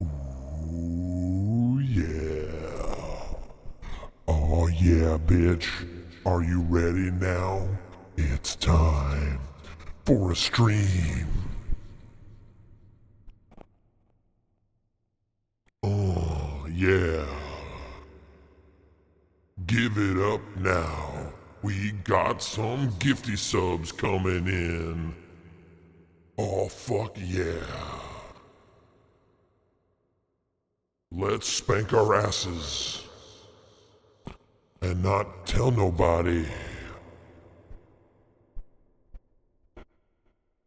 Ooh, yeah. Oh, yeah, bitch. Are you ready now? It's time for a stream. Oh, yeah. Give it up now. We got some gifty subs coming in. Oh, fuck yeah. Let's spank our asses. And not tell nobody.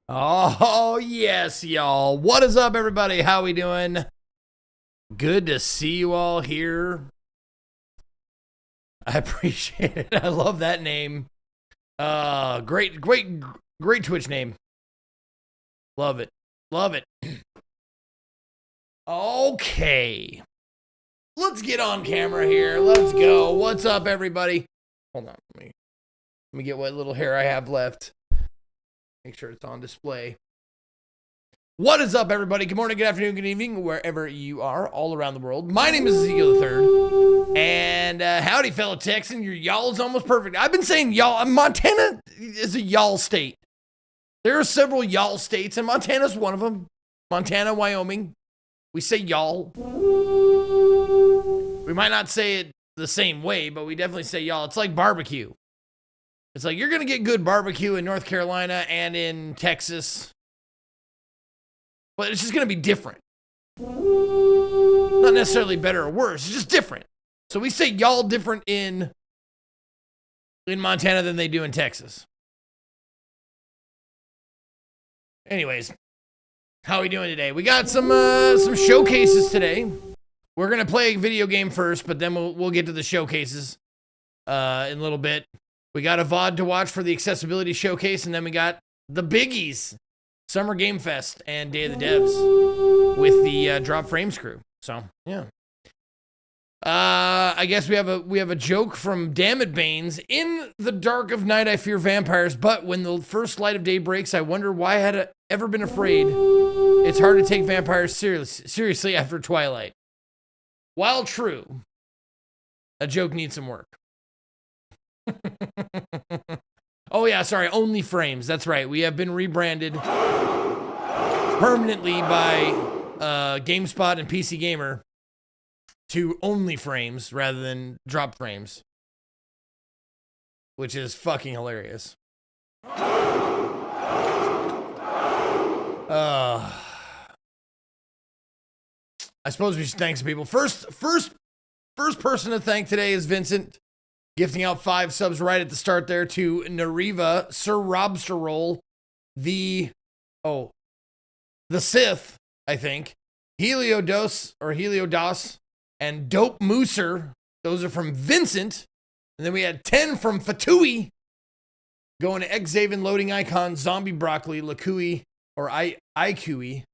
Oh, yes, y'all. What is up, everybody? How we doing? Good to see you all here. I appreciate it. I love that name. Great Twitch name. Love it. Love it. Okay. Let's get on camera here. Let's go. What's up, everybody? Hold on. Let me get what little hair I have left. Make sure it's on display. What is up, everybody? Good morning, good afternoon, good evening, wherever you are, all around the world. My name is Ezekiel III, and howdy, fellow Texan. Your y'all is almost perfect. I've been saying y'all. Montana is a y'all state. There are several y'all states, and Montana's one of them. Montana, Wyoming. We say y'all. We might not say it the same way, but we definitely say y'all. It's like barbecue. It's like you're going to get good barbecue in North Carolina and in Texas. But it's just going to be different. Not necessarily better or worse. It's just different. So we say y'all different in Montana than they do in Texas. Anyways, how are we doing today? We got some showcases today. We're going to play a video game first, but then we'll get to the showcases in a little bit. We got a VOD to watch for the accessibility showcase, and then we got the biggies. Summer Game Fest and Day of the Devs with the Drop Frames crew. So, yeah. I guess we have a joke from Dammit Baines. In the dark of night, I fear vampires, but when the first light of day breaks, I wonder why I had ever been afraid. It's hard to take vampires seriously after twilight. While true, a joke needs some work. Oh yeah, sorry, Only Frames. That's right. We have been rebranded permanently by GameSpot and PC Gamer to Only Frames rather than Drop Frames, which is fucking hilarious. I suppose we should thank some people. First person to thank today is Vincent. Gifting out 5 subs right at the start there to Nariva, Sir Robster Roll, the Sith, I think, Heliodos, and Dope Mooser. Those are from Vincent. And then we had 10 from Fatui, going to Xavian, Loading Icon, Zombie Broccoli, Lakui, or IQE,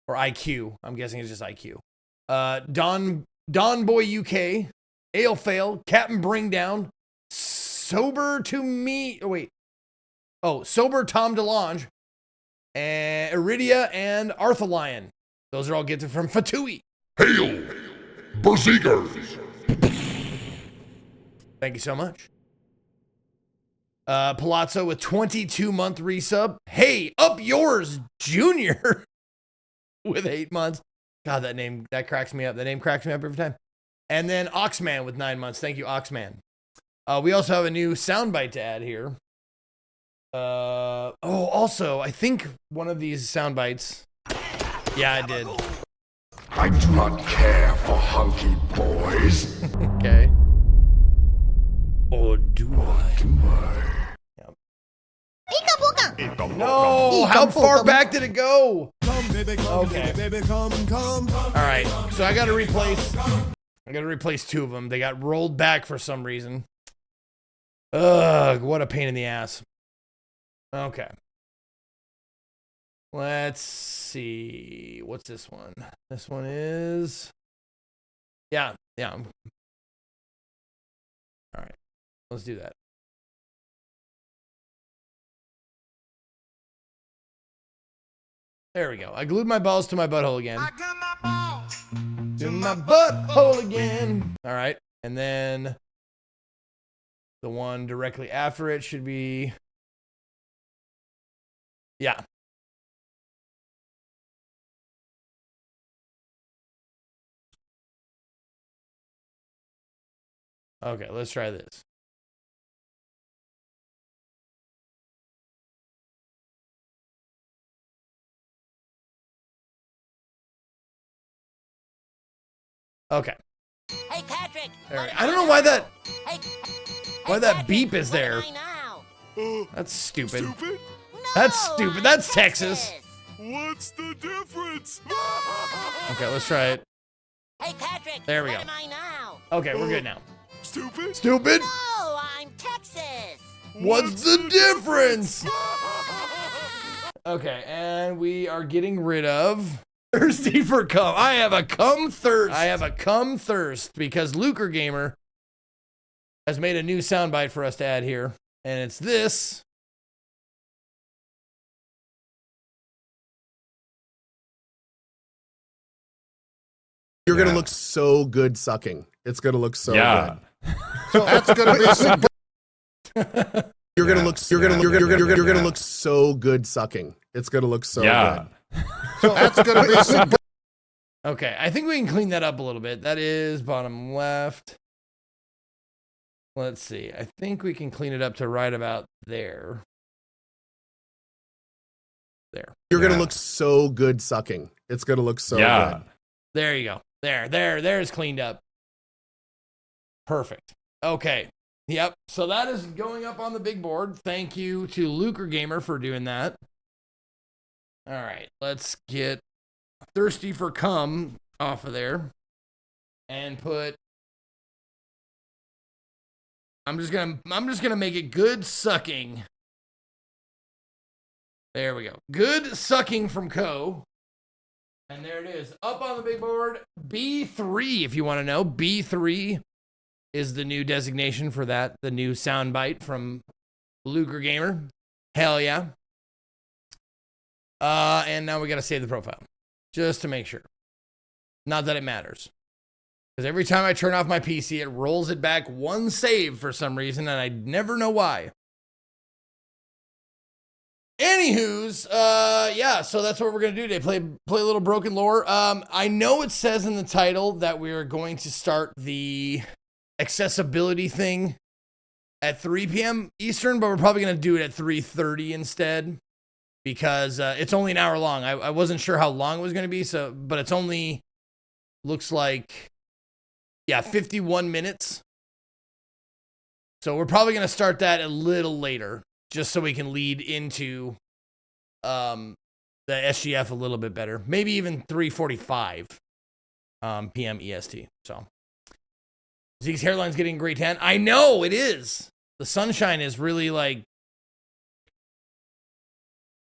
or IQ. I'm guessing it's just IQ. Don Boy UK, Ale Fail, Captain Bring Down, Sober to Me. Sober Tom DeLonge, and Iridia and Arthalion. Those are all gifted from Fatui. Hail, Berserkers! Thank you so much. Palazzo with 22-month resub. Hey, up yours, Junior, with 8 months. God, that cracks me up. That name cracks me up every time. And then Oxman with 9 months. Thank you, Oxman. We also have a new soundbite to add here. Also, I think one of these soundbites. Yeah, I did. I do not care for hunky boys. Okay. Or do I? Yep. No, how far back did it go? Okay. All right, so I got to replace 2 of them. They got rolled back for some reason. Ugh, what a pain in the ass. Okay. Let's see. What's this one? This one is... Yeah. All right. Let's do that. There we go. I glued my balls to my butthole again. I got my balls to my butthole again. All right. And then the one directly after it should be... Yeah. Okay, let's try this. Okay. Hey, Patrick. I don't know why that Patrick, beep is there. What am I now? That's stupid. Stupid? That's No, stupid. I'm That's Texas. What's the difference? Okay, let's try it. Hey, Patrick. There we what go. am I now? Okay, we're good now. Stupid? Stupid? No, I'm Texas. What's the difference? Okay, and we are getting rid of thirsty for cum. I have a cum thirst because Lucre Gamer has made a new soundbite for us to add here, and it's this. You're gonna look so good sucking. It's gonna look so Yeah. good. So that's gonna be some. You're gonna look so good sucking. It's gonna look so good. So that's gonna be some. Okay, I think we can clean that up a little bit. That is bottom left. Let's see. I think we can clean it up to right about there. There. You're gonna look so good sucking. It's gonna look so good. There you go. There's cleaned up. Perfect. Okay. Yep. So that is going up on the big board. Thank you to Lucre Gamer for doing that. All right. Let's get thirsty for cum off of there and put. I'm just gonna make it good sucking. There we go. Good sucking from Co. And there it is. Up on the big board, B3, if you want to know. B3 is the new designation for that, the new soundbite from Lucre Gamer. Hell yeah. And now we got to save the profile, just to make sure. Not that it matters. Because every time I turn off my PC, it rolls it back one save for some reason, and I never know why. Anywho's, yeah, so that's what we're gonna do today. Play a little BrokenLore. I know it says in the title that we are going to start the accessibility thing at 3 p.m. Eastern, but we're probably gonna do it at 3:30 instead because it's only an hour long. I wasn't sure how long it was gonna be, but it's only looks like 51 minutes. So we're probably gonna start that a little later, just so we can lead into the SGF a little bit better. Maybe even 3:45 p.m. EST. So Zeke's hairline's getting a great tan. I know it is. The sunshine is really like,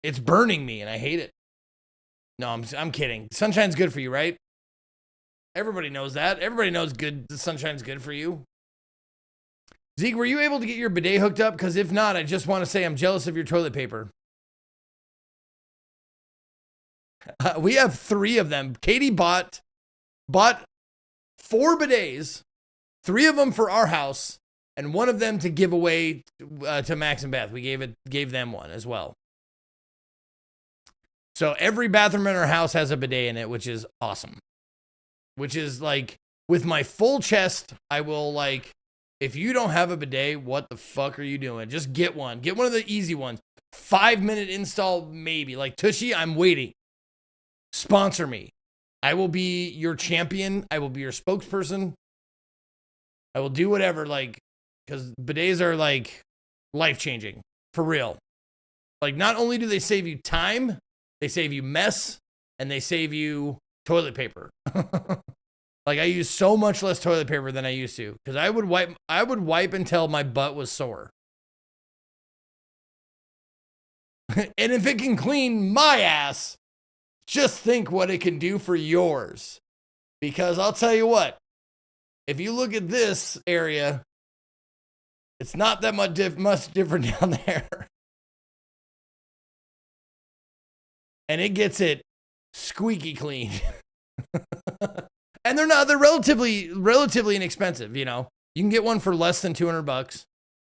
it's burning me and I hate it. No, I'm kidding. Sunshine's good for you, right? Everybody knows that. Everybody knows the sunshine's good for you. Zeke, were you able to get your bidet hooked up? Because if not, I just want to say I'm jealous of your toilet paper. We have 3 of them. Katie bought 4 bidets, 3 of them for our house, and 1 of them to give away to Max and Beth. We gave them one as well. So every bathroom in our house has a bidet in it, which is awesome. Which is like, with my full chest, I will like, if you don't have a bidet, what the fuck are you doing? Just get one. Get one of the easy ones. 5-minute install, maybe. Like Tushy, I'm waiting. Sponsor me. I will be your champion. I will be your spokesperson. I will do whatever, like, because bidets are like life-changing. For real. Like, not only do they save you time, they save you mess, and they save you toilet paper. Like, I use so much less toilet paper than I used to, because I would wipe until my butt was sore. And if it can clean my ass, just think what it can do for yours. Because I'll tell you what, if you look at this area, it's not that much different down there. And it gets it squeaky clean. And they're relatively inexpensive, you know. You can get one for less than $200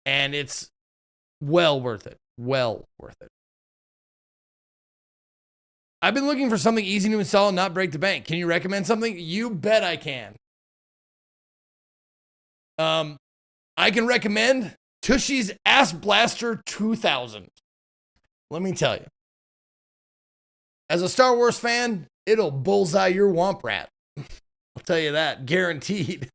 and it's well worth it. Well worth it. I've been looking for something easy to install and not break the bank. Can you recommend something? You bet I can. I can recommend Tushy's Ass Blaster 2000. Let me tell you. As a Star Wars fan, it'll bullseye your womp rat. I'll tell you that, guaranteed.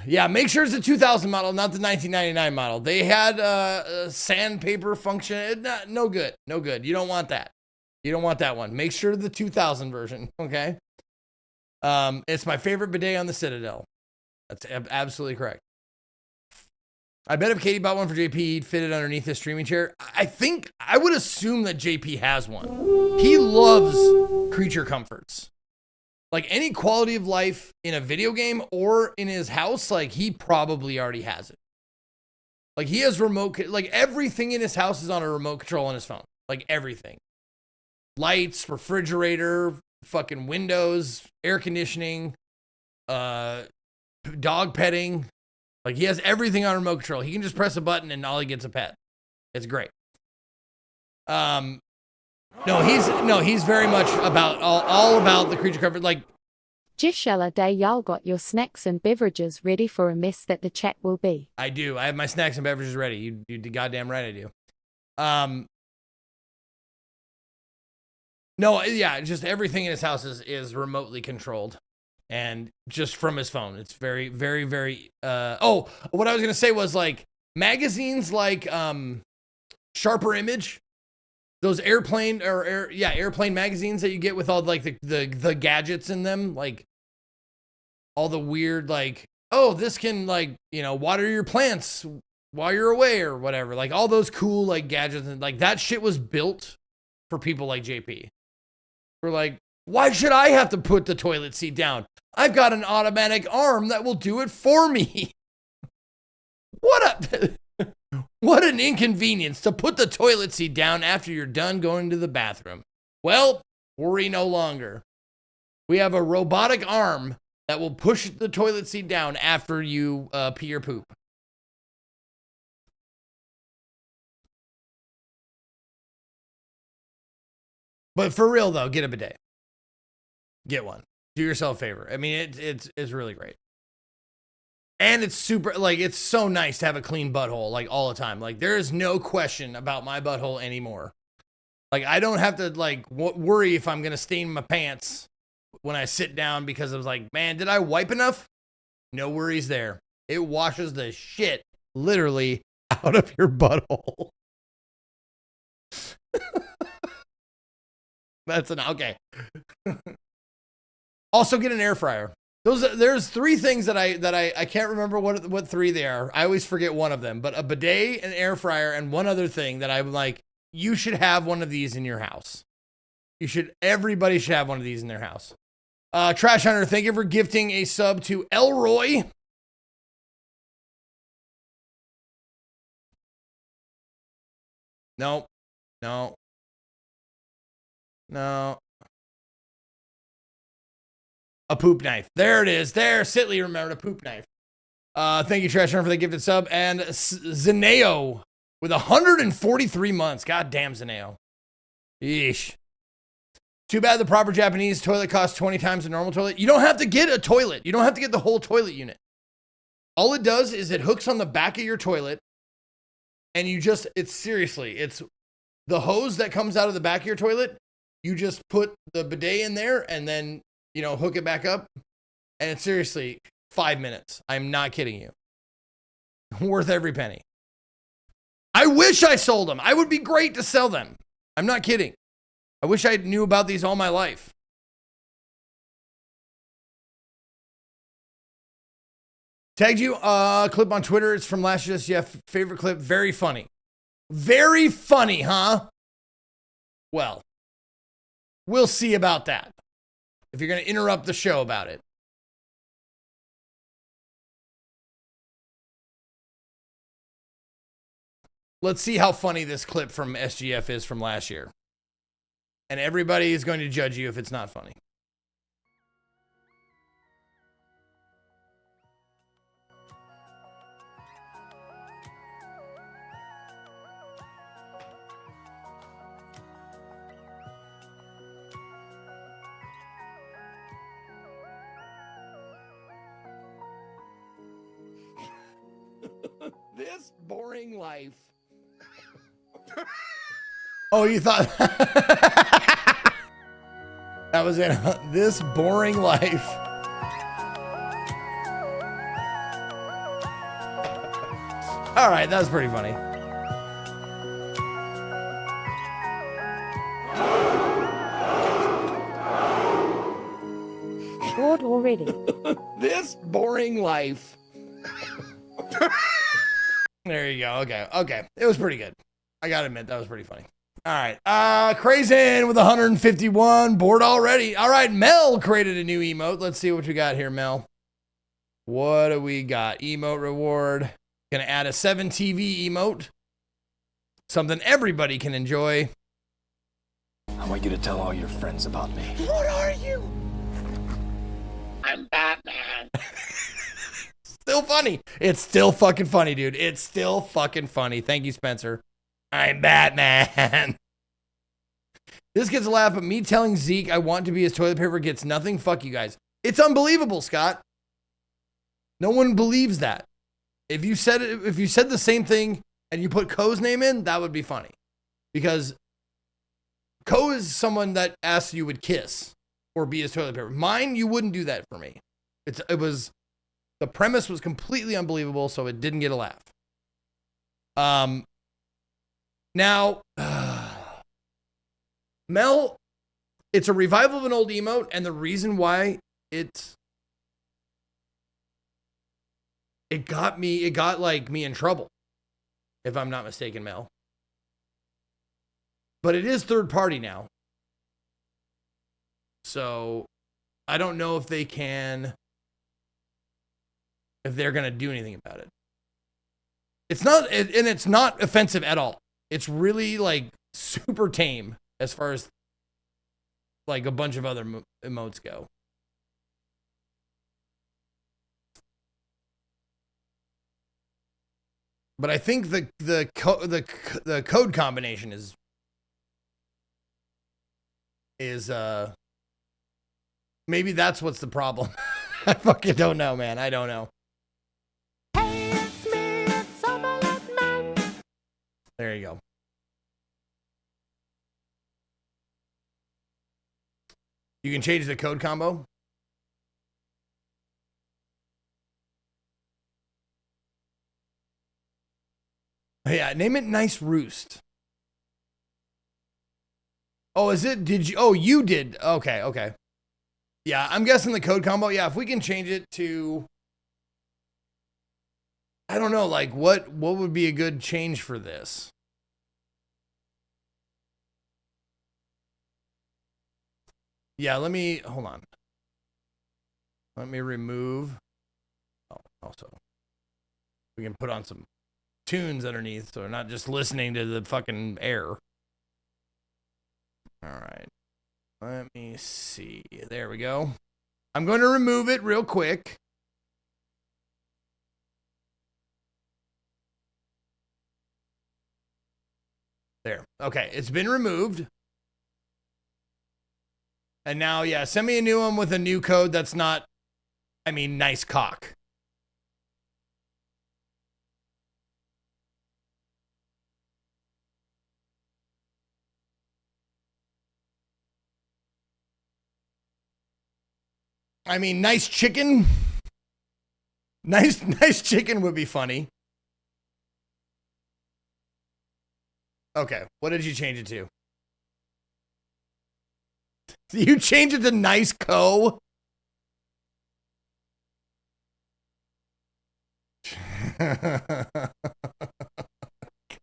Yeah, make sure it's a 2000 model, not the 1999 model. They had a sandpaper function. No good. No good. You don't want that. You don't want that one. Make sure the 2000 version, okay? It's my favorite bidet on the Citadel. That's absolutely correct. I bet if Katie bought one for JP, he'd fit it underneath his streaming chair. I would assume that JP has one. He loves creature comforts. Like any quality of life in a video game or in his house, like he probably already has it. Like he has like everything in his house is on a remote control on his phone. Like everything. Lights, refrigerator, fucking windows, air conditioning, dog petting. Like he has everything on remote control. He can just press a button and all he gets a pet. It's great. He's very much about all about the creature comfort. Like, Jishala day y'all got your snacks and beverages ready for a mess that the chat will be. I do. I have my snacks and beverages ready. You goddamn right I do. No, yeah, just everything in his house is remotely controlled. And just from his phone. It's very, very, very what I was gonna say was like magazines like Sharper Image. Those airplane magazines that you get with all like the gadgets in them, like all the weird like, oh, this can like, water your plants while you're away or whatever. Like all those cool like gadgets and like that shit was built for people like JP. We're like, why should I have to put the toilet seat down? I've got an automatic arm that will do it for me. What an inconvenience to put the toilet seat down after you're done going to the bathroom. Well, worry no longer. We have a robotic arm that will push the toilet seat down after you pee or poop. But for real though, get a bidet. Get one. Do yourself a favor. I mean, it's really great. And it's super, like, it's so nice to have a clean butthole, like, all the time. Like, there is no question about my butthole anymore. Like, I don't have to, like, worry if I'm going to stain my pants when I sit down because I was like, man, did I wipe enough? No worries there. It washes the shit, literally, out of your butthole. Okay. Also, get an air fryer. There's three things that I can't remember what three they are. I always forget one of them, but a bidet, an air fryer, and one other thing that I'm like, you should have one of these in your house. Everybody should have one of these in their house. Trash Hunter, thank you for gifting a sub to Elroy. No. A poop knife. There it is. There, Sitley remembered a poop knife. Thank you, Trash Hunter, for the gifted sub. And Zeneo with 143 months. God damn, Zeneo. Yeesh. Too bad the proper Japanese toilet costs 20 times the normal toilet. You don't have to get a toilet. You don't have to get the whole toilet unit. All it does is it hooks on the back of your toilet. And it's the hose that comes out of the back of your toilet. You just put the bidet in there and then, hook it back up. And it's seriously 5 minutes. I'm not kidding you. Worth every penny. I wish I sold them. I would be great to sell them. I'm not kidding. I wish I knew about these all my life. Tagged you a clip on Twitter. It's from last year's favorite clip. Very funny. Very funny, huh? Well, we'll see about that. If you're going to interrupt the show about it. Let's see how funny this clip from SGF is from last year. And everybody is going to judge you if it's not funny. This boring life. Oh, you thought that was in This Boring Life. All right, that was pretty funny. Bored already. This Boring Life. There you go. Okay. It was pretty good. I gotta admit, that was pretty funny. All right. Crazen with 151. Bored already. All right. Mel created a new emote. Let's see what we got here, Mel. What do we got? Emote reward. Gonna add a 7 TV emote. Something everybody can enjoy. I want you to tell all your friends about me. What are you? I'm Batman. Still funny. It's still fucking funny, dude. It's still fucking funny. Thank you, Spencer. I'm Batman. This gets a laugh, but me telling Zeke I want to be his toilet paper gets nothing. Fuck you guys. It's unbelievable, Scott. No one believes that. If you said the same thing and you put Ko's name in, that would be funny. Because Ko is someone that asks you would kiss or be his toilet paper. Mine, you wouldn't do that for me. The premise was completely unbelievable, so it didn't get a laugh. Now, Mel, it's a revival of an old emote, and the reason why it got me in trouble, if I'm not mistaken, Mel. But it is third party now. So I don't know if they're going to do anything about it. It's not offensive at all. It's really like super tame as far as like a bunch of other emotes go. But I think the code combination is maybe that's what's the problem. I fucking don't know, man. I don't know. There you go. You can change the code combo. Yeah, name it Nice Roost. Oh, is it? Did you? Oh, you did. Okay. Yeah, I'm guessing the code combo. Yeah, if we can change it to, I don't know, like what would be a good change for this? Yeah, hold on. Let me remove. Oh, also, we can put on some tunes underneath so we're not just listening to the fucking air. All right. Let me see. There we go. I'm going to remove it real quick. There. Okay, it's been removed. And now, yeah, send me a new one with a new code that's not, nice cock. Nice chicken. Nice chicken would be funny. Okay, what did you change it to? You change it to Nice Co?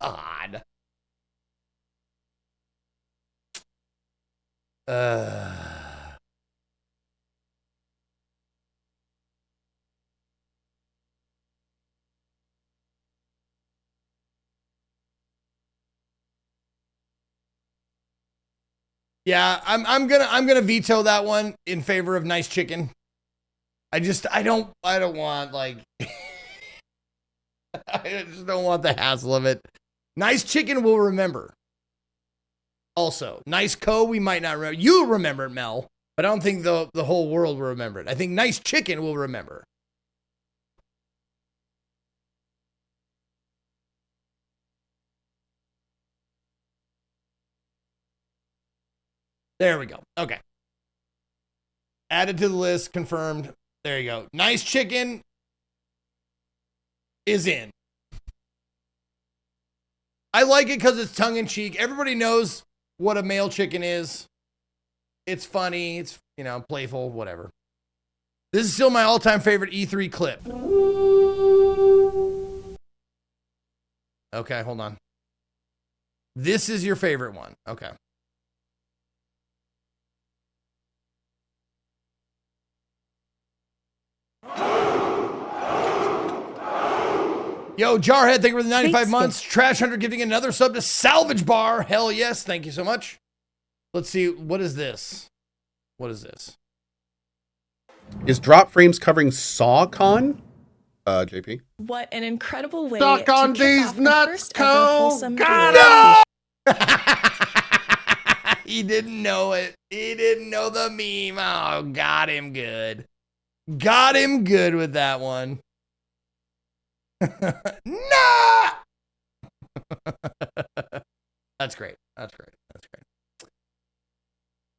God. Yeah, I'm gonna veto that one in favor of Nice Chicken. I don't want like I just don't want the hassle of it. Nice Chicken will remember. Also, Nice Co we might not remember. You'll remember it, Mel, but I don't think the whole world will remember it. I think Nice Chicken will remember. There we go. Okay. Added to the list, confirmed. There you go. Nice chicken is in. I like it because it's tongue in cheek. Everybody knows what a male chicken is. It's funny. It's, you know, playful, whatever. This is still my all-time favorite E3 clip. Okay, hold on. This is your favorite one. Okay. Yo, Jarhead, thank you for the 95 months. Trash Hunter giving another sub to Salvage Bar. Hell yes, thank you so much. Let's see, what is this? What is this? Is Drop Frames covering SawCon? JP? What an incredible way Suck to on kick these off the nuts, first ever Cole. wholesome Got He didn't know it. He didn't know the meme. Oh, got him good. Got him good with that one. Nah! That's great. That's great. That's great.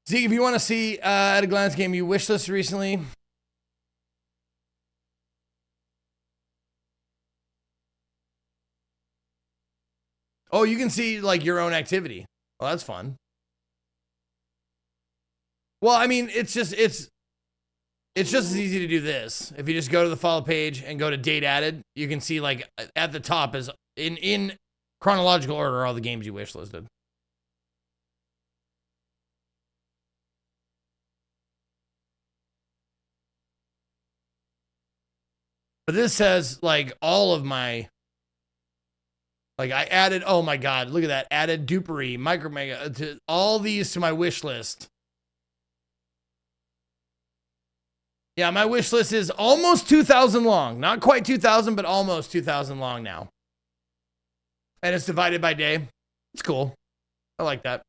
Zeke, if you want to see at a glance game you wishlist recently, oh, you can see like your own activity. Well, that's fun. Well, I mean, it's just as easy to do this. If you just go to the follow page and go to date added, you can see like at the top is in chronological order all the games you wish listed. But this says like all of my, like I added, oh my God, look at that. Added Dupery, Micro Mega, to all these to my wish list. Yeah, my wish list is almost 2,000 long. Not quite 2,000, but almost 2,000 long now. And it's divided by day. It's cool. I like that.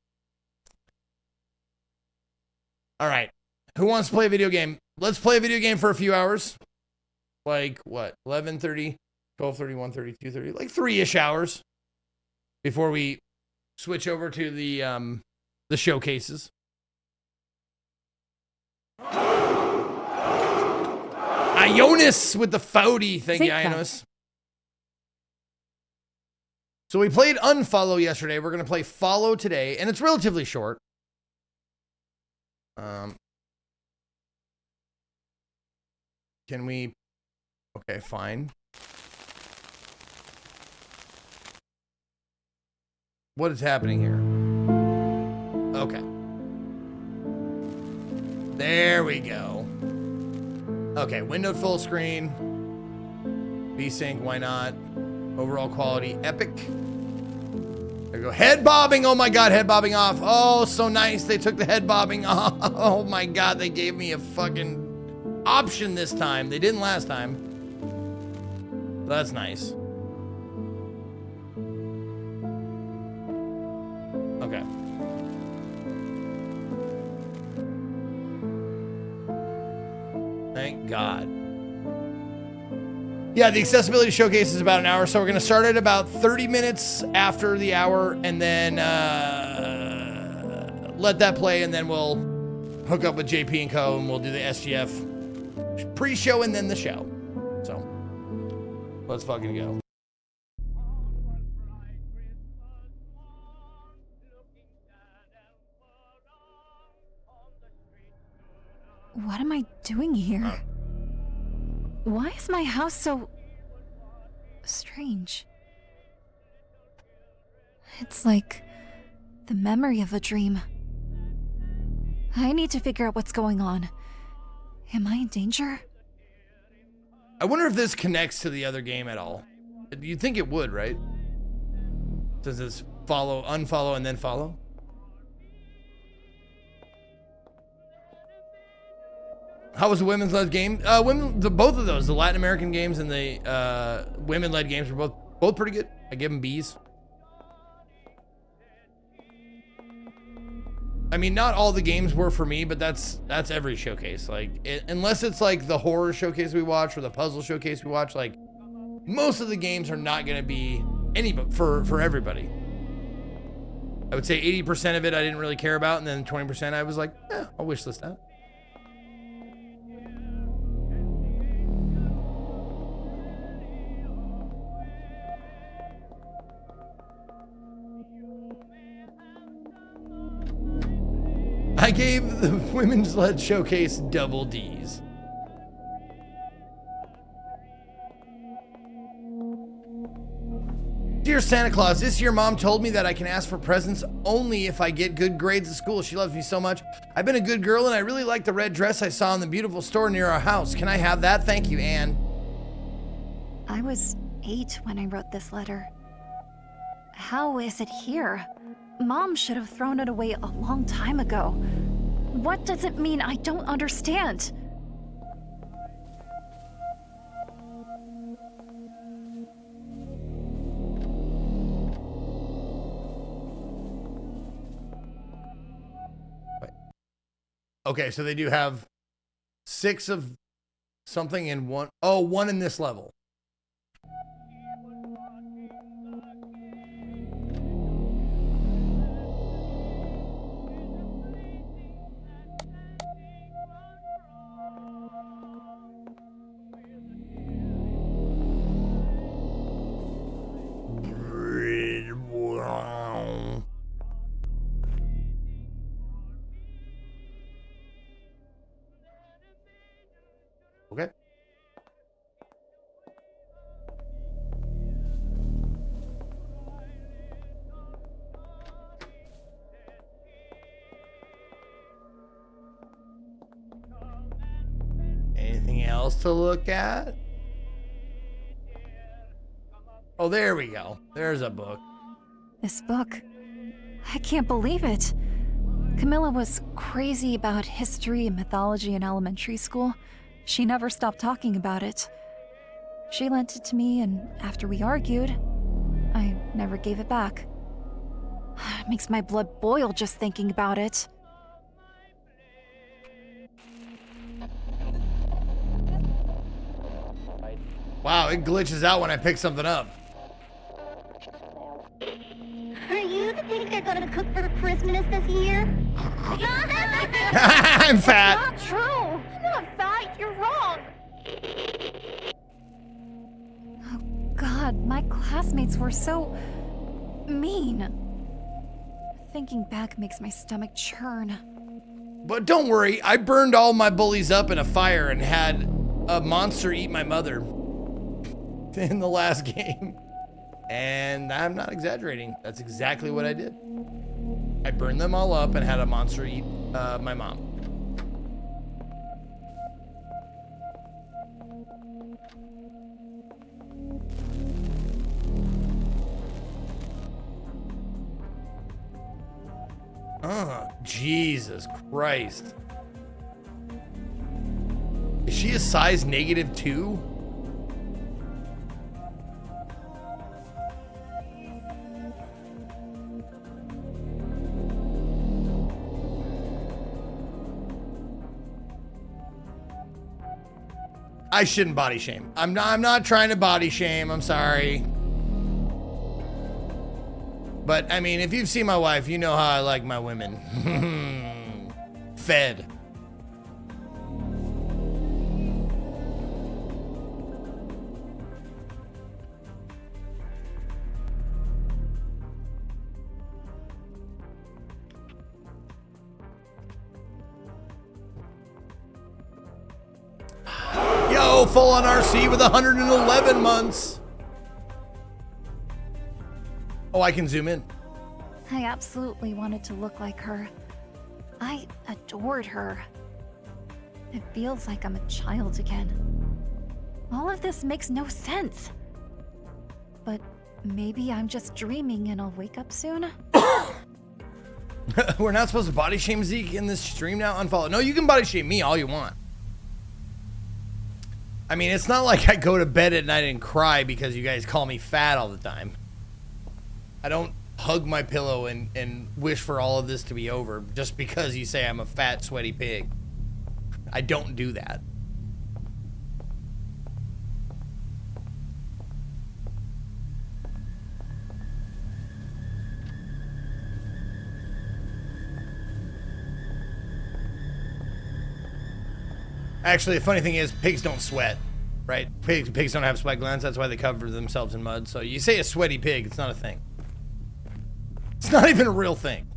All right. Who wants to play a video game? Let's play a video game for a few hours. Like, what? 11:30, 12:30, 1:30, 2:30. Like 3-ish hours before we switch over to the showcases. Ionis with the 40. Thank you, Ionis. So we played Unfollow yesterday. We're going to play Follow today, and it's relatively short. Can we... Okay, fine. What is happening here? Okay. There we go. Okay, windowed full screen. VSync, why not? Overall quality, epic. There we go. Head bobbing. Oh my God, head bobbing off. Oh, so nice. They took the head bobbing off. Oh my God, they gave me a fucking option this time. They didn't last time. That's nice. Okay. Thank God. Yeah, the accessibility showcase is about an hour, so we're going to start at about 30 minutes after the hour, and then let that play, and then we'll hook up with JP and Co, and we'll do the SGF pre-show and then the show. So, let's fucking go. What am I doing here? Why is my house so strange? It's like the memory of a dream. I need to figure out what's going on. Am I in danger? I wonder if this connects to the other game at all. You'd think it would, right? Does this follow, unfollow, and then follow? How was the women's-led game? Both of those, the Latin American games and the women-led games were both pretty good. I give them B's. I mean, not all the games were for me, but that's every showcase. Like, unless it's like the horror showcase we watch or the puzzle showcase we watch, like most of the games are not going to be any for everybody. I would say 80% of it I didn't really care about, and then 20% I was like, I'll wish list that. I gave the Women's Led Showcase double D's. Dear Santa Claus, this year Mom told me that I can ask for presents only if I get good grades at school. She loves me so much. I've been a good girl and I really like the red dress I saw in the beautiful store near our house. Can I have that? Thank you, Anne. I was 8 when I wrote this letter. How is it here? Mom should have thrown it away a long time ago. What does it mean? I don't understand. Okay, so they do have 6 of something and 1. Oh, 1 in this level. Okay. Anything else to look at? Oh, there we go. There's a book. This book. I can't believe it. Camilla was crazy about history and mythology in elementary school. She never stopped talking about it. She lent it to me, and after we argued, I never gave it back. It makes my blood boil just thinking about it. Wow, it glitches out when I pick something up. Are you the thing they're gonna cook for Christmas this year? I'm fat. Not true. You're not fat. You're wrong. Oh God, my classmates were so mean. Thinking back makes my stomach churn. But don't worry, I burned all my bullies up in a fire and had a monster eat my mother in the last game. And I'm not exaggerating. That's exactly what I did. I burned them all up and had a monster eat my mom. Oh, Jesus Christ. Is she a size -2? I shouldn't body shame. I'm not trying to body shame. I'm sorry. But I mean, if you've seen my wife, you know how I like my women. Fed. Yo, full on RC with 111 months. Oh, I can zoom in. I absolutely wanted to look like her. I adored her. It feels like I'm a child again. All of this makes no sense. But maybe I'm just dreaming and I'll wake up soon. We're not supposed to body shame Zeke in this stream now. Unfollow. No, you can body shame me all you want. I mean, it's not like I go to bed at night and cry because you guys call me fat all the time. I don't hug my pillow and wish for all of this to be over just because you say I'm a fat, sweaty pig. I don't do that. Actually, the funny thing is, pigs don't sweat, right? Pigs don't have sweat glands. That's why they cover themselves in mud. So you say a sweaty pig, it's not a thing. It's not even a real thing.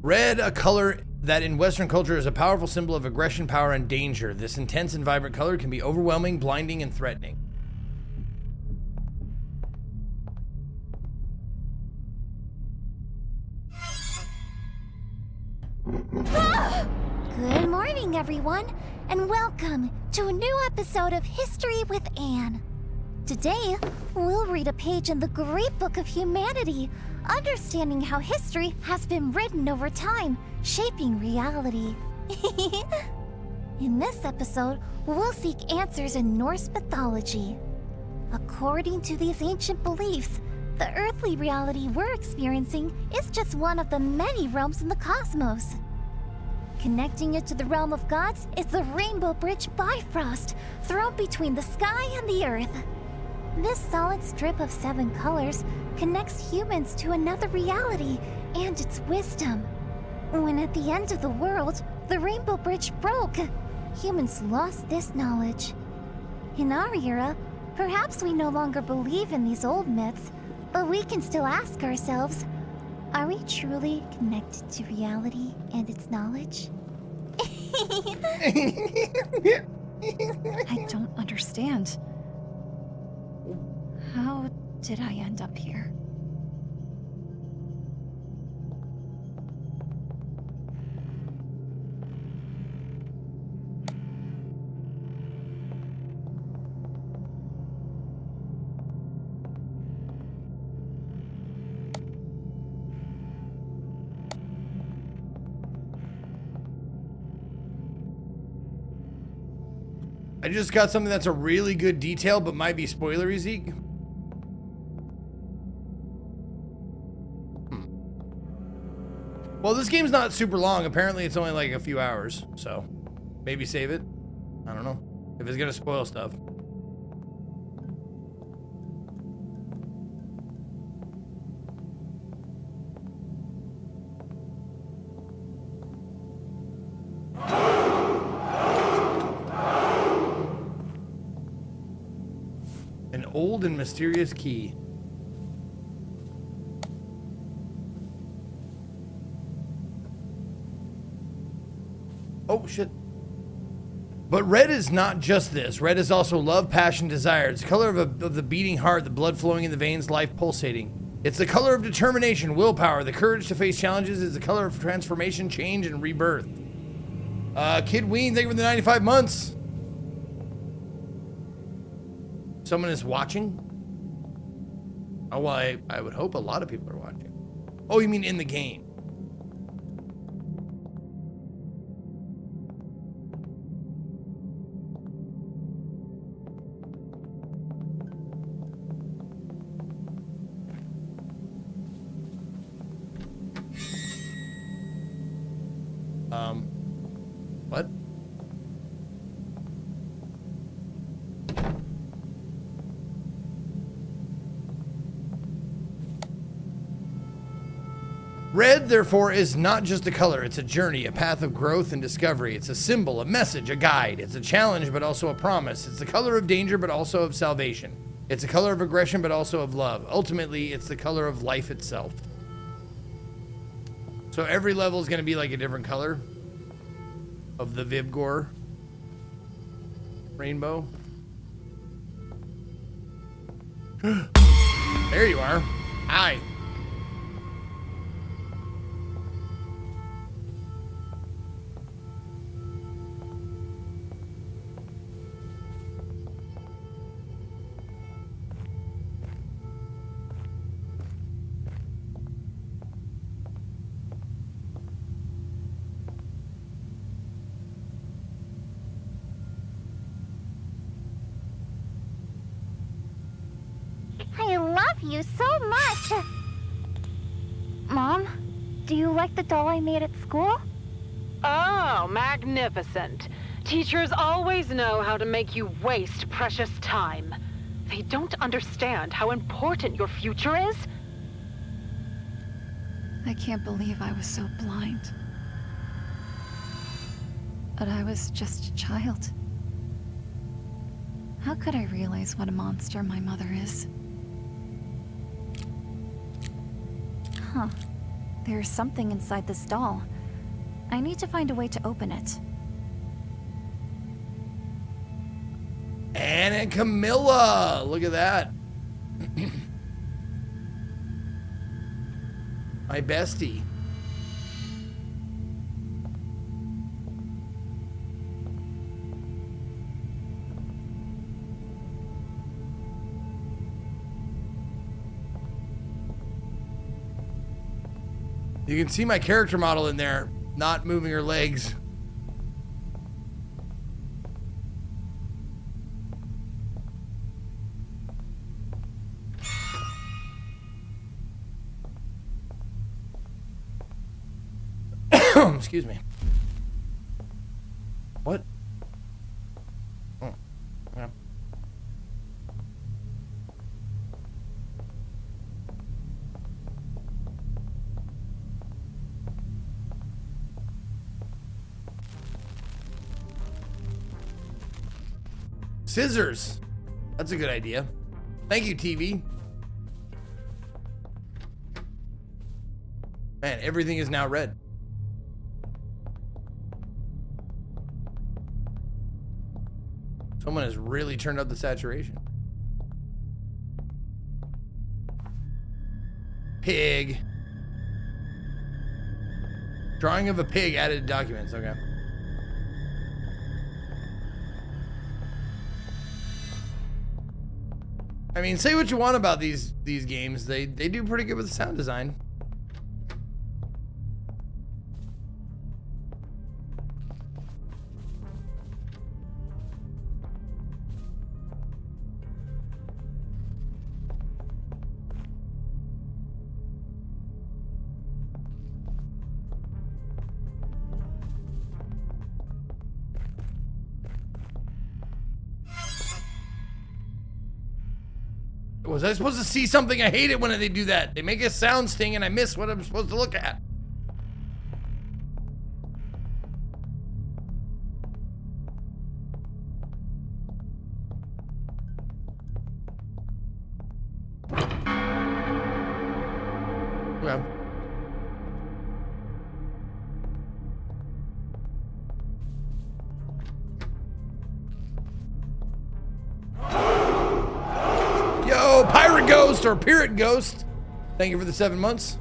Red, a color that in Western culture is a powerful symbol of aggression, power, and danger. This intense and vibrant color can be overwhelming, blinding, and threatening. Good morning, everyone, and welcome to a new episode of History with Anne. Today, we'll read a page in the great book of humanity, understanding how history has been written over time, shaping reality. In this episode, we'll seek answers in Norse mythology. According to these ancient beliefs, the earthly reality we're experiencing is just one of the many realms in the cosmos. Connecting it to the realm of gods is the Rainbow Bridge Bifrost, thrown between the sky and the earth. This solid strip of 7 colors connects humans to another reality and its wisdom. When at the end of the world, the Rainbow Bridge broke, humans lost this knowledge. In our era, perhaps we no longer believe in these old myths, but we can still ask ourselves, are we truly connected to reality and its knowledge? I don't understand. How did I end up here? I just got something that's a really good detail, but might be spoilery, Zeke. Well, this game's not super long. Apparently, it's only like a few hours, so maybe save it. I don't know if it's gonna spoil stuff. An old and mysterious key. Oh, shit. But red is not just this. Red is also love, passion, desire. It's the color of the beating heart, the blood flowing in the veins, life pulsating. It's the color of determination, willpower, the courage to face challenges. It's the color of transformation, change, and rebirth. Kid Ween, thank you for the 95 months. Someone is watching? Oh, well, I would hope a lot of people are watching. Oh, you mean in the game? What? Red, therefore, is not just a color. It's a journey, a path of growth and discovery. It's a symbol, a message, a guide. It's a challenge, but also a promise. It's the color of danger, but also of salvation. It's the color of aggression, but also of love. Ultimately, it's the color of life itself. So every level is going to be like a different color of the Vibgor rainbow. There you are. Hi. I love you so much! Mom, do you like the doll I made at school? Oh, magnificent. Teachers always know how to make you waste precious time. They don't understand how important your future is. I can't believe I was so blind. But I was just a child. How could I realize what a monster my mother is? Huh. There's something inside this doll. I need to find a way to open it. Anne and Camilla. Look at that. My bestie. You can see my character model in there, not moving her legs. Excuse me. What? Oh, yeah. Scissors. That's a good idea. Thank you, TV. Man, everything is now red. Someone has really turned up the saturation. Pig. Drawing of a pig added to documents. Okay. I mean, say what you want about these games. They do pretty good with the sound design. Was I supposed to see something? I hate it when they do that. They make a sound sting and I miss what I'm supposed to look at. Okay. Yo, Pirate Ghost or Pirate Ghost. Thank you for the 7 months.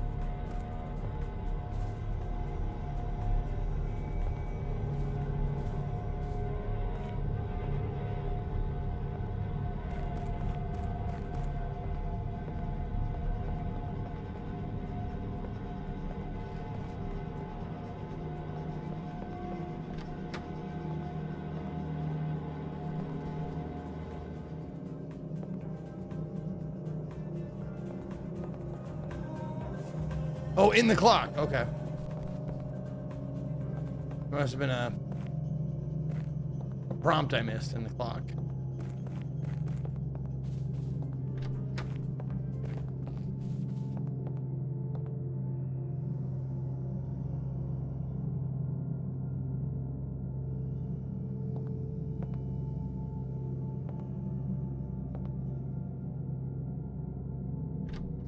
Oh, in the clock. Okay. There must have been a prompt I missed in the clock.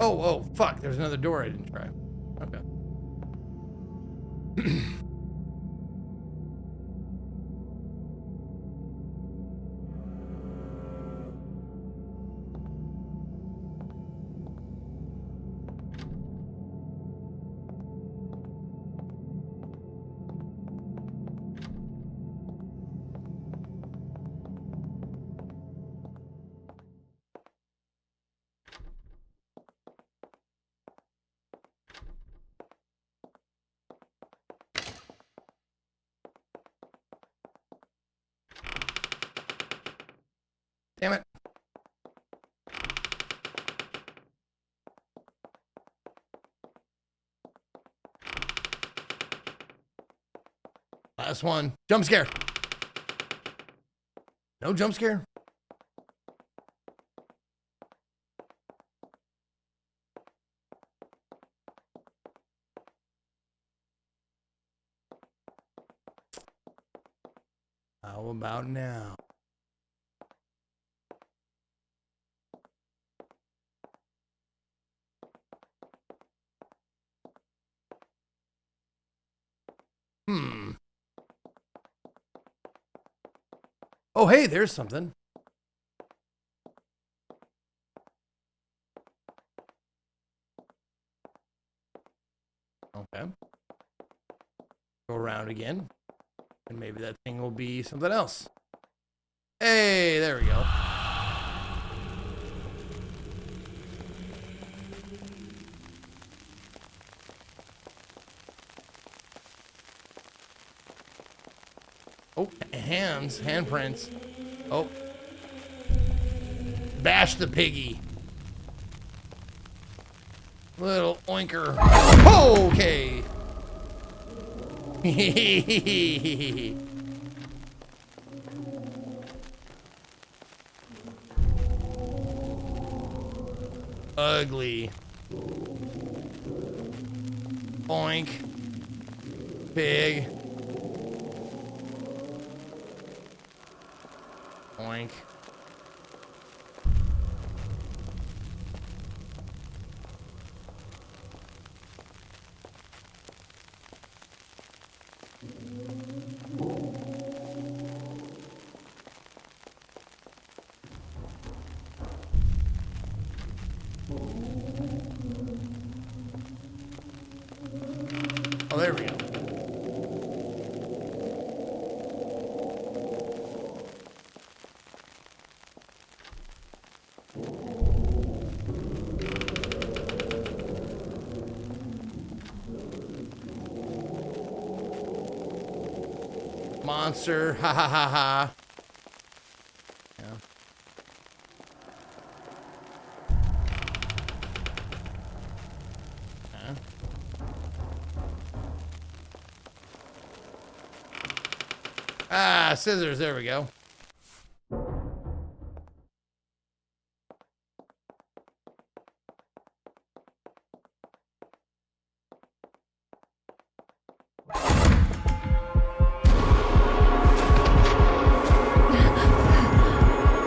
Oh, fuck. There's another door I didn't try. Okay. Damn it. Last one. Jump scare. No jump scare. How about now? Oh, hey, there's something. Okay. Go around again. And maybe that thing will be something else. Hey, there we go. Oh, handprints. Oh. Bash the piggy. Little oinker. Okay. Ugly. Oink. Pig. Oink. Oh, there we go. Monster, ha ha ha ha. Yeah. Okay. Ah, scissors, there we go.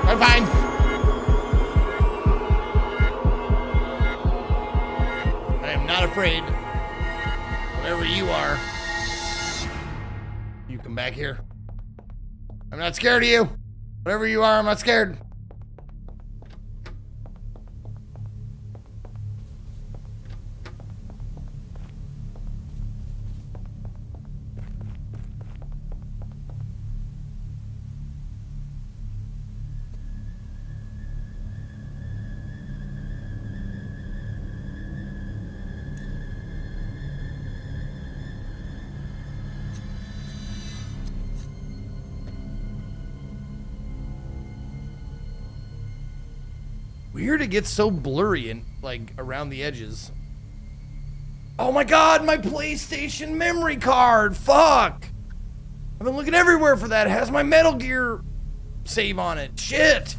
I'm fine. I am not afraid. Whatever you are. You come back here. I'm not scared of you. Whatever you are, I'm not scared. Weird it gets so blurry and like around the edges. Oh my god, my PlayStation memory card! Fuck! I've been looking everywhere for that. It has my Metal Gear save on it. Shit!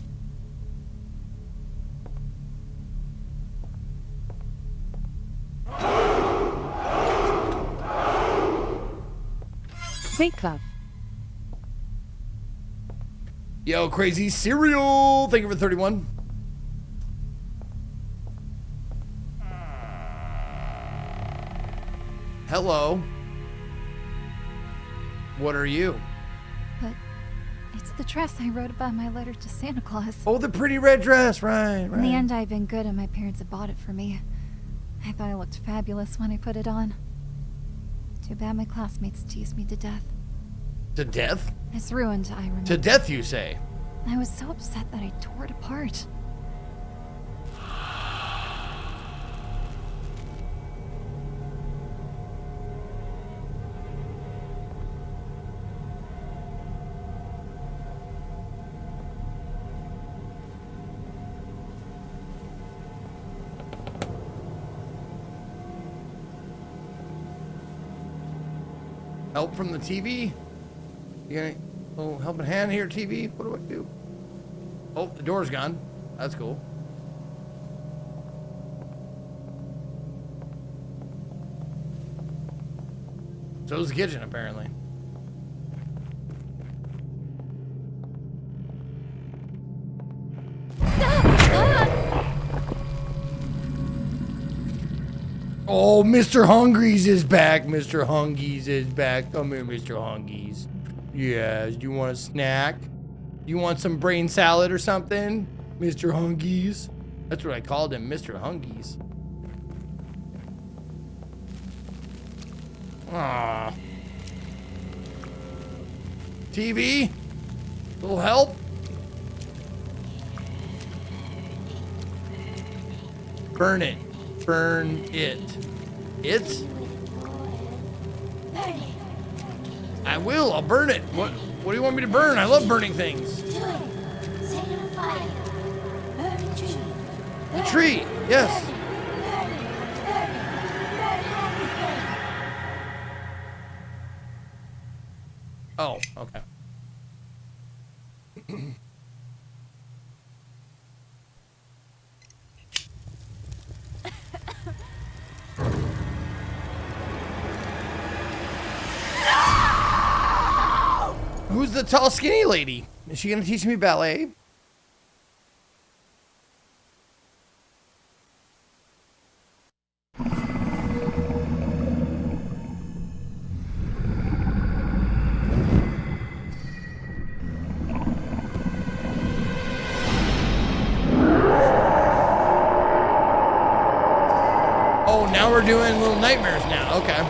Zinc Love. Yo, Crazy Cereal! Thank you for 31. Hello. What are you? But it's the dress I wrote about in my letter to Santa Claus. Oh, the pretty red dress, right, In the end, I've been good and my parents have bought it for me. I thought I looked fabulous when I put it on. Too bad my classmates teased me to death. To death? It's ruined, I remember. To death, you say? I was so upset that I tore it apart. Help from the TV? You got a little helping hand here, TV? What do I do? Oh, the door's gone. That's cool. So's the kitchen, apparently. Oh, Mr. Hungries is back. Mr. Hungies is back. Come here, Mr. Hungies. Yes, do you want a snack? You want some brain salad or something? Mr. Hungies. That's what I called him, Mr. Hungies. Ah. TV? Little help? Burn it. Burn it. It? I will. I'll burn it. What do you want me to burn? I love burning things. The tree. Yes. Oh, okay. Who's the tall, skinny lady? Is she gonna teach me ballet? Oh, now we're doing little nightmares now. Okay.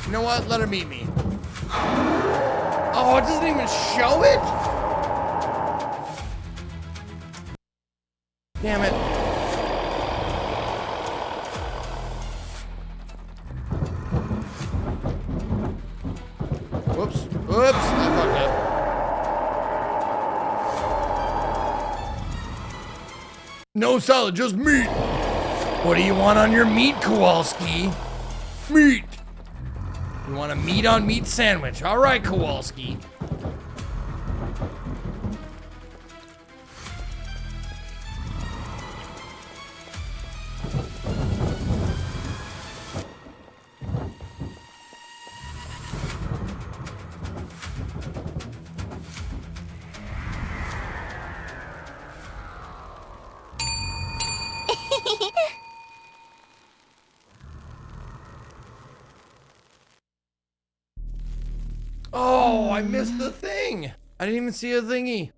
You know what? Let her meet me. Oh, it doesn't even show it? Damn it. Whoops. Whoops. I fucked up. No salad, just meat. What do you want on your meat, Kowalski? Meat. You want a meat on meat sandwich. All right, Kowalski. Oh, I missed the thing. I didn't even see a thingy.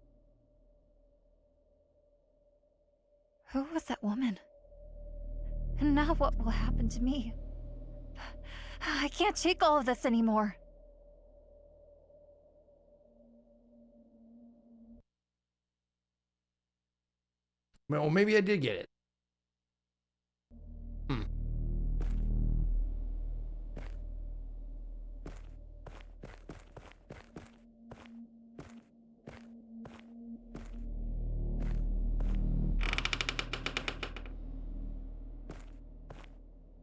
Who was that woman? And now what will happen to me? I can't take all of this anymore. Well, maybe I did get it.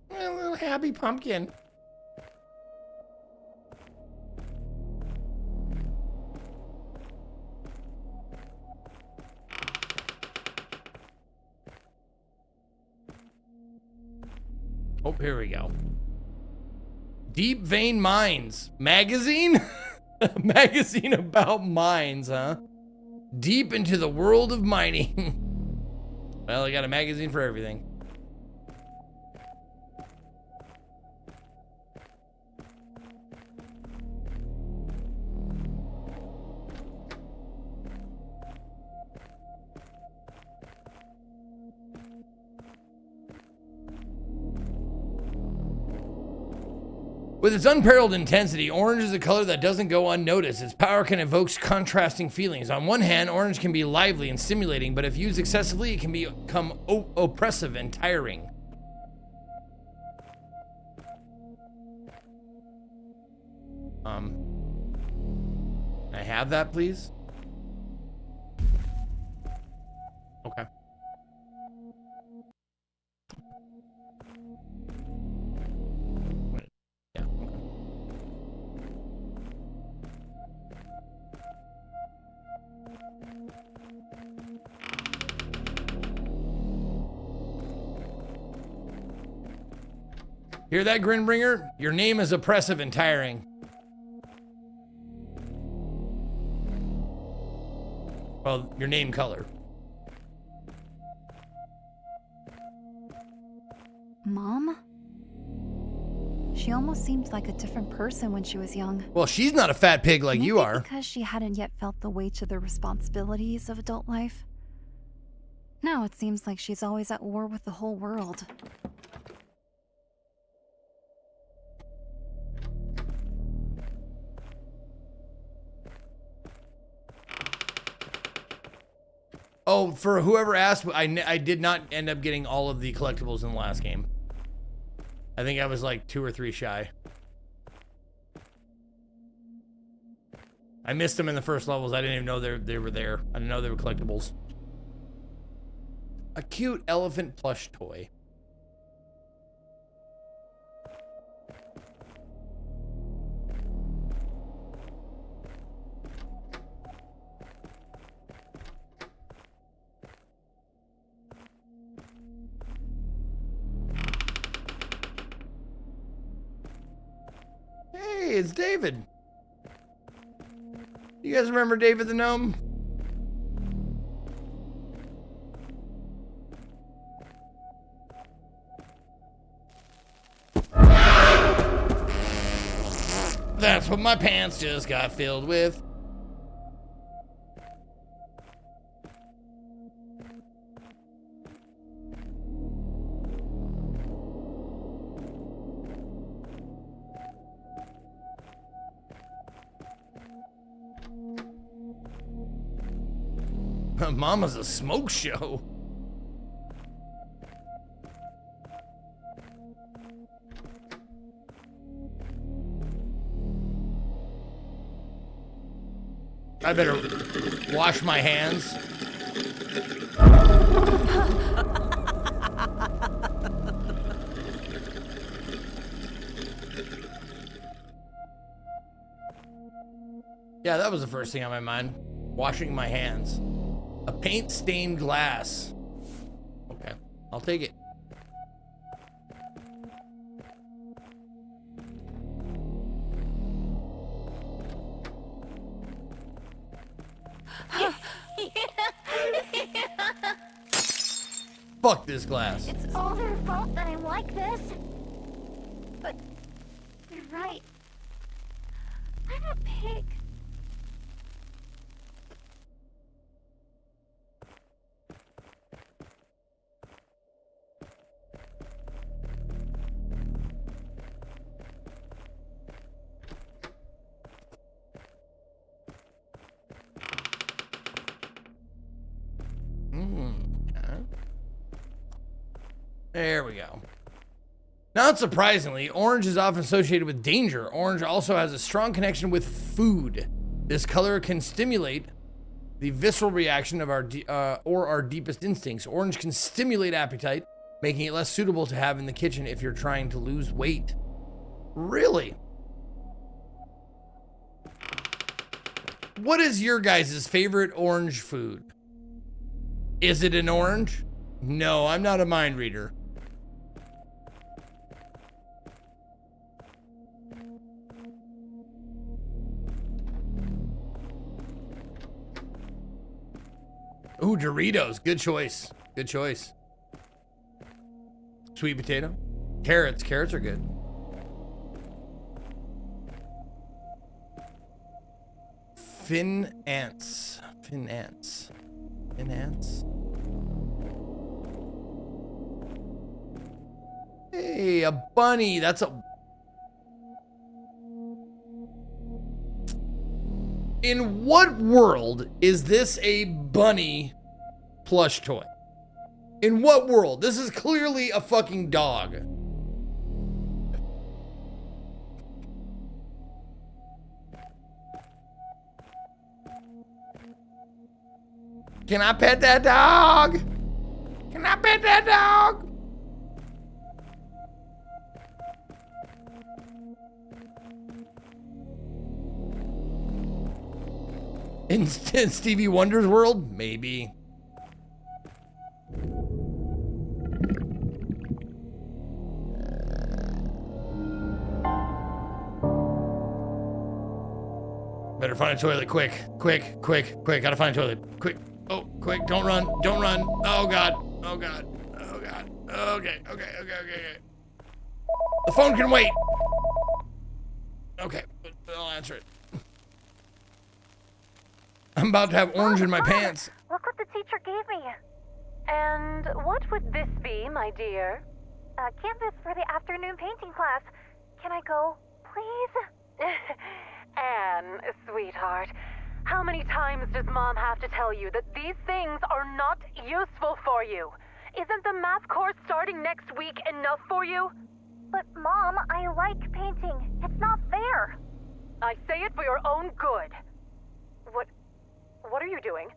A little happy pumpkin. Oh, here we go. Deep Vein Mines magazine? A magazine about mines, huh? Deep into the world of mining. Well, I got a magazine for everything. With its unparalleled intensity, orange is a color that doesn't go unnoticed. Its power can evoke contrasting feelings. On one hand, orange can be lively and stimulating, but if used excessively, it can become oppressive and tiring. Can I have that, please? Okay. Yeah, okay. Hear that, Grinbringer? Your name is oppressive and tiring. Well, your name color. Mom? She almost seemed like a different person when she was young. Well, she's not a fat pig like you Maybe are. because she hadn't yet felt the weight of the responsibilities of adult life. Now it seems like she's always at war with the whole world. Oh, for whoever asked, I did not end up getting all of the collectibles in the last game. I think I was like 2 or 3 shy. I missed them in the first levels. I didn't even know they were there. I didn't know they were collectibles. A cute elephant plush toy. Hey, it's David. You guys remember David the Gnome? That's what my pants just got filled with. Mama's a smoke show. I better wash my hands. Yeah, that was the first thing on my mind. Washing my hands. A paint-stained glass. Okay, I'll take it. Fuck this glass. It's all their fault that I'm like this. But you're right. I'm a pig. There we go. Not surprisingly, orange is often associated with danger. Orange also has a strong connection with food. This color can stimulate the visceral reaction of our deepest instincts. Orange can stimulate appetite, making it less suitable to have in the kitchen if you're trying to lose weight. Really? What is your guys' favorite orange food? Is it an orange? No, I'm not a mind reader. Ooh, Doritos. Good choice. Good choice. Sweet potato. Carrots. Carrots are good. Fin ants. Fin ants. Fin ants. Hey, a bunny. That's a... In what world is this a bunny plush toy? In what world? This is clearly a fucking dog. Can I pet that dog? Can I pet that dog? In Stevie Wonder's world? Maybe. Better find a toilet, quick. Gotta find a toilet, quick. Oh, quick, don't run. Oh God. Okay. The phone can wait. Okay, but I'll answer it. I'm about to have orange in my pants. Look what the teacher gave me. And what would this be, my dear? A canvas for the afternoon painting class. Can I go, please? Anne, sweetheart, how many times does Mom have to tell you that these things are not useful for you? Isn't the math course starting next week enough for you? But Mom, I like painting. It's not fair. I say it for your own good. What are you doing?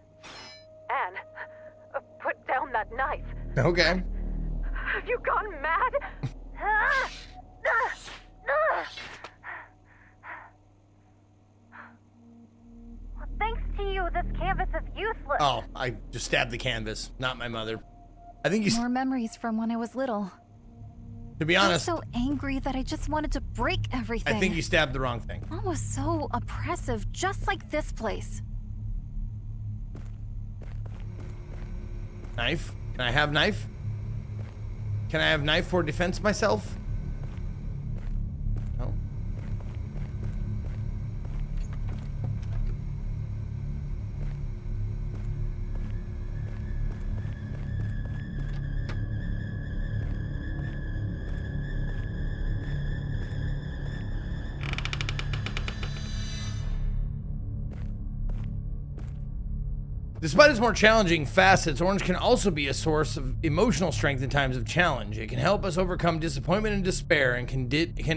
Anne, put down that knife. Okay. Have you gone mad? Thanks to you, this canvas is useless. Oh, I just stabbed the canvas, not my mother. I think you, More memories from when I was little. to be I was honest, so angry that I just wanted to break everything. I think you stabbed the wrong thing. Mom was so oppressive, just like this place. Knife? Can I have knife? Can I have knife for defense myself? No. Despite its more challenging facets, orange can also be a source of emotional strength in times of challenge. It can help us overcome disappointment and despair and can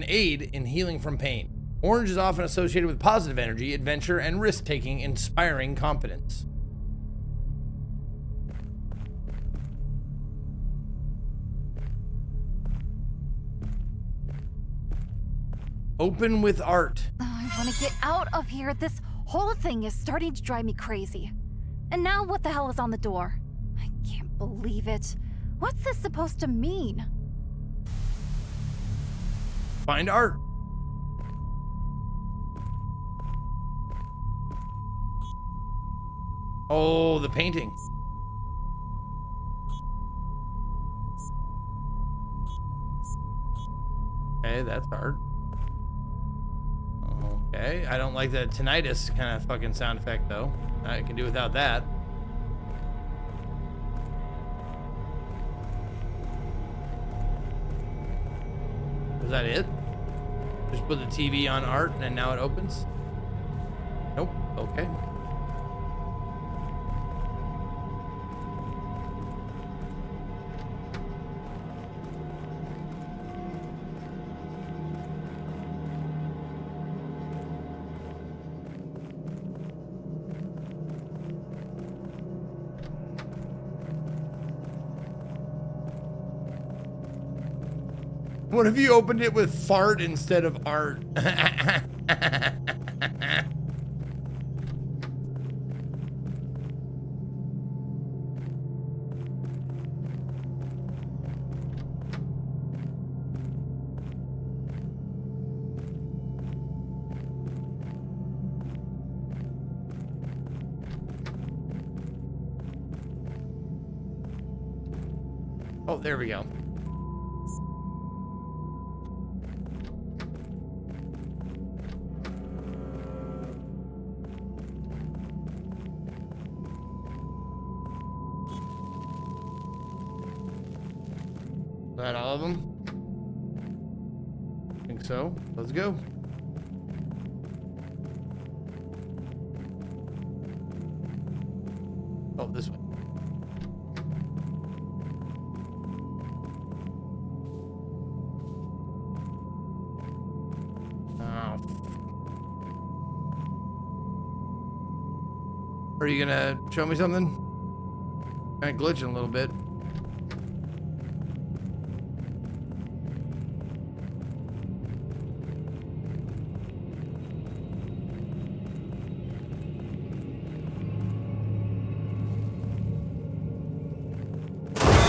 aid in healing from pain. Orange is often associated with positive energy, adventure, and risk-taking, inspiring confidence. Open with art. Oh, I want to get out of here. This whole thing is starting to drive me crazy. And now what the hell is on the door? I can't believe it. What's this supposed to mean? Find art. Oh, the painting. Okay, that's art. Okay, I don't like the tinnitus kind of fucking sound effect though. I can do without that. Was that it? Just put the TV on art and then now it opens? Nope, okay. What if you opened it with fart instead of art? Oh, there we go. Is that all of them? I think so. Let's go. Oh, this way. Are you gonna show me something? Kind of glitching a little bit.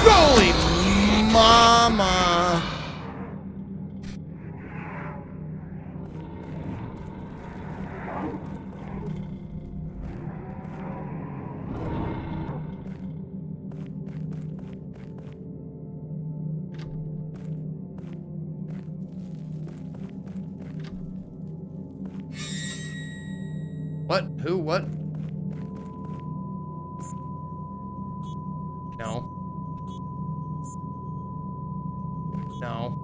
Holy mama! Who? What? No. No.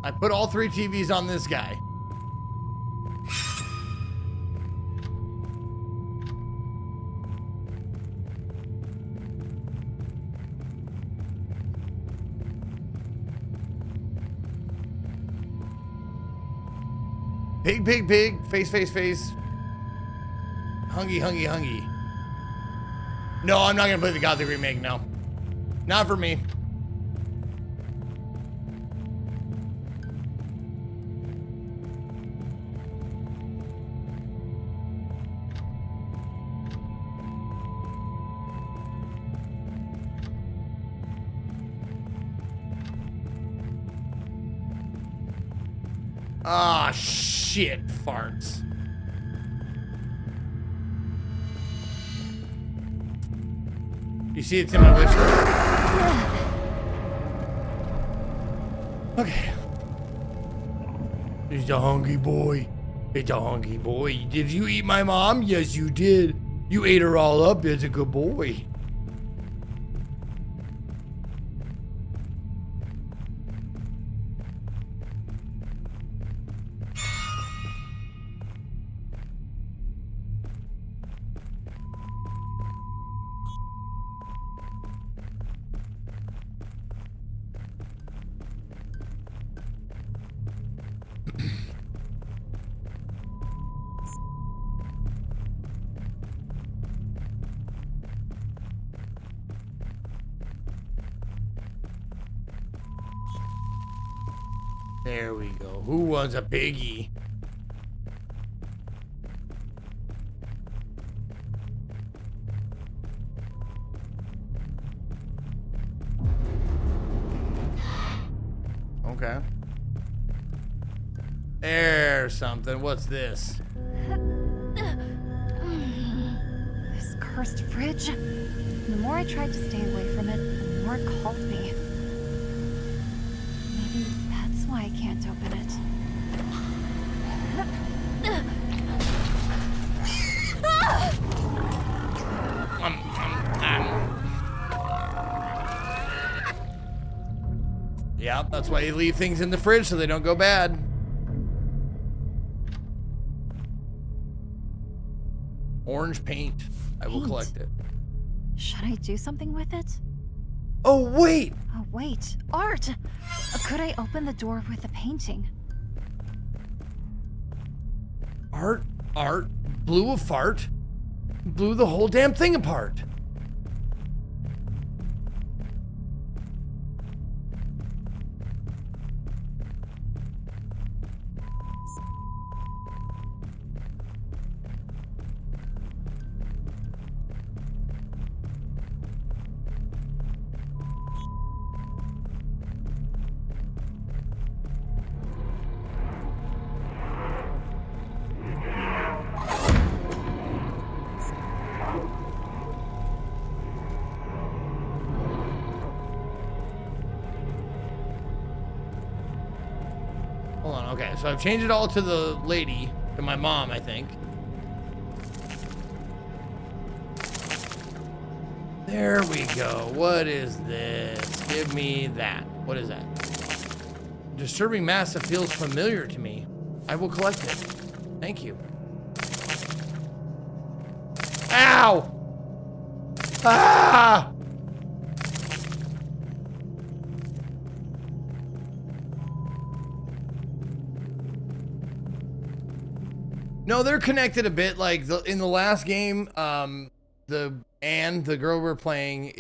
I put all 3 TVs on this guy. Pig, pig, pig. Face, face, face. Hungy, hungy, hungy. No, I'm not gonna play the Gothic remake, no. Not for me. Ah, shit, farts. You see it's in my wish list? Okay. He's a hungry boy. It's a hungry boy. Did you eat my mom? Yes, you did. You ate her all up. It's a good boy. There we go. Who wants a piggy? Okay. There's something. What's this? This cursed fridge. The more I tried to stay away from it, the more it called me. Maybe that's why I can't open it. Yeah, that's why you leave things in the fridge so they don't go bad. Orange paint. I will collect it. Should I do something with it? Oh, wait! Oh, wait. Art! Could I open the door with the painting? Art blew a fart, blew the whole damn thing apart. Hold on, okay, so I've changed it all to the lady, to my mom, I think. There we go. What is this? Give me that. What is that? Disturbing massive feels familiar to me. I will collect it. Thank you. Ow! Ah! No, they're connected a bit. Like in the last game, the girl we're playing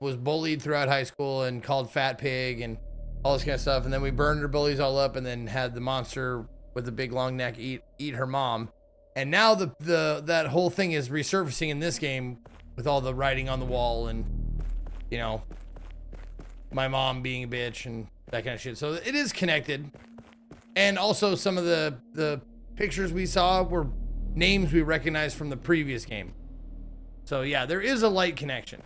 was bullied throughout high school and called fat pig and all this kind of stuff. And then we burned her bullies all up and then had the monster with the big long neck eat her mom. And now that whole thing is resurfacing in this game with all the writing on the wall and, you know, my mom being a bitch and that kind of shit. So it is connected. And also some of the pictures we saw were names we recognized from the previous game. So yeah, there is a light connection.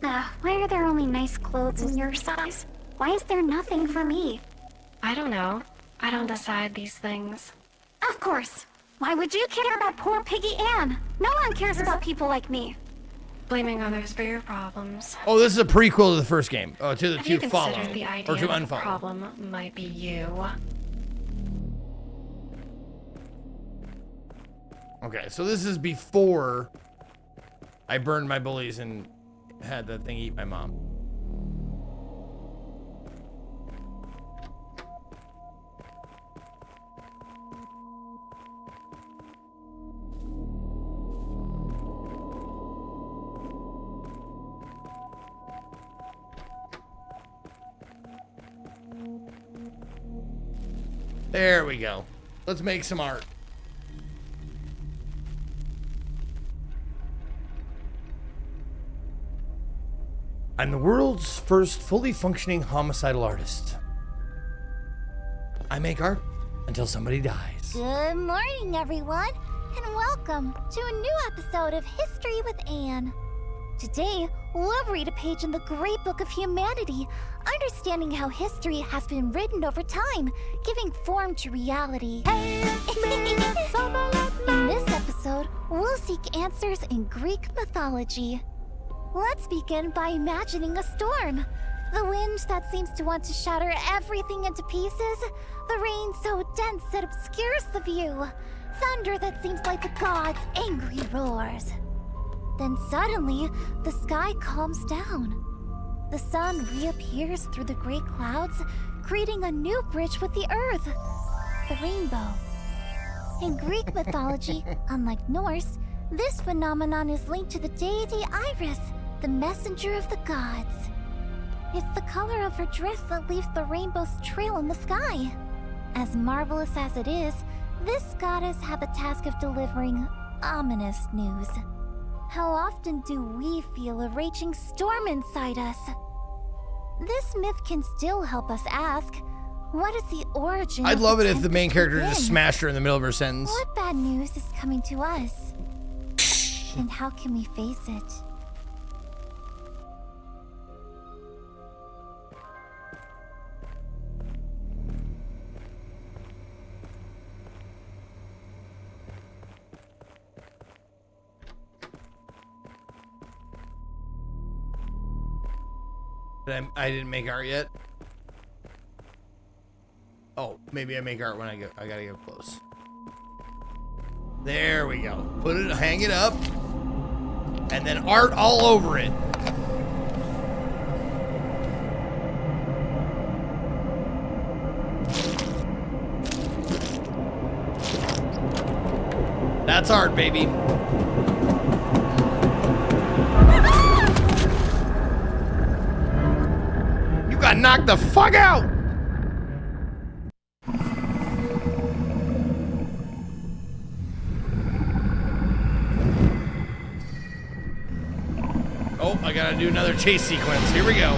Why are there only nice clothes in your size? Why is there nothing for me? I don't know. I don't decide these things. Of course. Why would you care about poor Piggy Ann? No one cares about people like me. Blaming others for your problems. Oh, this is a prequel to the first game. Oh, to Have you follow considered the idea or to that the unfollow. problem might be you? Okay, so this is before I burned my bullies and had that thing eat my mom. There we go. Let's make some art. I'm the world's first fully functioning homicidal artist. I make art until somebody dies. Good morning, everyone, and welcome to a new episode of History with Anne. Today, we'll read a page in the Great Book of Humanity, understanding how history has been written over time, giving form to reality. In this episode, we'll seek answers in Greek mythology. Let's begin by imagining a storm. The wind that seems to want to shatter everything into pieces. The rain so dense it obscures the view. Thunder that seems like the gods' angry roars. Then suddenly, the sky calms down. The sun reappears through the great clouds, creating a new bridge with the earth, the rainbow. In Greek mythology, unlike Norse, this phenomenon is linked to the deity Iris, the messenger of the gods. It's the color of her dress that leaves the rainbow's trail in the sky. As marvelous as it is, this goddess had the task of delivering ominous news. How often do we feel a raging storm inside us? This myth can still help us ask, what is the origin I'd of love the it if the main tempest character just within? smashed her in the middle of her sentence. What bad news is coming to us? And how can we face it? I didn't make art yet. Oh, maybe I make art when I gotta go close. There we go. Hang it up, and then art all over it. That's art, baby. You got knocked the fuck out! Oh, I gotta do another chase sequence. Here we go.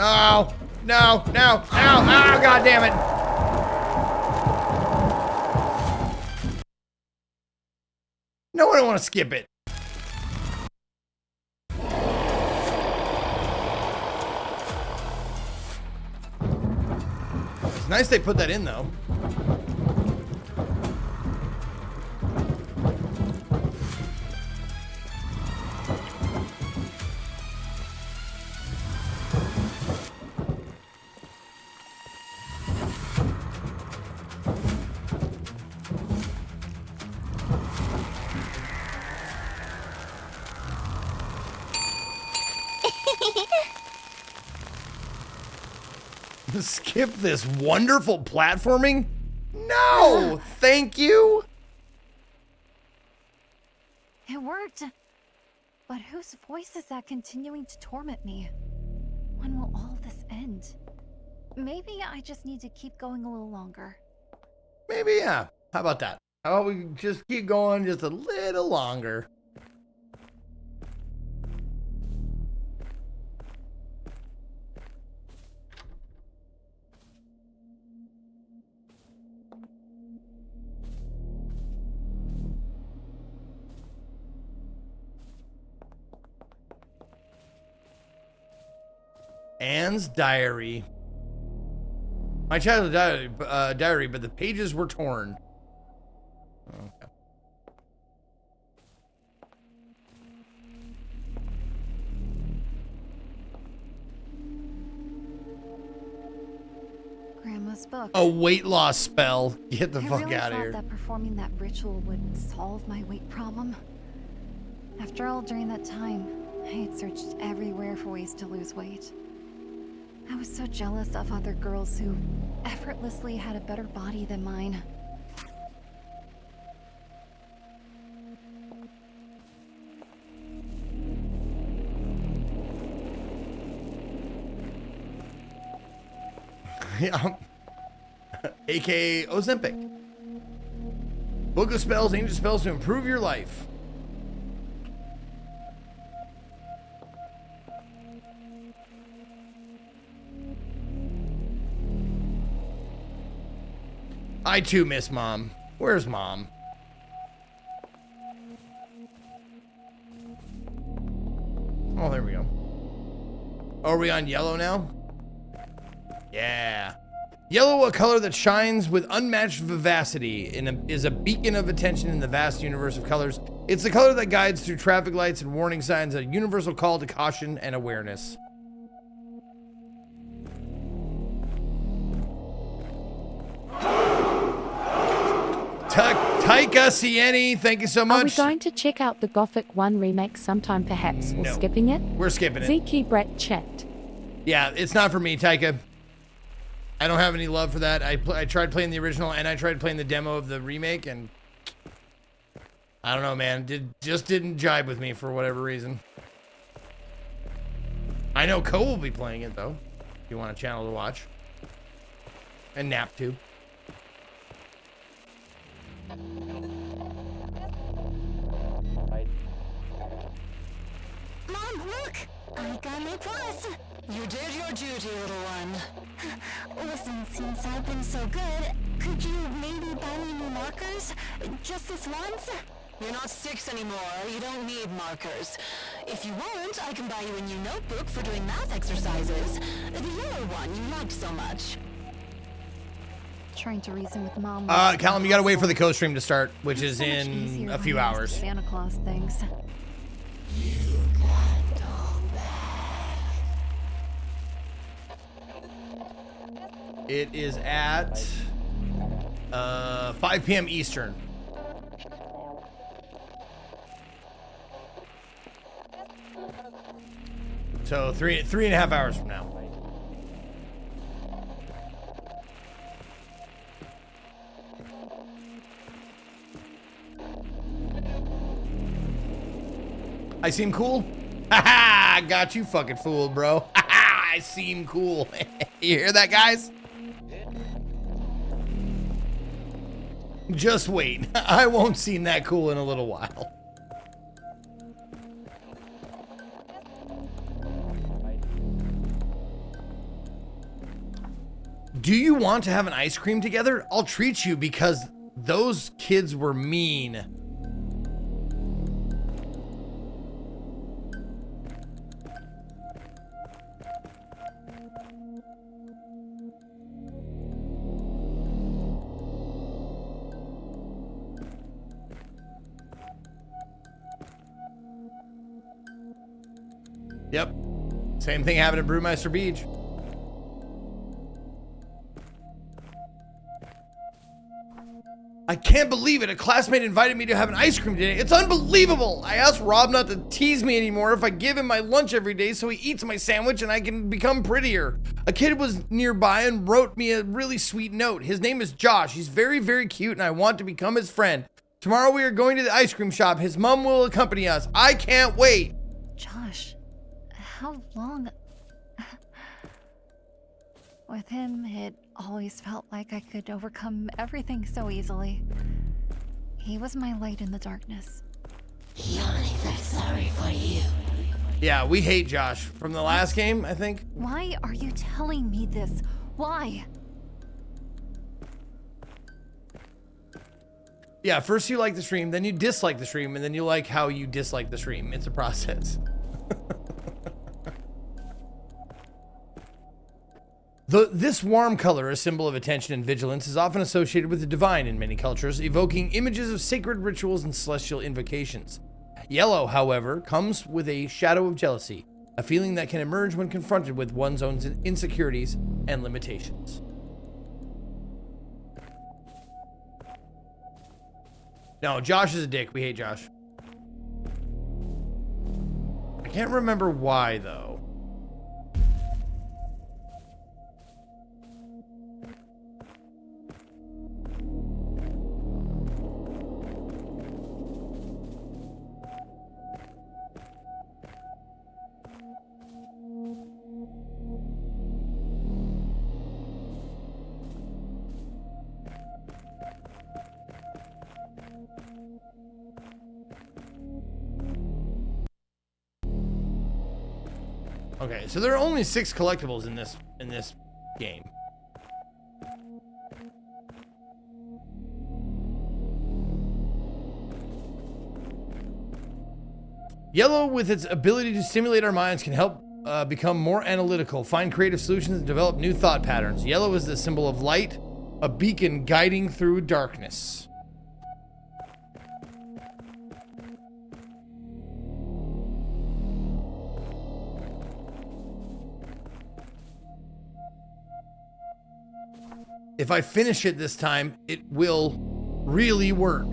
Oh, no, no, no, oh, God damn it. No, I don't want to skip it. It's nice they put that in, though. Skip this wonderful platforming? No, thank you. It worked. But whose voice is that continuing to torment me? When will all of this end? Maybe I just need to keep going a little longer. Maybe, yeah. How about that? How about we just keep going just a little longer? Anne's diary. My childhood diary, but the pages were torn. Okay. Grandma's book. A weight loss spell. Get the fuck really out of thought here. that performing that ritual would solve my weight problem. After all, during that time, I had searched everywhere for ways to lose weight. I was so jealous of other girls who effortlessly had a better body than mine. Yeah. AKA Ozempic. Book of spells, ancient spells to improve your life. I too miss Mom. Where's Mom? Oh, there we go. Oh, are we on yellow now? Yeah. Yellow, a color that shines with unmatched vivacity and is a beacon of attention in the vast universe of colors. It's the color that guides through traffic lights and warning signs, a universal call to caution and awareness. Taika Sieni, thank you so much. Are we going to check out the Gothic 1 remake sometime perhaps, or No. skipping it? We're skipping it. Zeki Brett chat. Yeah, it's not for me, Taika. I don't have any love for that. I tried playing the original and I tried playing the demo of the remake, and I don't know, man. Just didn't jibe with me for whatever reason. I know Co will be playing it though. If you want a channel to watch. And Nap too. Mom, look! I got my plus! You did your duty, little one. Listen, since I've been so good, could you maybe buy me new markers? Just this once? You're not 6 anymore. You don't need markers. If you want, I can buy you a new notebook for doing math exercises. The yellow one you liked so much. Trying to reason with Mom. Callum, you gotta wait for the co-stream to start, which is So much in easier a few when I asked hours. Santa Claus things. It is at 5 p.m. Eastern. So three and a half hours from now. I seem cool? Haha, got you fucking fooled, bro. Haha, I seem cool. You hear that, guys? Just wait. I won't seem that cool in a little while. Do you want to have an ice cream together? I'll treat you because those kids were mean. Yep. Same thing happened at Brewmeister Beach. I can't believe it. A classmate invited me to have an ice cream today. It's unbelievable. I asked Rob not to tease me anymore if I give him my lunch every day so he eats my sandwich and I can become prettier. A kid was nearby and wrote me a really sweet note. His name is Josh. He's very, very cute, and I want to become his friend. Tomorrow we are going to the ice cream shop. His mom will accompany us. I can't wait. Josh, how long? With him, it always felt like I could overcome everything so easily. He was my light in the darkness. He only felt sorry for you. Yeah, we hate Josh from the last game, I think. Why are you telling me this? Why? Yeah, first you like the stream, then you dislike the stream, and then you like how you dislike the stream. It's a process. This warm color, a symbol of attention and vigilance, is often associated with the divine in many cultures, evoking images of sacred rituals and celestial invocations. Yellow, however, comes with a shadow of jealousy, a feeling that can emerge when confronted with one's own insecurities and limitations. No, Josh is a dick. We hate Josh. I can't remember why, though. Okay, so there are only 6 collectibles in this game. Yellow, with its ability to stimulate our minds, can help become more analytical, find creative solutions, and develop new thought patterns. Yellow is the symbol of light, a beacon guiding through darkness. If I finish it this time, it will really work.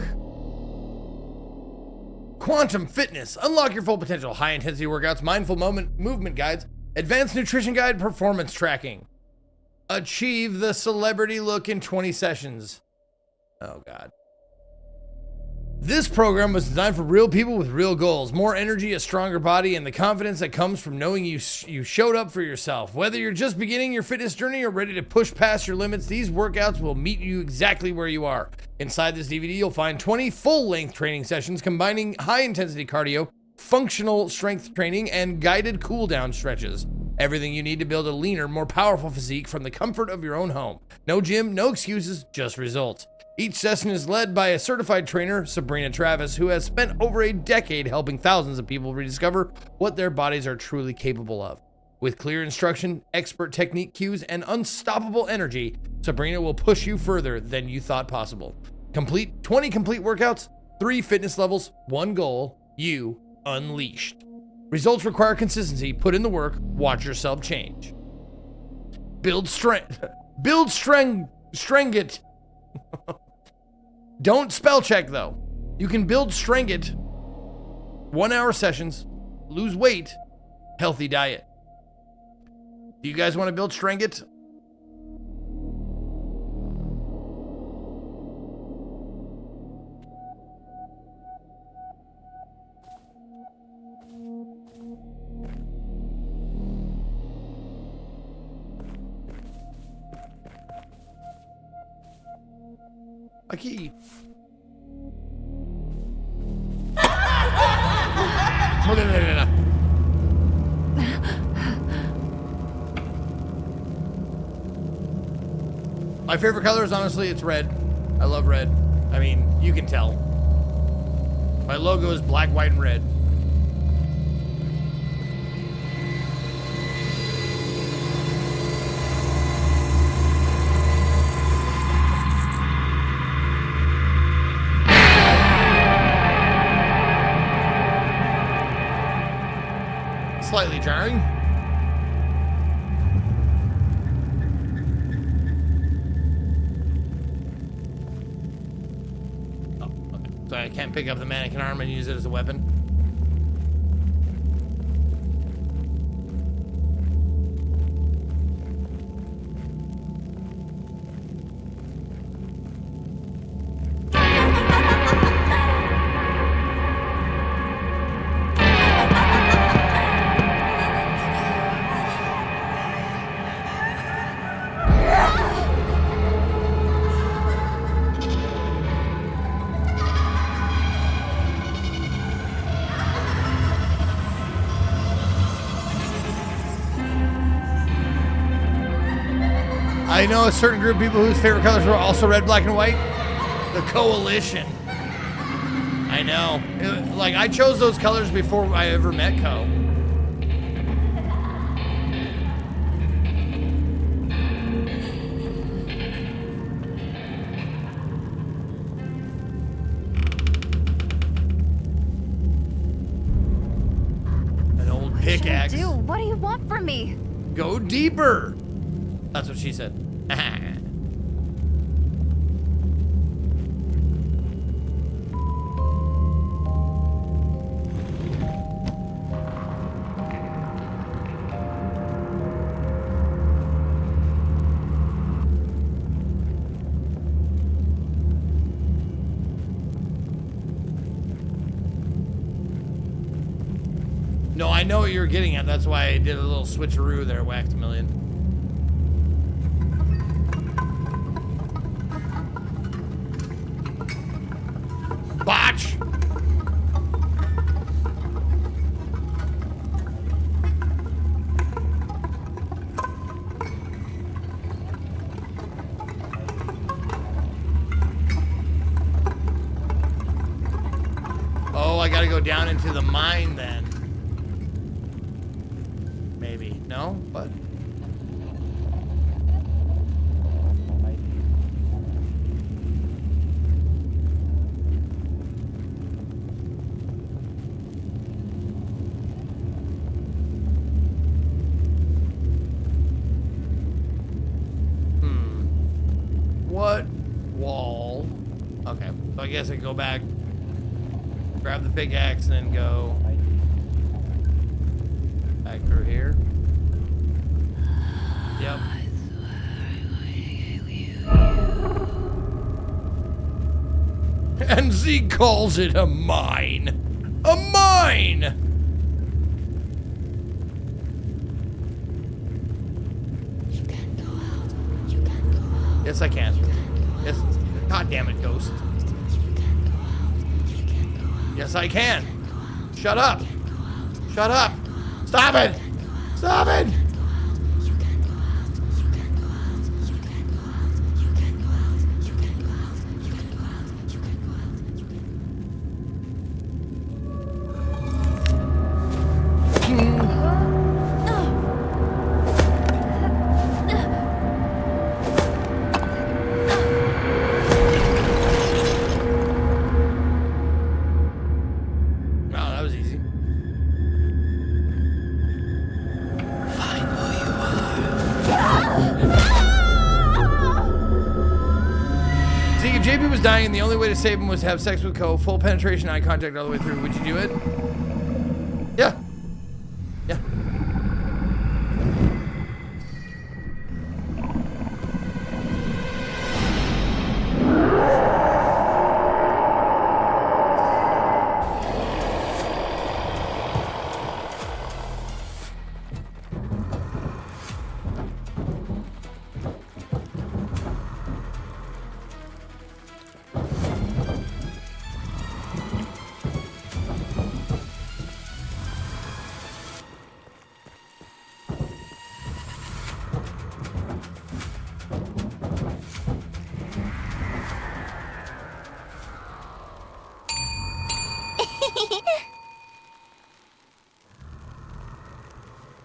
Quantum Fitness. Unlock your full potential. High intensity workouts, mindful movement guides, advanced nutrition guide, performance tracking. Achieve the celebrity look in 20 sessions. Oh, God. This program was designed for real people with real goals. More energy, a stronger body, and the confidence that comes from knowing you showed up for yourself. Whether you're just beginning your fitness journey or ready to push past your limits, these workouts will meet you exactly where you are. Inside this DVD, you'll find 20 full-length training sessions combining high-intensity cardio, functional strength training, and guided cool-down stretches. Everything you need to build a leaner, more powerful physique from the comfort of your own home. No gym, no excuses, just results. Each session is led by a certified trainer, Sabrina Travis, who has spent over a decade helping thousands of people rediscover what their bodies are truly capable of. With clear instruction, expert technique cues, and unstoppable energy, Sabrina will push you further than you thought possible. 20 complete workouts, 3 fitness levels, 1 goal, you unleashed. Results require consistency. Put in the work, watch yourself change. Build strength. Strength. Don't spell check though. You can build Strength 1-hour sessions, lose weight, healthy diet. Do you guys want to build Strength? A key. No. My favorite color is honestly, it's red. I love red. I mean, you can tell. My logo is black, white, and red. Slightly jarring. Oh, okay. So I can't pick up the mannequin arm and use it as a weapon. I know a certain group of people whose favorite colors were also red, black, and white. The Coalition. I know. Like, I chose those colors before I ever met Co. An old pickaxe. What do you want from me? Go deeper. That's what she said. No, I know what you're getting at. That's why I did a little switcheroo there, Waxamillion. Botch! Oh, I gotta go down into the mine then. Maybe. No? What? What wall? Okay, so I guess I go back, grab the pickaxe, and then go back through here. Yep. And Z calls it a mine. A mine! Yes, I can. Yes. God damn it, Ghost. Yes, I can. Shut up. Shut up. Stop it. Stop it. Dying, and the only way to save him was to have sex with Co. Full penetration, eye contact all the way through. Would you do it? Yeah. Yeah.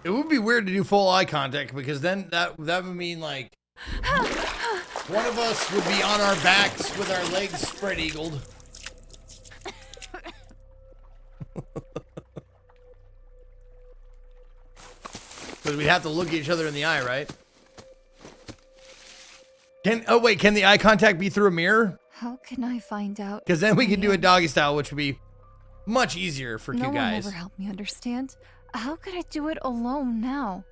It would be weird to do full eye contact because then that would mean like one of us would be on our backs with our legs spread eagled. Because we have to look at each other in the eye, right? Can the eye contact be through a mirror? How can I find out? Because then we can do a doggy style, which would be much easier for two No one guys. ever helped me understand. How could I do it alone now?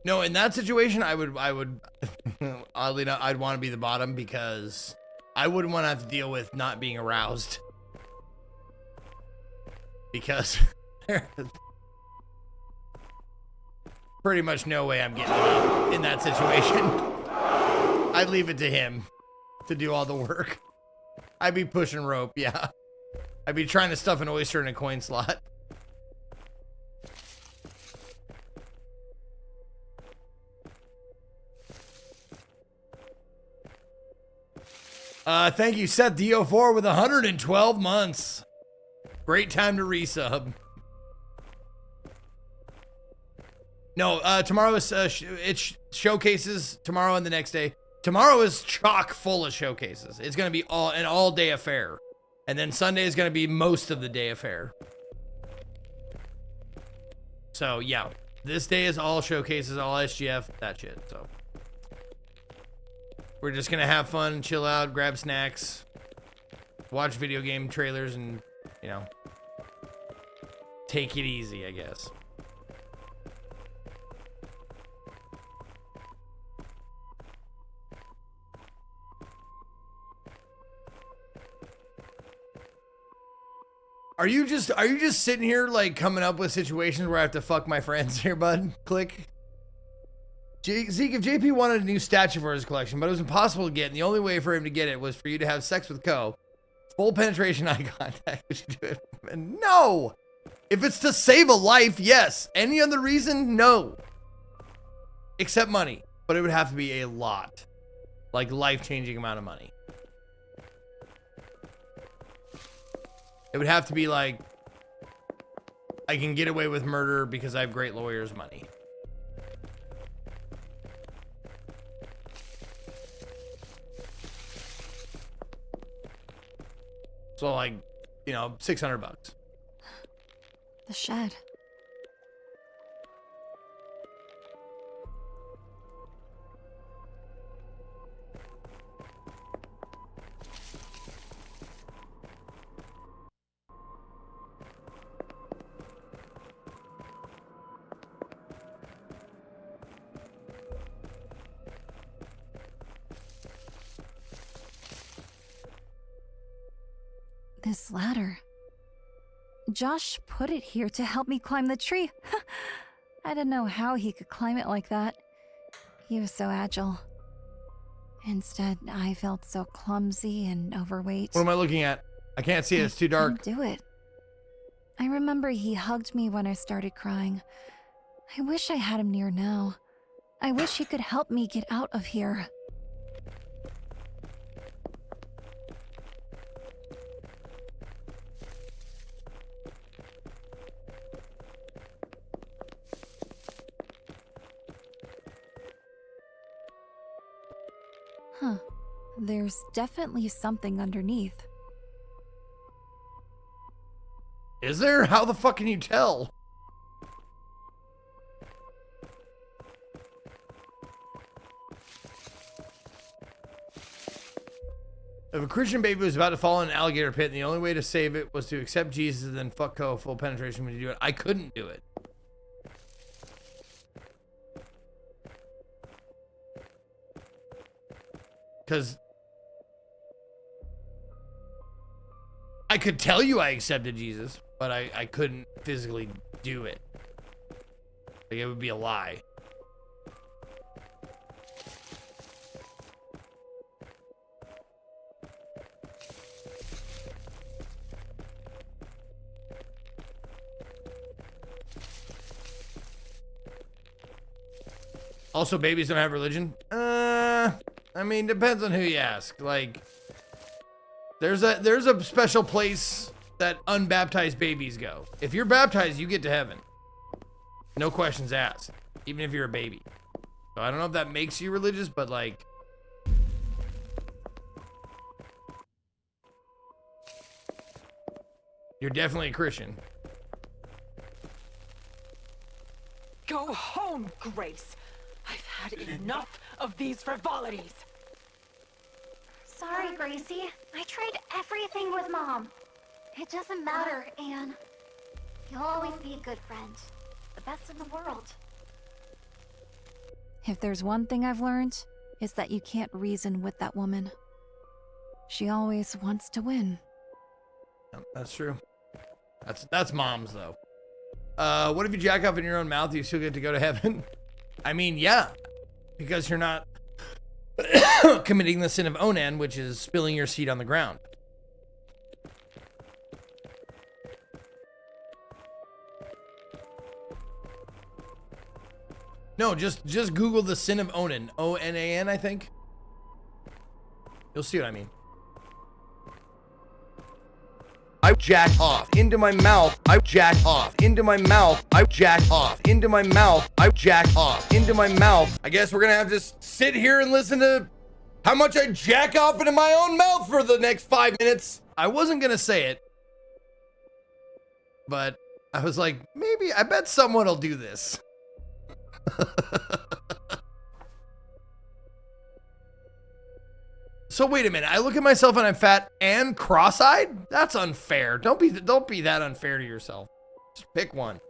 No, in that situation, I would oddly enough, I'd want to be the bottom because I wouldn't want to have to deal with not being aroused. Because pretty much no way I'm getting up in that situation. I'd leave it to him to do all the work. I'd be pushing rope, yeah. I'd be trying to stuff an oyster in a coin slot. Thank you, Seth DO4 with 112 months. Great time to resub. No, tomorrow is it's showcases tomorrow and the next day. Tomorrow is chock full of showcases. It's gonna be an all-day affair, and then Sunday is gonna be most of the day affair. So yeah, this day is all showcases, all SGF, that shit. So we're just gonna have fun, chill out, grab snacks, watch video game trailers, and you know, take it easy, I guess. Are you just sitting here like coming up with situations where I have to fuck my friends here, bud? Click. Zeke, if JP wanted a new statue for his collection, but it was impossible to get, and the only way for him to get it was for you to have sex with Ko, full penetration eye contact, would you do it? No! If it's to save a life, yes. Any other reason, no. Except money. But it would have to be a lot. Like life-changing amount of money. It would have to be like, I can get away with murder because I have great lawyers' money. So like, you know, $600. The shed. This ladder. Josh put it here to help me climb the tree. I didn't know how he could climb it like that. He was so agile. Instead, I felt so clumsy and overweight. What am I looking at? I can't see it. It's too dark. I couldn't do it. I remember he hugged me when I started crying. I wish I had him near now. I wish he could help me get out of here. Huh. There's definitely something underneath. Is there? How the fuck can you tell? If a Christian baby was about to fall in an alligator pit and the only way to save it was to accept Jesus and then fuck Ko full penetration when you do it, I couldn't do it. Because I could tell you I accepted Jesus, but I couldn't physically do it. Like, it would be a lie. Also, babies don't have religion? I mean, depends on who you ask. Like, there's a special place that unbaptized babies go. If you're baptized, you get to heaven. No questions asked, even if you're a baby. So I don't know if that makes you religious, but like, you're definitely a Christian. Go home, Grace. I've had enough of these frivolities. Sorry, Gracie. I tried everything with Mom. It doesn't matter, Anne. You'll always be a good friend. The best in the world. If there's one thing I've learned, it's that you can't reason with that woman. She always wants to win. That's true. That's Mom's though. What if you jack off in your own mouth? You still get to go to heaven? I mean, yeah, because you're not committing the sin of Onan, which is spilling your seed on the ground. No, just Google the sin of Onan. O-N-A-N, I think. You'll see what I mean. I jack off into my mouth. I jack off into my mouth. I jack off into my mouth. I jack off into my mouth. I guess we're gonna have to sit here and listen to how much I jack off into my own mouth for the next 5 minutes. I wasn't gonna say it, but I was like, maybe, I bet someone will do this. So wait a minute, I look at myself and I'm fat and cross-eyed? That's unfair. Don't be that unfair to yourself. Just pick one.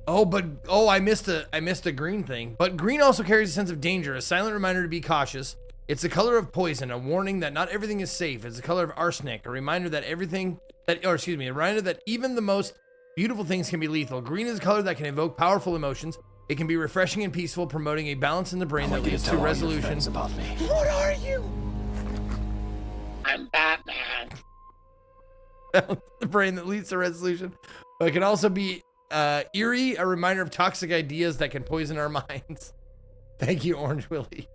Oh, I missed a green thing. But green also carries a sense of danger, a silent reminder to be cautious. It's the color of poison, a warning that not everything is safe. It's the color of arsenic, a reminder that a reminder that even the most beautiful things can be lethal. Green is a color that can evoke powerful emotions. It can be refreshing and peaceful, promoting a balance in the brain that leads to resolution. About me. What are you? I'm Batman. The brain that leads to resolution. But it can also be eerie, a reminder of toxic ideas that can poison our minds. Thank you, Orange Willie.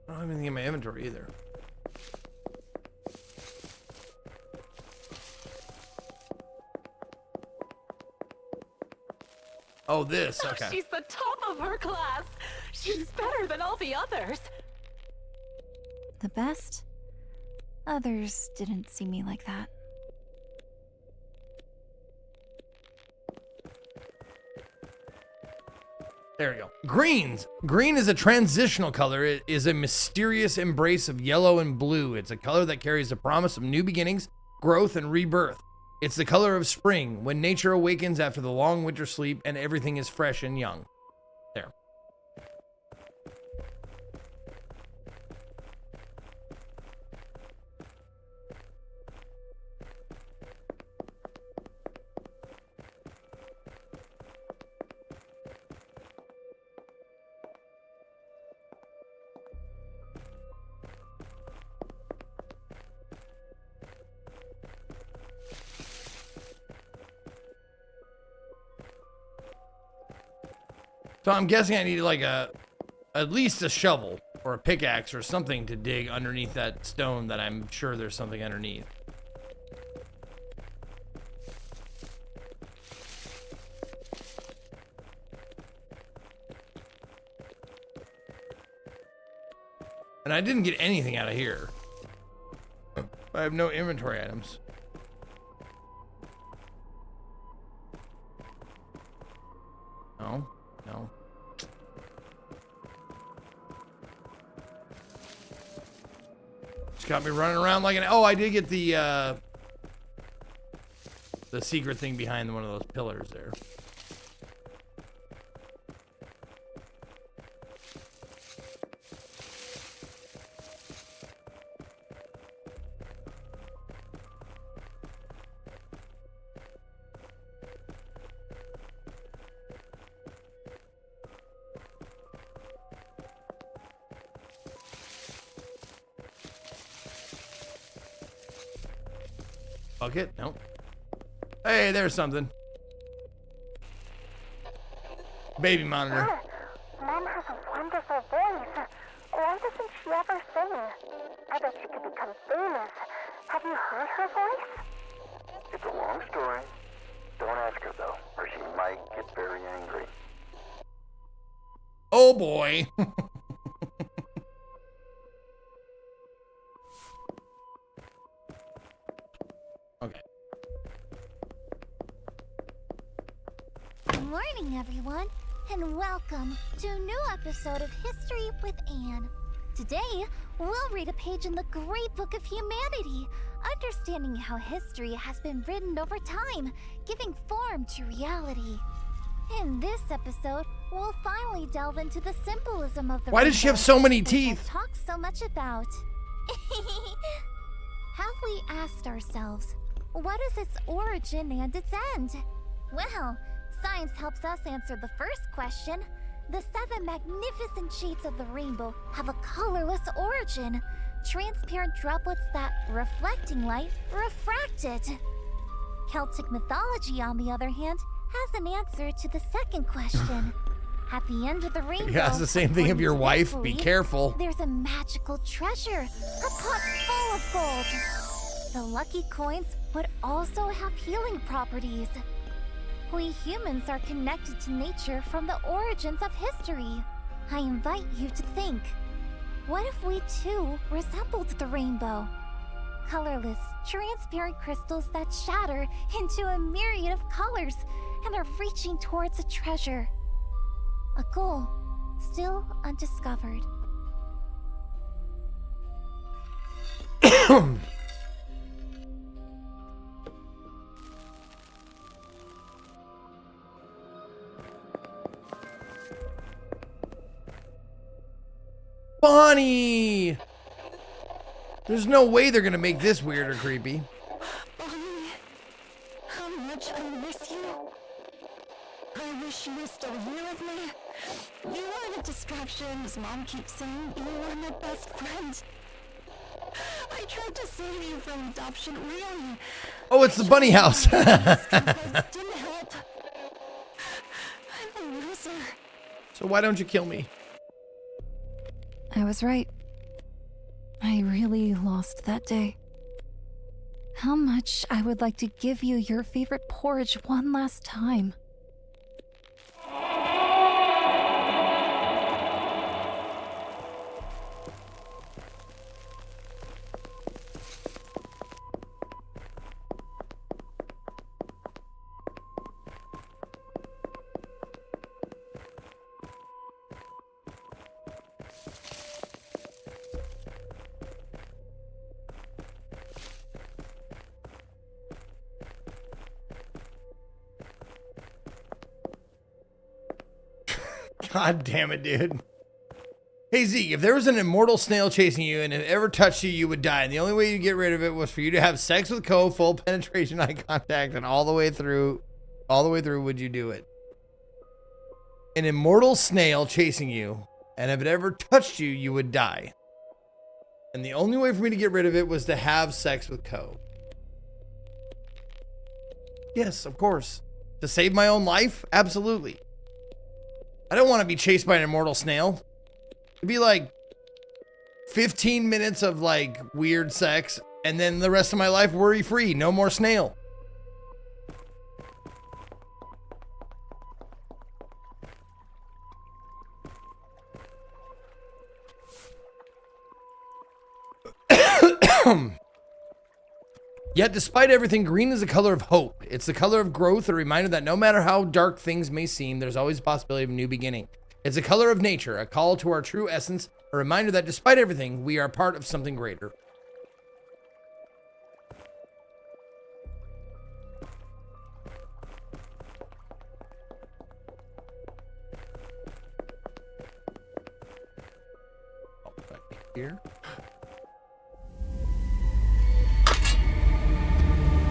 I don't have anything in my inventory either. Oh, this, okay. She's the top of her class. She's better than all the others. The best? Others didn't see me like that. There we go. Greens. Green is a transitional color. It is a mysterious embrace of yellow and blue. It's a color that carries the promise of new beginnings, growth, and rebirth. It's the color of spring, when nature awakens after the long winter sleep and everything is fresh and young. There. So I'm guessing I need like at least a shovel or a pickaxe or something to dig underneath that stone that I'm sure there's something underneath. And I didn't get anything out of here. I have no inventory items. No, no. Just got me running around like an... Oh, I did get the secret thing behind one of those pillars there. Bucket? Nope. Hey, there's something. Baby monitor. Mom has a wonderful voice. Why doesn't she ever sing? I bet she could become famous. Have you heard her voice? It's a long story. Don't ask her, though, or she might get very angry. Oh, boy. Okay. Good morning, everyone, and welcome to a new episode of History with Anne. Today, we'll read a page in the great book of humanity, understanding how history has been written over time, giving form to reality. In this episode, we'll finally delve into the symbolism of the Why does she have so many which teeth? I've talked so much about. Have we asked ourselves, what is its origin and its end? Well, science helps us answer the first question. The 7 magnificent shades of the rainbow have a colorless origin, transparent droplets that, reflecting light, refract it. Celtic mythology, on the other hand, has an answer to the second question. At the end of the rainbow, Yeah, it's the same thing of your wife. Be belief, careful. There's a magical treasure, a pot full of gold. The lucky coins would also have healing properties. We humans are connected to nature from the origins of history. I invite you to think. What if we too resembled the rainbow? Colorless, transparent crystals that shatter into a myriad of colors and are reaching towards a treasure. A goal still undiscovered. Bonnie! There's no way they're gonna make this weird or creepy. Bonnie, how much I miss you. I wish you were still here with me. You are the distraction, as Mom keeps saying. You are my best friend. I tried to save you from adoption, really. Oh, it's the bunny house. Didn't help. I'm a loser. So why don't you kill me? I was right. I really lost that day. How much I would like to give you your favorite porridge one last time. God damn it, dude. Hey, Zeke, if there was an immortal snail chasing you and it ever touched you, you would die. And the only way to get rid of it was for you to have sex with Ko, full penetration, eye contact, and all the way through, would you do it? An immortal snail chasing you, and if it ever touched you, you would die. And the only way for me to get rid of it was to have sex with Ko. Yes, of course. To save my own life? Absolutely. I don't want to be chased by an immortal snail. It'd be like 15 minutes of like weird sex and then the rest of my life worry free. No more snail. Yet, despite everything, green is the color of hope. It's the color of growth, a reminder that no matter how dark things may seem, there's always a possibility of a new beginning. It's the color of nature, a call to our true essence, a reminder that despite everything, we are part of something greater. Oh, right here.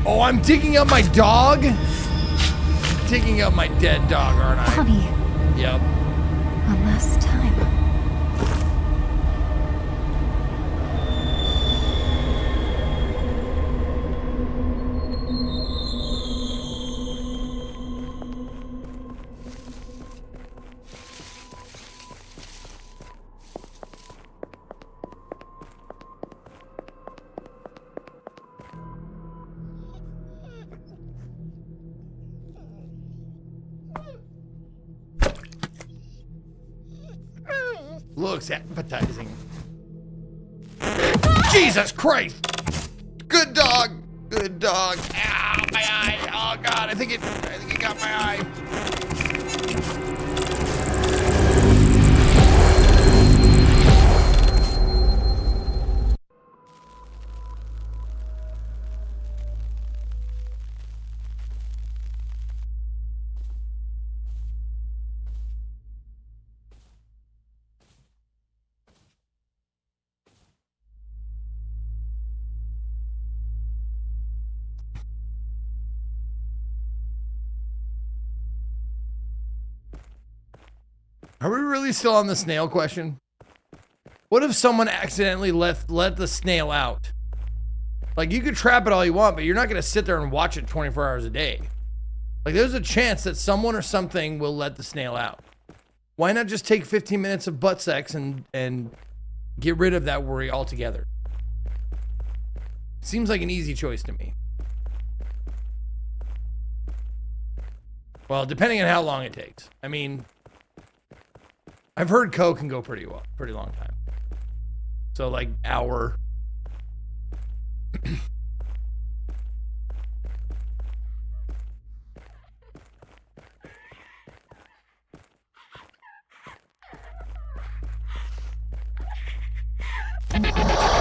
Oh, I'm digging up my dog? Digging up my dead dog, aren't I? Bonnie. Yep. One last time. Looks appetizing. Jesus Christ! Good dog! Good dog. Ow, my eye. Oh God, I think it got my eye. Are we really still on the snail question? What if someone accidentally let the snail out? Like, you could trap it all you want, but you're not going to sit there and watch it 24 hours a day. Like, there's a chance that someone or something will let the snail out. Why not just take 15 minutes of butt sex and get rid of that worry altogether? Seems like an easy choice to me. Well, depending on how long it takes. I mean, I've heard coke can go pretty long time. So like hour.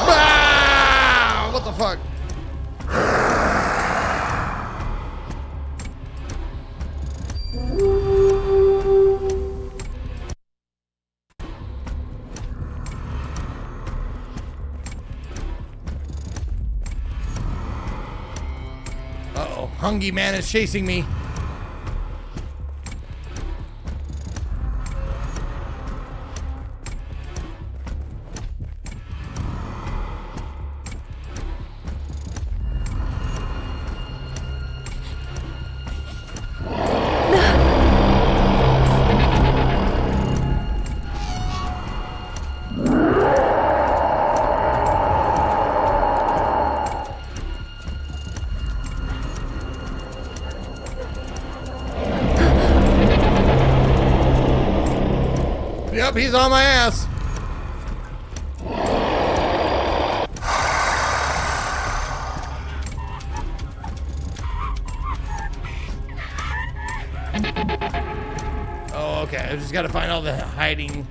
Ah! What the fuck? Uh-oh, Hungry Man is chasing me. Yep, he's on my ass. Oh, okay. I just got to find all the hiding.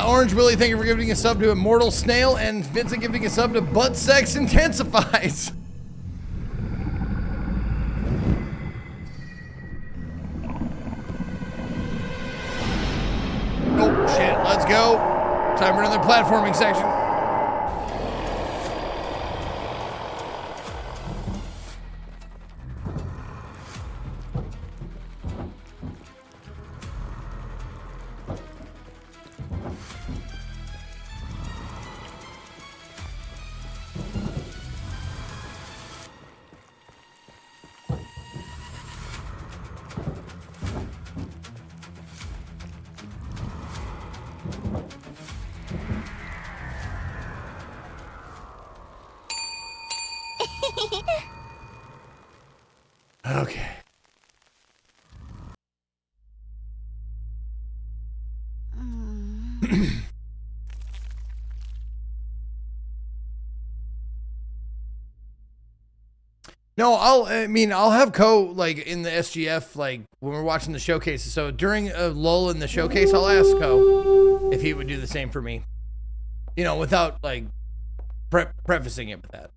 Orange Willie, thank you for giving a sub to Immortal Snail, and Vincent giving a sub to Butt Sex Intensifies. Oh shit, let's go. Time for another platforming section. Okay. No, I'll have Co like in the SGF like when we're watching the showcases. So during a lull in the showcase, I'll ask Co if he would do the same for me. You know, without like prefacing it with that.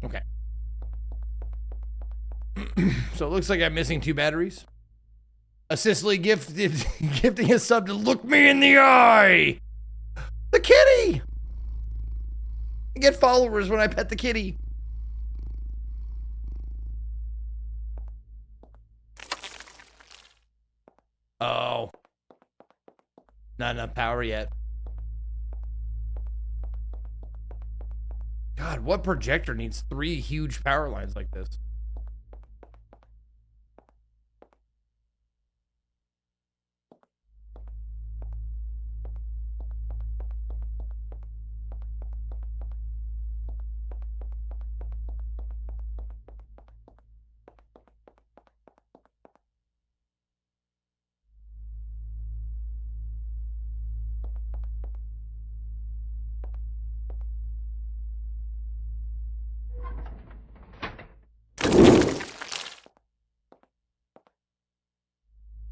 Okay. So it looks like I'm missing 2 batteries. A Sicily gifting a sub to look me in the eye. The kitty. I get followers when I pet the kitty. Oh. Not enough power yet. God, what projector needs 3 huge power lines like this?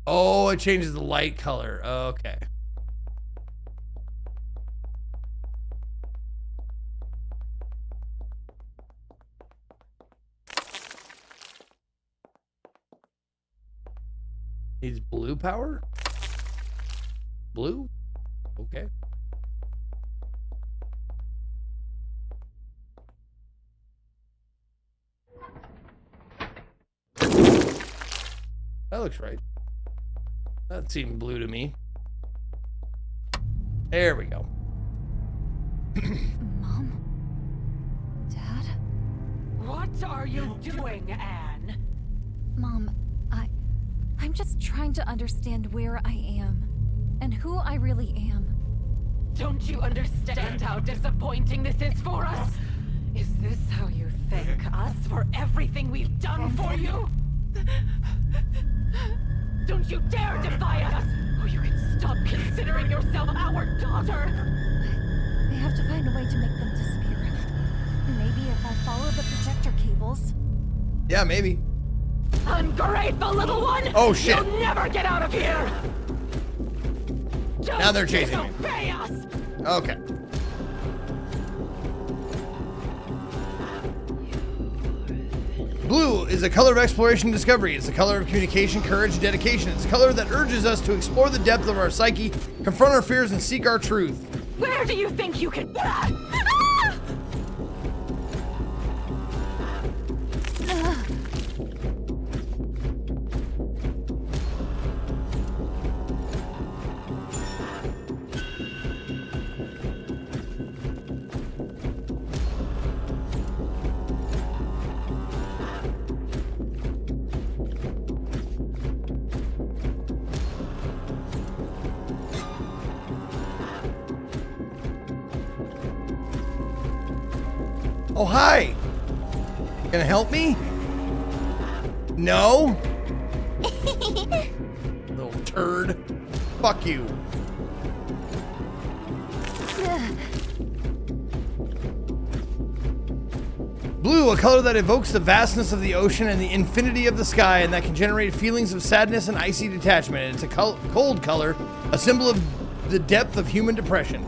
Oh, it changes the light color. Okay. Needs blue power? Blue? Okay. That looks right. That seemed blue to me. There we go. Mom? Dad? What are you doing, Anne? Mom, I'm just trying to understand where I am and who I really am. Don't you understand how disappointing this is for us? Is this how you thank us for everything we've done for you? Don't you dare defy us, or you can stop considering yourself our daughter! I have to find a way to make them disappear. Maybe if I follow the projector cables. Yeah, maybe. Ungrateful little one! Oh, shit. You'll never get out of here! Now they're chasing me. Disobey us! Okay. Blue is a color of exploration and discovery. It's a color of communication, courage, and dedication. It's a color that urges us to explore the depth of our psyche, confront our fears, and seek our truth. Where do you think you can... Oh, hi. Gonna help me? No? Little turd. Fuck you. Blue, a color that evokes the vastness of the ocean and the infinity of the sky, and that can generate feelings of sadness and icy detachment. It's a cold color, a symbol of the depth of human depression.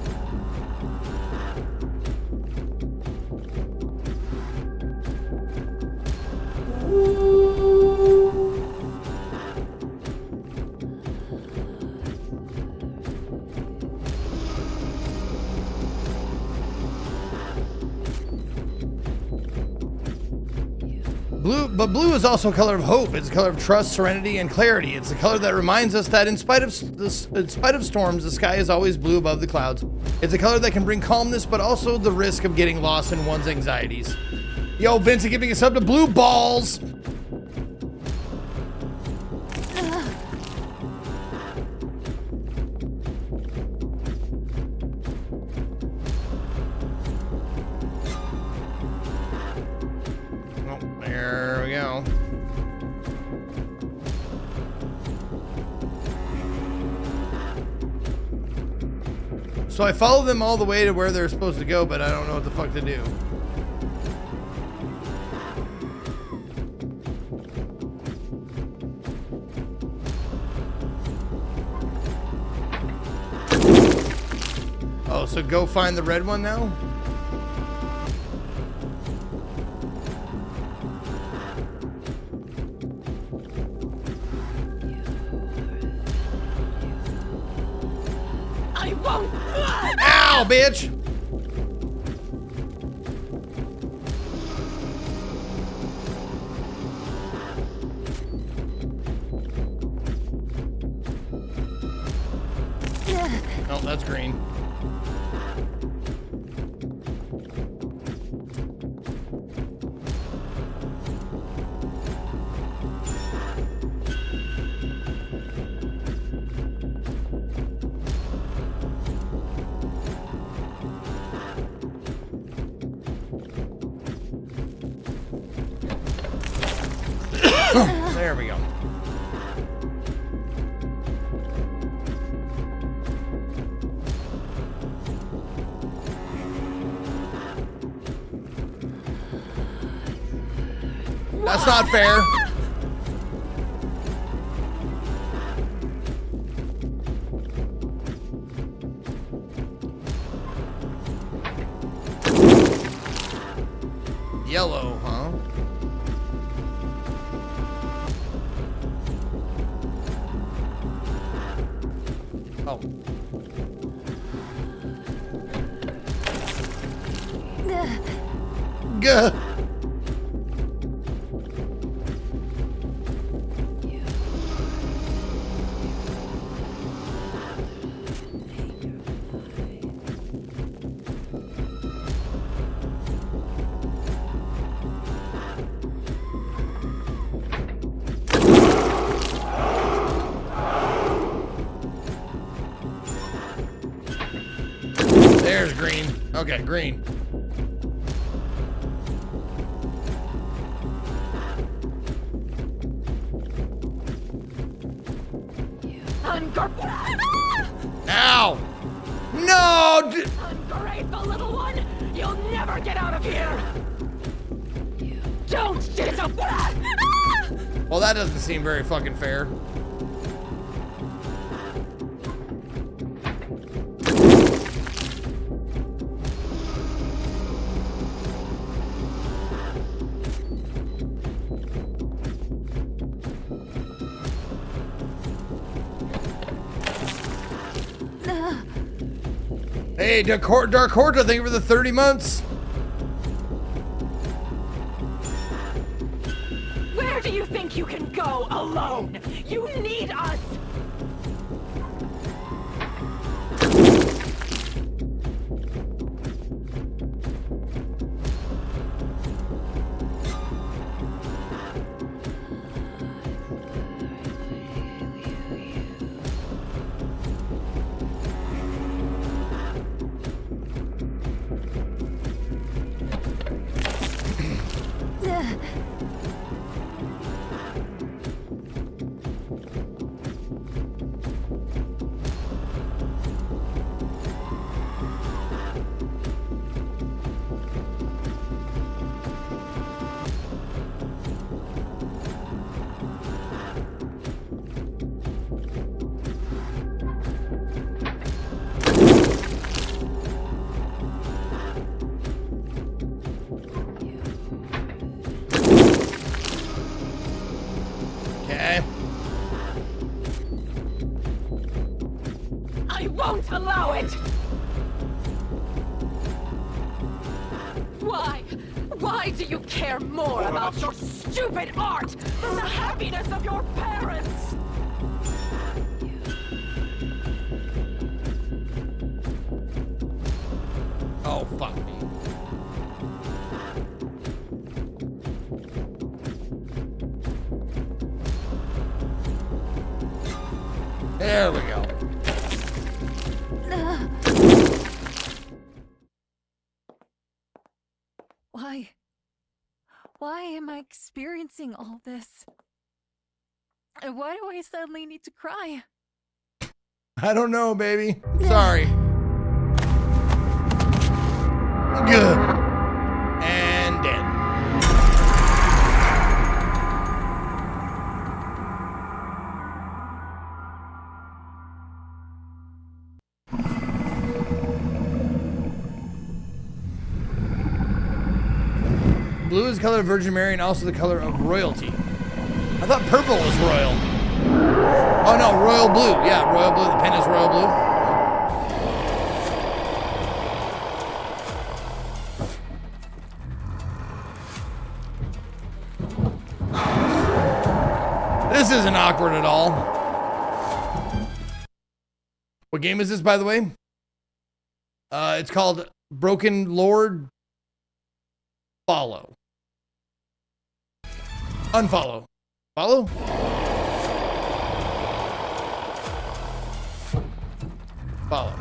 But blue is also a color of hope. It's a color of trust, serenity, and clarity. It's a color that reminds us that in spite of storms, the sky is always blue above the clouds. It's a color that can bring calmness, but also the risk of getting lost in one's anxieties. Yo, Vincent giving us up to blue balls. There we go. So I followed them all the way to where they're supposed to go, but I don't know what the fuck to do. Oh, so go find the red one now? Ow, bitch! Oh, that's green. There we go. That's not fair. Yellow, huh? Oh. Gah. There's green. Okay, green. Ow! No! Ungrateful little one! You'll never get out of here! Don't disappear! Well, that doesn't seem very fucking fair. Hey, Dark Horta, thank you for the 30 months. Where do you think you can go alone? You need us! Okay. I won't allow it! Why? Why do you care more about your stupid art than the happiness of your parents? Oh, fuck me. There we go. Why am I experiencing all this? And why do I suddenly need to cry? I don't know, baby. Sorry. Good. And dead. Blue is the color of Virgin Mary and also the color of royalty. I thought purple was royal. Oh no, royal blue. Yeah, royal blue. The pen is royal blue. This isn't awkward at all. What game is this, by the way? It's called BrokenLore. Follow. Unfollow. Follow? Follow.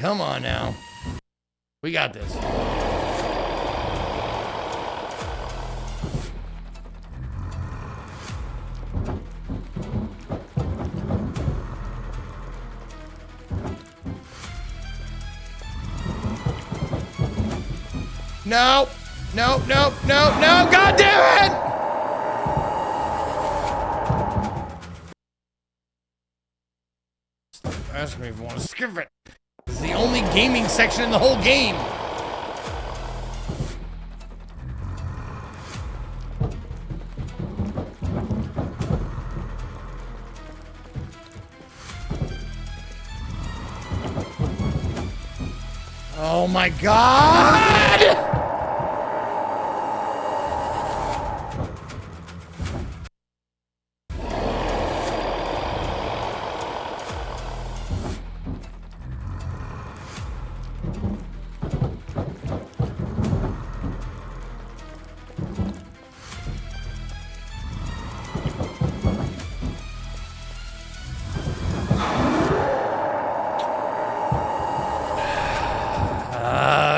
Come on now. We got this. No, no, no, no, no, God damn it! Stop asking me if I want to skip it. This is the only gaming section in the whole game. Oh my God!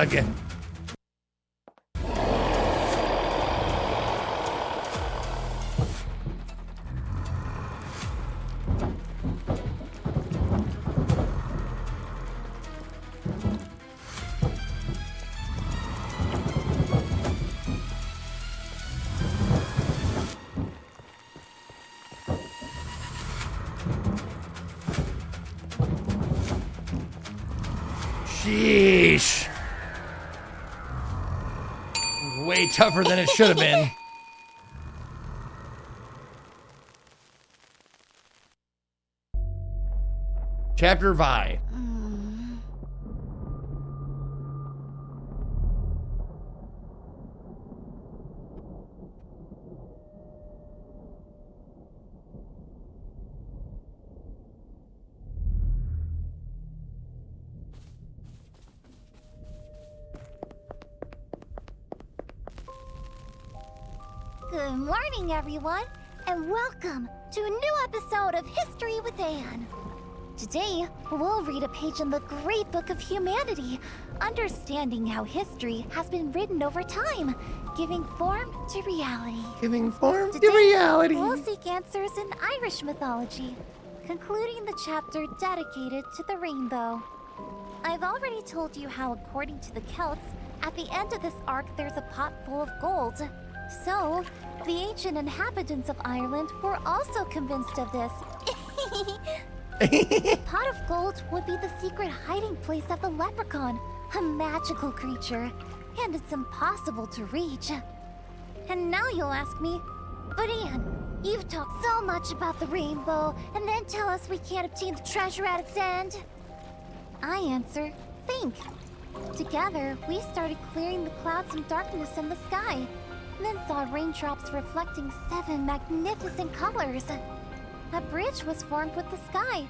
Ugh. Sheesh. Way tougher than it should have been. Chapter Vi. Good morning, everyone, and welcome to a new episode of History with Anne. Today, we'll read a page in the great book of humanity, understanding how history has been written over time, giving form to reality. Giving form to Today, reality. We'll seek answers in Irish mythology, concluding the chapter dedicated to the rainbow. I've already told you how, according to the Celts, at the end of this arc there's a pot full of gold. So, the ancient inhabitants of Ireland were also convinced of this. The pot of gold would be the secret hiding place of the leprechaun, a magical creature, and it's impossible to reach. And now you'll ask me, but Anne, you've talked so much about the rainbow, and then tell us we can't obtain the treasure at its end. I answer, think. Together, we started clearing the clouds and darkness in the sky, then saw raindrops reflecting 7 magnificent colors. A bridge was formed with the sky,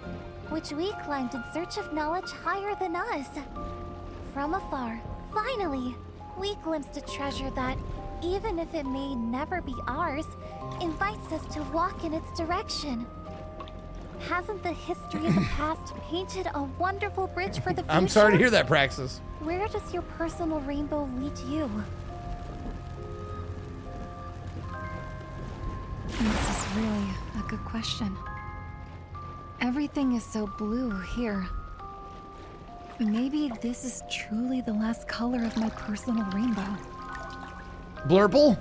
which we climbed in search of knowledge higher than us. From afar, finally, we glimpsed a treasure that, even if it may never be ours, invites us to walk in its direction. Hasn't the history of the past painted a wonderful bridge for the future? I'm sorry to hear that, Praxis. Where does your personal rainbow lead you? This is really a good question. Everything is so blue here. Maybe this is truly the last color of my personal rainbow. Blurple?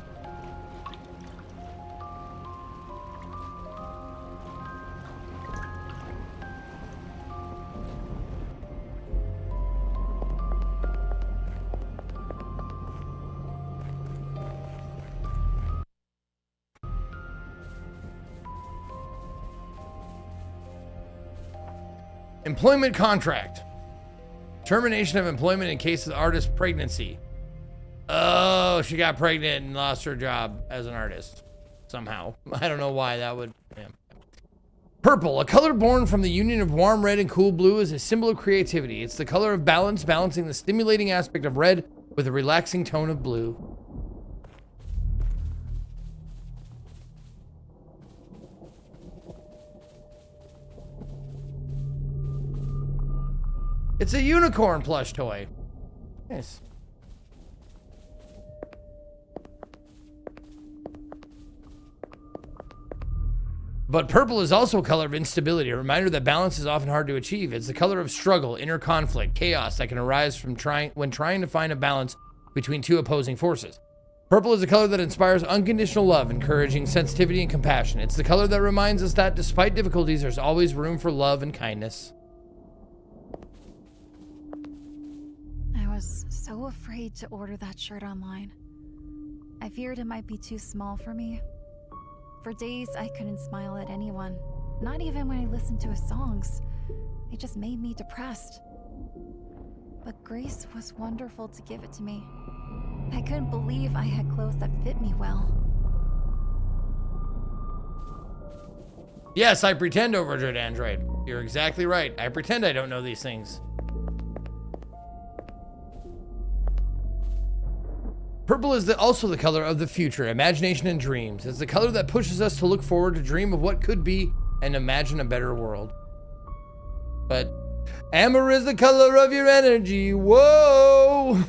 Employment contract. Termination of employment in case of the artist's pregnancy. Oh, she got pregnant and lost her job as an artist. Somehow. I don't know why that would... Yeah. Purple, a color born from the union of warm red and cool blue, is a symbol of creativity. It's the color of balance, balancing the stimulating aspect of red with a relaxing tone of blue. It's a unicorn plush toy. Nice. But purple is also a color of instability, a reminder that balance is often hard to achieve. It's the color of struggle, inner conflict, chaos that can arise from when trying to find a balance between two opposing forces. Purple is a color that inspires unconditional love, encouraging sensitivity and compassion. It's the color that reminds us that despite difficulties, there's always room for love and kindness. I was so afraid to order that shirt online. I feared it might be too small for me. For days, I couldn't smile at anyone, not even when I listened to his songs. It just made me depressed. But Grace was wonderful to give it to me. I couldn't believe I had clothes that fit me well. Yes, I pretend, Overjoyed Android. You're exactly right. I pretend I don't know these things. Purple is also the color of the future, imagination and dreams. It's the color that pushes us to look forward, to dream of what could be, and imagine a better world. But amber is the color of your energy. Whoa!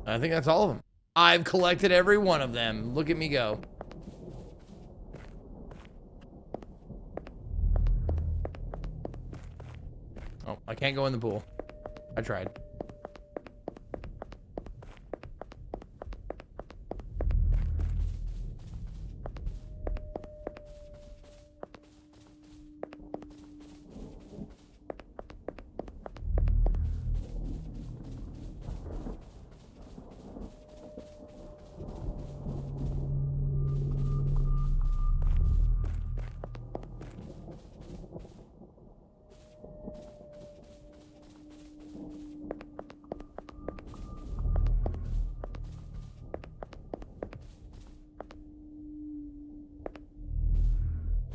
I think that's all of them. I've collected every one of them. Look at me go. Oh, I can't go in the pool. I tried.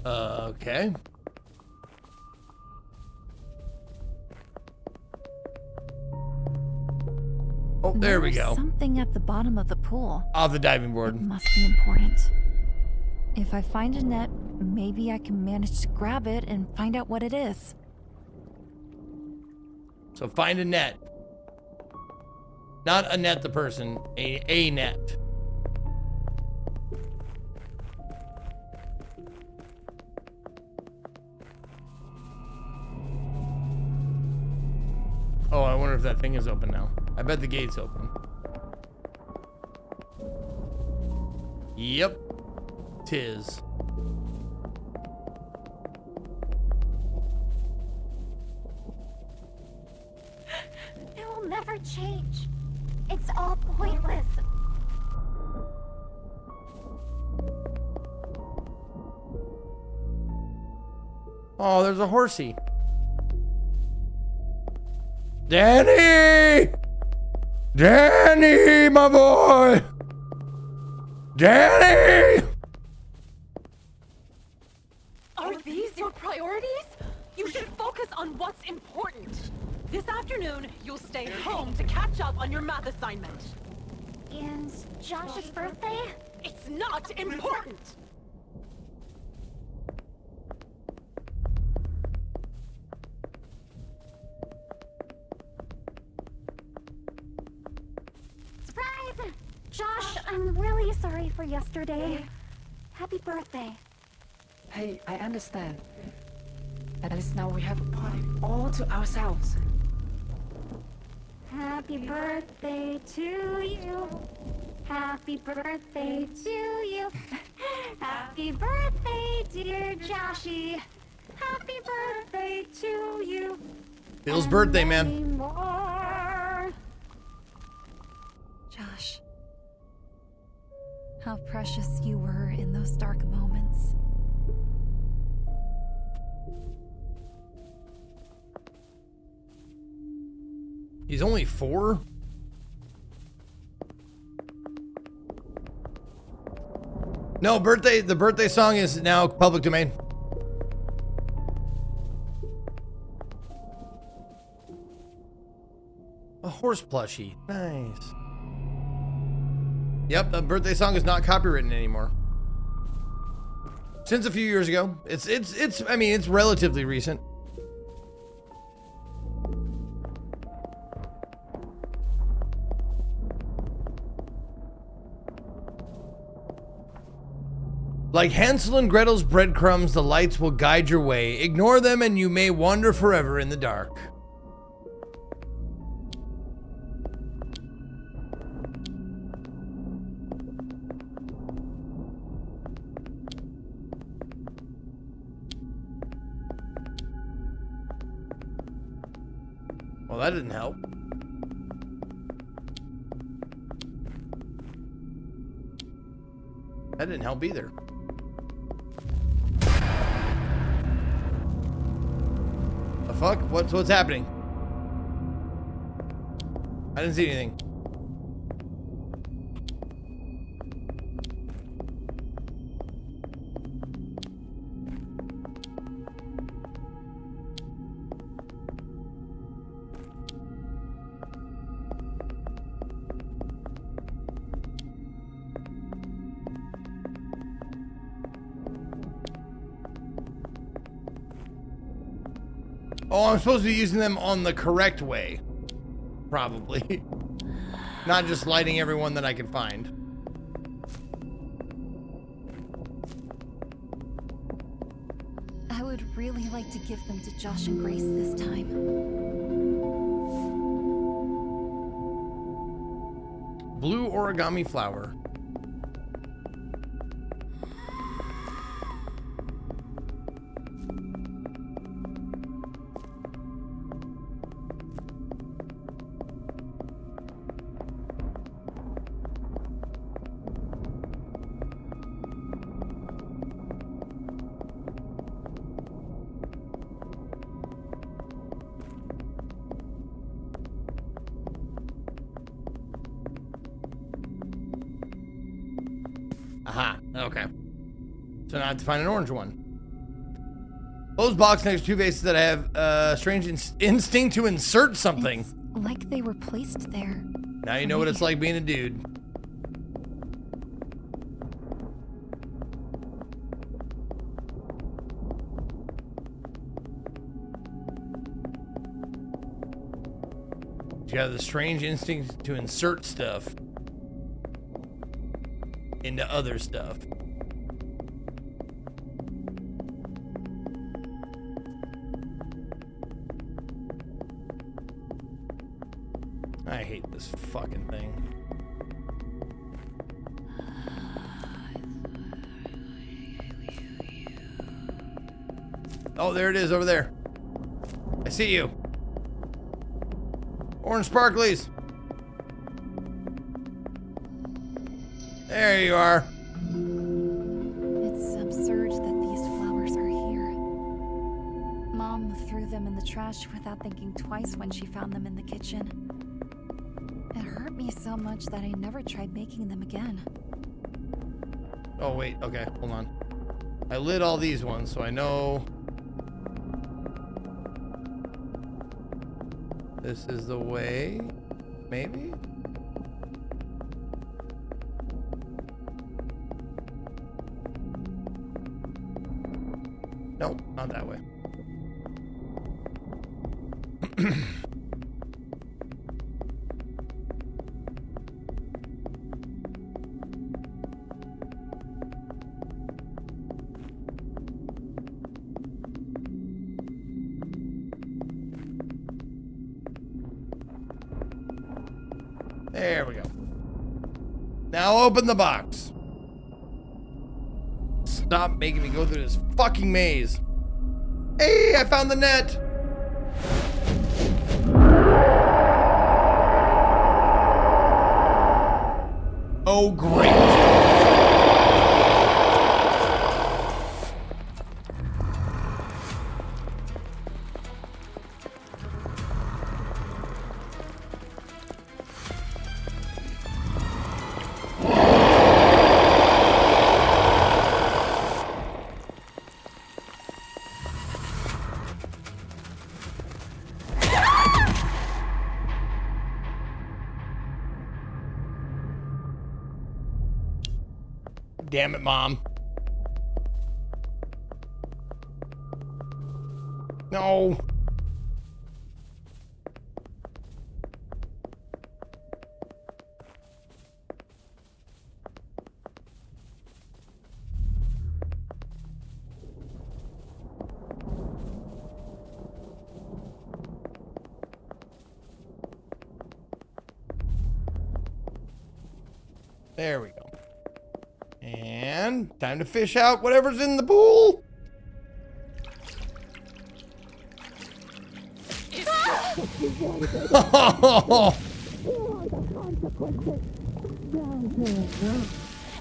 Okay. Oh, there we go. Something at the bottom of the pool. Off the diving board. It must be important. If I find a net, maybe I can manage to grab it and find out what it is. So find a net. Not Annette the person, a net. Oh, I wonder if that thing is open now. I bet the gate's open. Yep. Tis. It will never change. It's all pointless. Oh, there's a horsey. Danny! Danny, my boy! Danny! Are these your priorities? You should focus on what's important. This afternoon, you'll stay home to catch up on your math assignment. And Josh's birthday? It's not important! Surprise! Josh, I'm really sorry for yesterday. Happy birthday. Hey, I understand. At least now we have a party all to ourselves. Happy birthday to you. Happy birthday to you. Happy birthday, dear Joshy. Happy birthday to you. Bill's birthday, man. More. Josh, how precious you were in those dark moments. He's only 4? No, the birthday song is now public domain. A horse plushie. Nice. Yep, the birthday song is not copywritten anymore. Since a few years ago. I mean, it's relatively recent. Like Hansel and Gretel's breadcrumbs, the lights will guide your way. Ignore them and you may wander forever in the dark. Well, that didn't help. That didn't help either. The fuck? What's happening? I didn't see anything. Oh, I'm supposed to be using them on the correct way. Probably. Not just lighting everyone that I can find. I would really like to give them to Josh and Grace this time. Blue origami flower. Aha, okay. So now I have to find an orange one. Closed box next to two vases that I have strange instinct to insert something. It's like they were placed there. Now you know what it's like being a dude. You have the strange instinct to insert stuff into other stuff. I hate this fucking thing. Oh, there it is over there. I see you. Orange sparklies. There you are. It's absurd that these flowers are here. Mom threw them in the trash without thinking twice when she found them in the kitchen. It hurt me so much that I never tried making them again. Oh, wait. Okay, hold on. I lit all these ones, so I know this is the way. Maybe? Nope, not that way. There we go. Now open the box. Stop making me go through this fucking maze. Hey, I found the net. Oh, great. damn it, Mom. No. There we go. And time to fish out whatever's in the pool.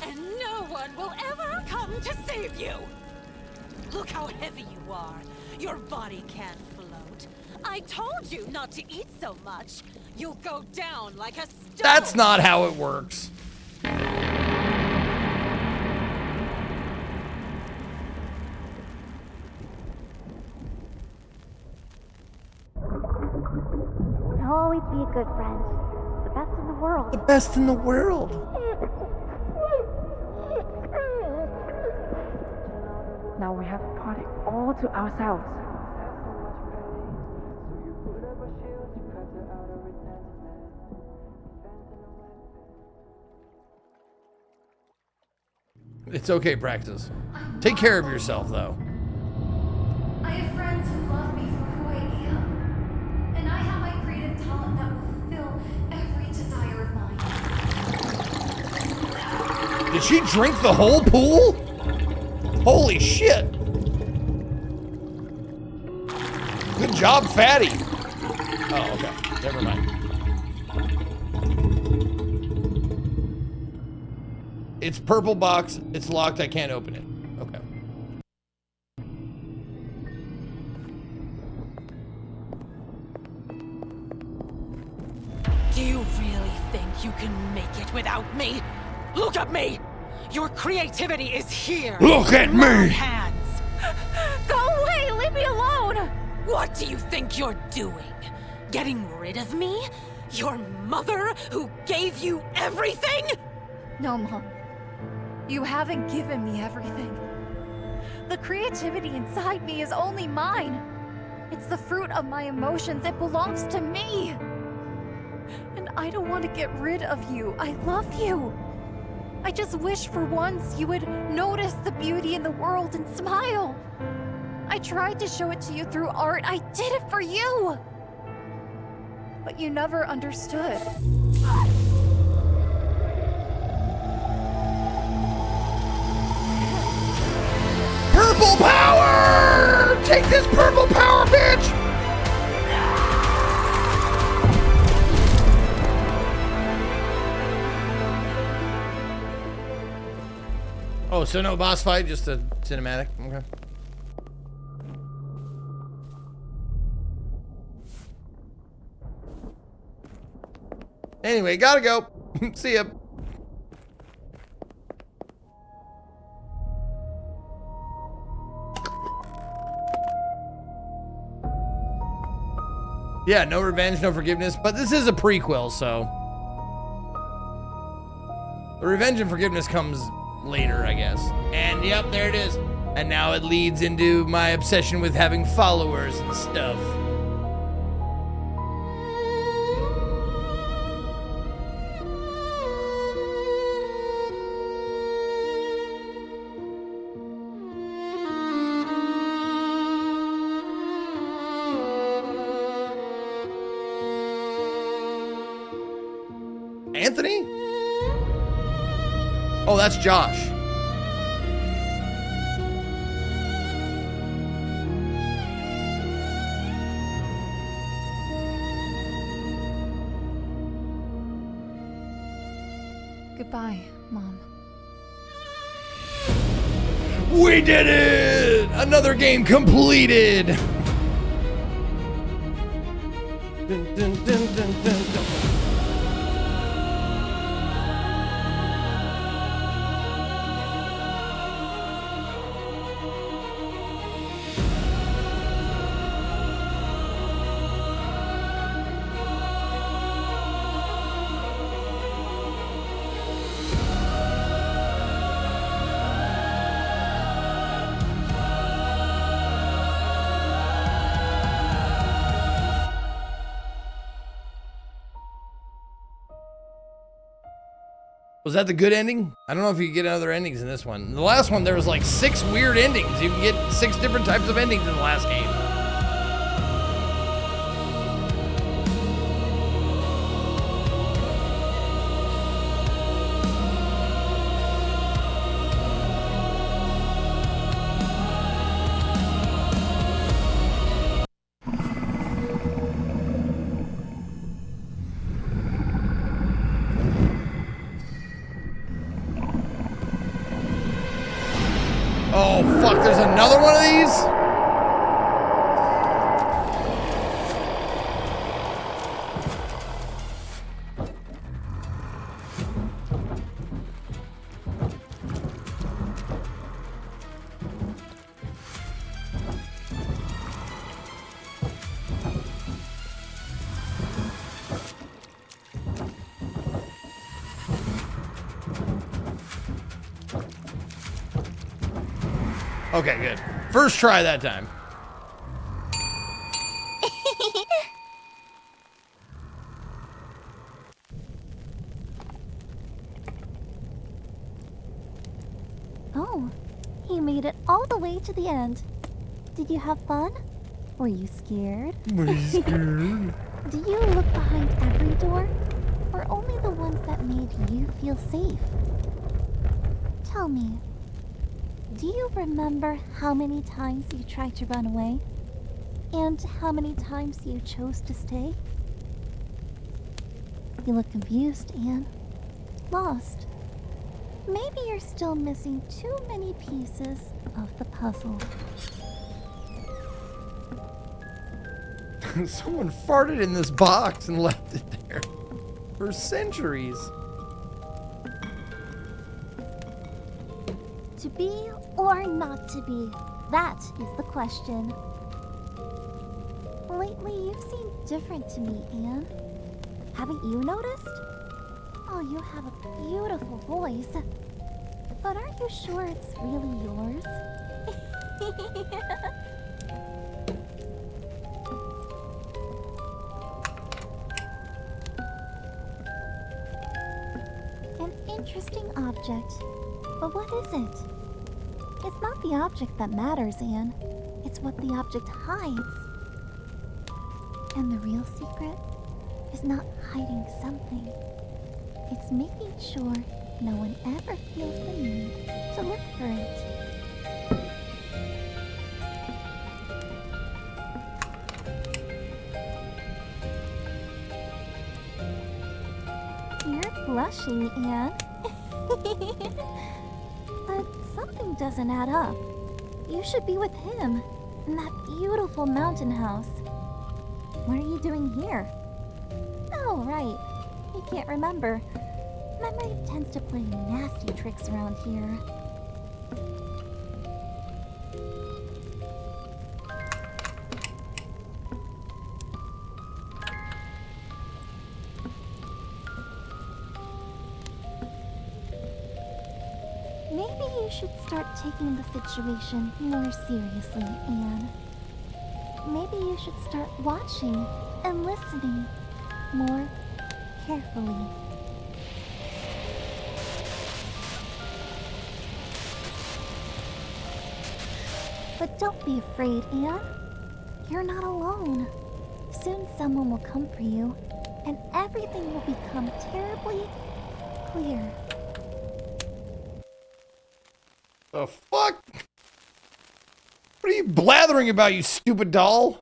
And no one will ever come to save you! Look how heavy you are. Your body can't float. I told you not to eat so much. You'll go down like a stone. That's not how it works. I'll always be a good friend. The best in the world. The best in the world. Now we have a party all to ourselves. It's okay, Praxis. Take care of yourself, though. I have friends who love me for who I am. And I have my creative talent that will fulfill every desire of mine. Did she drink the whole pool? Holy shit. Good job, Fatty. Oh, okay. Never mind. It's purple box. It's locked. I can't open it. Okay. Do you really think you can make it without me? Look at me! Your creativity is here. Look at in my me! hands. Go away! Leave me alone! What do you think you're doing? Getting rid of me? Your mother who gave you everything? No, Mom. You haven't given me everything. The creativity inside me is only mine. It's the fruit of my emotions. It belongs to me. And I don't want to get rid of you. I love you. I just wish for once you would notice the beauty in the world and smile. I tried to show it to you through art. I did it for you. But you never understood. Purple power! Take this purple power, bitch! Oh, so no boss fight, just a cinematic. Okay. Anyway, gotta go. See ya. Yeah, no revenge, no forgiveness, but this is a prequel, so the revenge and forgiveness comes later, I guess. And yep, there it is. And now it leads into my obsession with having followers and stuff. Anthony? Oh, that's Josh. Goodbye, Mom. We did it! Another game completed! Dun, dun, dun, dun, dun, dun. Was that the good ending? I don't know if you can get other endings in this one. In the last one, there was like 6 weird endings. You can get 6 different types of endings in the last game. Oh, fuck, there's another one of these? Okay, good. First try that time. Oh, you made it all the way to the end. Did you have fun? Were you scared? Were you scared? Do you look behind every door? Or only the ones that made you feel safe? Tell me, do you remember how many times you tried to run away? And how many times you chose to stay? You look confused, Anne. Lost. Maybe you're still missing too many pieces of the puzzle. Someone farted in this box and left it there for centuries. To be or not to be, that is the question. Lately, you've seemed different to me, Anne. Haven't you noticed? Oh, you have a beautiful voice. But are you sure it's really yours? An interesting object. But what is it? It's not the object that matters, Anne. It's what the object hides. And the real secret is not hiding something. It's making sure no one ever feels the need to look for it. You're blushing, Anne. But something doesn't add up. You should be with him in that beautiful mountain house. What are you doing here? Oh, right. You can't remember. Memory tends to play nasty tricks around here. Maybe you should start taking the situation more seriously, Anne. Maybe you should start watching and listening more carefully. But don't be afraid, Anne. You're not alone. Soon someone will come for you, and everything will become terribly clear. The fuck? What are you blathering about, you stupid doll?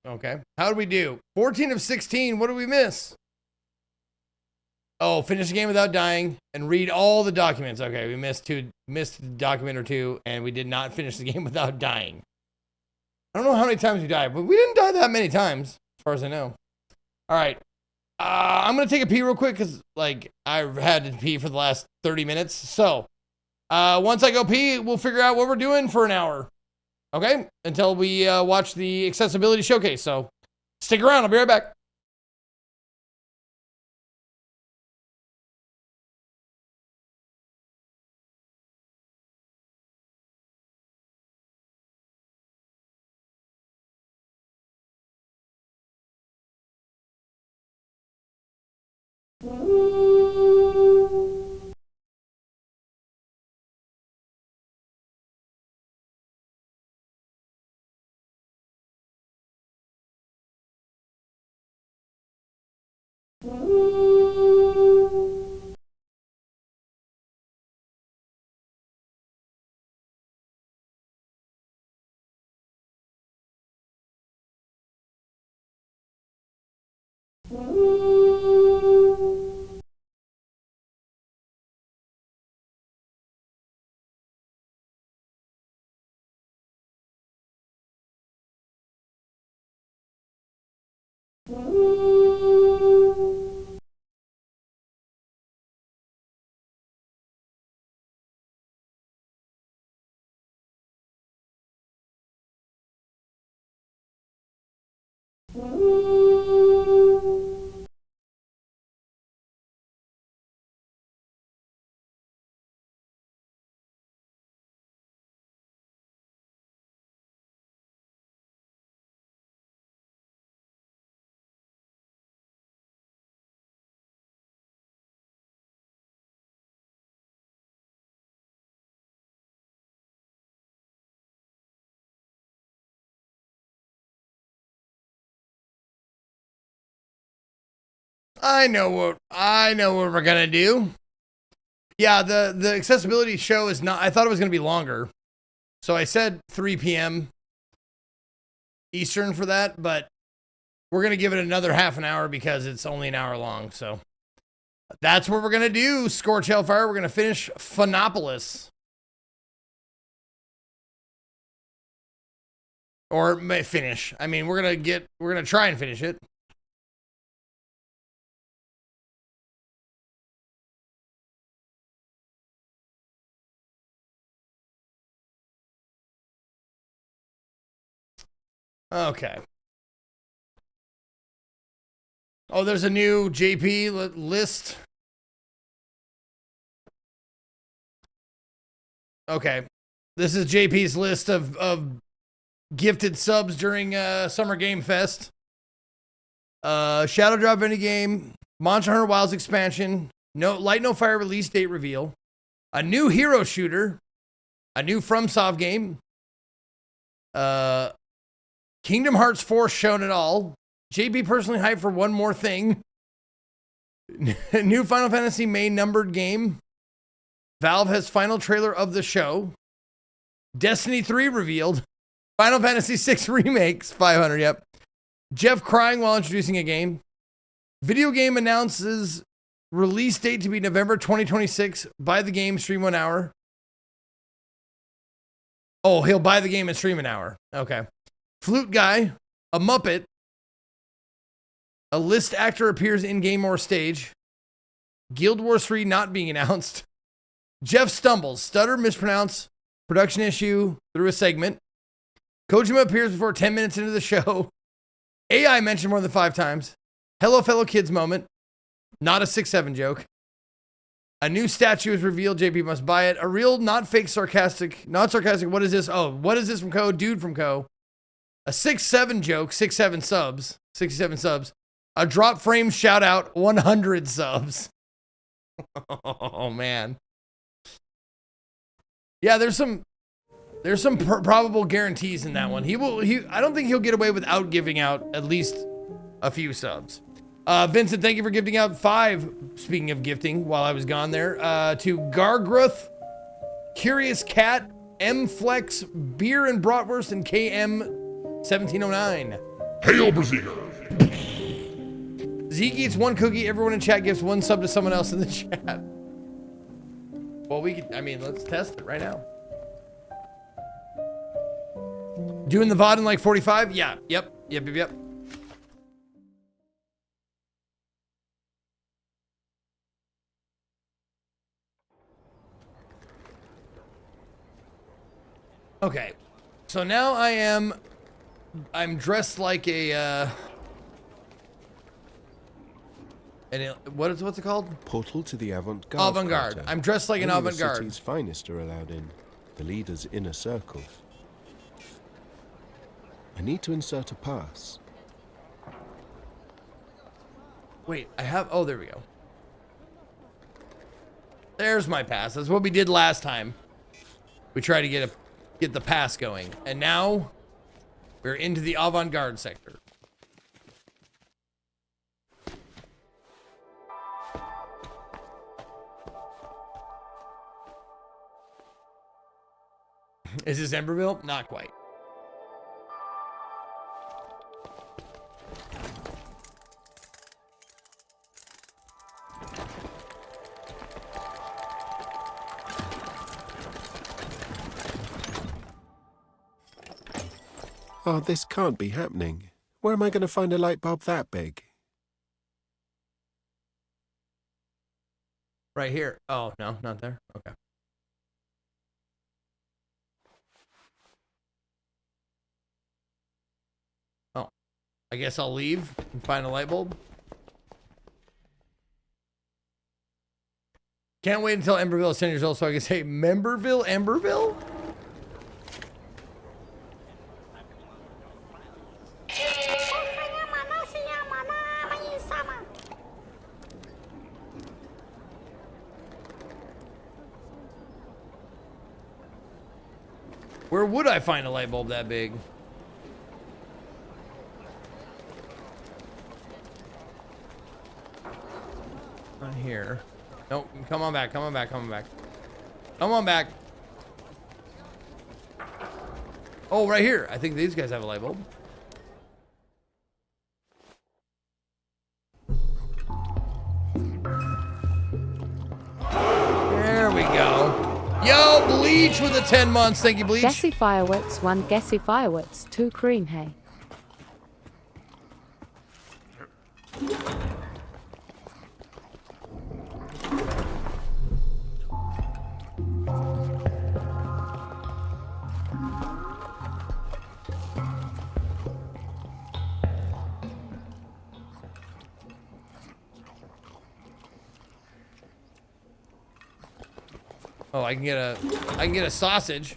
Okay. How did we do? 14 of 16. What did we miss? Oh, finish the game without dying and read all the documents. Okay, we missed a document or two, and we did not finish the game without dying. I don't know how many times we died, but we didn't die that many times, as far as I know. All right. I'm going to take a pee real quick because, like, I've had to pee for the last 30 minutes. So, once I go pee, we'll figure out what we're doing for an hour. Okay? Until we watch the accessibility showcase. So, stick around. I'll be right back. I know what we're gonna do. Yeah, the accessibility show is not. I thought it was gonna be longer, so I said 3 p.m. Eastern for that, but we're gonna give it another half an hour because it's only an hour long. So that's what we're gonna do. Scorch Hellfire. We're gonna finish Phonopolis, or may finish. I mean, we're gonna try and finish it. Okay. Oh, there's a new JP list. Okay. This is JP's list of gifted subs during Summer Game Fest. Shadow Drop Indie Game, Monster Hunter Wilds expansion, Light No Fire release date reveal, a new hero shooter, a new FromSoft game, Kingdom Hearts 4 shown at all. JP personally hyped for one more thing. New Final Fantasy main numbered game. Valve has final trailer of the show. Destiny 3 revealed. Final Fantasy 6 remakes, 500, yep. Jeff crying while introducing a game. Video game announces release date to be November 2026. Buy the game, stream 1 hour. Oh, he'll buy the game and stream an hour. Okay. Flute Guy, a Muppet. A list actor appears in game or stage. Guild Wars 3 not being announced. Jeff stumbles, stutter, mispronounce, production issue through a segment. Kojima appears before 10 minutes into the show. AI mentioned more than 5 times. Hello, fellow kids moment. Not a 6-7 joke. A new statue is revealed. JP must buy it. A real, not fake, sarcastic, not sarcastic. What is this? Oh, what is this from Co? Dude from Co. A 6-7 joke. 6-7 subs. 67 subs. A drop frame shout out. 100 subs. Oh man. Yeah, there's some probable guarantees in that one. I don't think he'll get away without giving out at least a few subs. Vincent, thank you for gifting out 5, speaking of gifting, while I was gone there, to Gargruth, Curious Cat, M Flex, Beer and Bratwurst, and KM 1709. Hail, Brazier! Zeke eats 1 cookie, everyone in chat gives 1 sub to someone else in the chat. Well, let's test it right now. Doing the VOD in like 45? Yeah, yep. Okay, so now I'm dressed like a, what's it called? Portal to the avant-garde. Avant-garde. I'm dressed like an avant-garde. The city's finest are allowed in. The leader's inner circle. I need to insert a pass. Wait, oh, there we go. There's my pass. That's what we did last time. We tried to get the pass going. And now we're into the avant-garde sector. Is this Emberville? Not quite. Oh, this can't be happening. Where am I going to find a light bulb that big? Right here. Oh, no, not there. Okay. Oh, I guess I'll leave and find a light bulb. Can't wait until Emberville is 10 years old so I can say Memberville, Emberville? Where would I find a light bulb that big? Not here. Nope, come on back, come on back, come on back. Come on back. Oh, right here. I think these guys have a light bulb. There we go. Yo, Bleach with the 10 months. Thank you, Bleach. Gassy Fireworks 1, Gassy Fireworks 2, Cream Hay. Oh, I can get a sausage.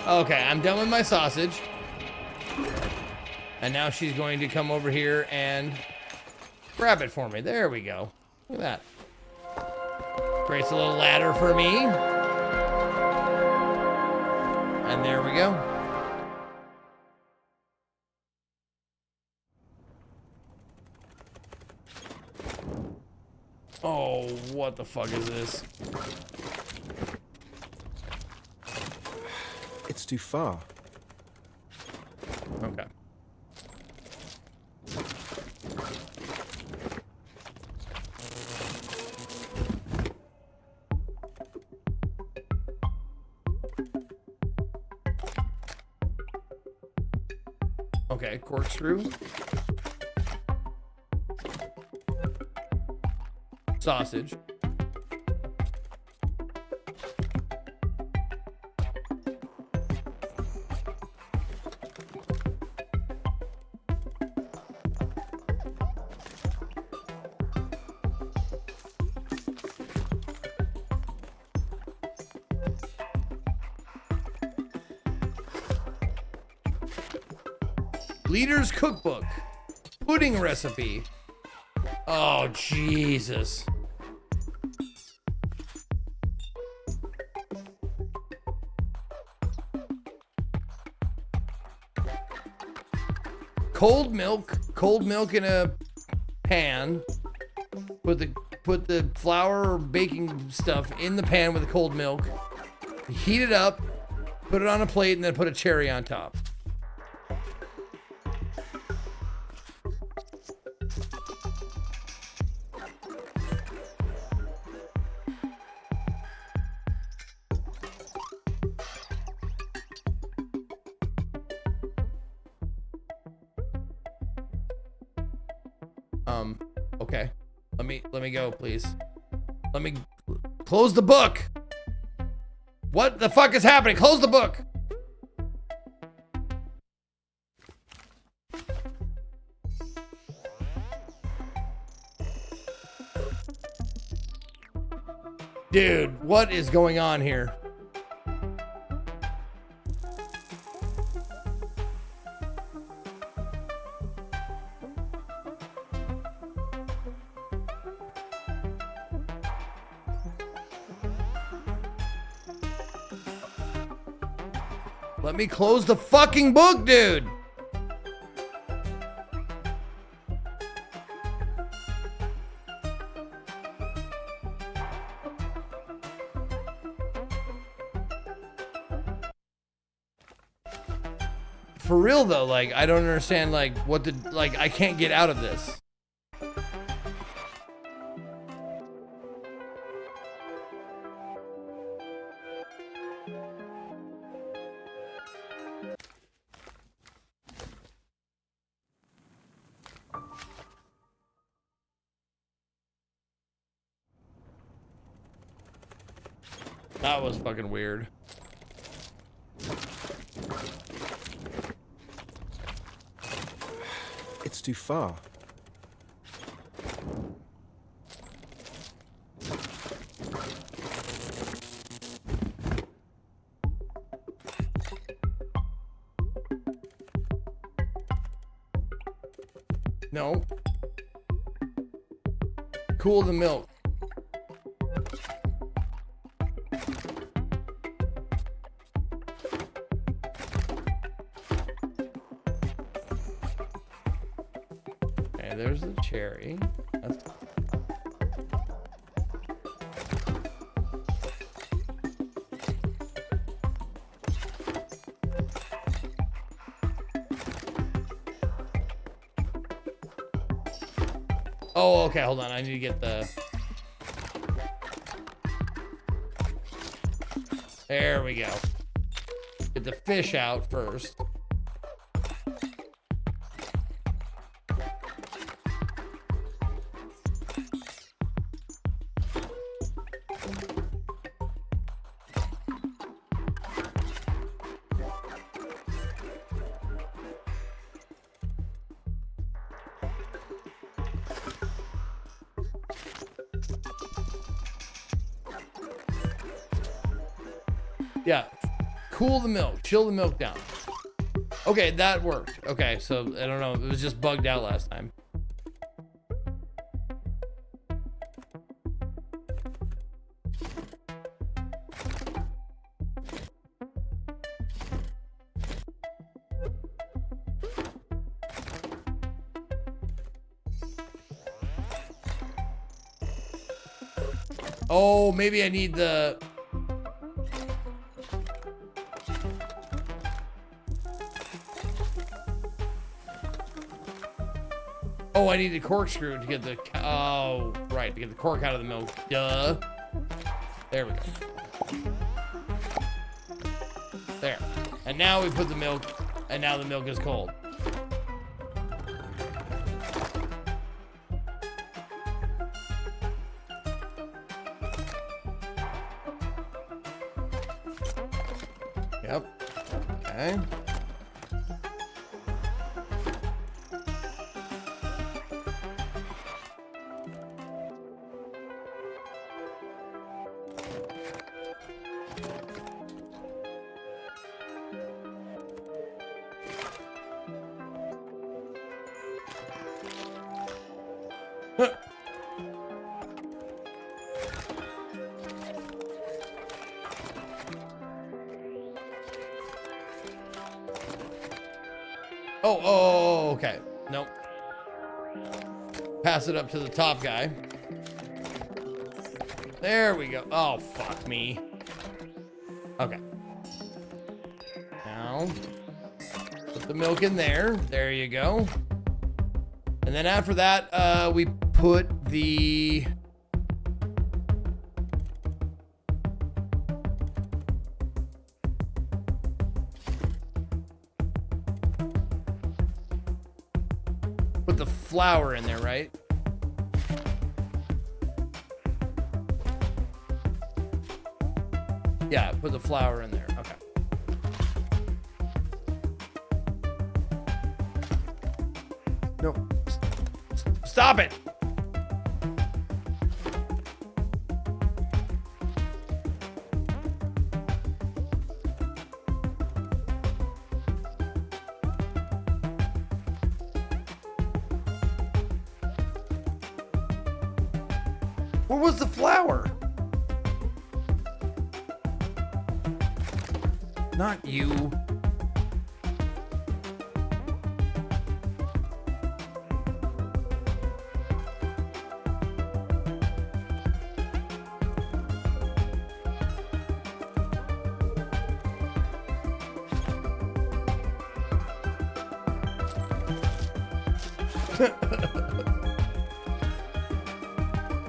Okay, I'm done with my sausage. And now she's going to come over here and grab it for me. There we go. Look at that. Creates a little ladder for me. And there we go. Oh, what the fuck is this? It's too far. Okay. Okay, corkscrew. Sausage. Leader's cookbook. Pudding recipe. Oh, Jesus. Cold milk in a pan. Put the flour or baking stuff in the pan with the cold milk. Heat it up, put it on a plate, and then put a cherry on top. Okay. Let me go, please. Let me close the book. What the fuck is happening? Close the book. Dude, what is going on here? Let me close the fucking book, dude. For real though, like, I don't understand, like, what the, like, I can't get out of this. That was fucking weird. It's too far. No. Cool the milk. Okay, there's the cherry. That's... Oh, okay, hold on. I need to get the... There we go. Get the fish out first. Yeah, cool the milk, chill the milk down. Okay, that worked. Okay, so I don't know, it was just bugged out last time. Oh, maybe I need the... Oh, I need a corkscrew to get the... Oh, right, to get the cork out of the milk. Duh. There we go. There. And now we put the milk, and now the milk is cold. Yep. Okay. Oh, okay. Nope. Pass it up to the top guy. There we go. Oh, fuck me. Okay. Now, put the milk in there. There you go. And then after that, we put the... Put the flour in there, right? Yeah, put the flour in there. Okay. No. Stop it! Where was the flour? Not you.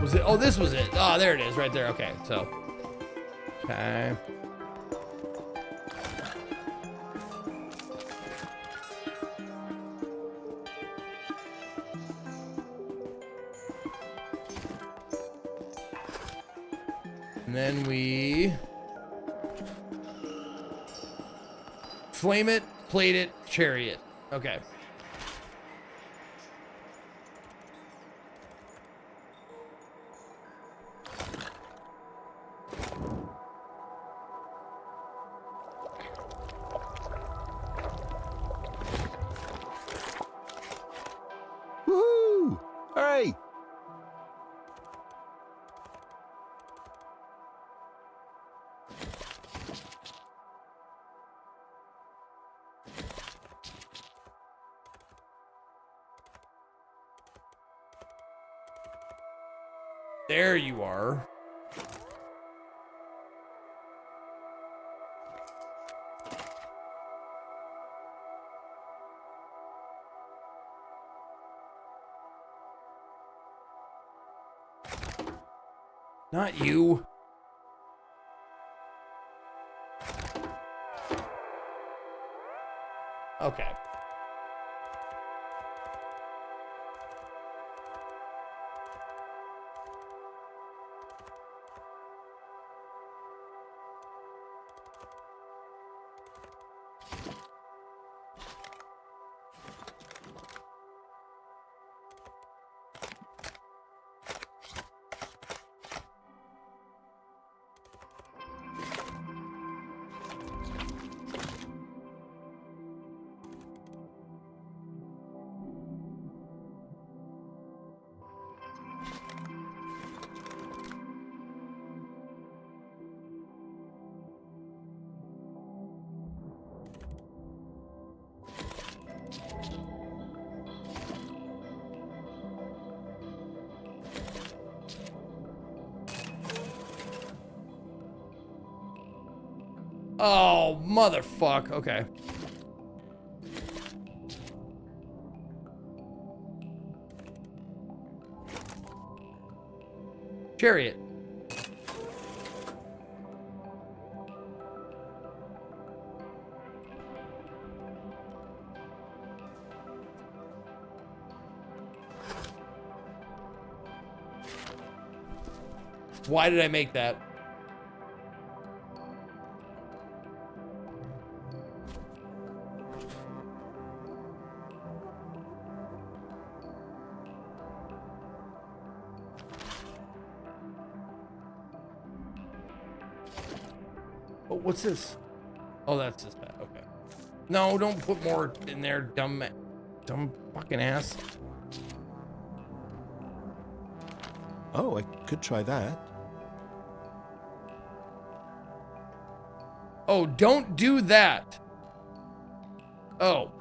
Was it? Oh, this was it. Oh, there it is, right there. Okay, so. Okay. And then we flame it, plate it, chariot. Okay. Woohoo! Hooray! There you are. Not you. Okay. Oh, motherfuck. Okay. Chariot. Why did I make that? Oh, what's this? Oh, that's just that. Okay. No, don't put more in there, dumb fucking ass. Oh, I could try that. Oh, don't do that. Oh.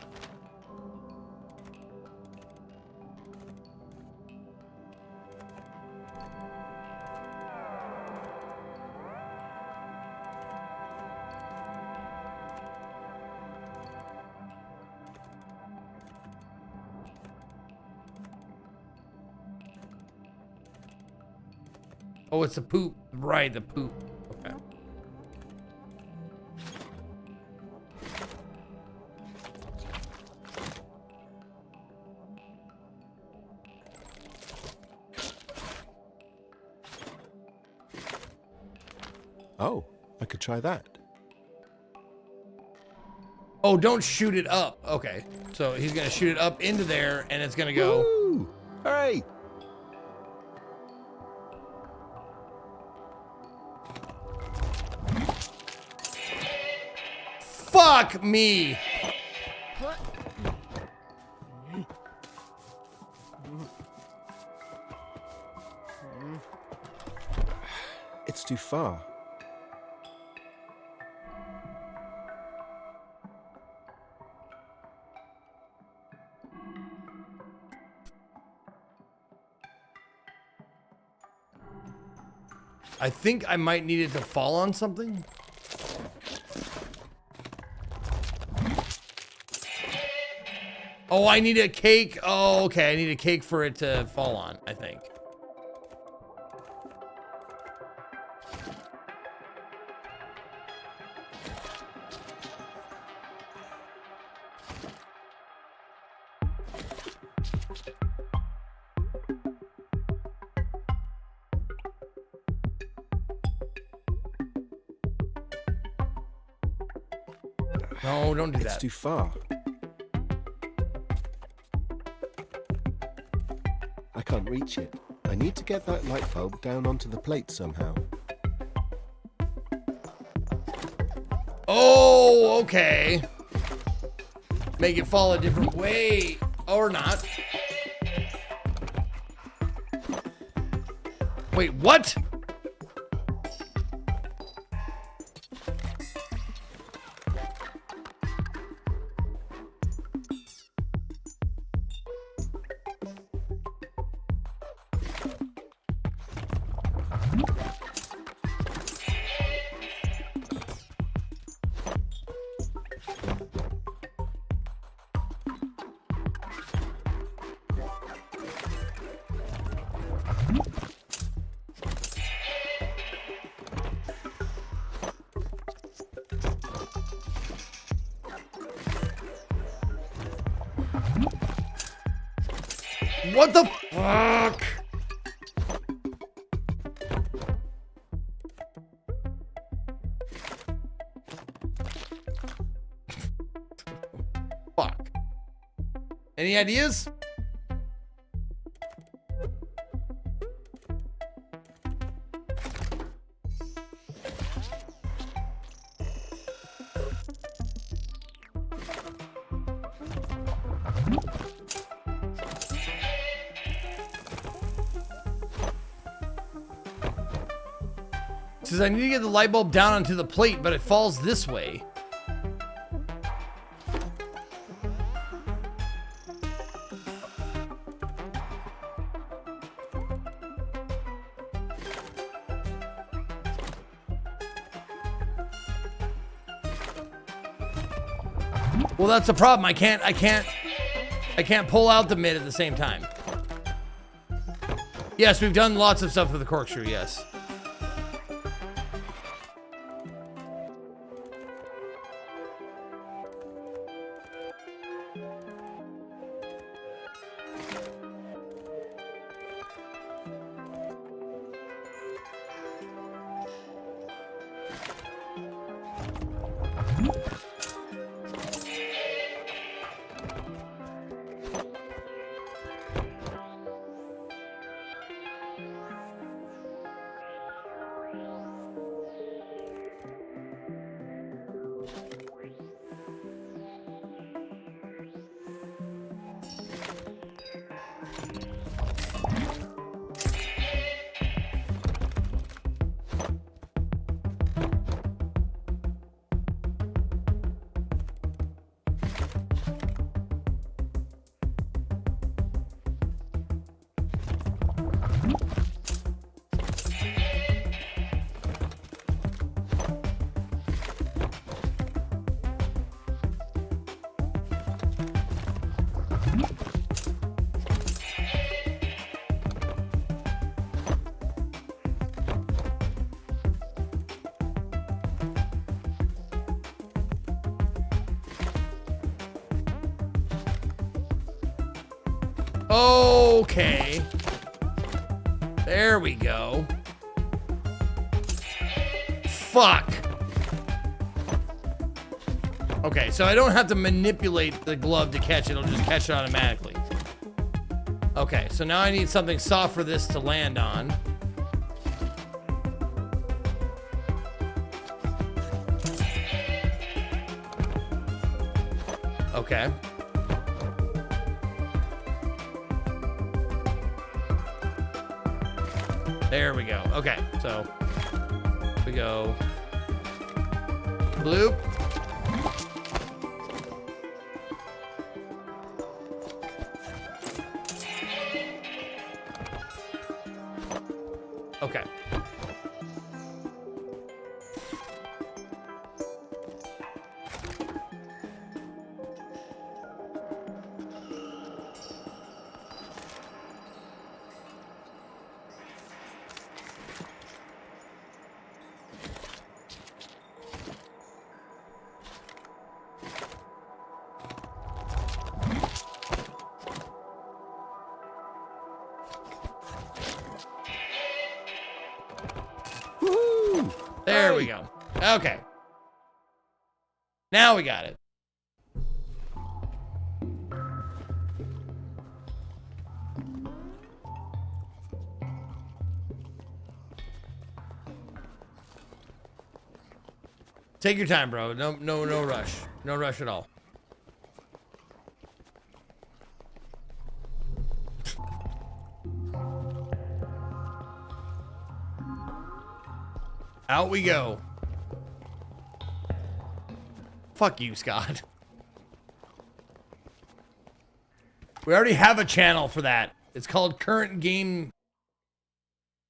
Oh, it's a poop. Right, the poop. Okay. Oh, I could try that. Oh, don't shoot it up. Okay. So he's going to shoot it up into there, and it's going to go. Woo! Hooray! Fuck me. It's too far. I think I might need it to fall on something. Oh, I need a cake. Oh, okay. I need a cake for it to fall on, I think. No, don't do that. It's too far. I can't reach it. I need to get that light bulb down onto the plate somehow. Oh, okay. Make it fall a different way. Or not. Wait, what? What the fuck? Fuck. Any ideas? Says I need to get the light bulb down onto the plate, but it falls this way. Well, that's the problem. I can't pull out the mid at the same time. Yes, we've done lots of stuff with the corkscrew, yes. Okay. There we go. fuck. Okay, so I don't have to manipulate the glove to catch it. It'll just catch it automatically. Okay, so now I need something soft for this to land on. Okay. There we go. Okay, so we go bloop. Okay. There we go. Okay. Now we got it. Take your time, bro. No rush. No rush at all. Out we go. Fuck you, Scott. We already have a channel for that. It's called Current Game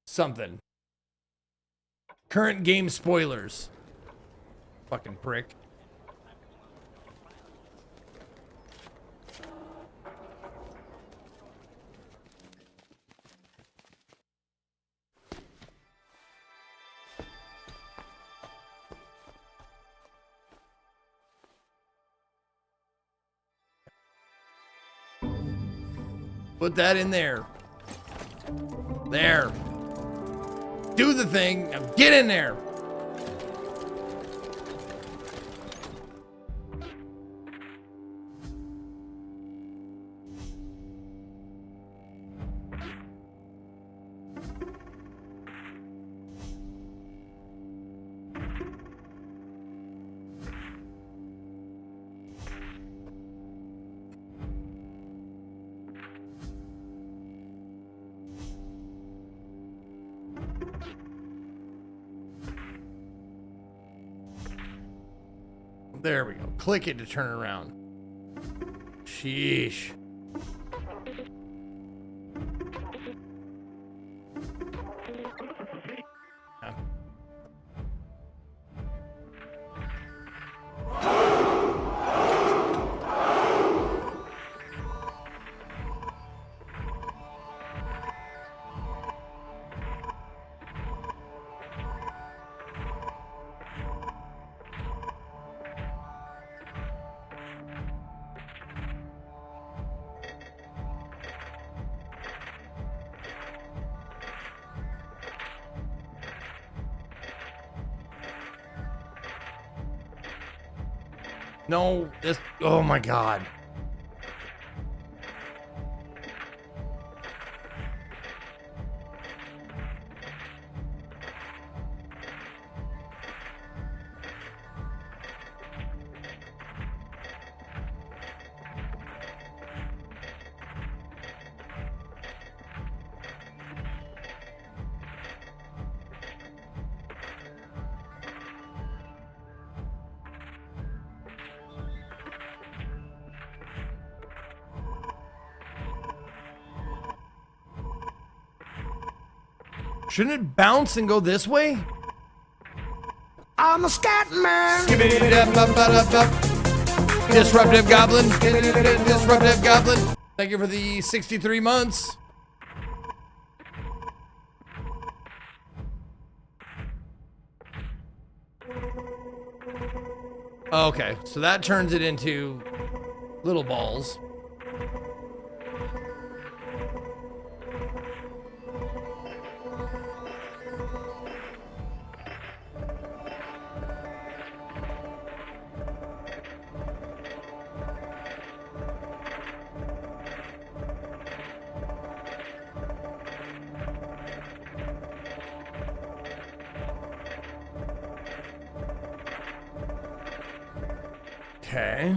something. Current Game Spoilers. Fucking prick. Put that in there. There. Do the thing. Now get in there. There we go. Click it to turn it around. Sheesh. Yeah. No, this, oh my God. Shouldn't it bounce and go this way? I'm a scat man. Disruptive Goblin. Disruptive Goblin. Thank you for the 63 months. Okay, so that turns it into little balls. Okay.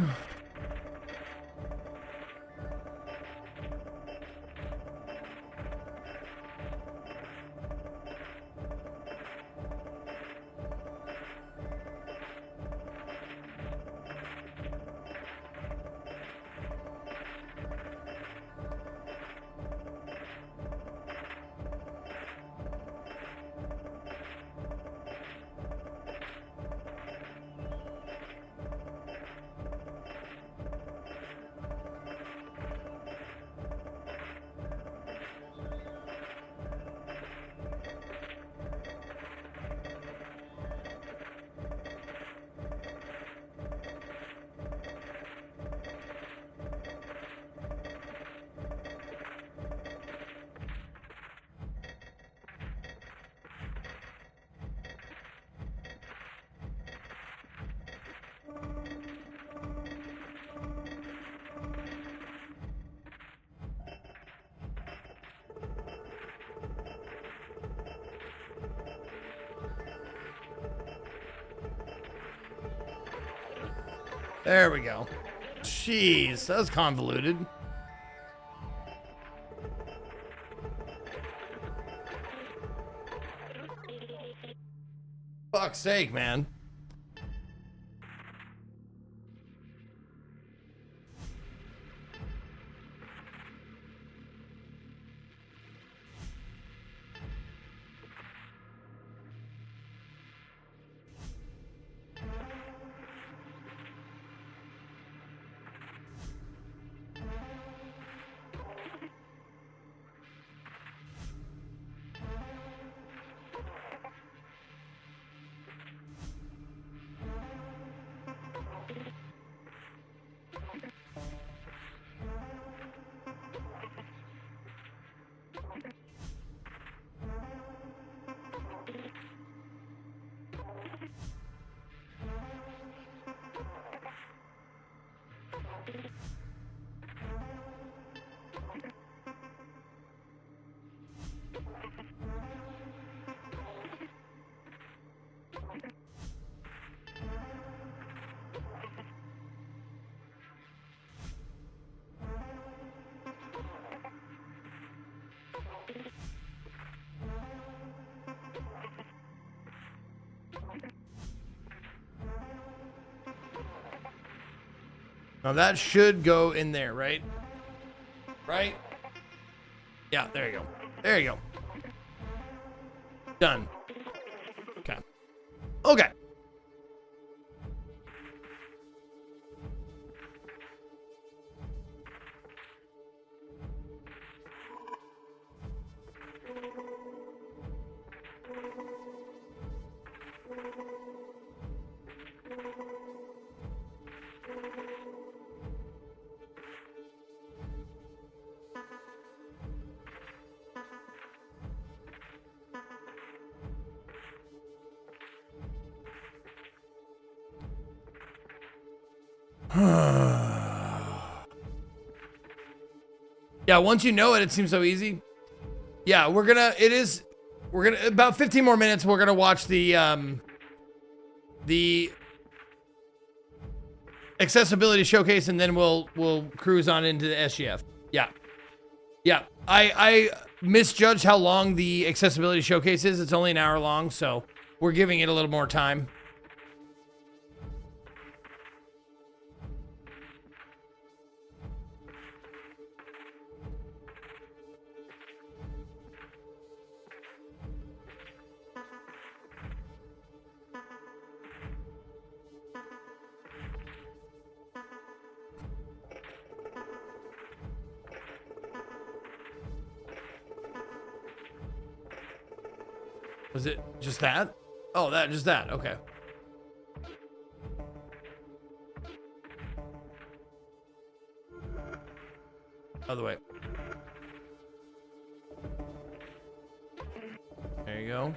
There we go. Jeez, that was convoluted. Fuck's sake, man. Now that should go in there, right? Right? Yeah, there you go. There you go. Done. Okay. Okay. Yeah, once you know it, it seems so easy. Yeah, we're gonna about 15 more minutes, we're gonna watch the accessibility showcase, and then we'll cruise on into the SGF. Yeah. Yeah. I misjudged how long the accessibility showcase is. It's only an hour long, so we're giving it a little more time. Was it just that? Oh, just that. Okay. Other way. There you go.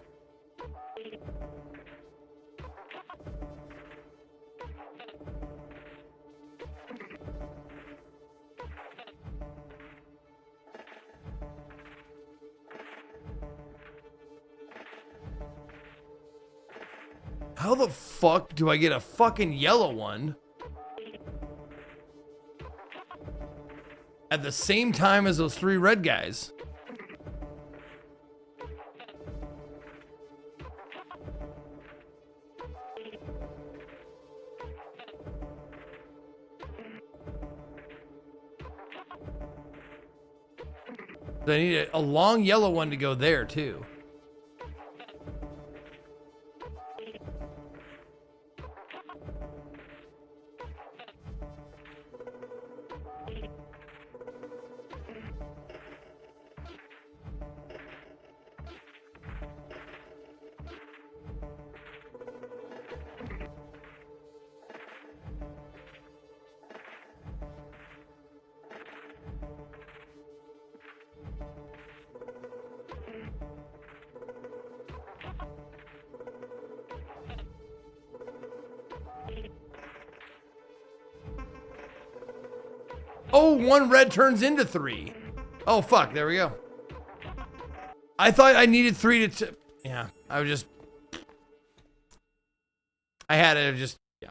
How the fuck do I get a fucking yellow one? at the same time as those 3 red guys. So I need a long yellow one to go there too. Oh, 1 red turns into 3. Oh, fuck. There we go. I thought I needed 3 to... Yeah, I was just... I had to just... Yeah.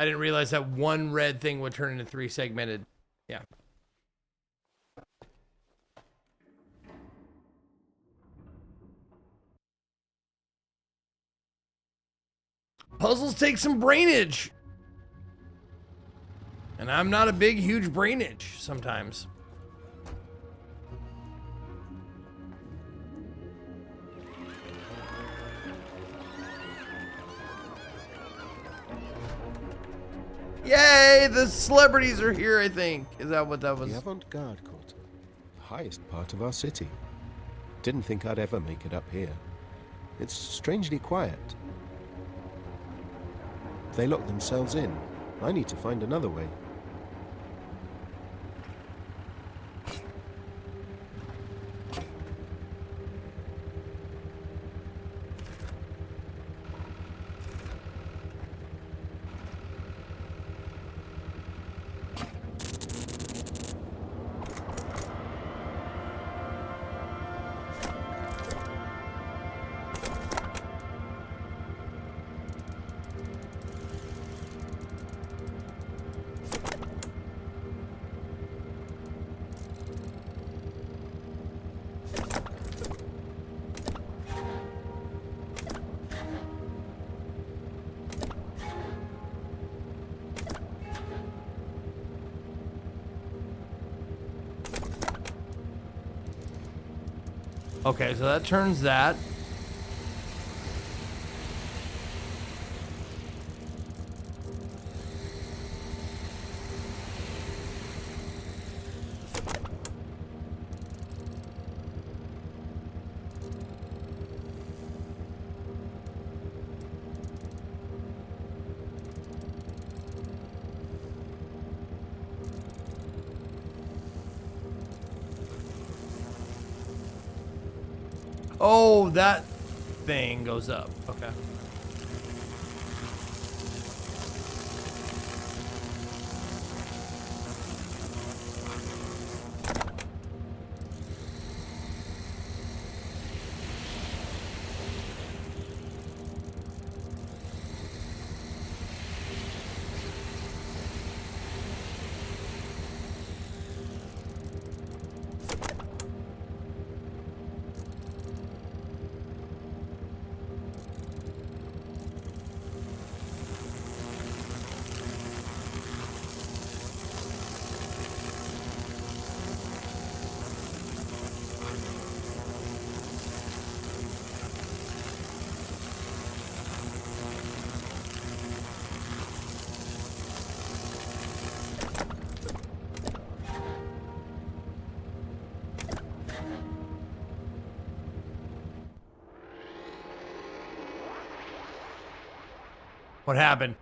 I didn't realize that 1 red thing would turn into 3 segmented. Yeah. Puzzles take some brainage. And I'm not a big, huge brainage sometimes. Yay! The celebrities are here, I think. Is that what that was? The avant-garde quarter. The highest part of our city. Didn't think I'd ever make it up here. It's strangely quiet. They lock themselves in. I need to find another way. Okay, so that turns that. Oh, that thing goes up. Okay. What happened?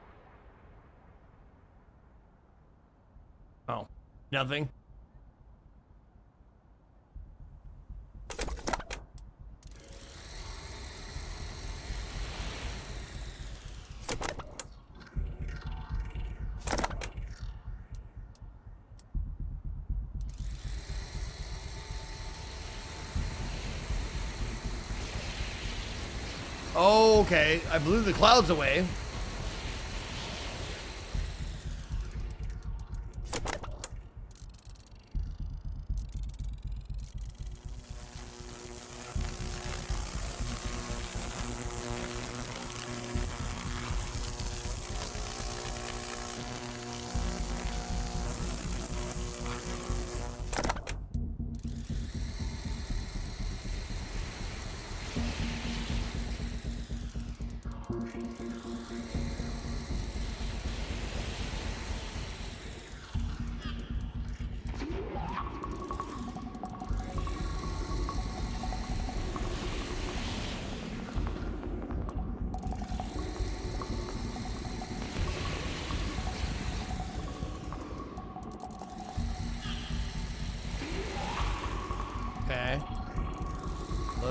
Oh, nothing. Okay, I blew the clouds away.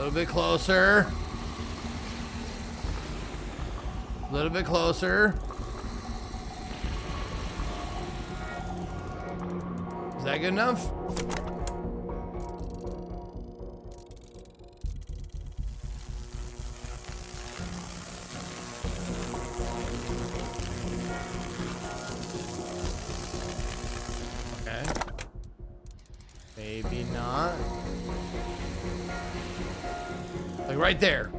little bit closer. A little bit closer. Is that good enough? Okay. Maybe not. Like right there.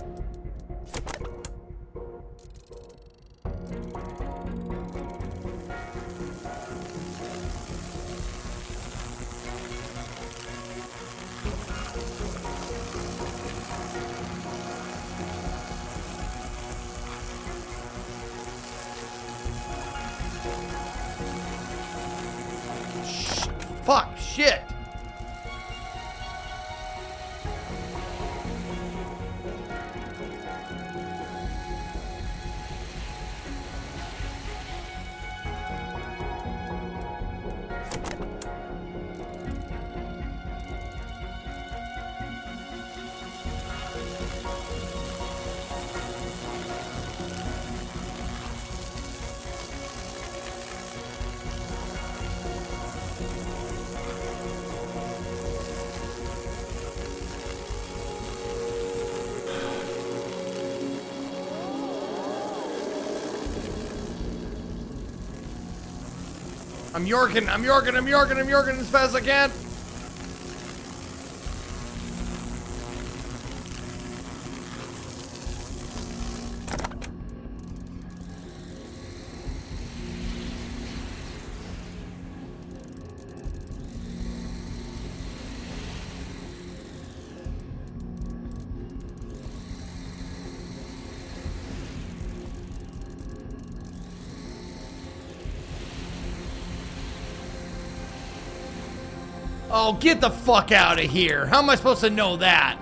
Fuck, shit. I'm yorking as fast as I can. Oh, get the fuck out of here. How am I supposed to know that?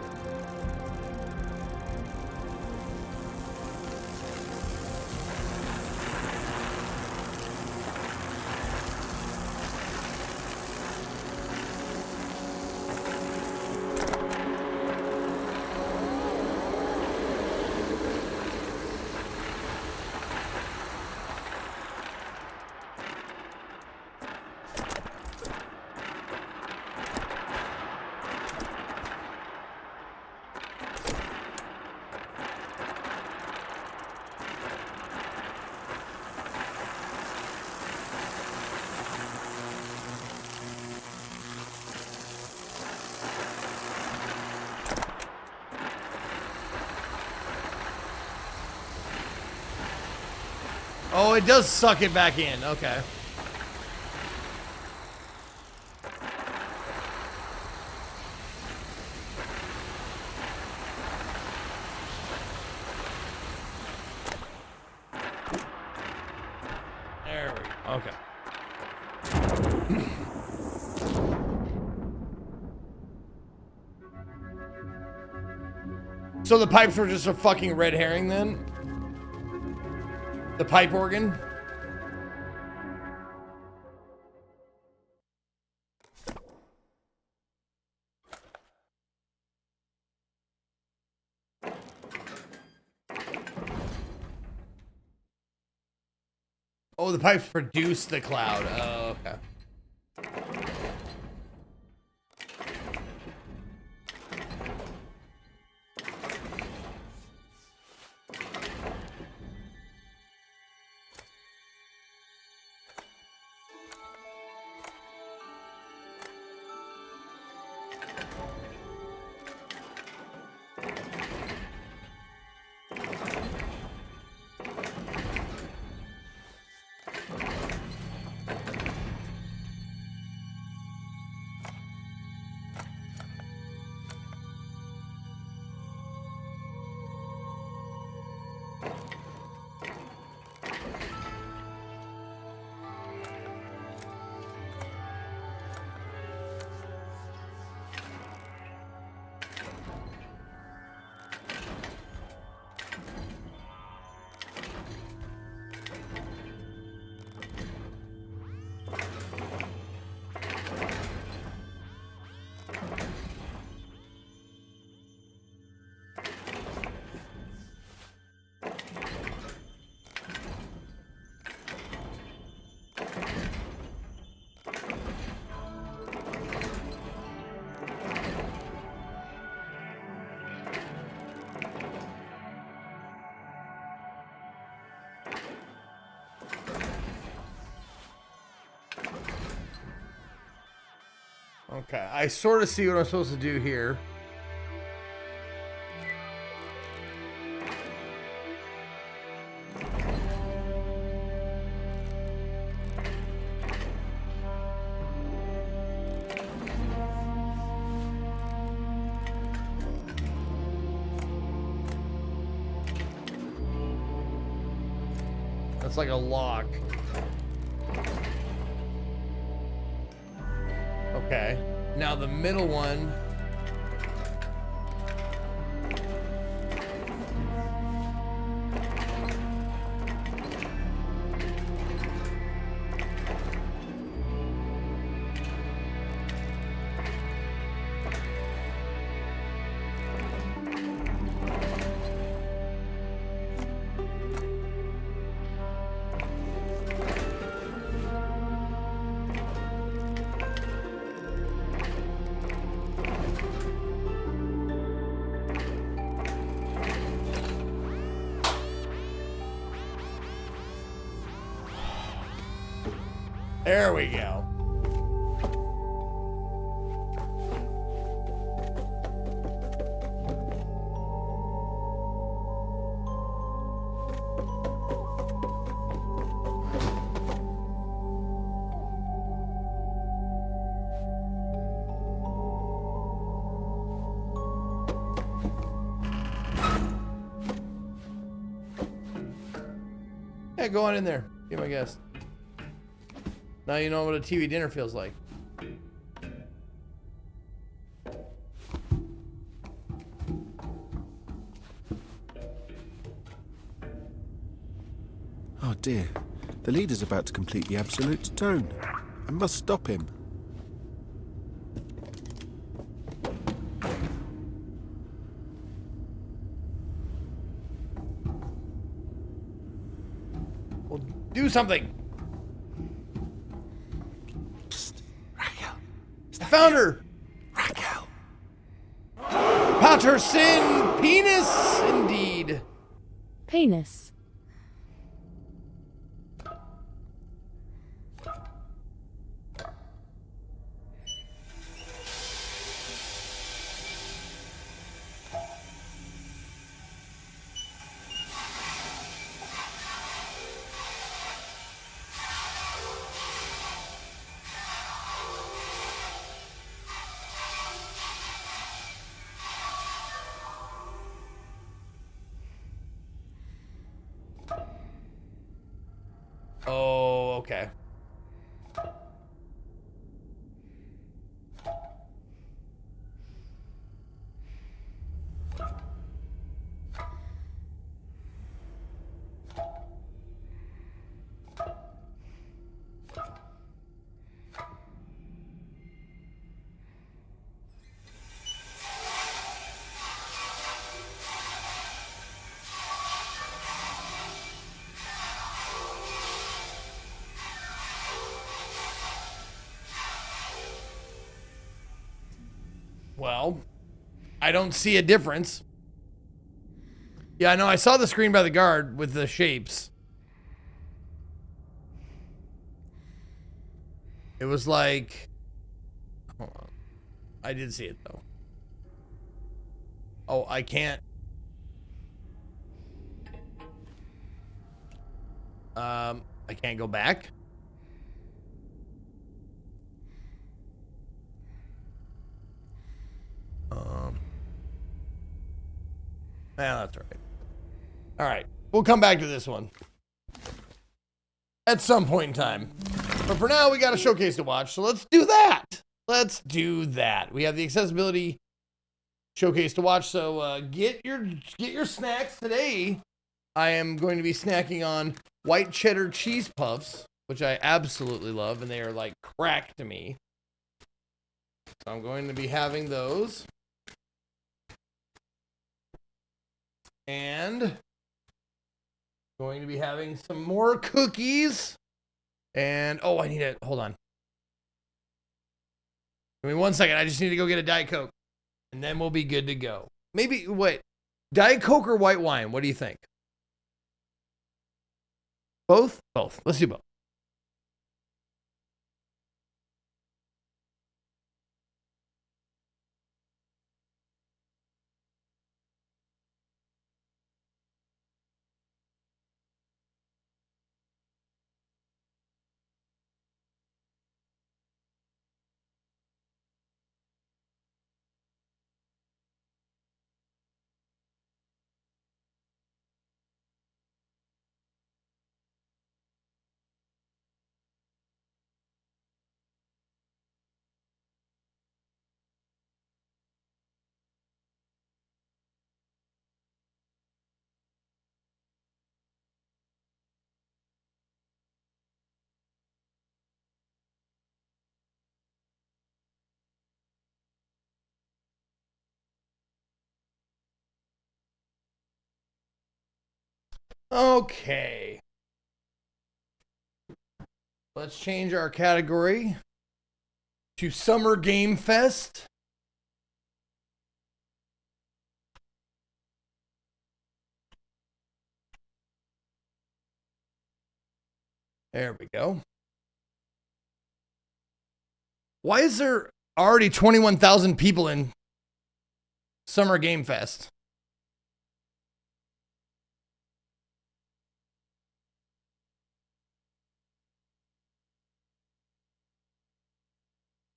Oh, it does suck it back in. Okay. There we go. Okay. So the pipes were just a fucking red herring then? The pipe organ? Oh, the pipes produce the cloud. Oh, okay. Okay, I sort of see what I'm supposed to do here. That's like a lock. Okay. Now the middle one. There we go. Yeah, go on in there. Be my guest. Now you know what a TV dinner feels like. Oh dear. The leader's about to complete the absolute stone. I must stop him. Well, do something. I found her! Raquel! Patterson! Penis, indeed. Penis. Oh, okay. Well, I don't see a difference. Yeah, I know. I saw the screen by the guard with the shapes. It was like... Hold on. I did see it, though. Oh, I can't... I can't go back? Yeah, that's all right. All right, we'll come back to this one at some point in time. But for now, we got a showcase to watch, so let's do that. Let's do that. We have the accessibility showcase to watch, so get your snacks today. I am going to be snacking on white cheddar cheese puffs, which I absolutely love, and they are like crack to me. So I'm going to be having those. And going to be having some more cookies. And, oh, I need to, hold on. Give me 1 second. I just need to go get a Diet Coke. And then we'll be good to go. Maybe, wait, Diet Coke or white wine? What do you think? Both? Both. Let's do both. Okay. Let's change our category to Summer Game Fest. There we go. Why is there already 21,000 people in Summer Game Fest?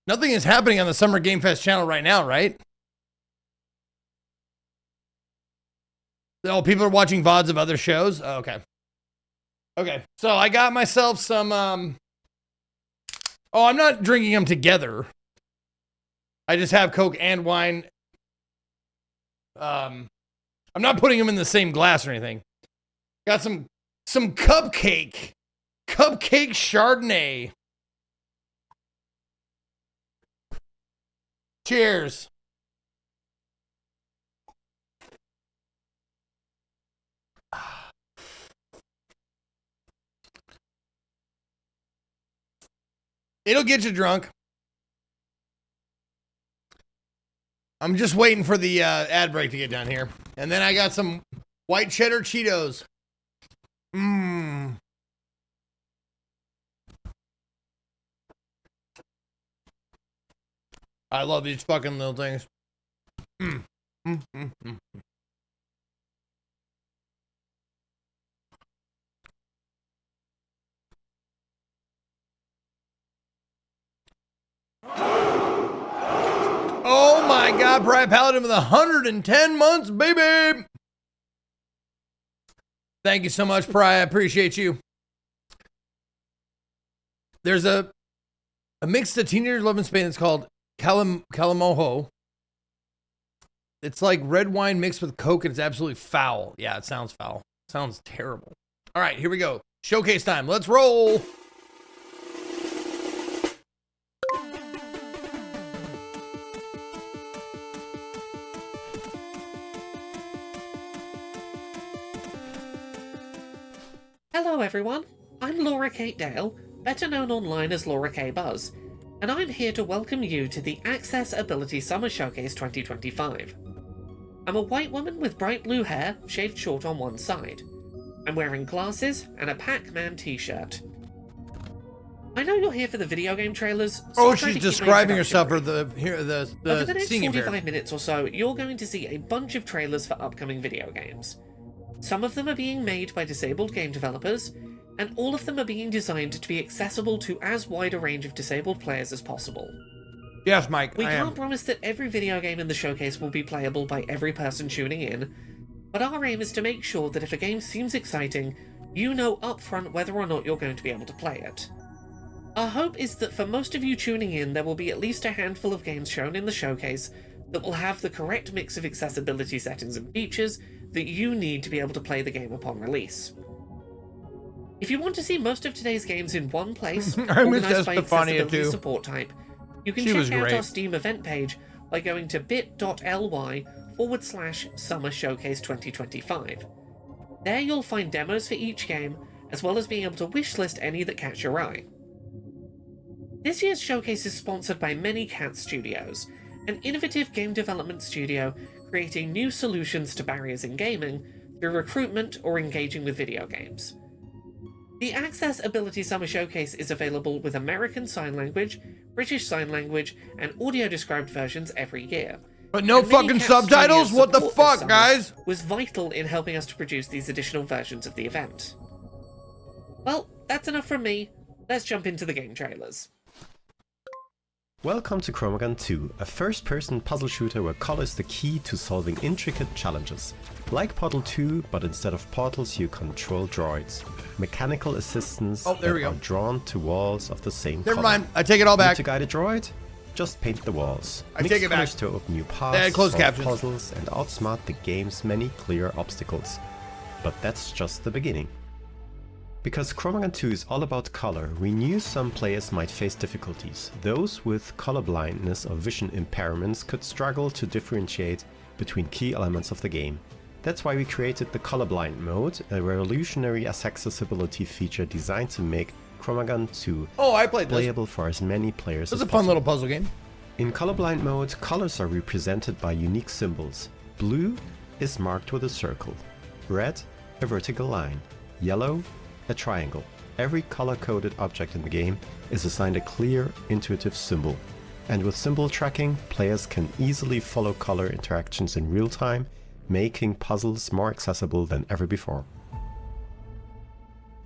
Nothing is happening on the Summer Game Fest channel right now, right? Oh, people are watching VODs of other shows? Oh, okay. Okay, so I got myself some, oh, I'm not drinking them together. I just have Coke and wine. I'm not putting them in the same glass or anything. Got some cupcake Chardonnay. Cheers. It'll get you drunk. I'm just waiting for the ad break to get done here. And then I got some white cheddar Cheetos. Mmm. I love these fucking little things. Mm. Mm, mm, mm. Oh my God, Brian Paladin with 110 months, baby. Thank you so much, Pry. I appreciate you. There's a mix of teenagers love in Spain that's called Calamojo. It's like red wine mixed with Coke, and it's absolutely foul. Yeah, it sounds foul. Sounds terrible. All right, here we go. Showcase time. Let's roll. Hello everyone, I'm Laura Kate Dale, better known online as Laura K. Buzz, and I'm here to welcome you to the Access Ability Summer Showcase 2025. I'm a white woman with bright blue hair, shaved short on one side. I'm wearing glasses and a Pac-Man t-shirt. I know you're here for the video game trailers. So oh, she's describing herself for the over the next singing 45 minutes or so, you're going to see a bunch of trailers for upcoming video games. Some of them are being made by disabled game developers, and all of them are being designed to be accessible to as wide a range of disabled players as possible. Yes, Mike, We can't promise that every video game in the showcase will be playable by every person tuning in, but our aim is to make sure that if a game seems exciting, you know upfront whether or not you're going to be able to play it. Our hope is that for most of you tuning in, there will be at least a handful of games shown in the showcase that will have the correct mix of accessibility settings and features that you need to be able to play the game upon release. If you want to see most of today's games in one place, organized by accessibility support type, you can check out our Steam event page by going to bit.ly/Summer Showcase 2025. There you'll find demos for each game, as well as being able to wishlist any that catch your eye. This year's showcase is sponsored by Many Cat Studios, an innovative game development studio creating new solutions to barriers in gaming through recruitment or engaging with video games. The Access Ability Summer Showcase is available with American Sign Language, British Sign Language, and audio-described versions every year. But no fucking subtitles? What the fuck, guys? Was vital in helping us to produce these additional versions of the event. Well, that's enough from me. Let's jump into the game trailers. Welcome to Chromagun 2, a first-person puzzle shooter where color is the key to solving intricate challenges. Like Portal 2, but instead of portals you control droids. Mechanical assistants that are drawn to walls of the same color. Never mind, I take it all back. Need to guide a droid? Just paint the walls. I take it back. To open new paths, closed solve captions. puzzles, and outsmart the game's many clear obstacles. But that's just the beginning. Because Chromagun 2 is all about color, we knew some players might face difficulties. Those with color blindness or vision impairments could struggle to differentiate between key elements of the game. That's why we created the colorblind mode, a revolutionary accessibility feature designed to make Chromagun 2 I played this. playable for as many players This as is a possible. fun little puzzle game. In colorblind mode, colors are represented by unique symbols. Blue is marked with a circle, red a vertical line, yellow a triangle. Every color-coded object in the game is assigned a clear, intuitive symbol. And with symbol tracking, players can easily follow color interactions in real time, making puzzles more accessible than ever before.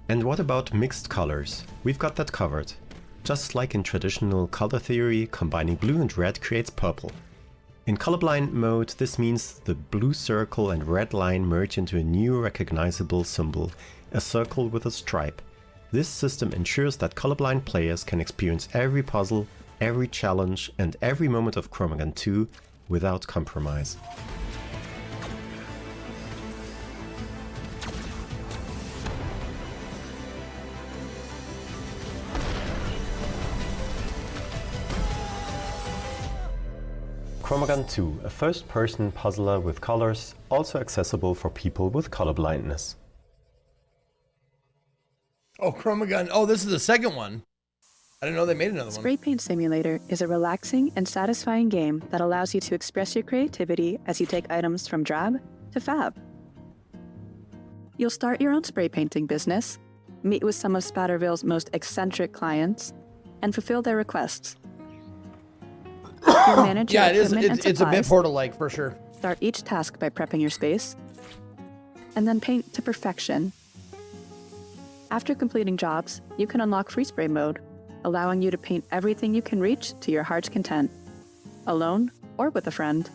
And what about mixed colors? We've got that covered. Just like in traditional color theory, combining blue and red creates purple. In colorblind mode, this means the blue circle and red line merge into a new recognizable symbol, a circle with a stripe. This system ensures that colorblind players can experience every puzzle, every challenge, and every moment of Chromagun 2 without compromise. Chromagun 2, a first-person puzzler with colors, also accessible for people with color blindness. Oh, Chromagun. Oh, this is the second one. I didn't know they made another one. Spray Paint Simulator is a relaxing and satisfying game that allows you to express your creativity as you take items from drab to fab. You'll start your own spray painting business, meet with some of Spatterville's most eccentric clients, and fulfill their requests. You'll manage your equipment and It's a bit supplies, Portal-like for sure. start each task by prepping your space, and then paint to perfection. After completing jobs, you can unlock free spray mode, allowing you to paint everything you can reach to your heart's content, alone or with a friend.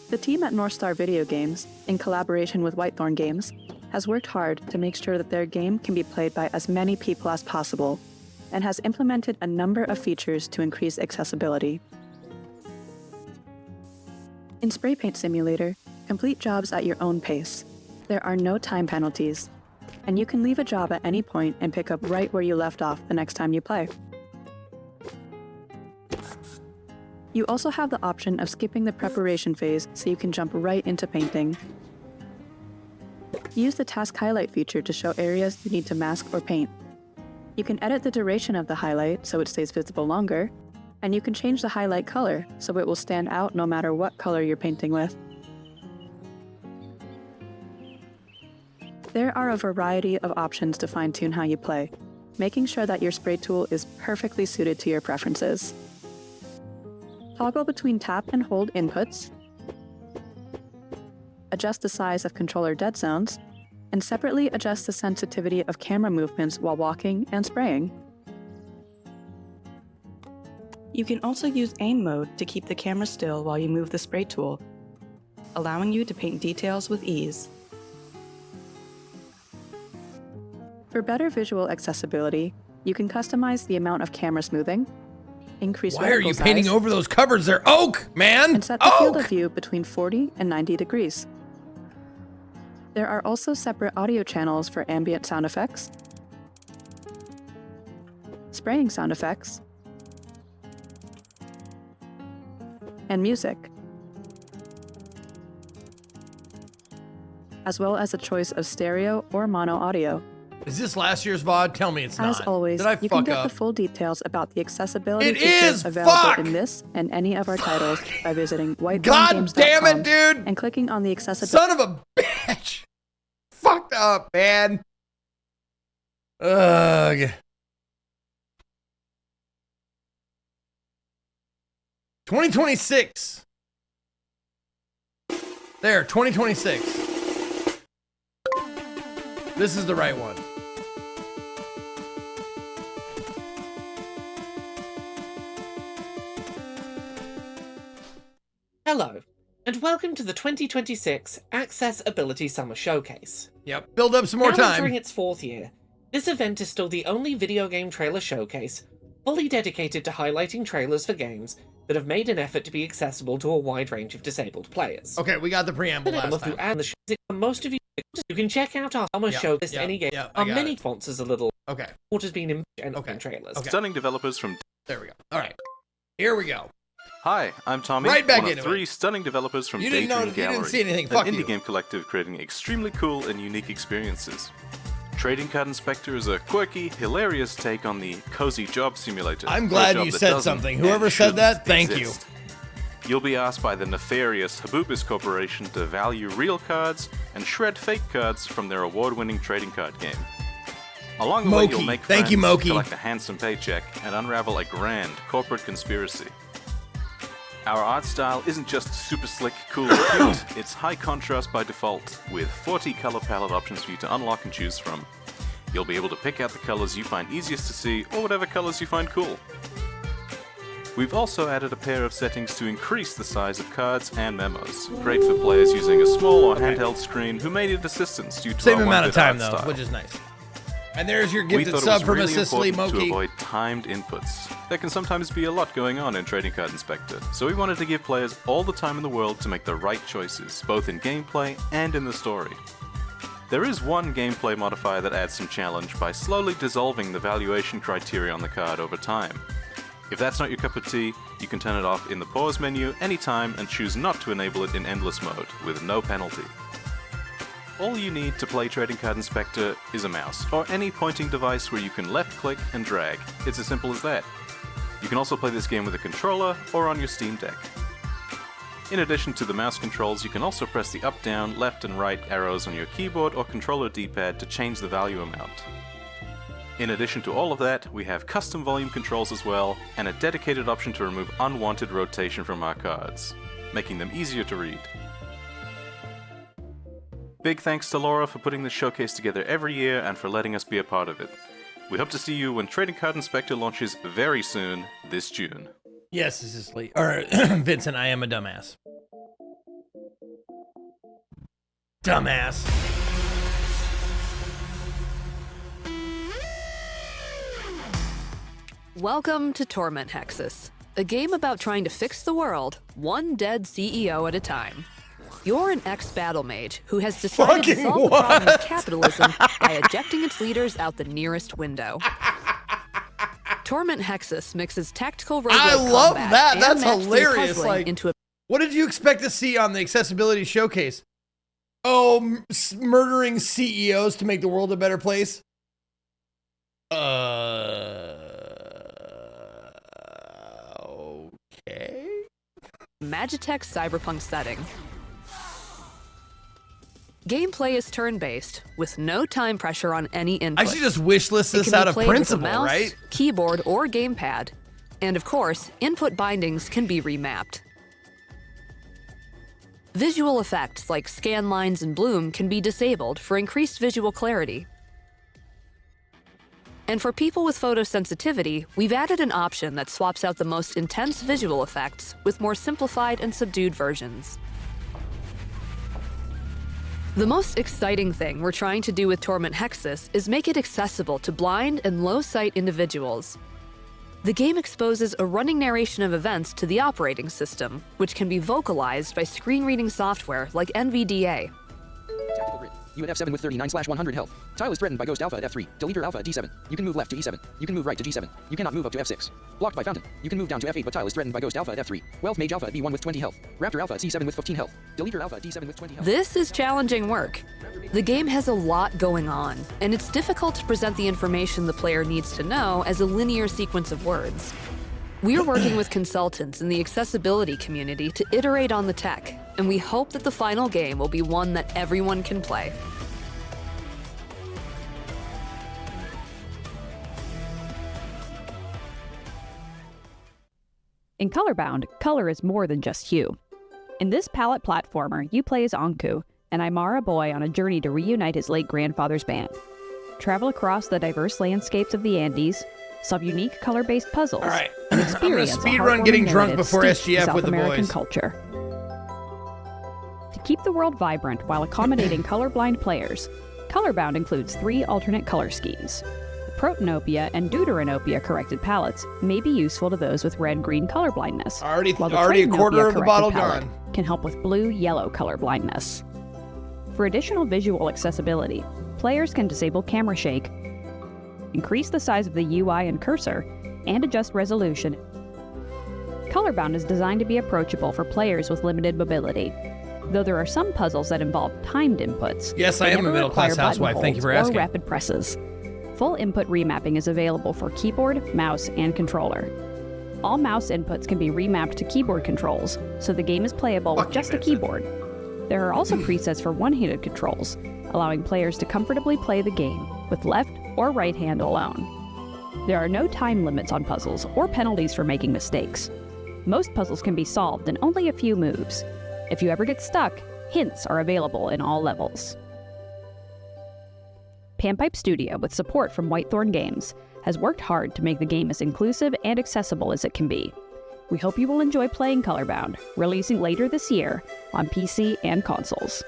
The team at North Star Video Games, in collaboration with Whitethorn Games, has worked hard to make sure that their game can be played by as many people as possible, and has implemented a number of features to increase accessibility. In Spray Paint Simulator, complete jobs at your own pace. There are no time penalties, and you can leave a job at any point and pick up right where you left off the next time you play. You also have the option of skipping the preparation phase so you can jump right into painting. Use the Task Highlight feature to show areas you need to mask or paint. You can edit the duration of the highlight so it stays visible longer, and you can change the highlight color so it will stand out no matter what color you're painting with. There are a variety of options to fine-tune how you play, making sure that your spray tool is perfectly suited to your preferences. Toggle between tap and hold inputs, adjust the size of controller dead zones, and separately adjust the sensitivity of camera movements while walking and spraying. You can also use aim mode to keep the camera still while you move the spray tool, allowing you to paint details with ease. For better visual accessibility, you can customize the amount of camera smoothing, increase Why are you vertical painting size, over those cupboards? They're oak, man! and set the field of view between 40 and 90 degrees. There are also separate audio channels for ambient sound effects, spraying sound effects, and music, as well as a choice of stereo or mono audio. Is this last year's VOD? Tell me it's As not. always, Did I you can fuck get up? the full details about the accessibility It features is! available Fuck! in this and any of our titles by visiting God whitethorngames.com damn it, dude! and clicking on the accessibility. Son of a bitch! Fucked up, man. Ugh. 2026. There, 2026. This is the right one. Hello, and welcome to the 2026 Accessibility Summer Showcase. Yep, build up some more Now time. entering its fourth year, this event is still the only video game trailer showcase fully dedicated to highlighting trailers for games that have made an effort to be accessible to a wide range of disabled players. Okay, we got the preamble last time. And the show, most of you can check out our summer showcase any game. Our many sponsors a little. Okay. What has been in trailers. Okay. Stunning developers from. There we go. All right. Here we go. Hi, I'm Tommy, Right back one of into 3 it. stunning developers from You didn't Daydream know- you didn't Gallery, see anything. an Fuck indie you. game collective creating extremely cool and unique experiences. Trading Card Inspector is a quirky, hilarious take on the cozy job simulator. I'm for a glad job you that said doesn't something. and Whoever said that, shouldn't thank you. exist. You'll be asked by the nefarious Haboobis Corporation to value real cards and shred fake cards from their award-winning trading card game. Along the way, Moki. you'll make Thank friends, you, Moki. collect a handsome paycheck, and unravel a grand corporate conspiracy. Our art style isn't just super slick, cool, and cute. It's high contrast by default, with 40 color palette options for you to unlock and choose from. You'll be able to pick out the colors you find easiest to see, or whatever colors you find cool. We've also added a pair of settings to increase the size of cards and memos. Great for players using a small or handheld screen who may need assistance due to Same our amount of 1-bit time, art though, style. which is nice. And there's your We gifted thought it sub was from really a Sicily important to Moki. avoid timed inputs. There can sometimes be a lot going on in Trading Card Inspector, so we wanted to give players all the time in the world to make the right choices, both in gameplay and in the story. There is one gameplay modifier that adds some challenge by slowly dissolving the valuation criteria on the card over time. If that's not your cup of tea, you can turn it off in the pause menu anytime and choose not to enable it in endless mode, with no penalty. All you need to play Trading Card Inspector is a mouse, or any pointing device where you can left-click and drag. It's as simple as that. You can also play this game with a controller or on your Steam Deck. In addition to the mouse controls, you can also press the up, down, left and right arrows on your keyboard or controller D-pad to change the value amount. In addition to all of that, we have custom volume controls as well, and a dedicated option to remove unwanted rotation from our cards, making them easier to read. Big thanks to Laura for putting this showcase together every year and for letting us be a part of it. We hope to see you when Trading Card Inspector launches very soon, this June. Yes, this is Lee. Or Vincent, I am a dumbass. Dumbass. Welcome to Torment Hexus, a game about trying to fix the world, one dead CEO at a time. You're an ex-battle mage who has decided to solve the problem of capitalism by ejecting its leaders out the nearest window. Torment Hexus mixes tactical roguelike I love combat that. and That's match-three hilarious. puzzling Like, into a what did you expect to see on the accessibility showcase? Oh, murdering CEOs to make the world a better place? Okay. Magitech cyberpunk setting. Gameplay is turn-based, with no time pressure on any input. I should just wish list It this can be out of played with a principle, mouse, right? keyboard, or gamepad. And of course, input bindings can be remapped. Visual effects like scan lines and bloom can be disabled for increased visual clarity. And for people with photosensitivity, we've added an option that swaps out the most intense visual effects with more simplified and subdued versions. The most exciting thing we're trying to do with Torment Hexus is make it accessible to blind and low-sight individuals. The game exposes a running narration of events to the operating system, which can be vocalized by screen-reading software like NVDA. Tactical grid. You at F7 with 39/100 health. Tile is threatened by Ghost Alpha at F3. Deleter Alpha at D7. You can move left to E7. You can move right to G7. You cannot move up to F6. Blocked by Fountain. You can move down to F8, but Tile is threatened by Ghost Alpha at F3. Wealth Mage Alpha at B1 with 20 health. Raptor Alpha at C7 with 15 health. Deleter Alpha at D7 with 20 health. This is challenging work. The game has a lot going on, and it's difficult to present the information the player needs to know as a linear sequence of words. We're working with consultants in the accessibility community to iterate on the tech, and we hope that the final game will be one that everyone can play. In Colorbound, color is more than just hue. In this palette platformer, you play as Anku, an Aymara boy on a journey to reunite his late grandfather's band. Travel across the diverse landscapes of the Andes, solve unique color-based puzzles, and experience I'm gonna speedrun getting drunk before SGF South with the American boys. culture. To keep the world vibrant while accommodating colorblind players, Colorbound includes 3 alternate color schemes. Protanopia and Deuteranopia corrected palettes may be useful to those with red-green colorblindness. while the already a quarter Tritanopia of the bottle corrected palette gone. can help with blue-yellow colorblindness. For additional visual accessibility, players can disable camera shake, increase the size of the UI and cursor, and adjust resolution. Colorbound is designed to be approachable for players with limited mobility. Though there are some puzzles that involve timed inputs. Yes, I am a middle-class housewife. Thank you for asking. Or rapid presses. Full input remapping is available for keyboard, mouse, and controller. All mouse inputs can be remapped to keyboard controls, so the game is playable with just a keyboard. There are also presets for one-handed controls, allowing players to comfortably play the game with left or right hand alone. There are no time limits on puzzles or penalties for making mistakes. Most puzzles can be solved in only a few moves. If you ever get stuck, hints are available in all levels. Panpipe Studio, with support from Whitethorn Games, has worked hard to make the game as inclusive and accessible as it can be. We hope you will enjoy playing Colorbound, releasing later this year on PC and consoles.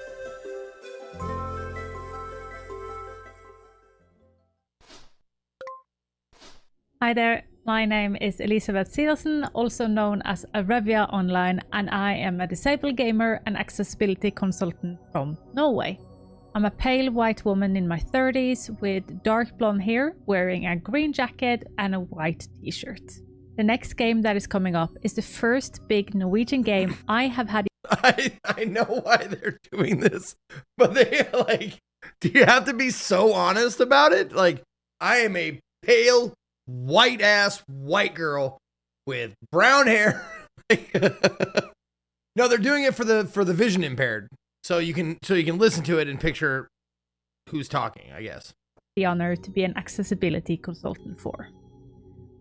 Hi there, my name is Elisabeth Siversen, also known as Arevia Online, and I am a disabled gamer and accessibility consultant from Norway. I'm a pale white woman in my 30s with dark blonde hair, wearing a green jacket and a white t-shirt. The next game that is coming up is the first big Norwegian game I have had. I know why they're doing this, but they like, do you have to be so honest about it? Like, I am a pale white girl with brown hair. No, they're doing it for the vision impaired, so you can listen to it and picture who's talking, I guess. The honor to be an accessibility consultant for.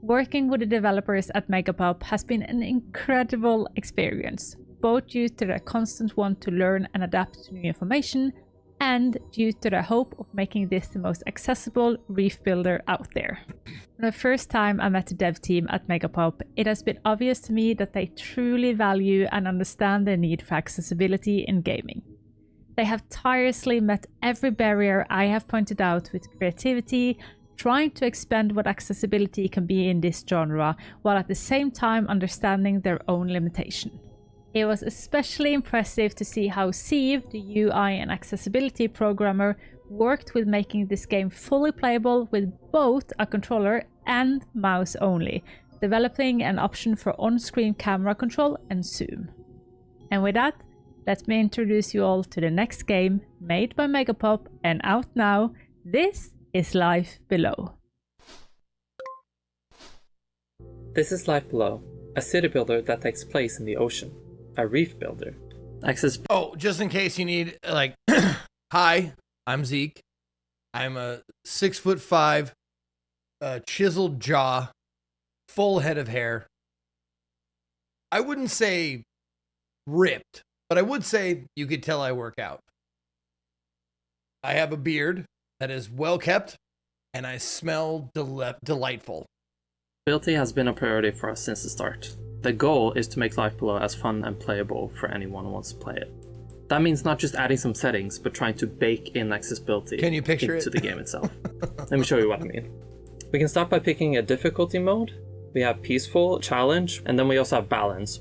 Working with the developers at Megapop has been an incredible experience, both due to their constant want to learn and adapt to new information, and due to the hope of making this the most accessible reef builder out there. From the first time I met the dev team at Megapop, it has been obvious to me that they truly value and understand the need for accessibility in gaming. They have tirelessly met every barrier I have pointed out with creativity, trying to expand what accessibility can be in this genre, while at the same time understanding their own limitation. It was especially impressive to see how Siv, the UI and accessibility programmer, worked with making this game fully playable with both a controller and mouse only, developing an option for on-screen camera control and zoom. And with that, let me introduce you all to the next game made by Megapop and out now. This is Life Below. This is Life Below, a city builder that takes place in the ocean. A reef builder. Oh, just in case you need, like, hi, I'm Zeke. I'm a 6'5", chiseled jaw, full head of hair. I wouldn't say ripped, but I would say you could tell I work out. I have a beard that is well kept, and I smell delightful. Ability has been a priority for us since the start. The goal is to make Life Below as fun and playable for anyone who wants to play it. That means not just adding some settings, but trying to bake in accessibility into the game itself. Let me show you what I mean. We can start by picking a difficulty mode. We have peaceful, challenge, and then we also have balance.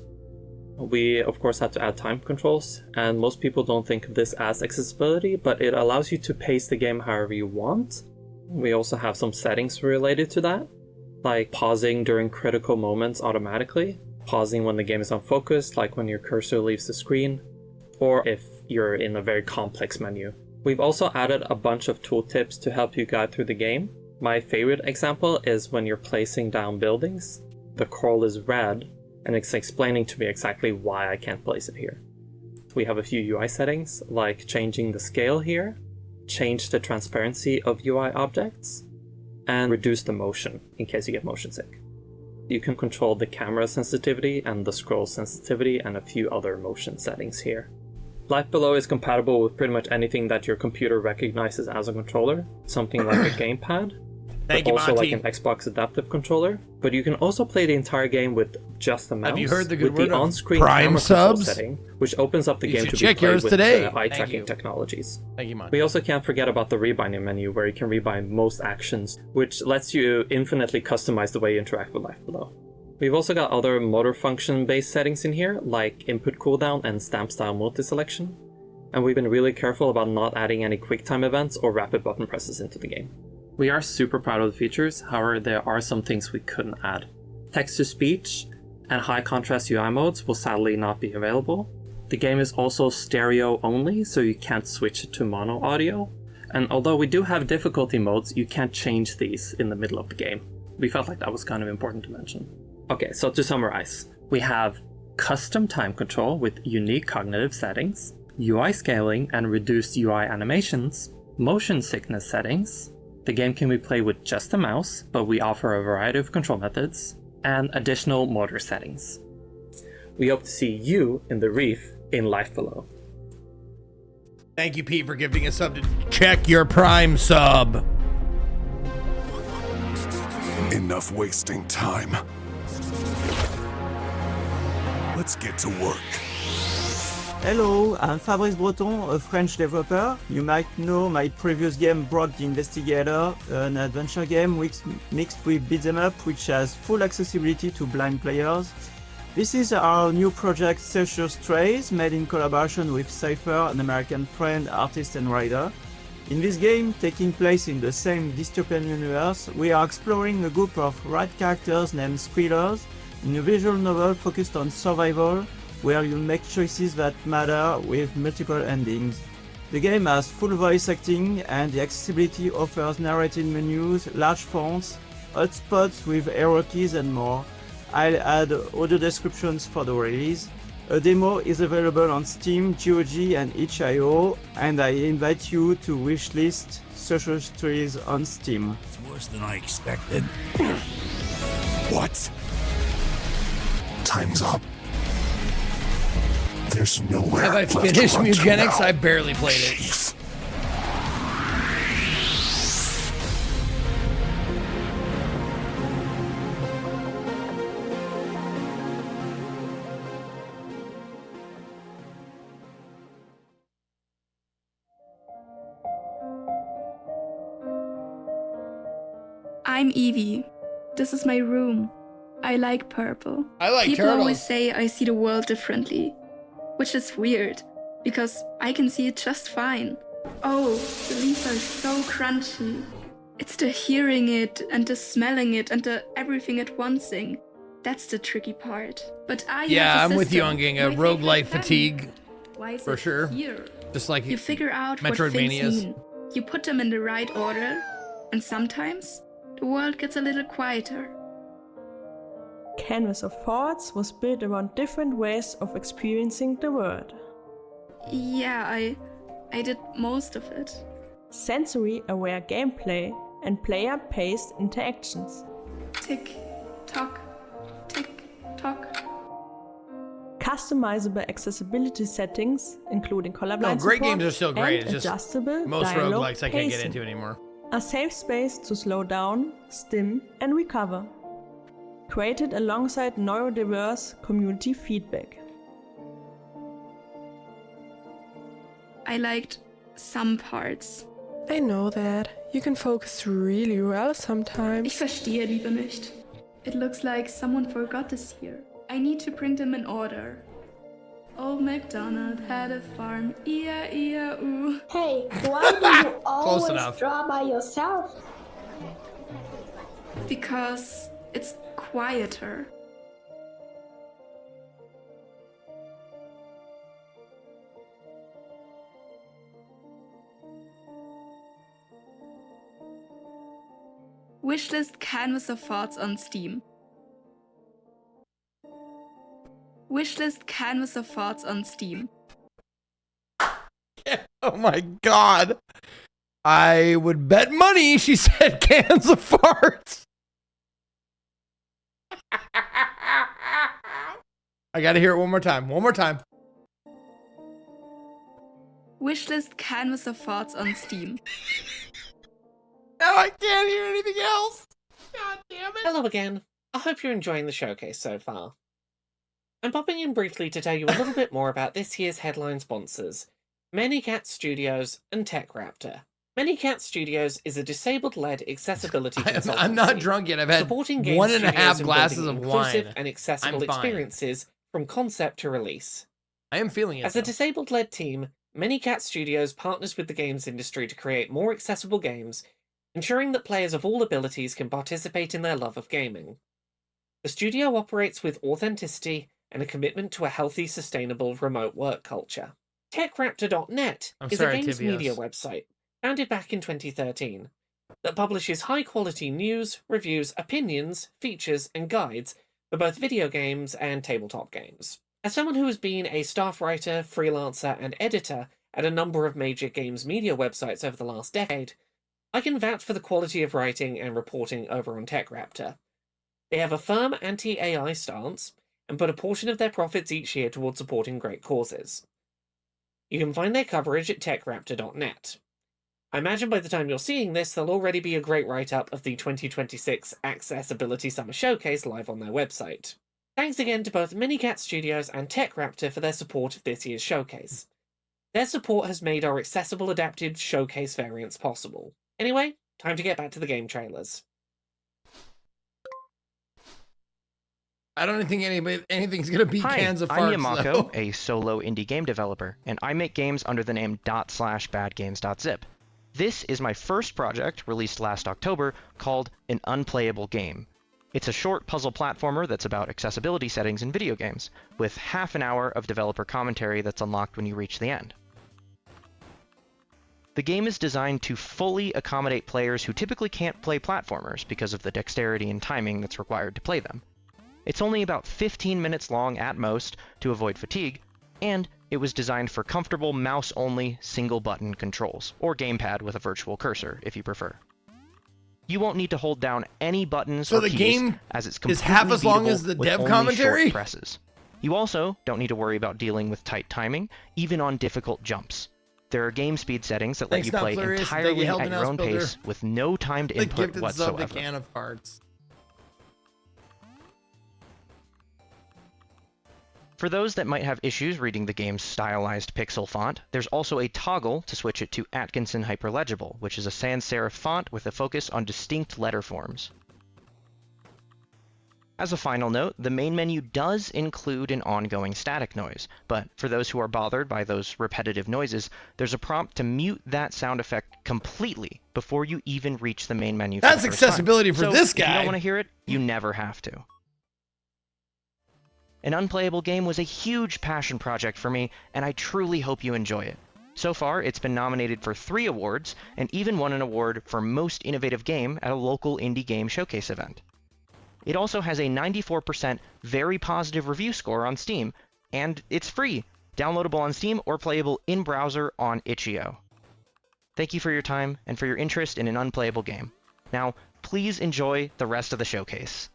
We of course have to add time controls, and most people don't think of this as accessibility, but it allows you to pace the game however you want. We also have some settings related to that, like pausing during critical moments automatically, pausing when the game is unfocused, like when your cursor leaves the screen, or if you're in a very complex menu. We've also added a bunch of tooltips to help you guide through the game. My favorite example is when you're placing down buildings. The coral is red, and it's explaining to me exactly why I can't place it here. We have a few UI settings, like changing the scale here, change the transparency of UI objects, and reduce the motion in case you get motion sick. You can control the camera sensitivity and the scroll sensitivity and a few other motion settings here. Life Below is compatible with pretty much anything that your computer recognizes as a controller, something like a gamepad, but also like an Xbox adaptive controller. But you can also play the entire game with just the mouse. Have you heard the good with word the of on-screen Prime camera subs? control setting, which opens up the game to be check played yours with today. eye Thank tracking you. technologies. Thank you, Monty. We also can't forget about the rebinding menu, where you can rebind most actions, which lets you infinitely customize the way you interact with Life Below. We've also got other motor function-based settings in here, like input cooldown and stamp style multi-selection. And we've been really careful about not adding any QuickTime events or rapid button presses into the game. We are super proud of the features, however there are some things we couldn't add. Text-to-speech and high contrast UI modes will sadly not be available. The game is also stereo only, so you can't switch it to mono audio. And although we do have difficulty modes, you can't change these in the middle of the game. We felt like that was kind of important to mention. Okay, so to summarize, we have custom time control with unique cognitive settings, UI scaling and reduced UI animations, motion sickness settings. The game can be played with just a mouse, but we offer a variety of control methods, and additional motor settings. We hope to see you in the reef in Life Below. Thank you, Pete, for giving us sub to check your Prime sub. Enough wasting time. Let's get to work. Hello, I'm Fabrice Breton, a French developer. You might know my previous game, Brock the Investigator, an adventure game mixed with beat 'em up, which has full accessibility to blind players. This is our new project, Social Strays, made in collaboration with Cypher, an American friend, artist and writer. In this game, taking place in the same dystopian universe, we are exploring a group of rat characters named Squealers in a visual novel focused on survival, where you'll make choices that matter with multiple endings. The game has full voice acting, and the accessibility offers narrated menus, large fonts, hotspots with arrow keys and more. I'll add audio descriptions for the release. A demo is available on Steam, GOG and itch.io, and I invite you to wishlist Social Strays on Steam. It's worse than I expected. What? Time's up. There's nowhere Have I left to finished run to Mugenics? now. I barely played it. Jeez. I'm Evie. This is my room. I like purple. I like People turtles. always say I see the world differently, which is weird, because I can see it just fine. Oh, the leaves are so crunchy. It's the hearing it, and the smelling it, and the everything at once thing. That's the tricky part. But I Yeah, have a I'm with you system. on getting a My roguelite favorite fatigue, thing. Why is for it sure. here? Just like You figure out what things Metroidvanias. mean. You put them in the right order, and sometimes the world gets a little quieter. Canvas of Thoughts was built around different ways of experiencing the world. Yeah, I did most of it. Sensory-aware gameplay and player-paced interactions. Tick, tock, tick, tock. Customizable accessibility settings, including colorblind No, great support games are still great. and It's just adjustable most dialogue roguelikes I can't get pacing. into anymore. A safe space to slow down, stim, and recover. Created alongside neurodiverse community feedback. I liked some parts. I know that. You can focus really well sometimes. Ich verstehe Liebe nicht. It looks like someone forgot this here. I need to bring them in order. Old MacDonald had a farm, E-I-E-I-O. Hey, why do you always enough. draw by yourself? Because it's quieter. Wishlist Canvas of Thoughts on Steam. Wishlist Canvas of Thoughts on Steam. Oh my god. I would bet money she said cans of farts. I gotta hear it one more time. One more time. Wishlist Canvas of Thoughts on Steam. Now I can't hear anything else. God damn it. Hello again. I hope you're enjoying the showcase so far. I'm popping in briefly to tell you a little bit more about this year's headline sponsors, Manycat Studios and TechRaptor. Manycat Studios is a disabled-led accessibility consultancy. I'm not drunk yet. I've had supporting game 1.5 studios and glasses building of inclusive wine. and accessible I'm fine. experiences from concept to release. I am feeling it. As a disabled-led team, Manycat Studios partners with the games industry to create more accessible games, ensuring that players of all abilities can participate in their love of gaming. The studio operates with authenticity and a commitment to a healthy, sustainable remote work culture. TechRaptor.net is a games media website, founded back in 2013, that publishes high-quality news, reviews, opinions, features, and guides for both video games and tabletop games. As someone who has been a staff writer, freelancer, and editor at a number of major games media websites over the last decade, I can vouch for the quality of writing and reporting over on TechRaptor. They have a firm anti-AI stance and put a portion of their profits each year towards supporting great causes. You can find their coverage at techraptor.net. I imagine by the time you're seeing this, there'll already be a great write-up of the 2026 Accessibility Summer Showcase live on their website. Thanks again to both Minicat Studios and TechRaptor for their support of this year's showcase. Their support has made our accessible adapted showcase variants possible. Anyway, time to get back to the game trailers. I don't think anything's gonna beat Cans of Farts. I'm Yamako, though. a solo indie game developer, and I make games under the name ./badgames.zip. This is my first project, released last October, called An Unplayable Game. It's a short puzzle platformer that's about accessibility settings in video games, with half an hour of developer commentary that's unlocked when you reach the end. The game is designed to fully accommodate players who typically can't play platformers because of the dexterity and timing that's required to play them. It's only about 15 minutes long at most to avoid fatigue, and it was designed for comfortable mouse-only single-button controls, or gamepad with a virtual cursor, if you prefer. You won't need to hold down any buttons or the keys, game as it's is completely half as long beatable as the with dev only commentary? short presses. You also don't need to worry about dealing with tight timing, even on difficult jumps. There are game speed settings that let you play entirely at your own pace with no timed input whatsoever. The Can of Hearts. For those that might have issues reading the game's stylized pixel font, there's also a toggle to switch it to Atkinson Hyperlegible, which is a sans serif font with a focus on distinct letter forms. As a final note, the main menu does include an ongoing static noise, but for those who are bothered by those repetitive noises, there's a prompt to mute that sound effect completely before you even reach the main menu. That's accessibility for this guy. If you don't want to hear it, you never have to. An Unplayable Game was a huge passion project for me, and I truly hope you enjoy it. So far, it's been nominated for 3 awards, and even won an award for Most Innovative Game at a local indie game showcase event. It also has a 94% very positive review score on Steam, and it's free, downloadable on Steam or playable in browser on itch.io. Thank you for your time and for your interest in An Unplayable Game. Now, please enjoy the rest of the showcase.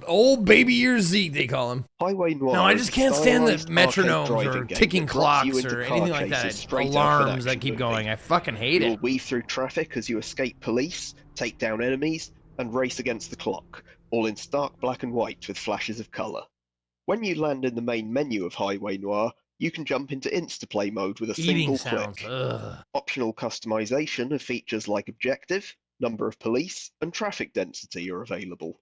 Old baby ears Zeke, they call him. Highway Noir. No, I just can't stand the metronomes or driving game ticking that drops you clocks into or car anything like chases that. straight out of an Alarms that action keep movie. going. I fucking hate You'll it. weave through traffic as you escape police, take down enemies, and race against the clock, all in stark black and white with flashes of colour. When you land in the main menu of Highway Noir, you can jump into Instaplay mode with a Eating single sounds. click. Ugh. Optional customization of features like objective, number of police, and traffic density are available.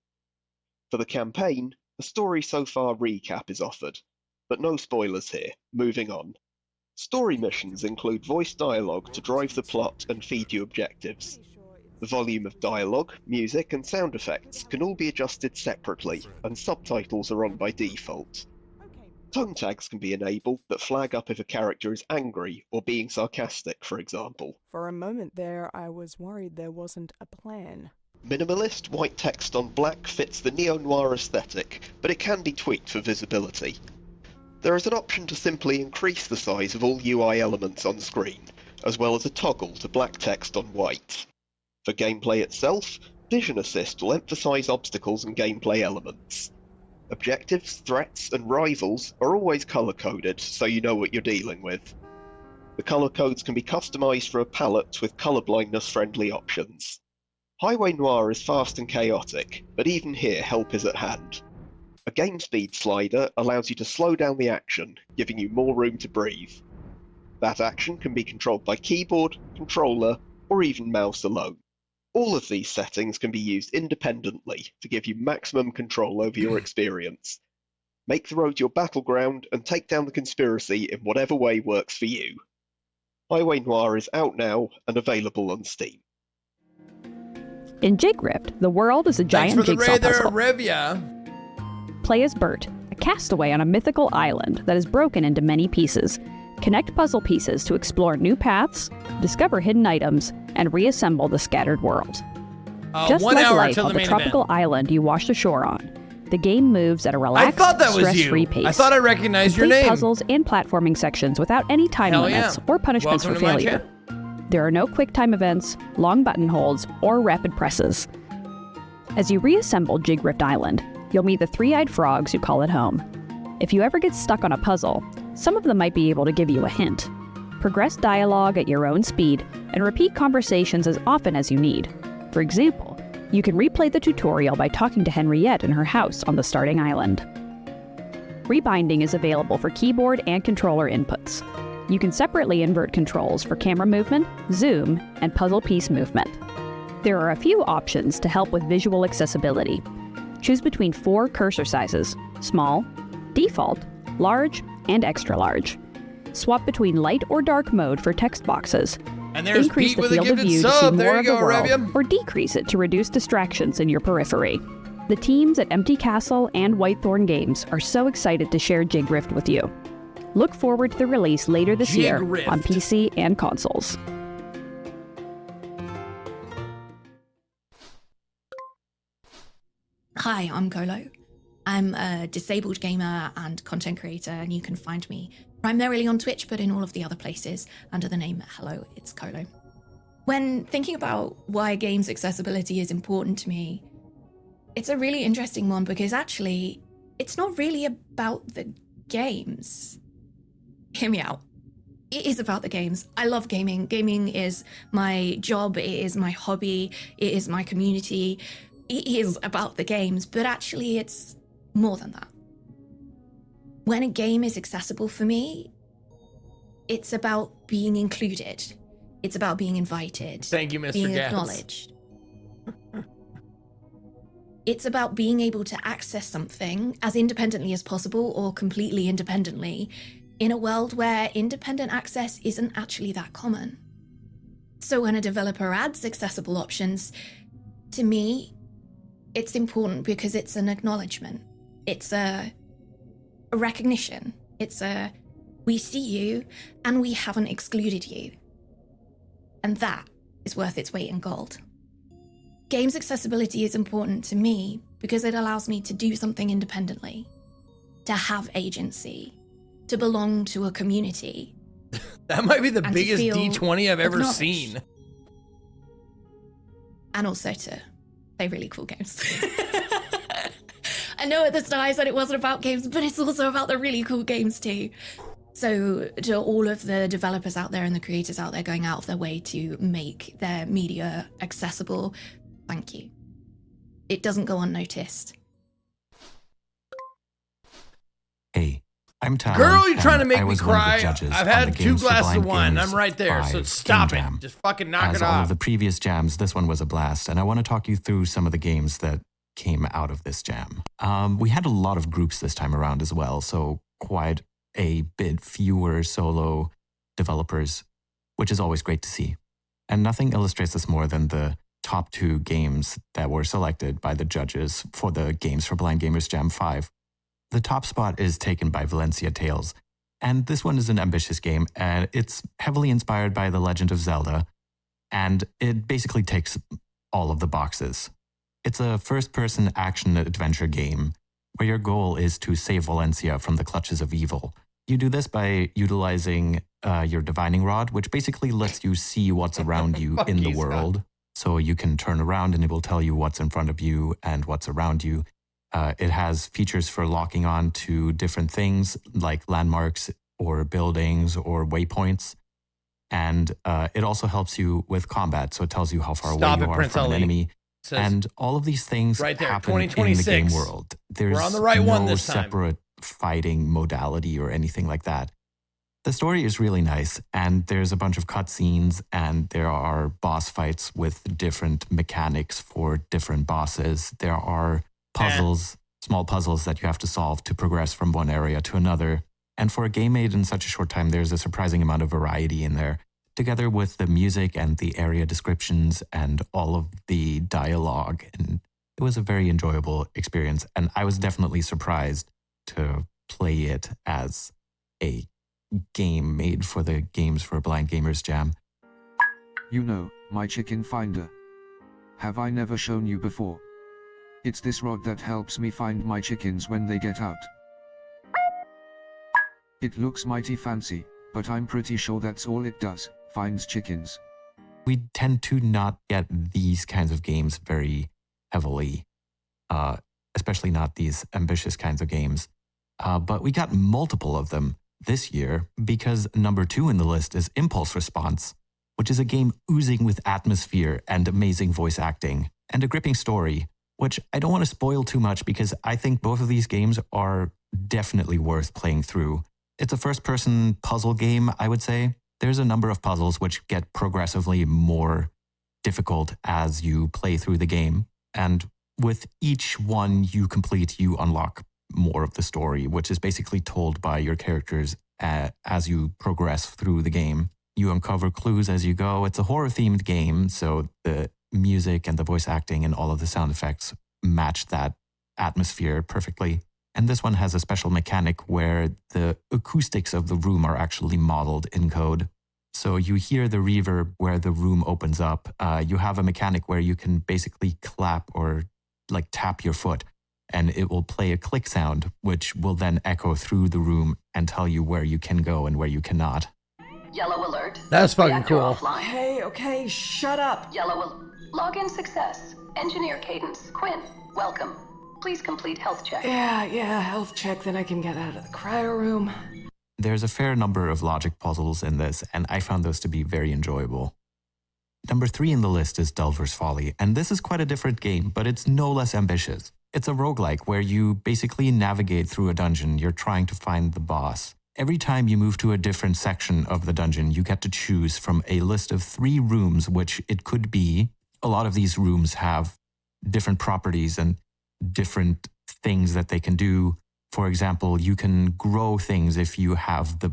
For the campaign, a story so far recap is offered, but no spoilers here. Moving on. Story missions include voice dialogue to drive the plot and feed you objectives. The volume of dialogue, music, and sound effects can all be adjusted separately, and subtitles are on by default. Tongue tags can be enabled that flag up if a character is angry or being sarcastic, for example. For a moment there, I was worried there wasn't a plan. Minimalist white text on black fits the neo-noir aesthetic, but it can be tweaked for visibility. There is an option to simply increase the size of all UI elements on screen, as well as a toggle to black text on white. For gameplay itself, Vision Assist will emphasize obstacles and gameplay elements. Objectives, threats, and rivals are always color-coded, so you know what you're dealing with. The color codes can be customized for a palette with colorblindness-friendly options. Highway Noir is fast and chaotic, but even here help is at hand. A game speed slider allows you to slow down the action, giving you more room to breathe. That action can be controlled by keyboard, controller, or even mouse alone. All of these settings can be used independently to give you maximum control over your experience. Make the road your battleground and take down the conspiracy in whatever way works for you. Highway Noir is out now and available on Steam. In Jigrift, the world is a giant Thanks for the jigsaw raid there, puzzle. Revia. Play as Bert, a castaway on a mythical island that is broken into many pieces. Connect puzzle pieces to explore new paths, discover hidden items, and reassemble the scattered world. Just 1 like hour life till on the the main tropical event. island you washed ashore on, the game moves at a I relaxed, thought that was stress-free you. pace. I thought I recognized your Complete name. puzzles and platforming sections without any time Hell limits yeah. or punishments Welcome for to my failure. There are no quick time events, long button holds, or rapid presses. As you reassemble Jigrift Island, you'll meet the three-eyed frogs who call it home. If you ever get stuck on a puzzle, some of them might be able to give you a hint. Progress dialogue at your own speed and repeat conversations as often as you need. For example, you can replay the tutorial by talking to Henriette in her house on the starting island. Rebinding is available for keyboard and controller inputs. You can separately invert controls for camera movement, zoom, and puzzle piece movement. There are a few options to help with visual accessibility. Choose between 4 cursor sizes: small, default, large, and extra large. Swap between light or dark mode for text boxes. And there's Increase Pete the with a field of gifted view to sub. see There more you of the go, world, Revia. or decrease it to reduce distractions in your periphery. The teams at Empty Castle and Whitethorn Games are so excited to share Jigrift with you. Look forward to the release later this year Jigrift. on PC and consoles. Hi, I'm Colo. I'm a disabled gamer and content creator, and you can find me primarily on Twitch, but in all of the other places under the name Hello, it's Colo. When thinking about why games accessibility is important to me, it's a really interesting one because actually, it's not really about the games. Hear me out. It is about the games. I love gaming. Gaming is my job, it is my hobby, it is my community. It is about the games, but actually it's more than that. When a game is accessible for me, it's about being included. It's about being invited. Thank you, Mr. Being Gatz. acknowledged. It's about being able to access something as independently as possible or completely independently in a world where independent access isn't actually that common. So when a developer adds accessible options, to me, it's important because it's an acknowledgement. It's a recognition. It's a, we see you and we haven't excluded you. And that is worth its weight in gold. Games accessibility is important to me because it allows me to do something independently, to have agency, to belong to a community. That might be the and biggest to feel D20 I've ever acknowledged. seen. And also to play really cool games. I know at the start I said it wasn't about games, but it's also about the really cool games too. So to all of the developers out there and the creators out there going out of their way to make their media accessible, thank you. It doesn't go unnoticed. Hey, I'm Tyler. Girl, you're trying to and make I me was one of the cry. judges I've on had the 2 Games for glasses of Blind wine. Gamers I'm right there, so 5 stop Game it. Jam. Just fucking knock As it all off. of the previous jams, this one was a blast, and I want to talk you through some of the games that came out of this jam. We had a lot of groups this time around as well, so quite a bit fewer solo developers, which is always great to see. And nothing illustrates this more than the top 2 games that were selected by the judges for the Games for Blind Gamers Jam 5. The top spot is taken by Valencia Tales, and this one is an ambitious game, and it's heavily inspired by The Legend of Zelda, and it basically ticks all of the boxes. It's a first-person action-adventure game where your goal is to save Valencia from the clutches of evil. You do this by utilizing your divining rod, which basically lets you see what's around you in the world. So you can turn around and it will tell you what's in front of you and what's around you. It has features for locking on to different things like landmarks or buildings or waypoints. And it also helps you with combat. So it tells you how far away you are from an enemy. And all of these things right there, happen in the 2026. game world. There's We're on the right no one this time. separate fighting modality or anything like that. The story is really nice, and there's a bunch of cutscenes, and there are boss fights with different mechanics for different bosses. There are puzzles, small puzzles that you have to solve to progress from one area to another. And for a game made in such a short time, there's a surprising amount of variety in there. together with the music and the area descriptions and all of the dialogue. And it was a very enjoyable experience. And I was definitely surprised to play it as a game made for the Games for Blind Gamers Jam. You know, my chicken finder. Have I never shown you before? It's this rod that helps me find my chickens when they get out. It looks mighty fancy, but I'm pretty sure that's all it does, finds chickens. We tend to not get these kinds of games very heavily, especially not these ambitious kinds of games. But we got multiple of them this year because number 2 in the list is Impulse Response, which is a game oozing with atmosphere and amazing voice acting and a gripping story, which I don't want to spoil too much because I think both of these games are definitely worth playing through. It's a first-person puzzle game, I would say. There's a number of puzzles which get progressively more difficult as you play through the game. And with each one you complete, you unlock more of the story, which is basically told by your characters as you progress through the game. You uncover clues as you go. It's a horror-themed game, so the music and the voice acting and all of the sound effects match that atmosphere perfectly. And this one has a special mechanic where the acoustics of the room are actually modeled in code. So you hear the reverb where the room opens up. You have a mechanic where you can basically clap or like tap your foot, and it will play a click sound, which will then echo through the room and tell you where you can go and where you cannot. Yellow alert. That's fucking Reactor cool. Offline. Hey, okay, shut up. Yellow login success. Engineer Cadence. Quinn, welcome. Please complete health check. Yeah, health check, then I can get out of the cryo room. There's a fair number of logic puzzles in this, and I found those to be very enjoyable. Number 3 in the list is Delver's Folly, and this is quite a different game, but it's no less ambitious. It's a roguelike where you basically navigate through a dungeon. You're trying to find the boss. Every time you move to a different section of the dungeon, you get to choose from a list of 3 rooms, which it could be. A lot of these rooms have different properties and different things that they can do. For example, you can grow things if you have the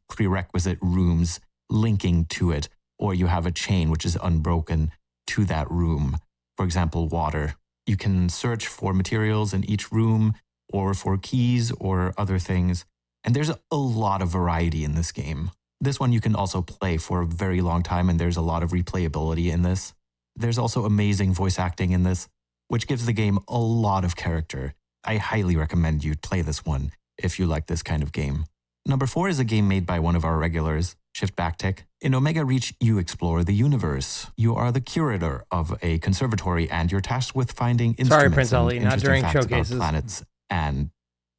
prerequisite rooms linking to it, or you have a chain which is unbroken to that room. For example, water. You can search for materials in each room or for keys or other things. And there's a lot of variety in this game. This one you can also play for a very long time, and there's a lot of replayability in this. There's also amazing voice acting in this, which gives the game a lot of character. I highly recommend you play this one if you like this kind of game. Number 4 is a game made by one of our regulars, Shift Backtick. In Omega Reach, you explore the universe. You are the curator of a conservatory, and you're tasked with finding instruments Prince and Ali, not interesting during facts about showcases. planets and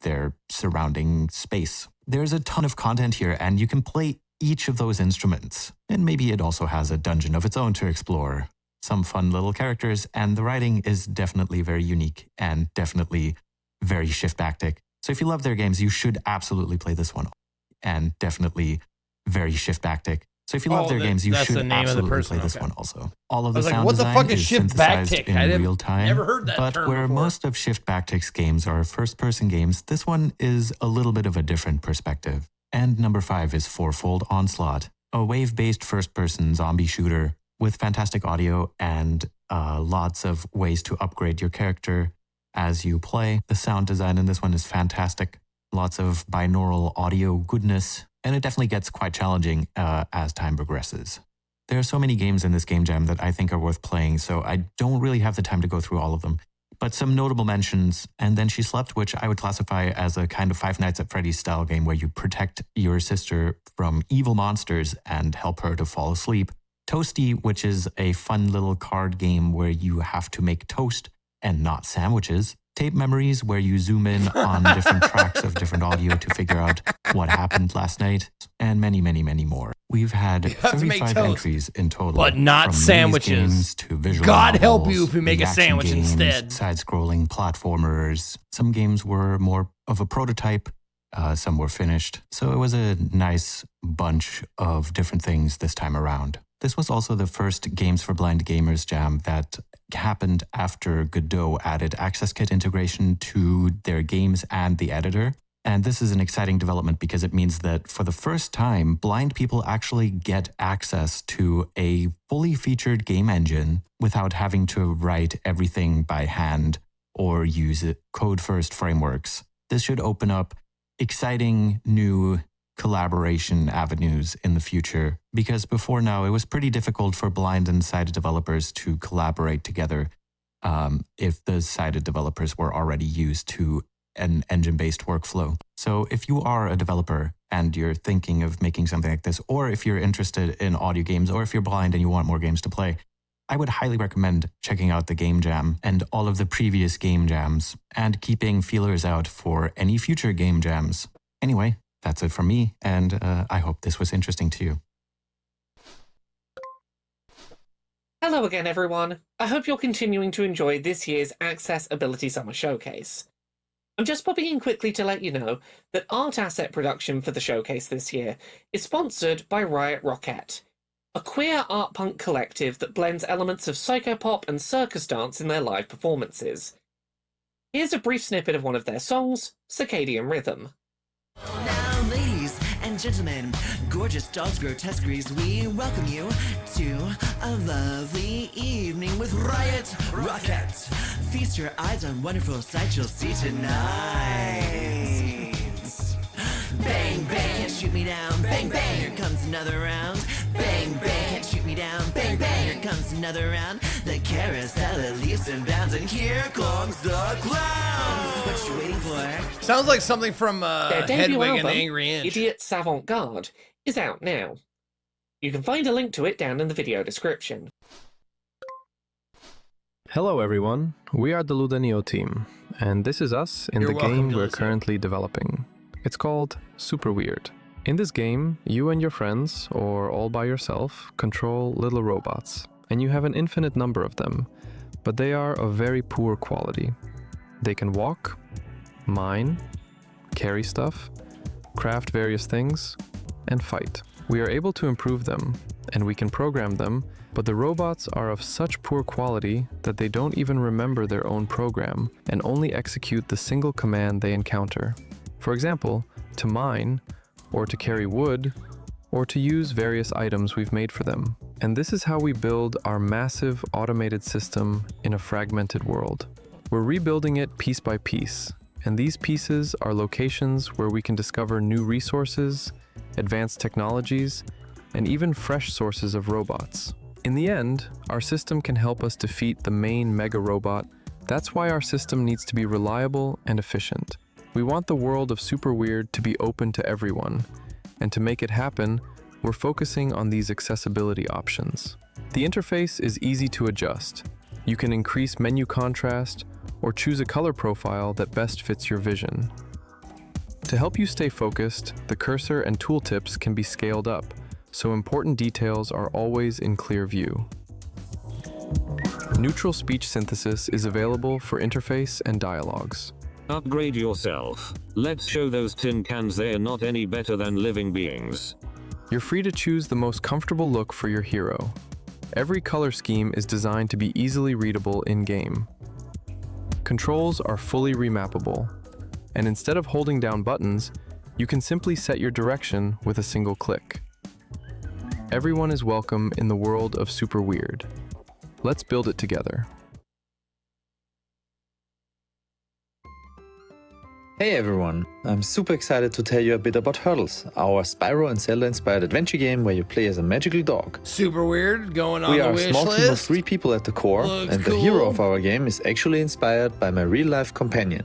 their surrounding space. There's a ton of content here, and you can play each of those instruments. And maybe it also has a dungeon of its own to explore. Some fun little characters, and the writing is definitely very unique and definitely very Shift Backtick. So if you love their games, you should absolutely play this one. And definitely very Shift Backtick. So if you love their games, you should absolutely play this one also. All of the sound design is synthesized in real time. Never heard that but term where before. most of Shift Backtick's games are first-person games, this one is a little bit of a different perspective. And number 5 is Fourfold Onslaught, a wave-based first-person zombie shooter with fantastic audio and lots of ways to upgrade your character as you play. The sound design in this one is fantastic. Lots of binaural audio goodness, and it definitely gets quite challenging as time progresses. There are so many games in this game jam that I think are worth playing, so I don't really have the time to go through all of them. But some notable mentions, And Then She Slept, which I would classify as a kind of Five Nights at Freddy's style game where you protect your sister from evil monsters and help her to fall asleep. Toasty, which is a fun little card game where you have to make toast and not sandwiches. Tape Memories, where you zoom in on different tracks of different audio to figure out what happened last night, and many, many, many more. We've had have to make 35 toast, entries in total. but not from maze sandwiches. games to visual God help novels, you if you make a reaction sandwich games, instead. Side-scrolling platformers. Some games were more of a prototype. Some were finished. So it was a nice bunch of different things this time around. This was also the first Games for Blind Gamers jam that happened after Godot added Access Kit integration to their games and the editor. And this is an exciting development because it means that for the first time, blind people actually get access to a fully featured game engine without having to write everything by hand or use code-first frameworks. This should open up exciting new collaboration avenues in the future, because before now it was pretty difficult for blind and sighted developers to collaborate together if the sighted developers were already used to an engine-based workflow. So if you are a developer and you're thinking of making something like this, or if you're interested in audio games, or if you're blind and you want more games to play, I would highly recommend checking out the Game Jam and all of the previous Game Jams and keeping feelers out for any future Game Jams. Anyway, that's it from me, and I hope this was interesting to you. Hello again, everyone. I hope you're continuing to enjoy this year's Accessibility Summer Showcase. I'm just popping in quickly to let you know that art asset production for the showcase this year is sponsored by Riot Rockette, a queer art punk collective that blends elements of psychopop and circus dance in their live performances. Here's a brief snippet of one of their songs, Circadian Rhythm. Now, ladies and gentlemen, gorgeous dogs, grotesqueries, we welcome you to a lovely evening with Riot Rockette. Feast your eyes on wonderful sights you'll see tonight. Bang, bang, can't shoot me down. Bang, bang, here comes another round. Bang, bang, can't shoot me down. Bang, bang, here comes another round. The carousel it leaps and bounds, and here comes the clown. What you waiting for? Sounds like something from Their debut Hedwig and album, the Angry Inch. Idiot Savant Garde, is out now. You can find a link to it down in the video description. Hello everyone, we are the Ludanio team, and this is us in the game we're currently developing. It's called Super Weird. In this game, you and your friends, or all by yourself, control little robots, and you have an infinite number of them, but they are of very poor quality. They can walk, mine, carry stuff, craft various things, and fight. We are able to improve them, and we can program them, but the robots are of such poor quality that they don't even remember their own program and only execute the single command they encounter. For example, to mine, or to carry wood, or to use various items we've made for them. And this is how we build our massive automated system in a fragmented world. We're rebuilding it piece by piece, and these pieces are locations where we can discover new resources, advanced technologies, and even fresh sources of robots. In the end, our system can help us defeat the main mega robot. That's why our system needs to be reliable and efficient. We want the world of Super Weird to be open to everyone, and to make it happen, we're focusing on these accessibility options. The interface is easy to adjust. You can increase menu contrast or choose a color profile that best fits your vision. To help you stay focused, the cursor and tooltips can be scaled up, so important details are always in clear view. Neutral speech synthesis is available for interface and dialogues. Upgrade yourself. Let's show those tin cans they're not any better than living beings. You're free to choose the most comfortable look for your hero. Every color scheme is designed to be easily readable in-game. Controls are fully remappable, and instead of holding down buttons, you can simply set your direction with a single click. Everyone is welcome in the world of Super Weird. Let's build it together. Hey everyone, I'm super excited to tell you a bit about Hurdles, our Spyro and Zelda-inspired adventure game where you play as a magical dog. Super Weird, going on We the are a wish small list. team of 3 people at the core, Looks and the cool. hero of our game is actually inspired by my real-life companion.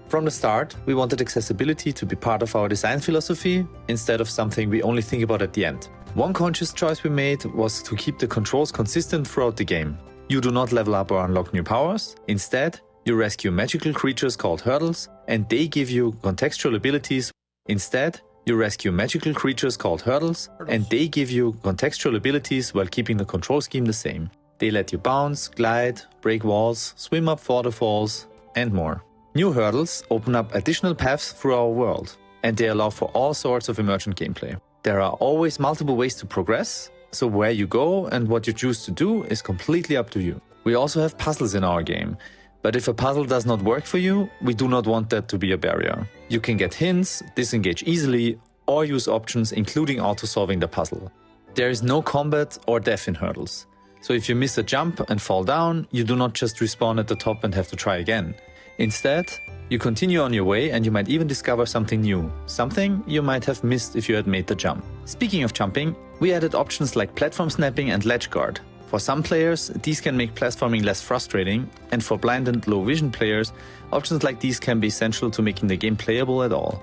From the start, we wanted accessibility to be part of our design philosophy, instead of something we only think about at the end. One conscious choice we made was to keep the controls consistent throughout the game. You do not level up or unlock new powers. Instead, you rescue magical creatures called Hurdles, and they give you contextual abilities. Instead, you rescue magical creatures called Hurdles, and they give you contextual abilities while keeping the control scheme the same. They let you bounce, glide, break walls, swim up waterfalls, and more. New Hurdles open up additional paths through our world, and they allow for all sorts of emergent gameplay. There are always multiple ways to progress, so where you go and what you choose to do is completely up to you. We also have puzzles in our game. But if a puzzle does not work for you, we do not want that to be a barrier. You can get hints, disengage easily, or use options including auto-solving the puzzle. There is no combat or death in hurdles. So if you miss a jump and fall down, you do not just respawn at the top and have to try again. Instead, you continue on your way and you might even discover something new, something you might have missed if you had made the jump. Speaking of jumping, we added options like platform snapping and ledge guard. For some players, these can make platforming less frustrating, and for blind and low vision players, options like these can be essential to making the game playable at all.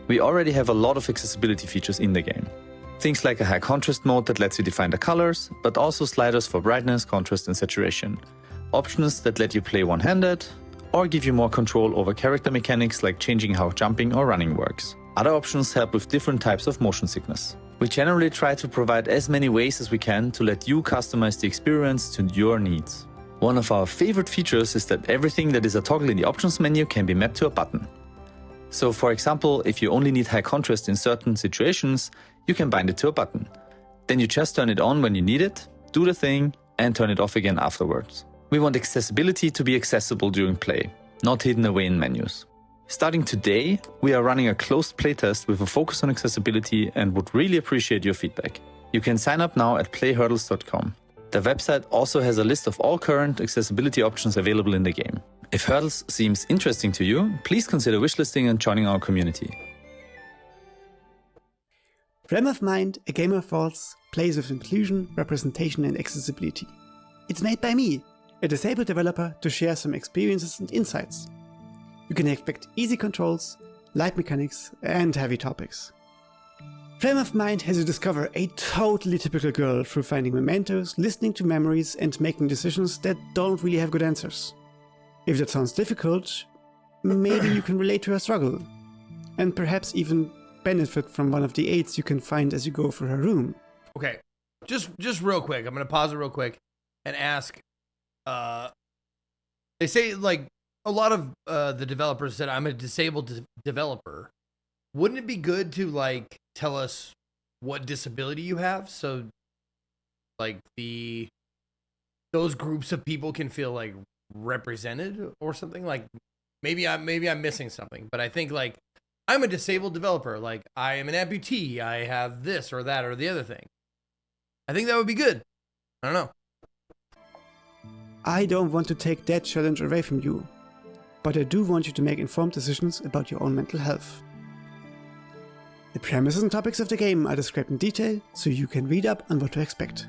We already have a lot of accessibility features in the game. Things like a high contrast mode that lets you define the colors, but also sliders for brightness, contrast and saturation. Options that let you play one-handed, or give you more control over character mechanics like changing how jumping or running works. Other options help with different types of motion sickness. We generally try to provide as many ways as we can to let you customize the experience to your needs. One of our favorite features is that everything that is a toggle in the options menu can be mapped to a button. So for example, if you only need high contrast in certain situations, you can bind it to a button. Then you just turn it on when you need it, do the thing, and turn it off again afterwards. We want accessibility to be accessible during play, not hidden away in menus. Starting today, we are running a closed playtest with a focus on accessibility and would really appreciate your feedback. You can sign up now at playhurdles.com. The website also has a list of all current accessibility options available in the game. If Hurdles seems interesting to you, please consider wishlisting and joining our community. Frame of Mind, a game of thoughts, plays with inclusion, representation and accessibility. It's made by me, a disabled developer, to share some experiences and insights. You can expect easy controls, light mechanics and heavy topics. Frame of Mind has you discover a totally typical girl through finding mementos, listening to memories and making decisions that don't really have good answers. If that sounds difficult, maybe you can relate to her struggle, and perhaps even benefit from one of the aids you can find as you go through her room. Okay, just real quick, I'm gonna pause it real quick and ask, they say like a lot of the developers said I'm a disabled developer. Wouldn't it be good to like tell us what disability you have, so like those groups of people can feel like represented or something? Like maybe I'm missing something, but I think like I'm a disabled developer, like I am an amputee, I have this or that or the other thing. I think that would be good. I don't know. I don't want to take that challenge away from you, but I do want you to make informed decisions about your own mental health. The premises and topics of the game are described in detail, so you can read up on what to expect.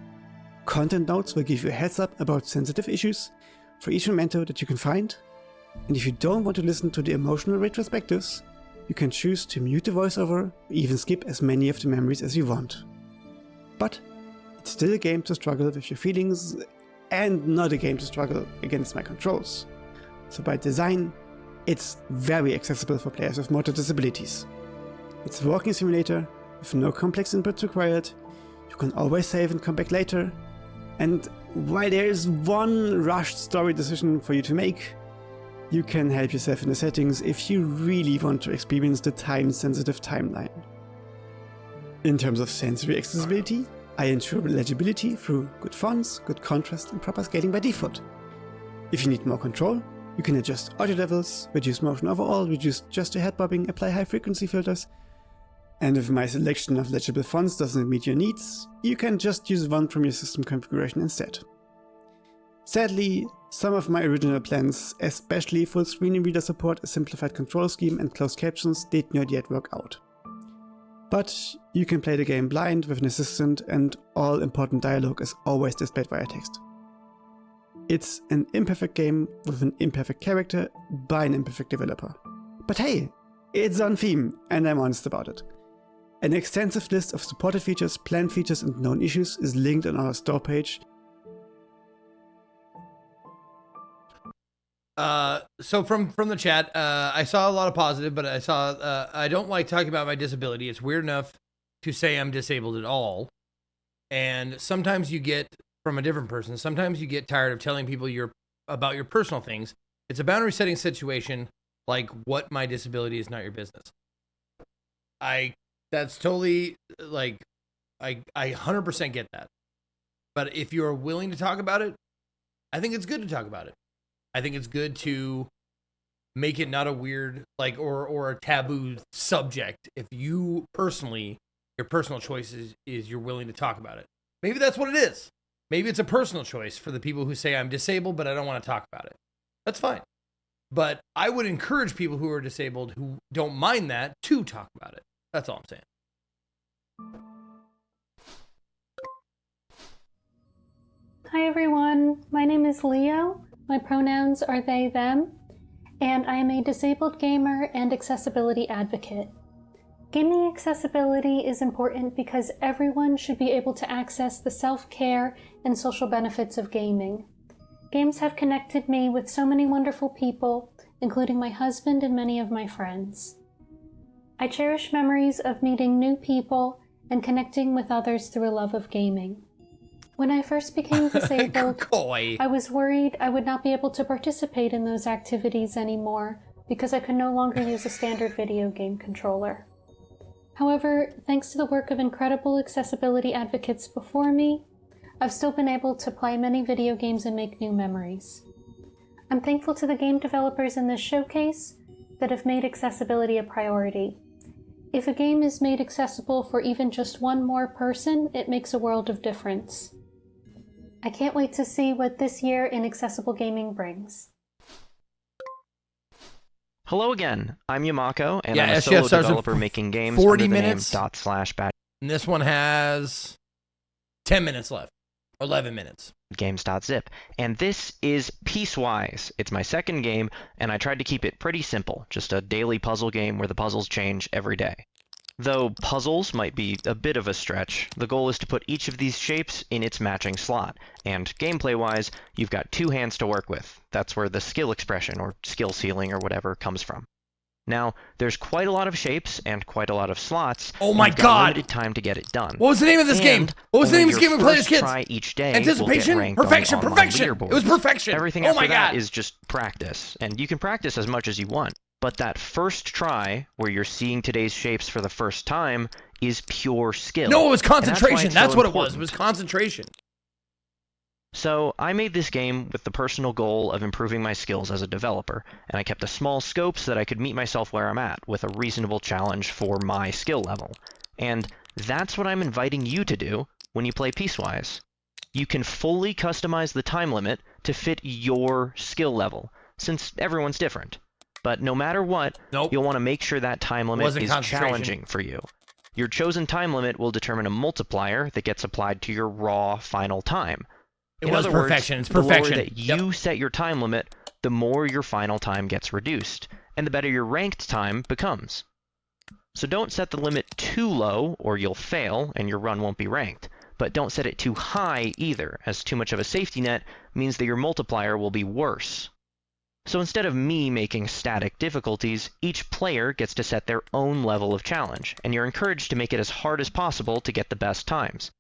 Content notes will give you a heads up about sensitive issues for each memento that you can find, and if you don't want to listen to the emotional retrospectives, you can choose to mute the voiceover or even skip as many of the memories as you want. But it's still a game to struggle with your feelings, and not a game to struggle against my controls. So by design, it's very accessible for players with motor disabilities. It's a walking simulator with no complex inputs required, you can always save and come back later, and while there is one rushed story decision for you to make, you can help yourself in the settings if you really want to experience the time-sensitive timeline. In terms of sensory accessibility, I ensure legibility through good fonts, good contrast and proper scaling by default. If you need more control, you can adjust audio levels, reduce motion overall, reduce gesture head bobbing, apply high frequency filters, and if my selection of legible fonts doesn't meet your needs, you can just use one from your system configuration instead. Sadly, some of my original plans, especially full screen reader support, a simplified control scheme and closed captions, did not yet work out. But you can play the game blind with an assistant and all important dialogue is always displayed via text. It's an imperfect game with an imperfect character by an imperfect developer. But hey, it's on theme and I'm honest about it. An extensive list of supported features, planned features and known issues is linked on our store page. So from the chat, I saw a lot of positive, but I saw, I don't like talking about my disability. It's weird enough to say I'm disabled at all. And sometimes you get, from a different person, sometimes you get tired of telling people about your personal things. It's a boundary setting situation, like what my disability is not your business. That's totally, like, I 100% get that. But if you're willing to talk about it, I think it's good to talk about it. I think it's good to make it not a weird, like, or a taboo subject. If you personally, your personal choice is you're willing to talk about it. Maybe that's what it is. Maybe it's a personal choice for the people who say I'm disabled, but I don't want to talk about it. That's fine. But I would encourage people who are disabled who don't mind that to talk about it. That's all I'm saying. Hi everyone, my name is Leo. My pronouns are they, them, and I am a disabled gamer and accessibility advocate. Gaming accessibility is important because everyone should be able to access the self-care and social benefits of gaming. Games have connected me with so many wonderful people, including my husband and many of my friends. I cherish memories of meeting new people and connecting with others through a love of gaming. When I first became disabled, I was worried I would not be able to participate in those activities anymore because I could no longer use a standard video game controller. However, thanks to the work of incredible accessibility advocates before me, I've still been able to play many video games and make new memories. I'm thankful to the game developers in this showcase that have made accessibility a priority. If a game is made accessible for even just one more person, it makes a world of difference. I can't wait to see what this year in accessible gaming brings. Hello again, I'm Yamako, and Yeah, I'm a SGF solo stars in developer making games 40 under the minutes. name /bad. And this one has 10 minutes left. 11 minutes. Games.zip. And this is Piecewise. It's my second game, and I tried to keep it pretty simple, just a daily puzzle game where the puzzles change every day. Though puzzles might be a bit of a stretch, the goal is to put each of these shapes in its matching slot, and gameplay-wise, you've got 2 hands to work with. That's where the skill expression, or skill ceiling, or whatever, comes from. Now, there's quite a lot of shapes and quite a lot of slots. Oh my and you've got God! limited time to get it done. What was the name of this game? What was the name of this game we played as kids? Try each day Anticipation? will get ranked Perfection? on the online Perfection! leaderboards. It was perfection! Everything Oh after my that God! is just practice, and you can practice as much as you want. But that first try, where you're seeing today's shapes for the first time, is pure skill. No, it was And that's why concentration. it's That's so what it was. important. It was concentration. So I made this game with the personal goal of improving my skills as a developer, and I kept a small scope so that I could meet myself where I'm at with a reasonable challenge for my skill level. And that's what I'm inviting you to do when you play Piecewise. You can fully customize the time limit to fit your skill level, since everyone's different. But no matter what, you'll want to make sure that time limit Wasn't is concentration. challenging for you. Your chosen time limit will determine a multiplier that gets applied to your raw final time. It In was other words, perfection. It's the lower perfection. that you set your time limit, the more your final time gets reduced, and the better your ranked time becomes. So don't set the limit too low, or you'll fail and your run won't be ranked. But don't set it too high either, as too much of a safety net means that your multiplier will be worse. So instead of me making static difficulties, each player gets to set their own level of challenge, and you're encouraged to make it as hard as possible to get the best times.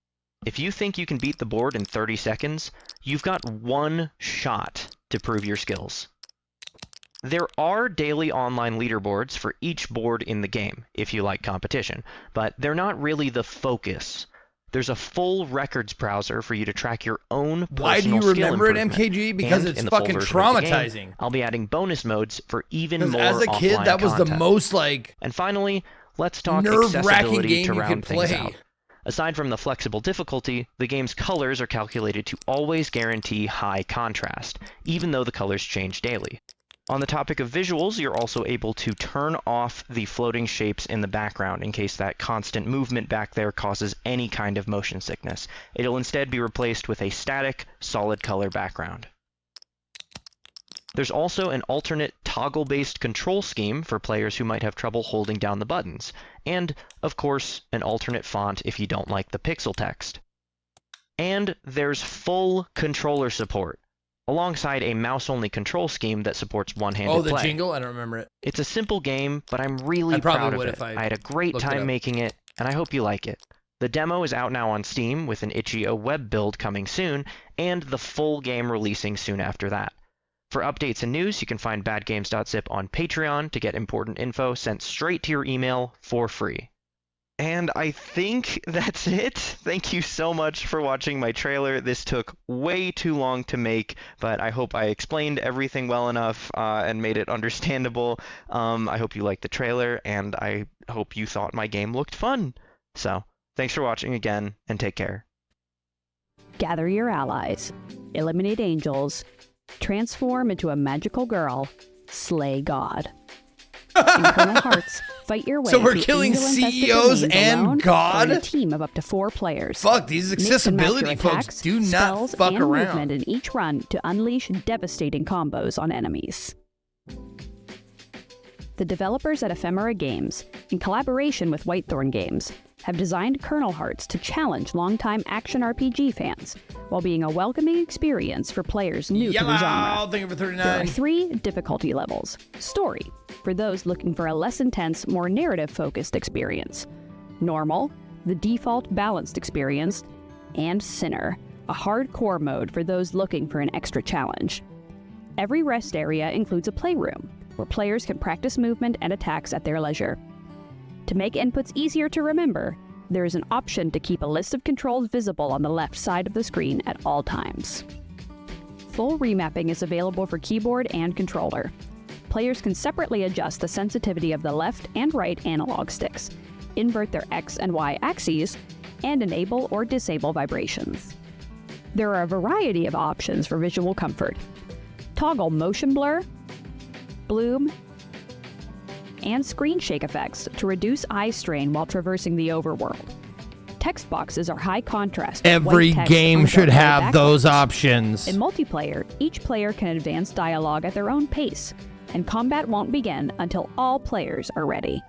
If you think you can beat the board in 30 seconds, you've got one shot to prove your skills. There are daily online leaderboards for each board in the game, if you like competition, but they're not really the focus. There's a full records browser for you to track your own personal Why do you skill remember it, improvement. MKG? Because And it's in the full fucking version of the game, traumatizing. I'll be adding bonus modes for even Because more as a kid, offline that was the content. most, like, And finally, let's talk nerve-wracking accessibility game to you round could things play. out. Aside from the flexible difficulty, the game's colors are calculated to always guarantee high contrast, even though the colors change daily. On the topic of visuals, you're also able to turn off the floating shapes in the background in case that constant movement back there causes any kind of motion sickness. It'll instead be replaced with a static, solid color background. There's also an alternate toggle-based control scheme for players who might have trouble holding down the buttons, and, of course, an alternate font if you don't like the pixel text. And there's full controller support, alongside a mouse-only control scheme that supports one-handed Oh, the play. jingle? I don't remember it. It's a simple game, but I'm really I probably proud of would it. if I had a great looked it time up. making it, and I hope you like it. The demo is out now on Steam, with an itch.io web build coming soon, and the full game releasing soon after that. For updates and news, you can find badgames.zip on Patreon to get important info sent straight to your email for free. And I think that's it. Thank you so much for watching my trailer. This took way too long to make, but I hope I explained everything well enough and made it understandable. I hope you liked the trailer, and I hope you thought my game looked fun. So, thanks for watching again, and take care. Gather your allies, eliminate angels, transform into a magical girl, slay God. In Kernel Hearts, fight your way So we're through killing angel-infested CEOs domains and alone God? or in a team of up to 4 players. Fuck, these Mix and match accessibility your folks attacks, do not spells, fuck and around. movement in each run to unleash devastating combos on enemies. The developers at Ephemera Games, in collaboration with Whitethorn Games, have designed Kernel Hearts to challenge longtime action RPG fans, while being a welcoming experience for players new to the genre. Thank you for 39. There are 3 difficulty levels. Story, for those looking for a less intense, more narrative-focused experience. Normal, the default balanced experience. And Sinner, a hardcore mode for those looking for an extra challenge. Every rest area includes a playroom, where players can practice movement and attacks at their leisure. To make inputs easier to remember, there is an option to keep a list of controls visible on the left side of the screen at all times. Full remapping is available for keyboard and controller. Players can separately adjust the sensitivity of the left and right analog sticks, invert their X and Y axes, and enable or disable vibrations. There are a variety of options for visual comfort. Toggle motion blur, bloom, and screen shake effects to reduce eye strain while traversing the overworld. Text boxes are high contrast. Every white text game on should dark have backgrounds. those options. In multiplayer, each player can advance dialogue at their own pace, and combat won't begin until all players are ready.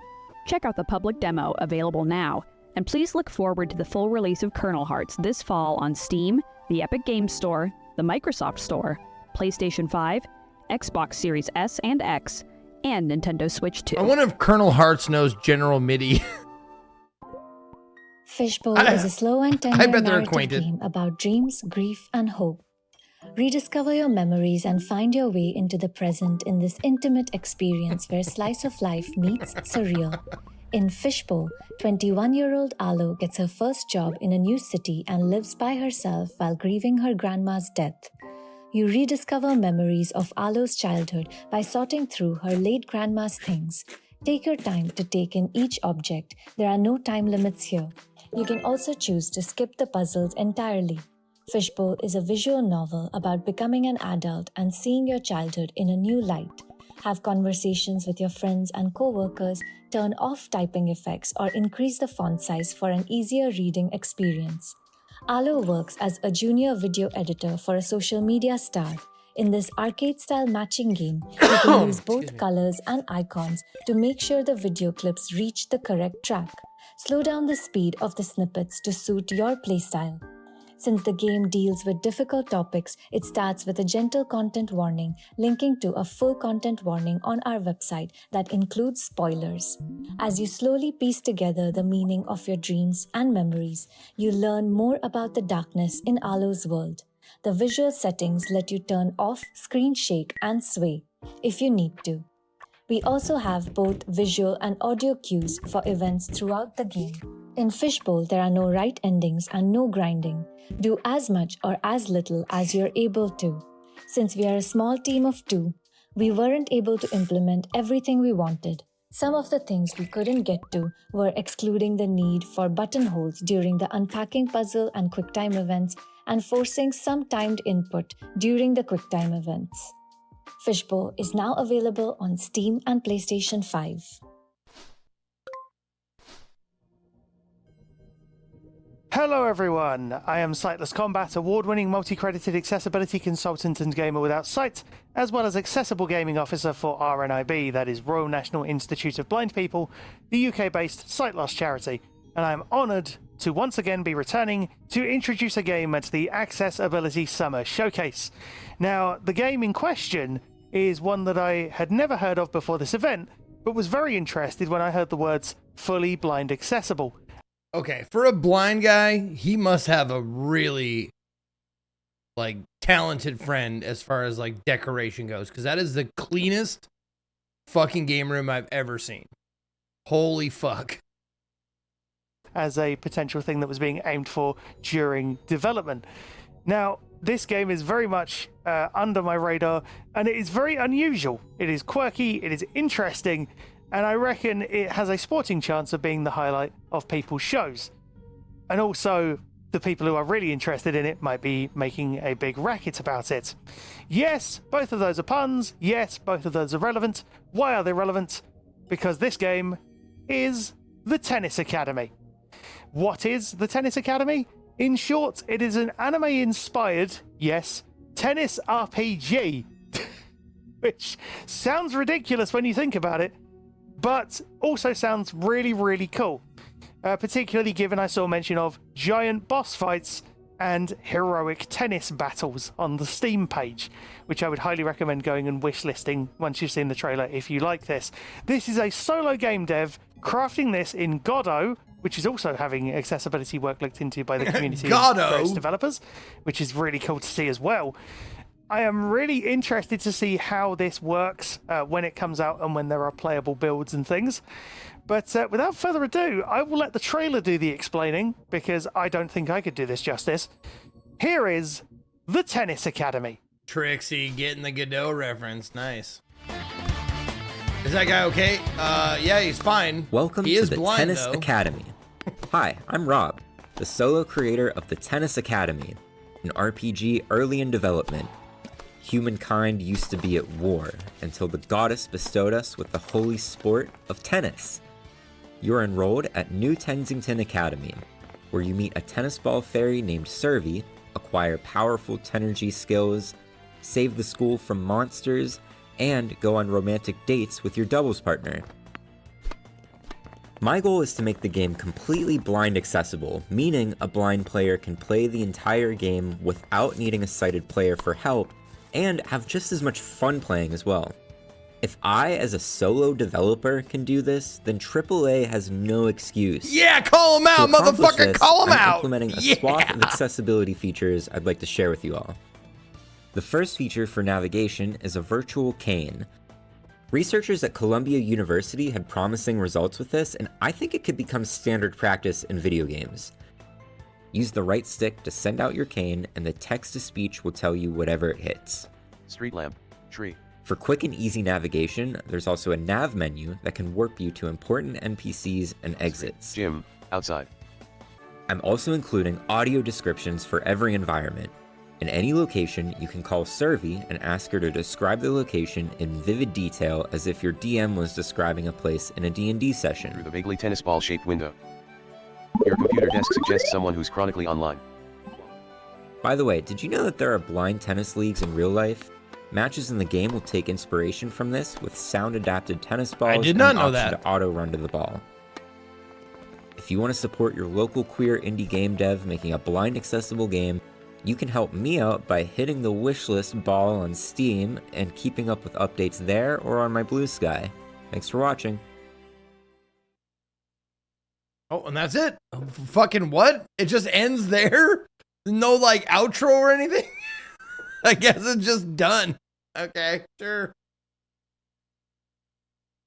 Check out the public demo available now, and please look forward to the full release of Kernel Hearts this fall on Steam, the Epic Games Store, the Microsoft Store, PlayStation 5, Xbox Series S and X, and Nintendo Switch 2. I wonder if Kernel Hearts knows General MIDI. Fishbowl is a slow and tender I bet they're narrative acquainted. game about dreams, grief, and hope. Rediscover your memories and find your way into the present in this intimate experience where slice of life meets surreal. In Fishbowl, 21-year-old Alo gets her first job in a new city and lives by herself while grieving her grandma's death. You rediscover memories of Alo's childhood by sorting through her late grandma's things. Take your time to take in each object. There are no time limits here. You can also choose to skip the puzzles entirely. Fishbowl is a visual novel about becoming an adult and seeing your childhood in a new light. Have conversations with your friends and co-workers, turn off typing effects, or increase the font size for an easier reading experience. Alo works as a junior video editor for a social media star. In this arcade-style matching game, you can use both colors and icons to make sure the video clips reach the correct track. Slow down the speed of the snippets to suit your playstyle. Since the game deals with difficult topics, it starts with a gentle content warning, linking to a full content warning on our website that includes spoilers. As you slowly piece together the meaning of your dreams and memories, you learn more about the darkness in Alo's world. The visual settings let you turn off, screen shake, and sway if you need to. We also have both visual and audio cues for events throughout the game. In Fishbowl, there are no right endings and no grinding. Do as much or as little as you're able to. Since we are a small team of 2, we weren't able to implement everything we wanted. Some of the things we couldn't get to were excluding the need for buttonholes during the unpacking puzzle and QuickTime events and forcing some timed input during the QuickTime events. Fishbowl is now available on Steam and PlayStation 5. Hello everyone, I am Sightless Combat, award-winning multi-credited accessibility consultant and gamer without sight, as well as accessible gaming officer for RNIB, that is Royal National Institute of Blind People, the UK-based sight loss charity, and I am honoured to once again be returning to introduce a game at the Accessibility Summer Showcase. Now, the game in question is one that I had never heard of before this event, but was very interested when I heard the words fully blind accessible. Okay, for a blind guy, he must have a really, like, talented friend as far as, like, decoration goes. Because that is the cleanest fucking game room I've ever seen. Holy fuck. as a potential thing that was being aimed for during development. Now, this game is very much under my radar, and it is very unusual. It is quirky, it is interesting, and I reckon it has a sporting chance of being the highlight of people's shows. And also, the people who are really interested in it might be making a big racket about it. Yes, both of those are puns. Yes, both of those are relevant. Why are they relevant? Because this game is the Tennis Academy. What is the Tennis Academy? In short, it is an anime-inspired, yes, tennis RPG. Which sounds ridiculous when you think about it, but also sounds really, really cool. Particularly given I saw mention of giant boss fights and heroic tennis battles on the Steam page, which I would highly recommend going and wishlisting once you've seen the trailer if you like this. This is a solo game dev crafting this in Godot, which is also having accessibility work looked into by the community of various developers, which is really cool to see as well. I am really interested to see how this works when it comes out and when there are playable builds and things. But without further ado, I will let the trailer do the explaining, because I don't think I could do this justice. Here is the Tennis Academy. Trixie getting the Godot reference. Nice. Is that guy okay? Yeah, he's fine. Welcome he to is the blind, Tennis though. Academy. Hi, I'm Rob, the solo creator of the Tennis Academy, an RPG early in development. Humankind used to be at war until the goddess bestowed us with the holy sport of tennis. You're enrolled at New Tensington Academy, where you meet a tennis ball fairy named Servi, acquire powerful tenergy skills, save the school from monsters, and go on romantic dates with your doubles partner. My goal is to make the game completely blind accessible, meaning a blind player can play the entire game without needing a sighted player for help, and have just as much fun playing as well. If I, as a solo developer, can do this, then AAA has no excuse. Yeah, call him out, motherfucker, This, call him I'm out! implementing a swath of accessibility features I'd like to share with you all. The first feature for navigation is a virtual cane. Researchers at Columbia University had promising results with this, and I think it could become standard practice in video games. Use the right stick to send out your cane, and the text-to-speech will tell you whatever it hits. Street lamp, tree. For quick and easy navigation, there's also a nav menu that can warp you to important NPCs and exits. Gym, outside. I'm also including audio descriptions for every environment. In any location, you can call Servi and ask her to describe the location in vivid detail as if your DM was describing a place in a D&D session. Through the vaguely tennis ball-shaped window. Your computer desk suggests someone who's chronically online. By the way, did you know that there are blind tennis leagues in real life? Matches in the game will take inspiration from this with sound-adapted tennis balls I did not and know an option that. to auto-run to the ball. If you want to support your local queer indie game dev making a blind accessible game, you can help me out by hitting the wishlist ball on Steam and keeping up with updates there or on my Blue Sky. Thanks for watching. Oh, and that's it. Fucking what? It just ends there? No, like, outro or anything? I guess it's just done. Okay, sure.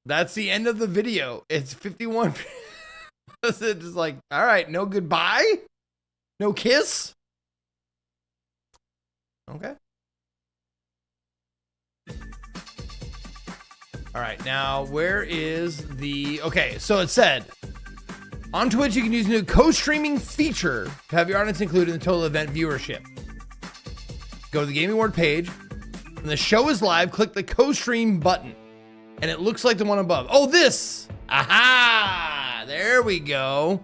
That's the end of the video. It's 51. It's just like, all right, no goodbye? No kiss? Okay. All right, now where is the... Okay, so it said, on Twitch, you can use a new co-streaming feature to have your audience included in the total event viewership. Go to the Game Award page. When the show is live, click the co-stream button. And it looks like the one above. Oh, this! Aha! There we go.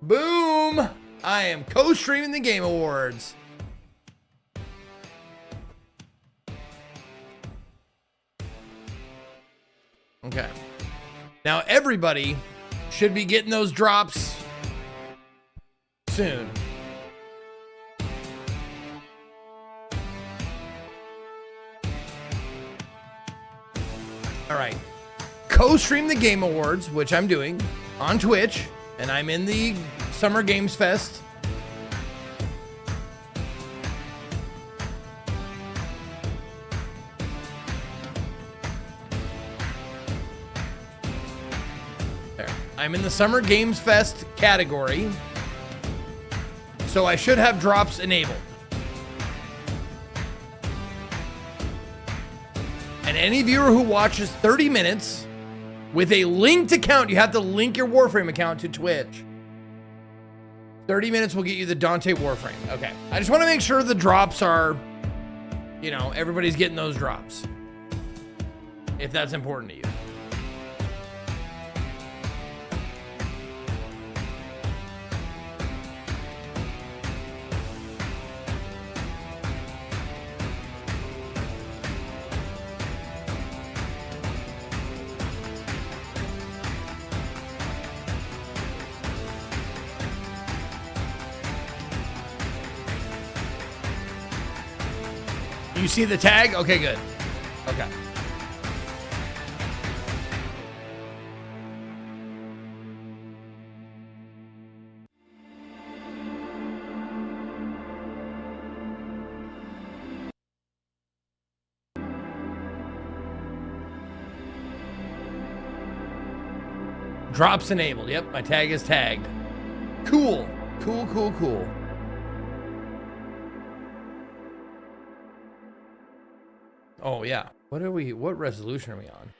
Boom! I am co-streaming the Game Awards. Okay. Now everybody should be getting those drops soon. All right. Co-stream the Game Awards, which I'm doing on Twitch, and I'm in the Summer Games Fest. There. I'm in the Summer Games Fest category, so I should have drops enabled. And any viewer who watches 30 minutes with a linked account, you have to link your Warframe account to Twitch. 30 minutes will get you the Dante Warframe. Okay. I just want to make sure the drops are, you know, everybody's getting those drops. If that's important to you. You see the tag? Okay, good. Okay. Drops enabled. Yep, my tag is tagged. Cool. Cool, cool, cool. Oh, yeah. What resolution are we on?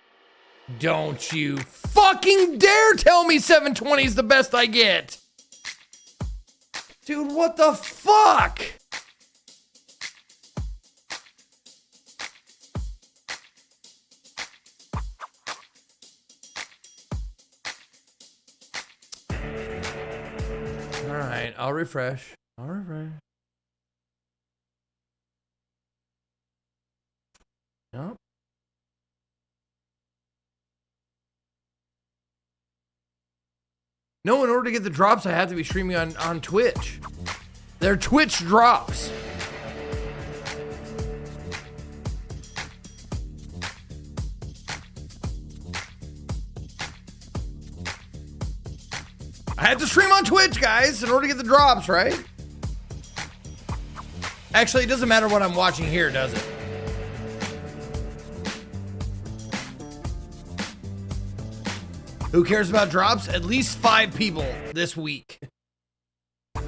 Don't you fucking dare tell me 720 is the best I get. Dude, what the fuck? All right, I'll refresh. I'll refresh. Yep. No, in order to get the drops, I have to be streaming on Twitch. They're Twitch drops. I have to stream on Twitch, guys, in order to get the drops, right? Actually, it doesn't matter what I'm watching here, does it? Who cares about drops? At least 5 people this week. All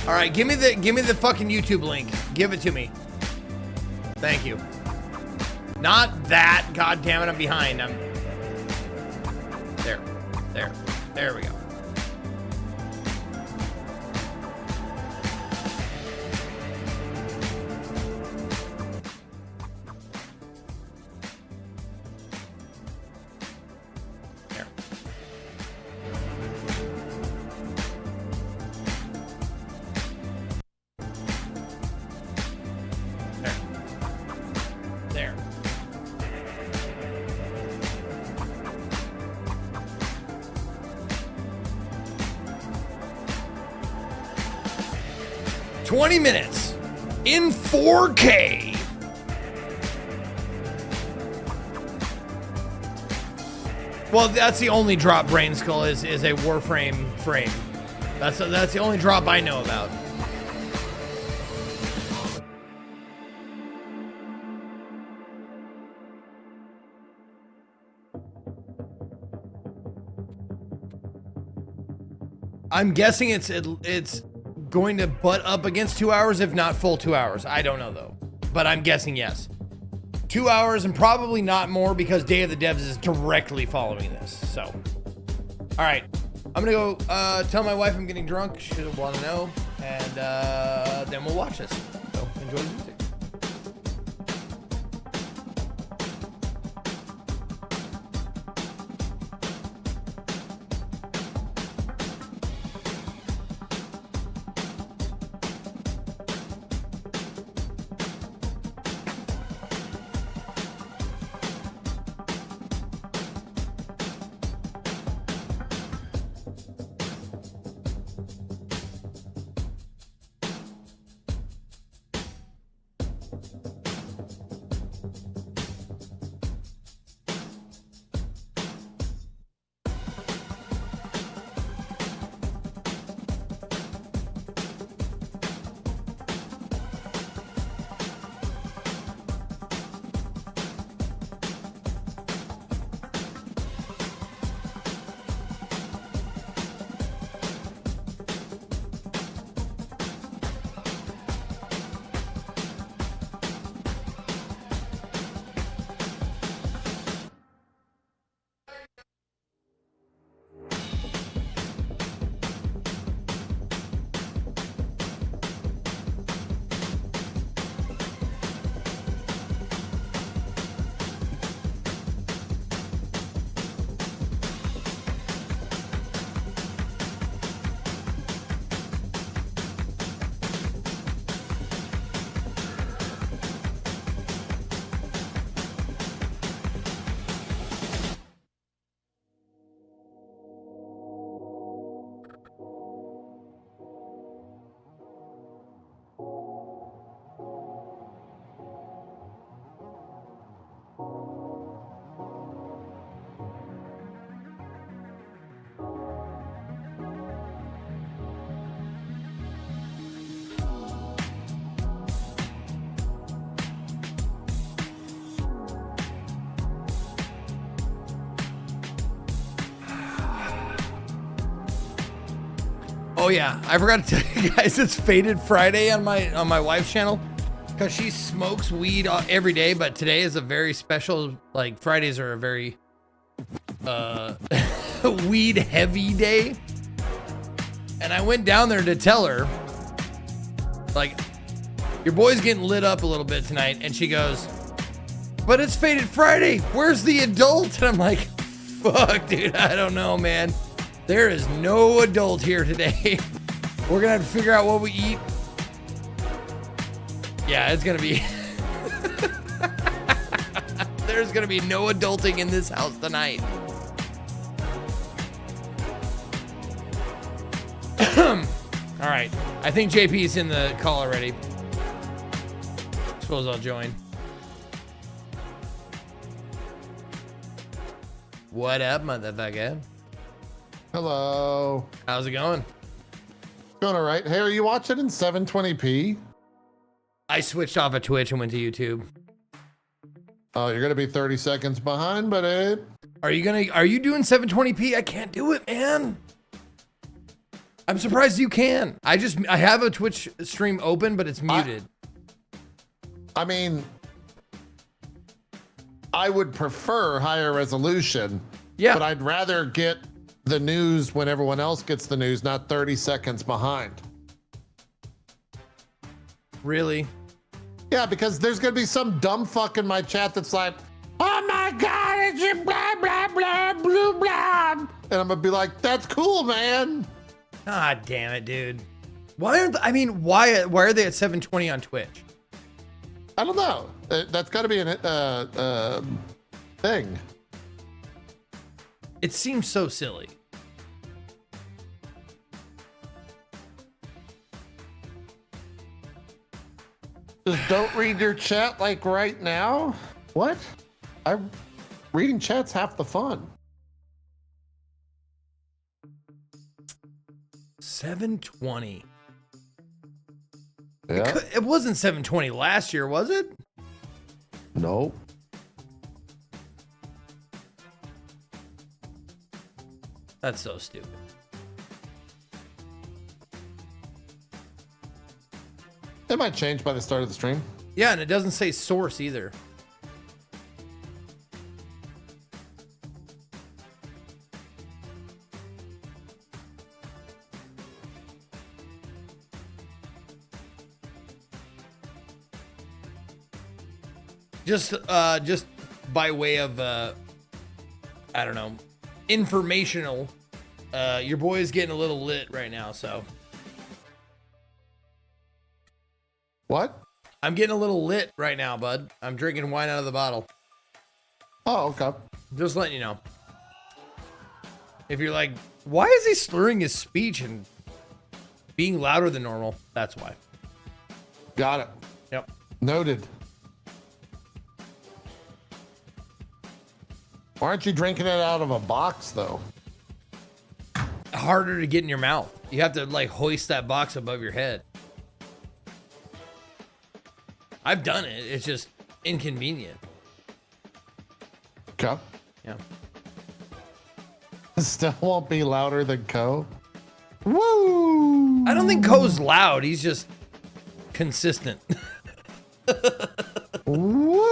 right, give me the fucking YouTube link. Give it to me. Thank you. Not that. God damn it, I'm behind. There we go. There. 20 minutes in 4K. Well, that's the only drop Brain Skull is a Warframe frame. That's the only drop I know about. I'm guessing it's going to butt up against 2 hours, if not full 2 hours. I don't know though, but I'm guessing yes. 2 hours and probably not more because Day of the Devs is directly following this. So, all right, I'm gonna go tell my wife I'm getting drunk. She'll want to know, and then we'll watch this. So enjoy the music. Oh yeah, I forgot to tell you guys it's Faded Friday on my wife's channel because she smokes weed every day, but today is a very special. Like Fridays are a very weed heavy day, and I went down there to tell her, like, your boy's getting lit up a little bit tonight, and she goes, but it's Faded Friday. Where's the adult? And I'm like, fuck, dude, I don't know, man. There is no adult here today. We're gonna have to figure out what we eat. Yeah, it's gonna be. There's gonna be no adulting in this house tonight. All right, I think JP's in the call already. Suppose I'll join. What up, motherfucker? Hello. How's it going? Going all right. Hey, are you watching in 720p? I switched off of Twitch and went to YouTube. Oh, you're gonna be 30 seconds behind, buddy. Are you doing 720p? I can't do it, man. I'm surprised you can. I have a Twitch stream open, but it's muted. I mean, I would prefer higher resolution. Yeah. But I'd rather get the news when everyone else gets the news, not 30 seconds behind. Really? Yeah, because there's gonna be some dumb fuck in my chat that's like, oh my God, it's your blah, blah, blah, blah, blah. And I'm gonna be like, that's cool, man. God damn it, dude. Why are they at 720 on Twitch? I don't know. That's gotta be a thing. It seems so silly. Just don't read your chat like right now? What? Reading chat's half the fun. 720. Yeah. It wasn't 720 last year, was it? Nope. That's so stupid. It might change by the start of the stream. Yeah, and it doesn't say source either. Just by way of, I don't know, informational, your boy is getting a little lit right now, so. What? I'm getting a little lit right now, bud. I'm drinking wine out of the bottle. Oh, okay. Just letting you know. If you're like, why is he slurring his speech and being louder than normal? That's why. Got it. Yep. Noted. Why aren't you drinking it out of a box, though? Harder to get in your mouth. You have to, like, hoist that box above your head. I've done it. It's just inconvenient. Okay. Yeah. Still won't be louder than Co. Woo! I don't think Co's loud. He's just consistent. Woo!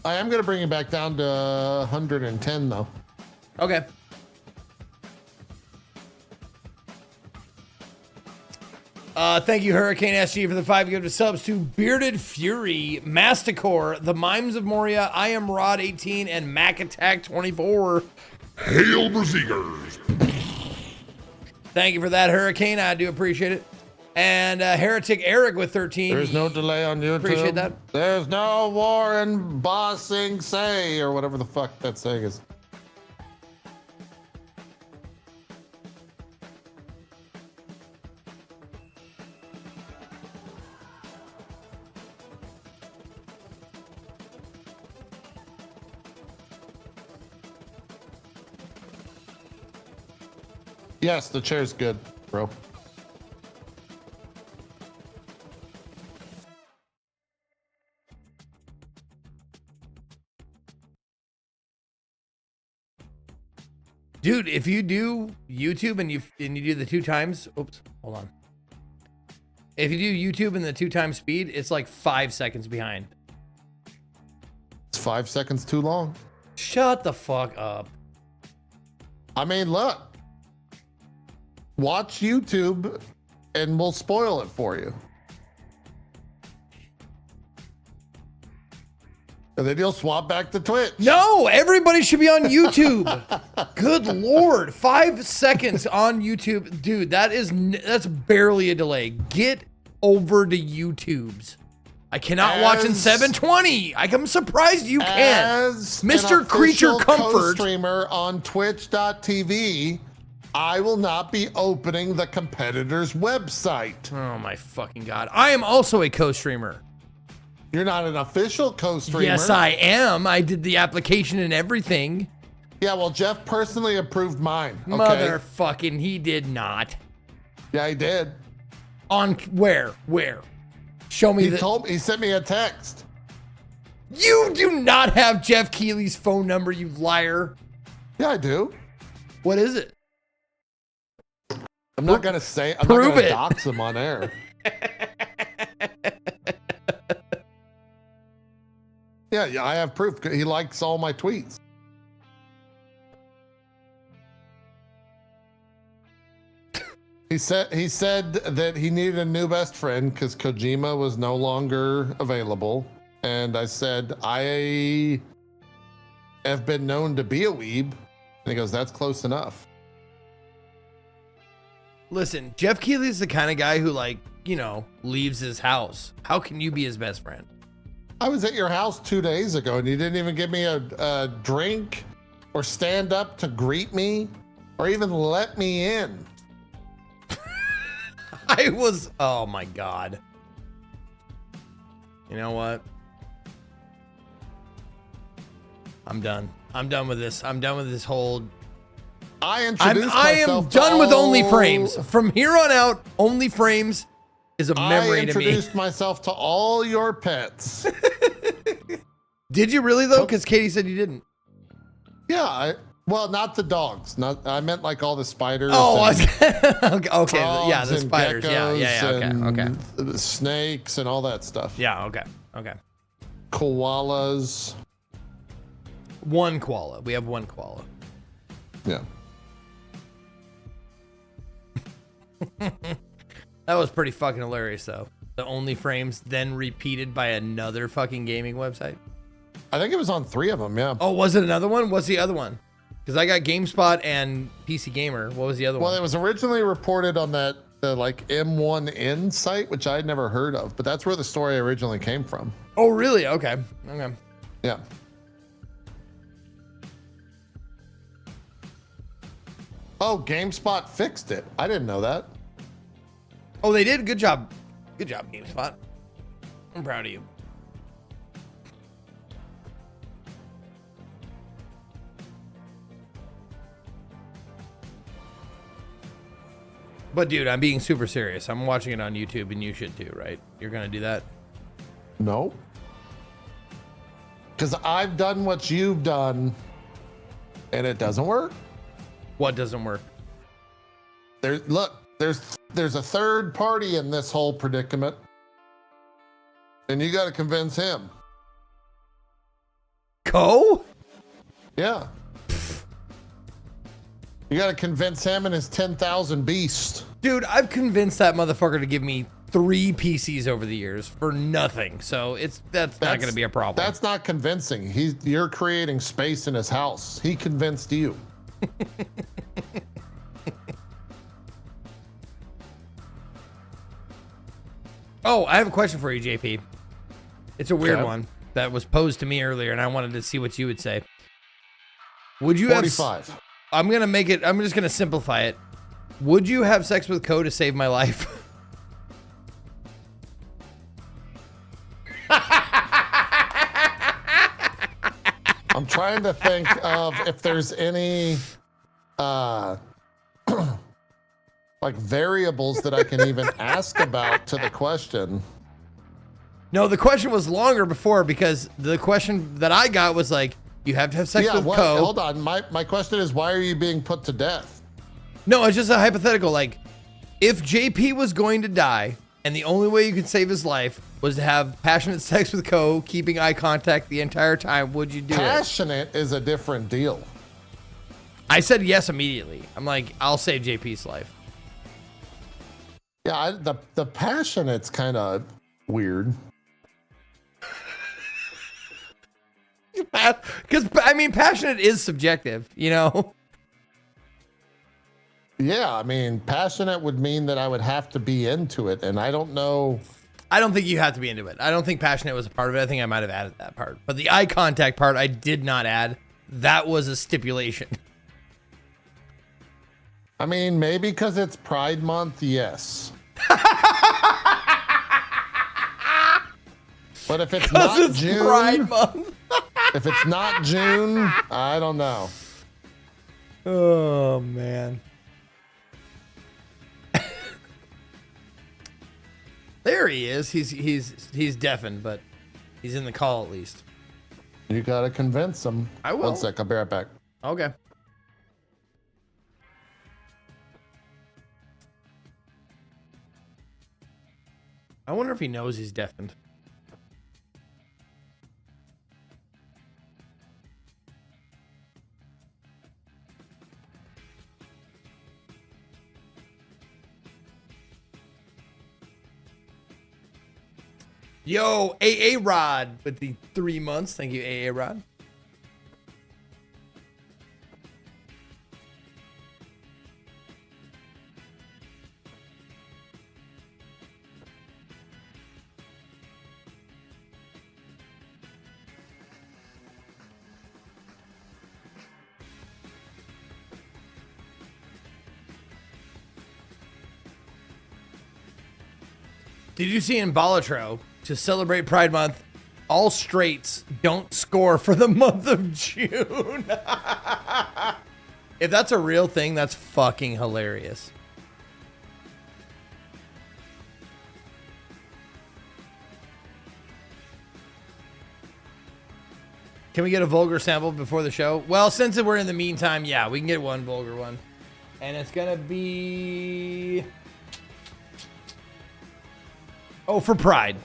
I am going to bring it back down to 110, though. Okay. Thank you, Hurricane SG, for the 5 gifted subs to Bearded Fury, Masticore, The Mimes of Moria, I Am Rod 18, and Mac Attack 24. Hail, Brazingers! Thank you for that, Hurricane. I do appreciate it. And Heretic Eric with 13. There's no delay on YouTube. Appreciate that. There's no war in Ba Sing Se, or whatever the fuck that saying is. Yes, the chair's good, bro. Dude, if you do YouTube and you do the 2 times, oops, hold on. If you do YouTube in the 2 times speed, it's like 5 seconds behind. It's 5 seconds too long. Shut the fuck up. I mean, look. Watch YouTube and we'll spoil it for you. And then you'll swap back to Twitch. No, everybody should be on YouTube. Good Lord. 5 seconds on YouTube. Dude, that's barely a delay. Get over to YouTube's. I cannot watch in 720. I'm surprised you can. As Mr. Creature Comfort. Co-streamer on twitch.tv, I will not be opening the competitor's website. Oh my fucking God. I am also a co-streamer. You're not an official co-streamer. Yes, I am. I did the application and everything. Yeah, well, Jeff personally approved mine. Okay? Motherfucking, he did not. Yeah, he did. On where? Where? Show me. He sent me a text. You do not have Jeff Keighley's phone number, you liar. Yeah, I do. What is it? I'm not gonna say. I'm Prove not gonna it. dox him on air. Yeah, I have proof. He likes all my tweets. He said that he needed a new best friend because Kojima was no longer available. And I said, I have been known to be a weeb. And he goes, that's close enough. Listen, Jeff Keighley's the kind of guy who, like, you know, leaves his house. How can you be his best friend? I was at your house 2 days ago and you didn't even give me a drink or stand up to greet me or even let me in. Oh my God. You know what? I'm done. I'm done with this. I'm done with this whole. I am done with OnlyFrames. From here on out, OnlyFrames is a memory to me. I introduced myself to all your pets. Did you really though? Because Katie said you didn't. Yeah, well, not the dogs. I meant like all the spiders. Oh, and okay. Yeah, the and spiders. Yeah. Okay. The snakes and all that stuff. Yeah. Okay. Koalas. One koala. We have one koala. Yeah. That was pretty fucking hilarious, though. The OnlyFrames then repeated by another fucking gaming website. I think it was on 3 of them. Yeah. Oh, was it another one? What's the other one? Because I got GameSpot and PC Gamer. What was the other one? Well, it was originally reported on that like M1N site, which I had never heard of, but that's where the story originally came from. Oh, really? Okay. Yeah. Oh, GameSpot fixed it. I didn't know that. Oh, they did? Good job. Good job, GameSpot. I'm proud of you. But dude, I'm being super serious. I'm watching it on YouTube and you should too, right? You're gonna do that? No. Because I've done what you've done and it doesn't work. What doesn't work? There's a third party in this whole predicament. And you got to convince him. Yeah. You got to convince him and his 10,000 beasts. Dude, I've convinced that motherfucker to give me 3 PCs over the years for nothing. So that's not going to be a problem. That's not convincing. You're creating space in his house. He convinced you. Oh, I have a question for you, JP. It's a weird one that was posed to me earlier, and I wanted to see what you would say. Would you 45. have... I'm just gonna simplify it. Would you have sex with Co to save my life? I'm trying to think of if there's any like variables that I can even ask about to the question. No, the question was longer before because the question that I got was like, You have to have sex with what, Co. hold on. My question is, why are you being put to death? No, it's just a hypothetical. Like, if JP was going to die, and the only way you could save his life was to have passionate sex with Co, keeping eye contact the entire time, would you do it? Passionate is a different deal. I said yes immediately. I'm like, I'll save JP's life. Yeah, the passionate's kind of weird. Because, I mean, passionate is subjective, you know? Yeah, I mean, passionate would mean that I would have to be into it, and I don't know. I don't think you have to be into it. I don't think passionate was a part of it. I think I might have added that part. But the eye contact part, I did not add. That was a stipulation. I mean, maybe because it's Pride Month, yes. But if it's not it's June, Pride Month. if it's not June, I don't know. Oh, man. There he is. He's deafened, but he's in the call at least. You gotta convince him. I will. 1 sec, I'll be right back. Okay. I wonder if he knows he's deafened. Yo, AA Rod with the 3 months. Thank you, AA Rod. Did you see in Balatro, to celebrate Pride Month, all straights don't score for the month of June? If that's a real thing, that's fucking hilarious. Can we get a vulgar sample before the show? Well, since we're in the meantime, yeah, we can get one vulgar one. And it's gonna be... Oh, for Pride.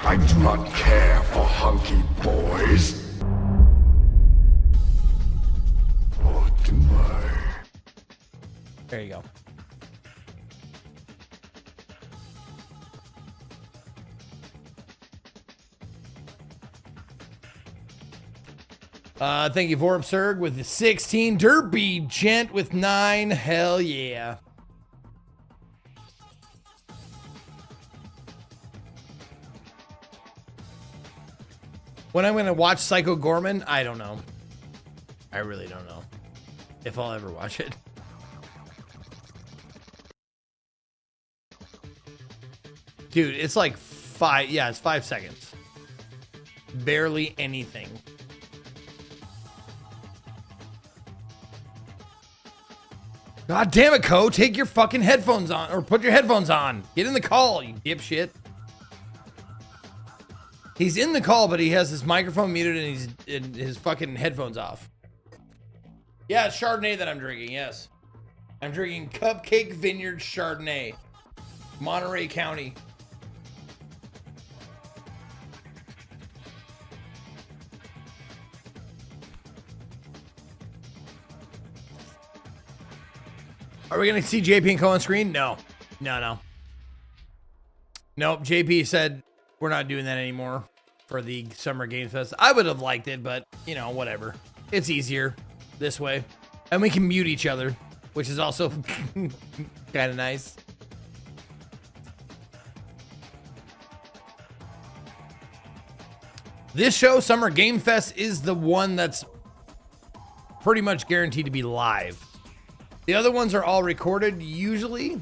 I do not care for hunky boys. Or do I? There you go. Thank you, Vorpsurg with the 16. Derby Gent with 9. Hell yeah. When I'm going to watch Psycho Gorman, I don't know. I really don't know if I'll ever watch it. Dude, it's like 5, yeah, it's 5 seconds. Barely anything. God damn it, Co. Take your fucking headphones on, or put your headphones on. Get in the call, you dipshit. He's in the call, but he has his microphone muted and he's in his fucking headphones off. Yeah, it's Chardonnay that I'm drinking, yes. I'm drinking Cupcake Vineyard Chardonnay. Monterey County. Are we going to see JP and Co on screen? No. No. Nope, JP said we're not doing that anymore for the Summer Games Fest. I would have liked it, but, you know, whatever. It's easier this way. And we can mute each other, which is also kind of nice. This show, Summer Game Fest, is the one that's pretty much guaranteed to be live. The other ones are all recorded, usually.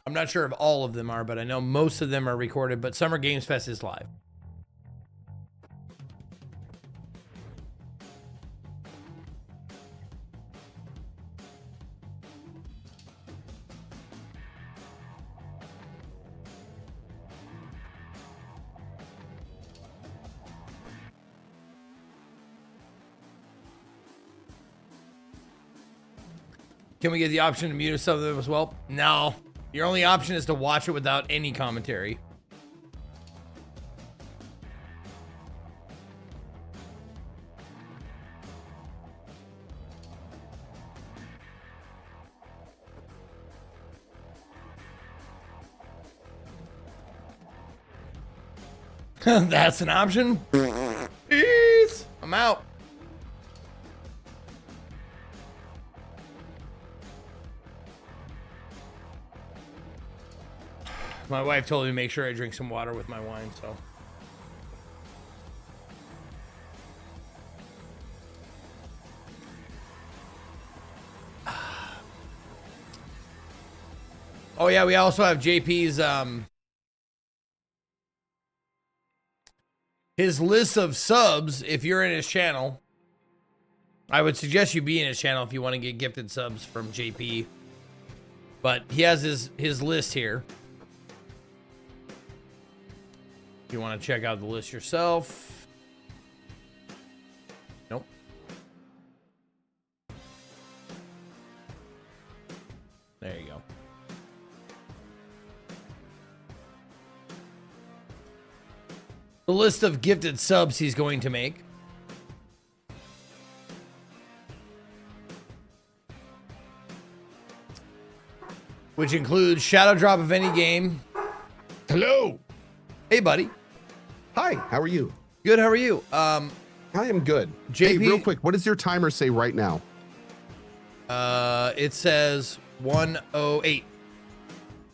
I'm not sure if all of them are, but I know most of them are recorded, but Summer Games Fest is live. Can we get the option to mute some of them as well? No. Your only option is to watch it without any commentary. That's an option. Peace. I'm out. My wife told me to make sure I drink some water with my wine, so. Oh yeah, we also have JP's his list of subs. If you're in his channel, I would suggest you be in his channel if you want to get gifted subs from JP. But he has his list here. If you want to check out the list yourself. Nope. There you go. The list of gifted subs he's going to make. Which includes Shadow Drop of any game. Hello. Hey, buddy. Hi, how are you? Good, how are you? I am good. JP, hey, real quick, what does your timer say right now? It says 108.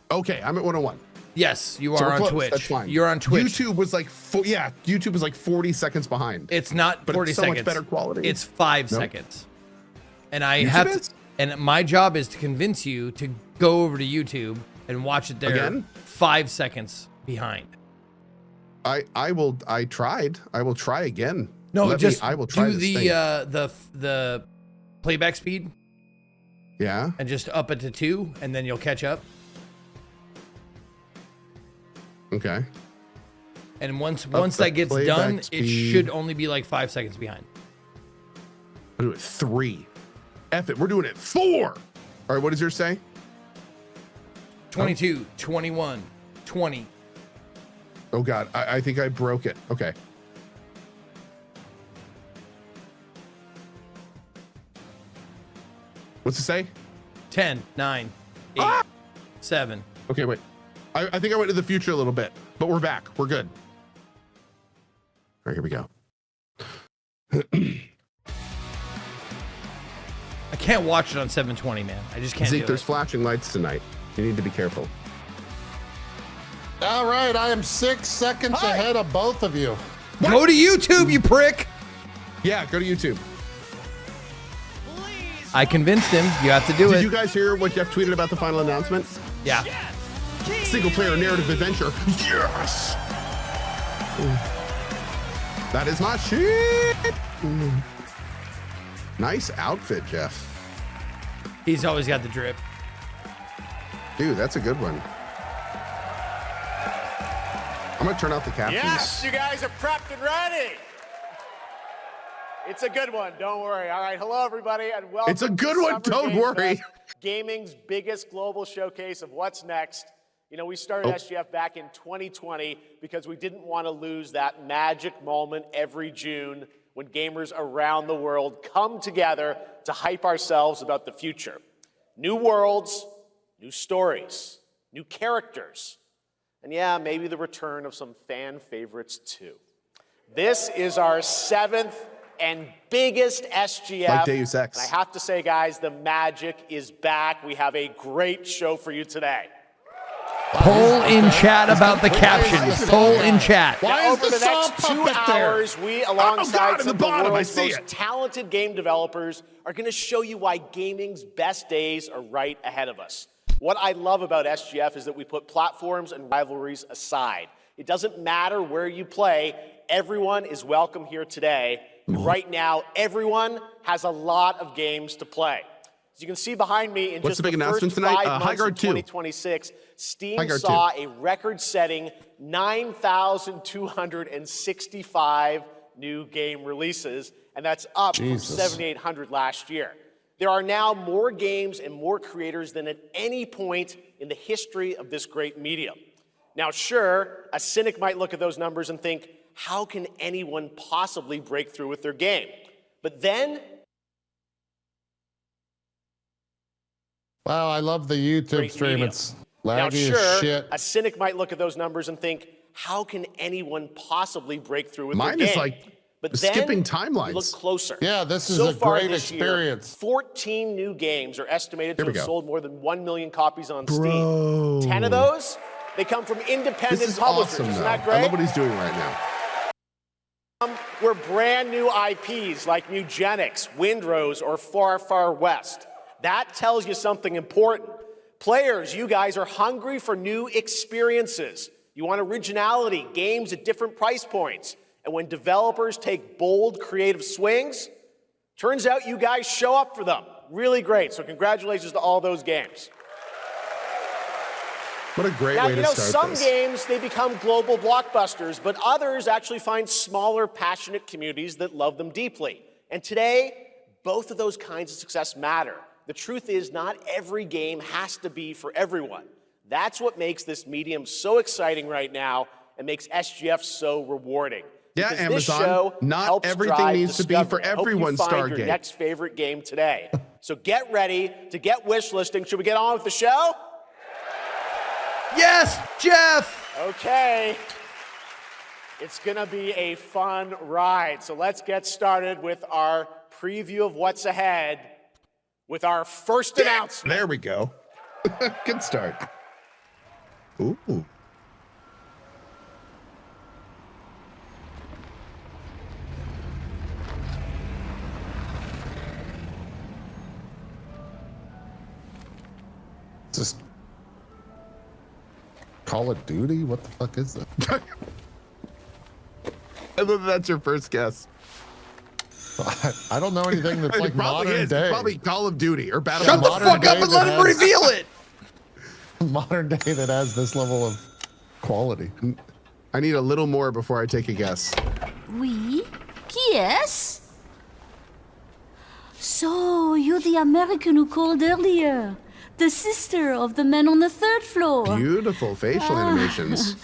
Okay, I'm at 101. Yes, you So are we're on close. Twitch. That's fine. You're on Twitch. YouTube was like, YouTube was like 40 seconds behind. It's not 40 it's so seconds. much better quality. It's 5 Nope. seconds. And I YouTube have is? to, and my job is to convince you to go over to YouTube and watch it there. Again? 5 seconds behind. I tried. I will try again. No, I will try do this thing. the playback speed. Yeah. And just up it to 2, and then you'll catch up. Okay. And once the that gets playback done, speed. it should only be like 5 seconds behind. I'll do it 3. F it. We're doing it 4. All right. What does yours say? 22, 21, 20. Oh God, I think I broke it. Okay. What's it say? 10, 9, 8, 7. Okay, wait. I think I went to the future a little bit, but we're back. We're good. All right, here we go. I can't watch it on 720, man. I just can't Zeke, do there's it. flashing lights tonight. You need to be careful. All right, I am 6 seconds ahead of both of you. Go to YouTube, you prick. Yeah, go to YouTube. I convinced him. You have to do it. Did you guys hear what Jeff tweeted about the final announcement? Yeah. Single player narrative adventure. Yes! That is my shit. Nice outfit, Jeff. He's always got the drip. Dude, that's a good one. I'm gonna turn off the captions. Yes, you guys are prepped and ready. It's a good one. Don't worry. All right. Hello, everybody, and welcome. It's a good to one. Summer Don't Game worry. Fest, gaming's biggest global showcase of what's next. You know, we started SGF back in 2020 because we didn't want to lose that magic moment every June when gamers around the world come together to hype ourselves about the future. New worlds, new stories, new characters, and yeah, maybe the return of some fan favorites too. This is our 7th and biggest SGF. Like Deus Ex. And I have to say, guys, the magic is back. We have a great show for you today. Poll in chat about the captions. Poll in chat. Now, over the next 2 hours, we, alongside some of the world's most it. talented game developers, are going to show you why gaming's best days are right ahead of us. What I love about SGF is that we put platforms and rivalries aside. It doesn't matter where you play, everyone is welcome here today. And right now, everyone has a lot of games to play. As you can see behind me, in What's just the big the first announcement 5 tonight? months of Highguard 2. 2026, Steam Highguard saw 2. a record-setting 9,265 new game releases, and that's up from 7,800 last year. There are now more games and more creators than at any point in the history of this great medium. Now, sure, a cynic might look at those numbers and think, how can anyone possibly break through with their game? But then... Wow, I love the YouTube stream. Medium. It's Now, laggy sure, as shit. a cynic might look at those numbers and think, how can anyone possibly break through with Mine their is game? like But skipping then, timelines. you look closer. Yeah, this is So a far great this year, experience. 14 new games are estimated to Here we have go. sold more than 1 million copies on Bro. Steam. 10 of those, they come from independent This is publishers. awesome, Isn't though. that I great? love what he's doing right now. Were brand new IPs like Mugenics, Windrose, or Far Far West. That tells you something important. Players, you guys are hungry for new experiences. You want originality, games at different price points. And when developers take bold, creative swings, turns out you guys show up for them. Really great. So congratulations to all those games. What a great Now, way you to know, start some this. games, they become global blockbusters, but others actually find smaller, passionate communities that love them deeply. And today, both of those kinds of success matter. The truth is, not every game has to be for everyone. That's what makes this medium so exciting right now and makes SGF so rewarding. Yeah, Because this Amazon, show not helps everything drive needs to be discovery. for I hope everyone, you find your Stargate. next favorite game today. So get ready to get wish listing. Should we get on with the show? Yes, Jeff! Okay. It's going to be a fun ride. So let's get started with our preview of what's ahead with our first announcement. There we go. Good start. Ooh. Just Call of Duty? What the fuck is that? I love that that's your first guess. I don't know anything that's like It probably modern is. day. It's probably Call of Duty or Battle. Shut the fuck up and let him reveal it! Modern day that has this level of quality. I need a little more before I take a guess. Oui? Qui est-ce? So, you're the American who called earlier. The sister of the man on the third floor. Beautiful facial animations.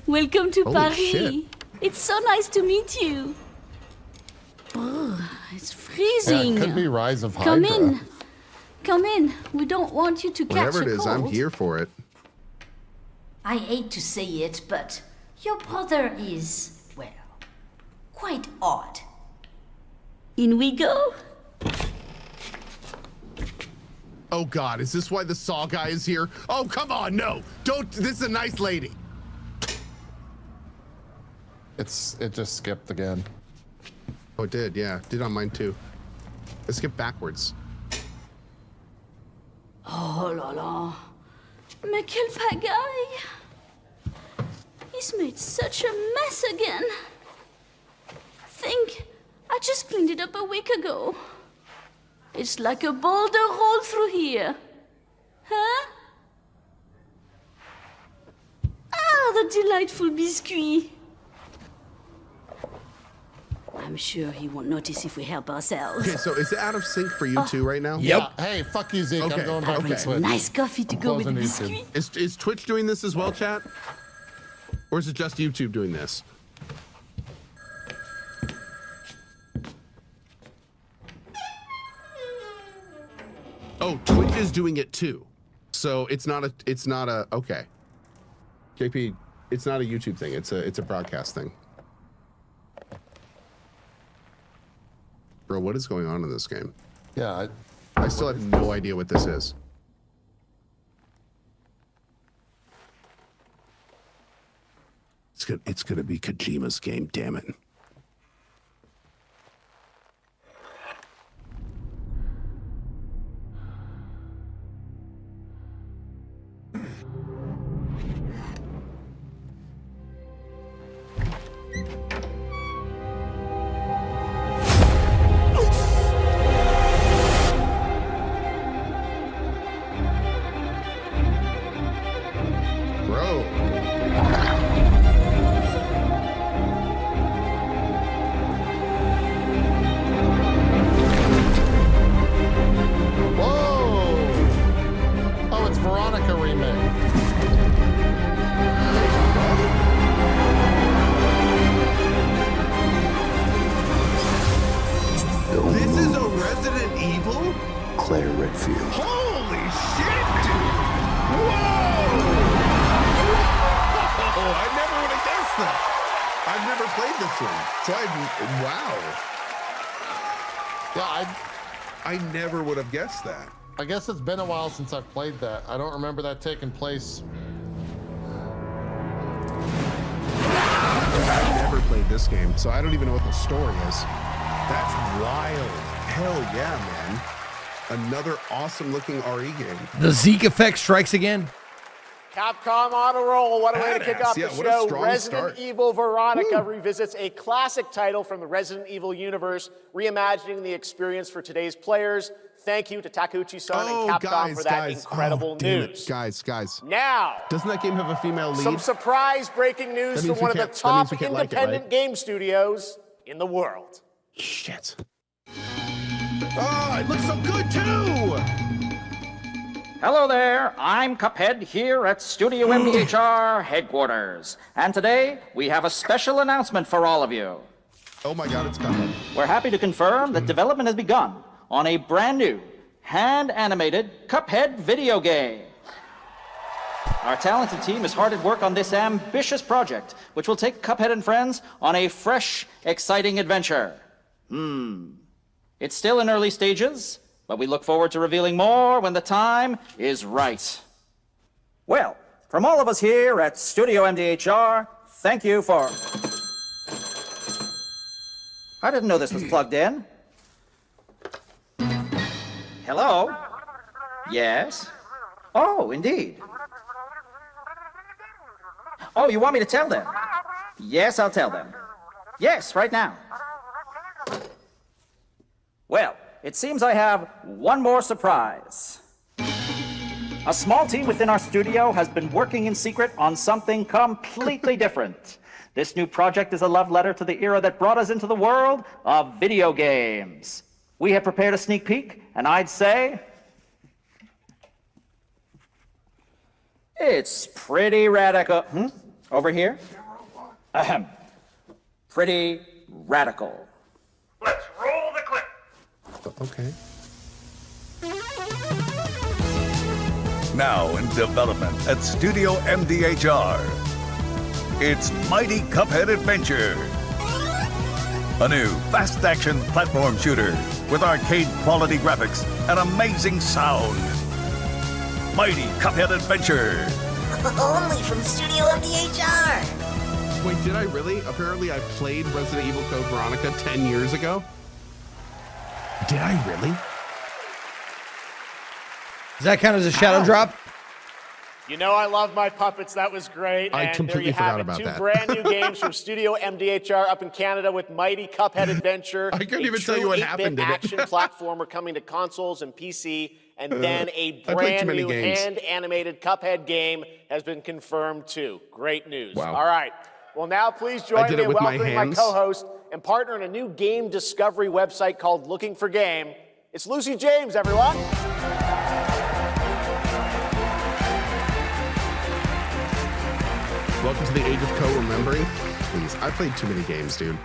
Welcome to Holy Paris. shit. It's so nice to meet you. Brr, it's Yeah, freezing. it could be Rise of Hydra. Come in. Come in. We don't want you to catch Whatever a it is, cold. I'm here for it. I hate to say it, but your brother is, well, quite odd. In we go. Oh God, is this why the Saw guy is here? Oh, come on, no. Don't, this is a nice lady. It just skipped again. Oh, it did, yeah. Did on mine too. Let's skip backwards. Oh là là. Mais quelle pagaille. He's made such a mess again. Think, I just cleaned it up a week ago. It's like a boulder rolled through here. Huh? Ah, the delightful biscuit. I'm sure he won't notice if we help ourselves. Okay, so is it out of sync for you two right now? Yeah. Hey, fuck you, Zeke. I'm going back to Twitch. Nice coffee to go with the biscuit. Is Twitch doing this as well, chat? Or is it just YouTube doing this? Oh, Twitch is doing it too. So it's not a okay. JP, it's not a YouTube thing. It's a broadcast thing. Bro, what is going on in this game? Yeah, I still have no idea what this is. It's gonna be Kojima's game, damn it. Bro. awesome. So wow. Yeah, I never would have guessed that. I guess it's been a while since I've played that. I don't remember that taking place. I've never played this game, so I don't even know what the story is. That's wild. Hell yeah, man. Another awesome looking RE game. The Zeke effect strikes again. Capcom on a roll. What a way to kick off the what a show. strong Resident start. Evil Veronica revisits a classic title from the Resident Evil universe, reimagining the experience for today's players. Thank you to Takeuchi-san and Capcom for that incredible news. Guys. Now, doesn't that game have a female lead? some surprise breaking news from one of the top independent game studios in the world. Shit. Oh, it looks so good too! Hello there, I'm Cuphead here at Studio MDHR headquarters. And today, we have a special announcement for all of you. Oh my god, it's Cuphead. We're happy to confirm that development has begun on a brand new, hand-animated Cuphead video game. Our talented team is hard at work on this ambitious project, which will take Cuphead and friends on a fresh, exciting adventure. It's still in early stages, but we look forward to revealing more when the time is right. Well, from all of us here at Studio MDHR, thank you for... I didn't know this was plugged in. Hello? Yes? Oh, indeed. Oh, you want me to tell them? Yes, I'll tell them. Yes, right now. Well, it seems I have one more surprise. A small team within our studio has been working in secret on something completely different. This new project is a love letter to the era that brought us into the world of video games. We have prepared a sneak peek, and I'd say it's pretty radical. Over here? Ahem. Pretty radical. Let's roll the clip. Okay. Now in development at Studio MDHR. It's Mighty Cuphead Adventure. A new fast-action platform shooter with arcade-quality graphics and amazing sound. Mighty Cuphead Adventure. Only from Studio MDHR. Wait, did I really? Apparently I played Resident Evil Code Veronica 10 years ago. Did I really? Does that count as a shadow drop? You know I love my puppets. That was great. I and completely there you have forgot it. about Two that. brand new games from Studio MDHR up in Canada with Mighty Cuphead Adventure. I couldn't even tell you what happened in it. action platformer coming to consoles and PC, and then a I played too brand many new games. hand-animated Cuphead game has been confirmed too. Great news. Wow. All right. Well, now please I join did me it in with my welcoming my hands. co-host and partner in a new game discovery website called Looking for Game. It's Lucy James, everyone. Welcome to the age of co-remembering. Please, I played too many games, dude.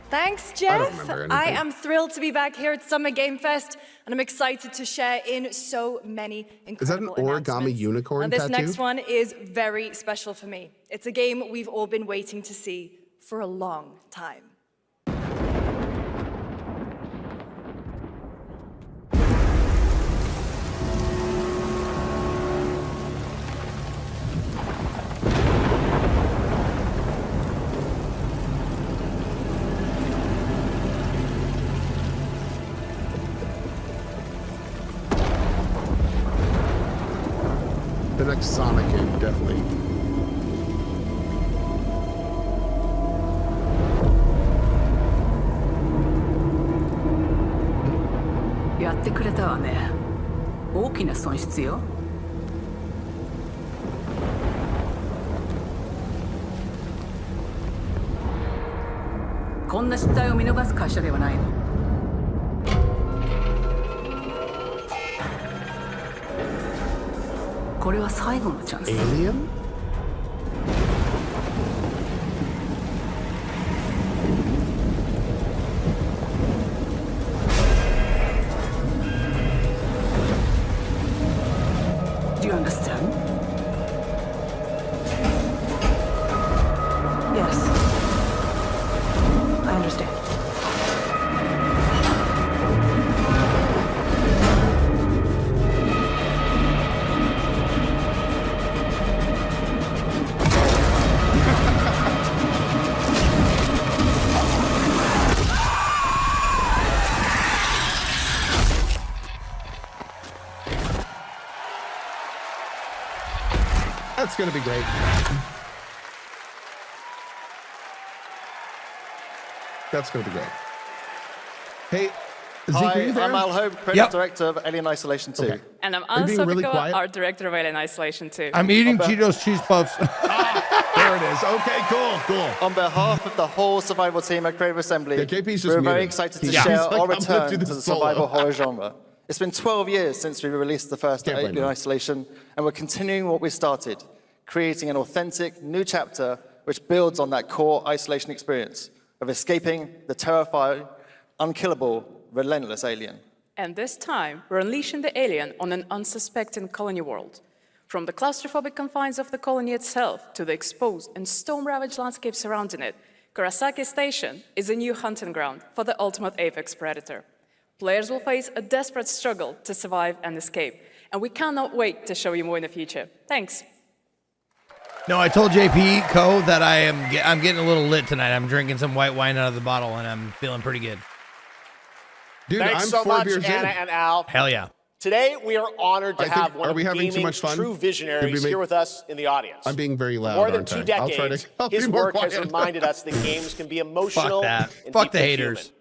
Thanks, I don't Jeff. remember I anything. am thrilled to be back here at Summer Game Fest, and I'm excited to share in so many Is that an incredible origami unicorn And this tattoo? next one is very special for me. It's a game we've all been waiting to see for a long time. The next Sonic game, definitely. やってくれたわね。大きな損失よ。こんな失態を見逃す会社ではないの。これは最後のチャンス。 Alien? Do you understand? Yes. That's going to be great. That's going to be great. Hey, Zeke, Hi, are you there? I'm Al Hope, Creative Director of Alien Isolation 2. Okay. And I'm Are you being Anna really Sopikova, quiet? Art Director of Alien Isolation 2. I'm eating Cheetos cheese puffs. There it is. Okay, cool. On behalf of the whole survival team at Creative Assembly, JP's just we're very muted. excited to Yeah. share He's like, our "I'm gonna return do to this the solo." survival horror genre. It's been 12 years since we released the first Can't blame Alien him. Isolation, and we're continuing what we started, creating an authentic new chapter which builds on that core isolation experience of escaping the terrifying, unkillable, relentless alien. And this time, we're unleashing the alien on an unsuspecting colony world. From the claustrophobic confines of the colony itself to the exposed and storm-ravaged landscape surrounding it, Kurosaki Station is a new hunting ground for the ultimate apex predator. Players will face a desperate struggle to survive and escape, and we cannot wait to show you more in the future. Thanks. No, I told JP Co that I'm getting a little lit tonight. I'm drinking some white wine out of the bottle, and I'm feeling pretty good. Dude, Thanks I'm so 4 much, beers Anna in. and Al. Hell yeah. Today, we are honored to I have think- one are of we having too gaming's much fun? true Did we visionaries make- here with us in the audience. I'm being very For loud, more than aren't 2 I? I'll try decades, to- I'll his be more work has quiet. reminded us that games can be emotional Fuck that. and Fuck the deeply haters. human.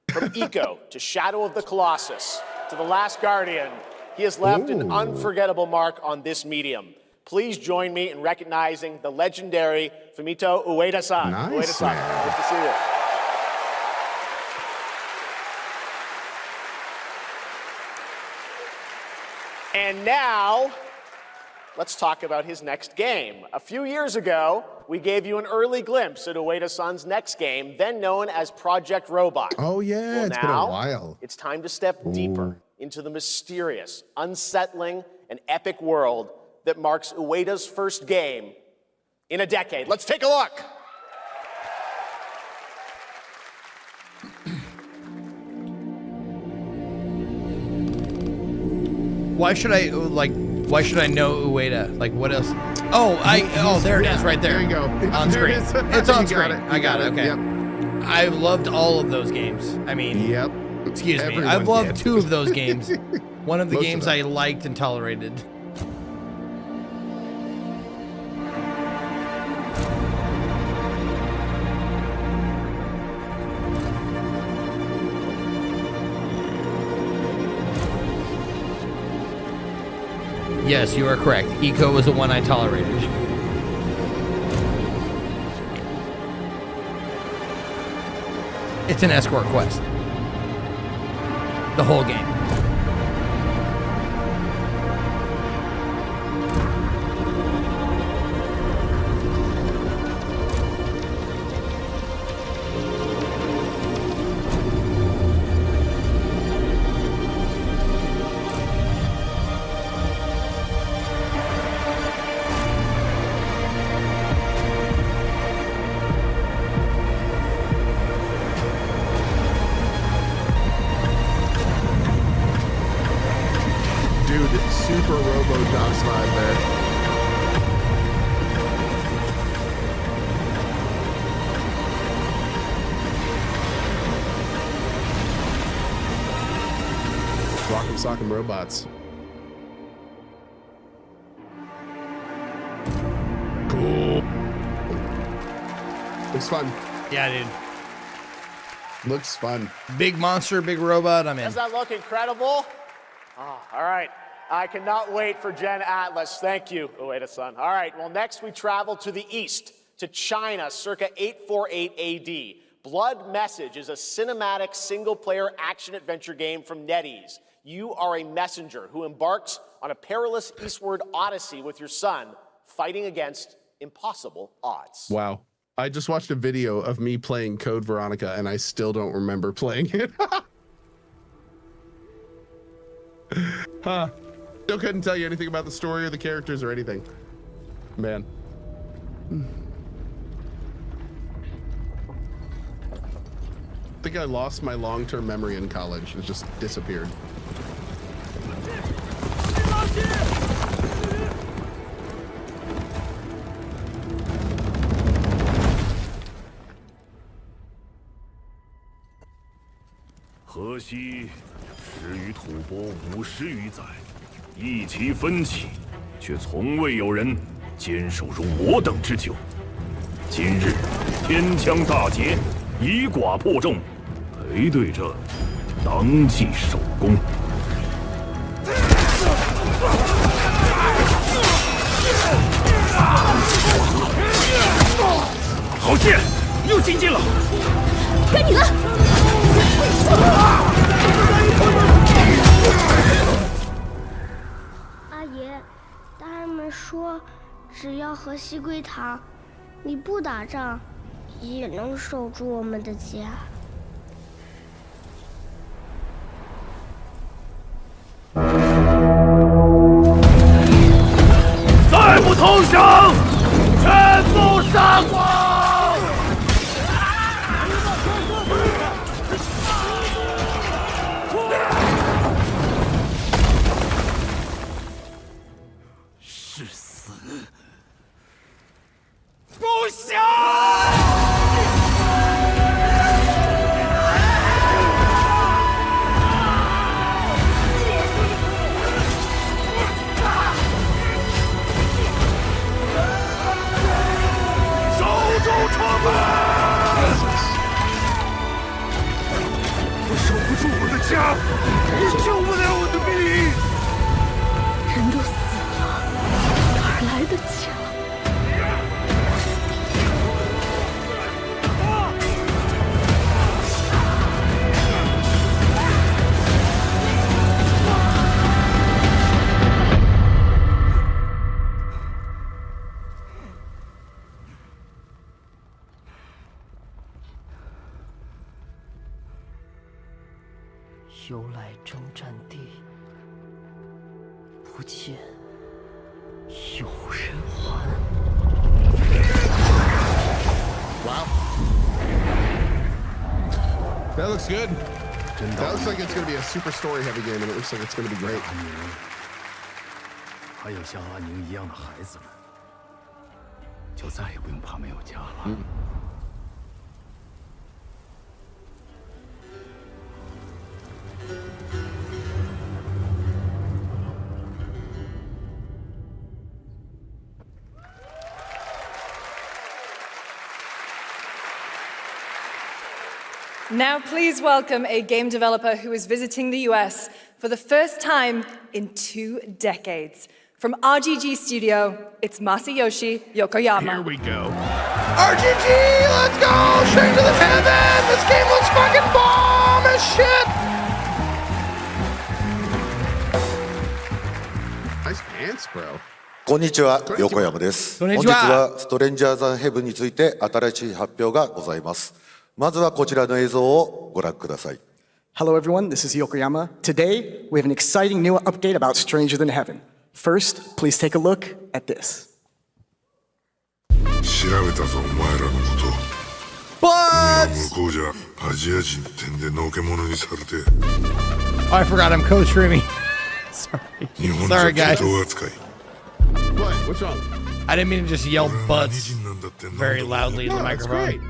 From Eco to Shadow of the Colossus to The Last Guardian, he has left an Ooh. unforgettable mark on this medium. Please join me in recognizing the legendary Fumito Ueda-san. Nice, Ueda-san, man. good to see you. And now, let's talk about his next game. A few years ago, we gave you an early glimpse at Ueda-san's next game, then known as Project Robot. Oh, yeah, Well, it's been a now, while. It's time to step deeper into the mysterious, unsettling, and epic world that marks Ueda's first game in a decade. Let's take a look. Why should I know Ueda? Like, what else? Oh, there it is, right there. There you go. On There screen. it is. It's on You got screen. it. I You got it. Okay. Yep. I've loved all of those games. I mean, Yep. excuse me. Everyone I've loved did. 2 of those games. One of the Most of games them. I liked and tolerated. Yes, you are correct. Eco was the one I tolerated. It's an escort quest. The whole game. Dude, super Robo-Docs vibe there. Rock'em Sock'em Robots. Cool. Looks fun. Yeah, dude. Looks fun. Big monster, big robot. I'm in. Does that look incredible? Oh, all right. I cannot wait for Gen Atlas. Thank you, Ueda-san. All right, well, next we travel to the east, to China, circa 848 AD. Blood Message is a cinematic single-player action-adventure game from NetEase. You are a messenger who embarks on a perilous eastward odyssey with your son, fighting against impossible odds. Wow. I just watched a video of me playing Code Veronica and I still don't remember playing it. Huh. Still couldn't tell you anything about the story or the characters or anything. Man. I think I lost my long-term memory in college. It just disappeared.河西始于吐蕃，五十余载，意其分起，却从未有人坚守如我等之久。今日天枪大捷，以寡破众，裴队这当即首功。好剑，又进进了，该你了。阿爷，大人们说，只要和西归堂，你不打仗，也能守住我们的家。再不投降，全部杀光！是死不降！我守不住我的家，救不了我的兵。人都死了，哪儿来的家？由来征战地，不见有人还。Wow. That looks good. That looks like it's going to be a super story-heavy game, and it looks like it's going to be great. 还有像阿宁一样的孩子们，就再也不用怕没有家了。Now please welcome a game developer who is visiting the US for the first time in 2 decades. From RGG Studio, it's Masayoshi Yokoyama. Here we go. RGG, let's go! Straight to the heaven! This game looks fucking bomb as shit! Nice pants, bro. こんにちは、横山です。本日はストレンジャーズ・ヘブンについて新しい発表がございます。まずはこちらの映像をご覧ください。Hello everyone, this is Yokoyama. Today, we have an exciting new update about Stranger Than Heaven. First, please take a look at this. 調べたぞ、お前らのこと。向こうじゃアジア人ってんでのけ者にされて。Oh, I forgot I'm co-streaming. Sorry, guys. What? What's wrong? I didn't mean to just yell butts very loudly in the microphone.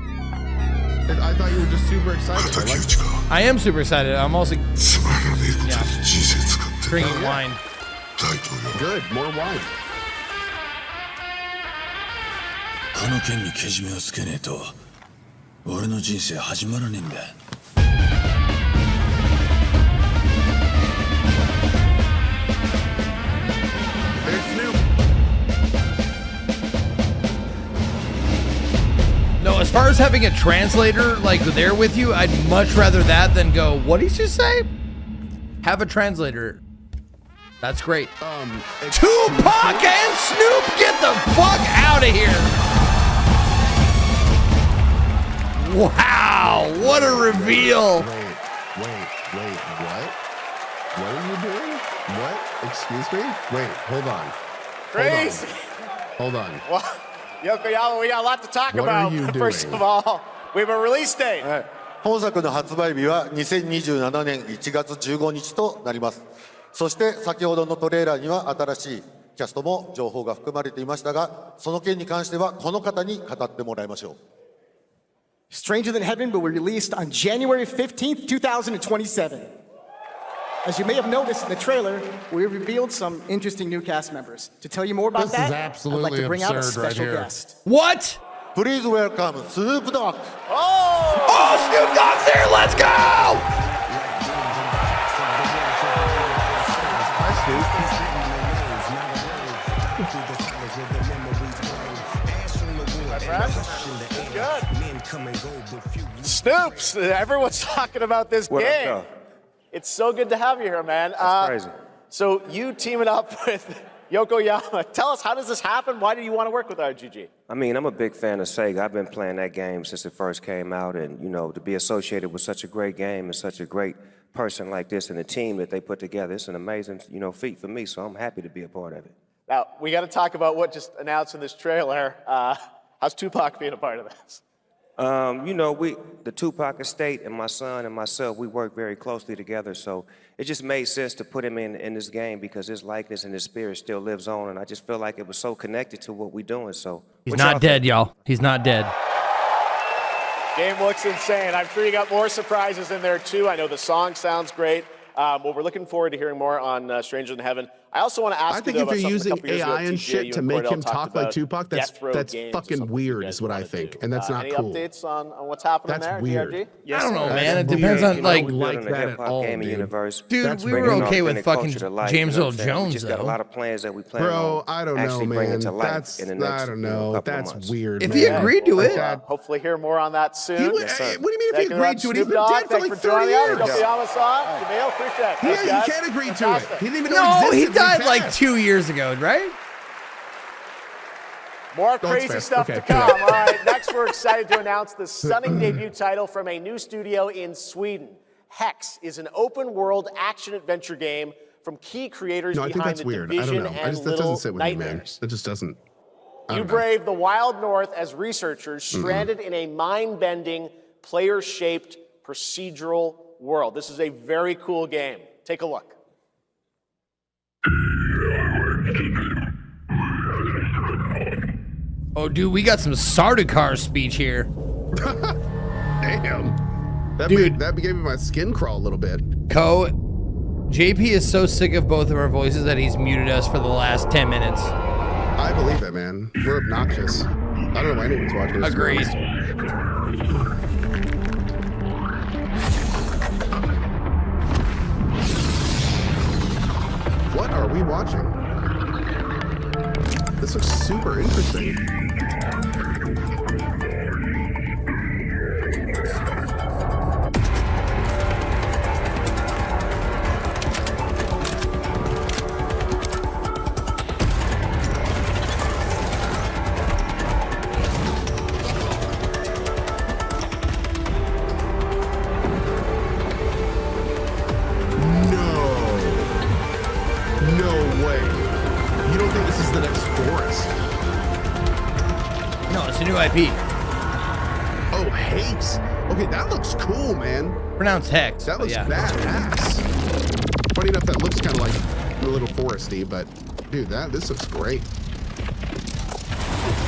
I thought you were just super excited. I am super excited. I'm also drinking wine. Good, more wine. この剣にけじめをつけねえと俺の人生始まらねえんだ。No, as far as having a translator like there with you, I'd much rather that than go, what did you say? Have a translator. That's great. Tupac and Snoop, get the fuck out of here. Wow, what a reveal. Wait, what? What are you doing? What? Excuse me? Wait, hold on. Crazy. Hold on. Well, Yokoyama, we got a lot to talk What about. are you First doing? of all, we have a release date. 本作の発売日は2027年1月15日となります。そして先ほどのトレーラーには新しいキャストも情報が含まれていましたが、その件に関してはこの方に語ってもらいましょう。Stranger Than Heaven will be released on January 15th, 2027. As you may have noticed in the trailer, we revealed some interesting new cast members. To tell you more about This that, is I'd like absolutely to bring out a absurd right special here. guest. What? Please welcome Snoop Dogg. Oh, Snoop Dogg's here. Let's go. Good. Snoops, everyone's talking about this game. It's so good to have you here, man. That's crazy. So you teaming up with Yokoyama. Tell us, how does this happen? Why do you want to work with RGG? I mean, I'm a big fan of Sega. I've been playing that game since it first came out, and you know, to be associated with such a great game and such a great person like this and the team that they put together, it's an amazing, feat for me. So I'm happy to be a part of it. Now, we got to talk about what just announced in this trailer. How's Tupac being a part of this? The Tupac estate and my son and myself, we work very closely together. So it just made sense to put him in this game because his likeness and his spirit still lives on. And I just feel like it was so connected to what we're doing. So He's not dead, y'all. He's not dead. Game looks insane. I'm sure you got more surprises in there, too. I know the song sounds great. Well, we're looking forward to hearing more on Stranger Than Heaven. I also want to ask I think if you're using AI and shit to make him talk like Tupac, that's fucking weird, is what I think, and that's not cool. Any updates on what's happening there? That's weird. DRG? I don't know, man. It depends on like that at all, dude. We were okay with fucking James Earl Jones, just though. got a lot of plans that we plan Bro, on I don't know, actually bringing man. to life in the next I don't know. couple That's months. weird. If man. he agreed to it, hopefully hear more on that soon. What do you mean if he agreed to it? He's been dead for like 30 years. Yokoyama-san, Jamil, appreciate it. Yeah, you can't agree to it. He didn't even know no, it he existed. died like 2 years ago, right? More That's crazy fair. stuff Okay, to come. All right, next we're excited to announce the stunning debut title from a new studio in Sweden. Hex is an open-world action-adventure game from key creators No, I think behind that's The weird. I Division don't know. and That Little doesn't sit with me, man. Nightmares. That just doesn't. You brave the wild north as researchers stranded in a mind-bending, player-shaped procedural world. This is a very cool game. Take a look. Oh, dude, we got some Sardaukar speech here. Damn. That gave me my skin crawl a little bit. JP is so sick of both of our voices that he's muted us for the last 10 minutes. I believe it, man. We're obnoxious. I don't know why anyone's watching this. Agreed. What are we watching? This looks super interesting. It's a new IP. Oh, Hex. Okay, that looks cool, man. Pronounced Hex. That looks yeah. badass. Funny enough, that looks kind of like a little foresty, but dude, this looks great.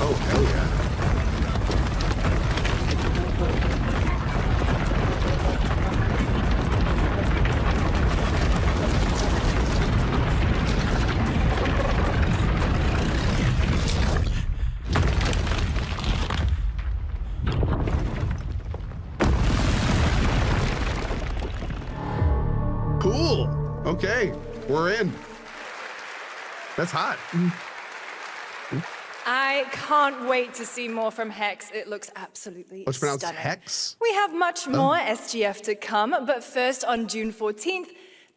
Oh, hell yeah. Cool. Okay, we're in. That's hot. I can't wait to see more from Hex. It looks absolutely What's pronounced stunning. Hex? We have much more SGF to come, but first on June 14th,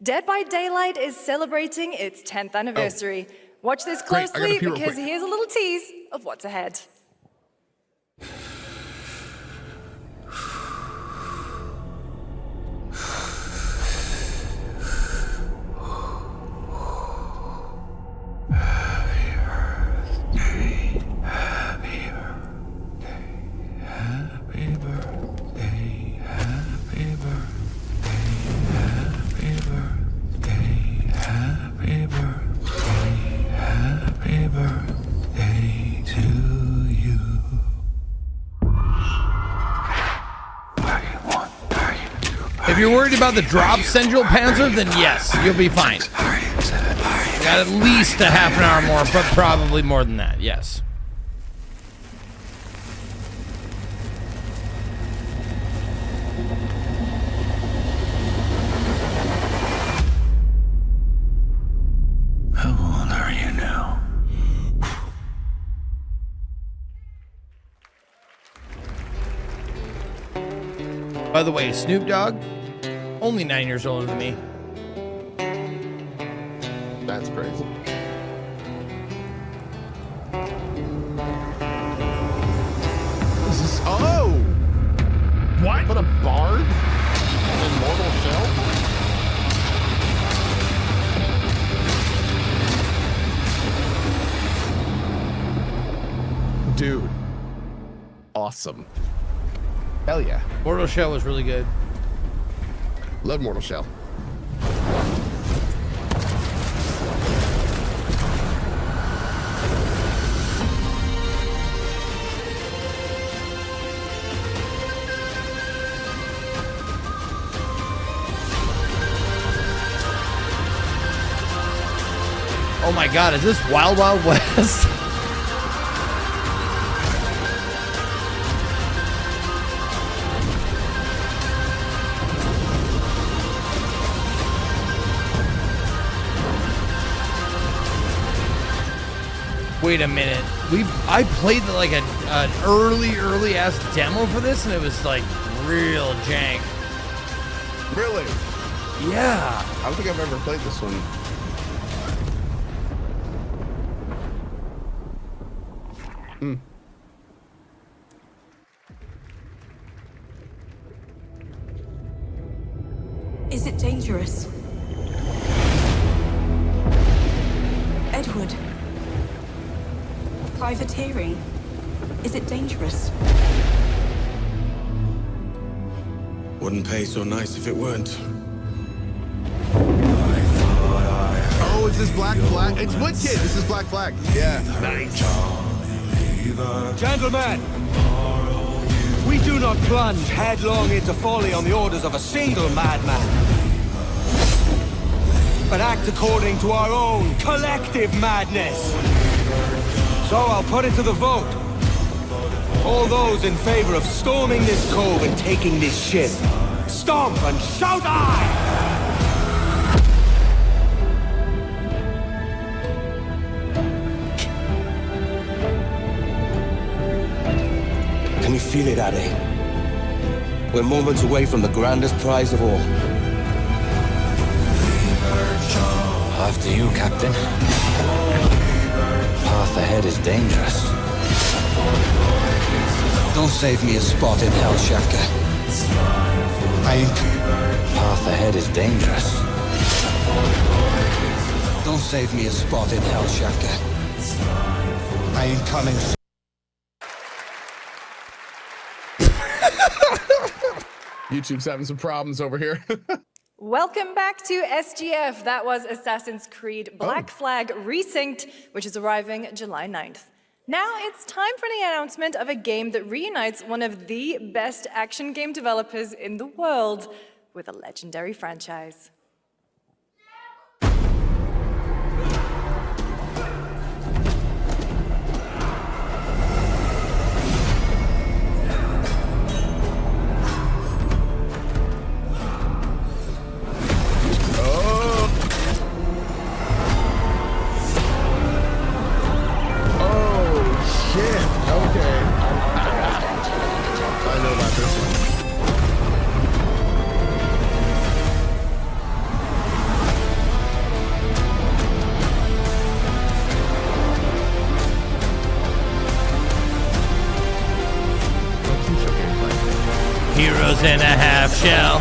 Dead by Daylight is celebrating its 10th anniversary. Watch this Great, I gotta closely pee real because quick. here's a little tease of what's ahead. If you're worried about the drop Central Panzer, then yes, you'll be fine. Got at least a half an hour more, but probably more than that, yes. How old are you now? By the way, Snoop Dogg, only 9 years older than me. That's crazy. Is this? Oh! What? Put a bard in Mortal Shell? Dude. Awesome. Hell yeah. Mortal Shell was really good. Love Mortal Shell. Oh my god, is this Wild Wild West? Wait a minute. I played like an early ass demo for this, and it was like real jank. Really? Yeah. I don't think I've ever played this one. Hmm. Is it dangerous? Edward. Privateering. Is it dangerous? Wouldn't pay so nice if it weren't. Oh, is this Black Flag? It's Wood Kid. This is Black Flag. Yeah. Nice. Gentlemen, we do not plunge headlong into folly on the orders of a single madman, but act according to our own collective madness. So I'll put it to the vote. All those in favor of storming this cove and taking this ship, stomp and shout aye! Can you feel it, Addy? We're moments away from the grandest prize of all. After you, Captain. Path ahead is dangerous. Don't save me a spot in hell, Shaka. Path ahead is dangerous. Don't save me a spot in hell, Shaka. I ain't coming. YouTube's having some problems over here. Welcome back to SGF. That was Assassin's Creed Black Flag Resynced, which is arriving July 9th. Now it's time for the announcement of a game that reunites one of the best action game developers in the world with a legendary franchise. Heroes in a half shell.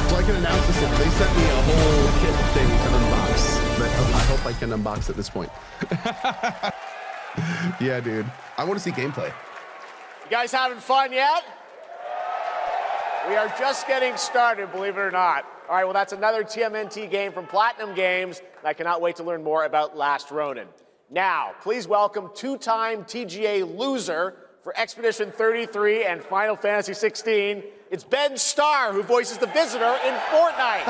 So I can announce this. They sent me a whole kit thing to unbox. But I hope I can unbox at this point. Yeah, dude. I want to see gameplay. You guys having fun yet? We are just getting started, believe it or not. All right, well, that's another TMNT game from Platinum Games, and I cannot wait to learn more about Last Ronin. Now, please welcome two-time TGA loser, For Expedition 33 and Final Fantasy 16, it's Ben Starr who voices the Visitor in Fortnite.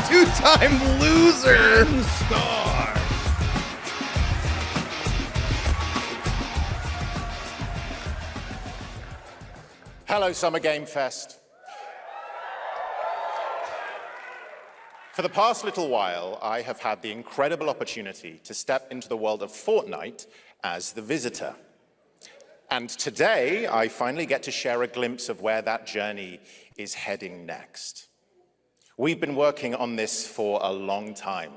Two-time loser. Ben Starr. Hello, Summer Game Fest. For the past little while, I have had the incredible opportunity to step into the world of Fortnite as the Visitor. And today, I finally get to share a glimpse of where that journey is heading next. We've been working on this for a long time.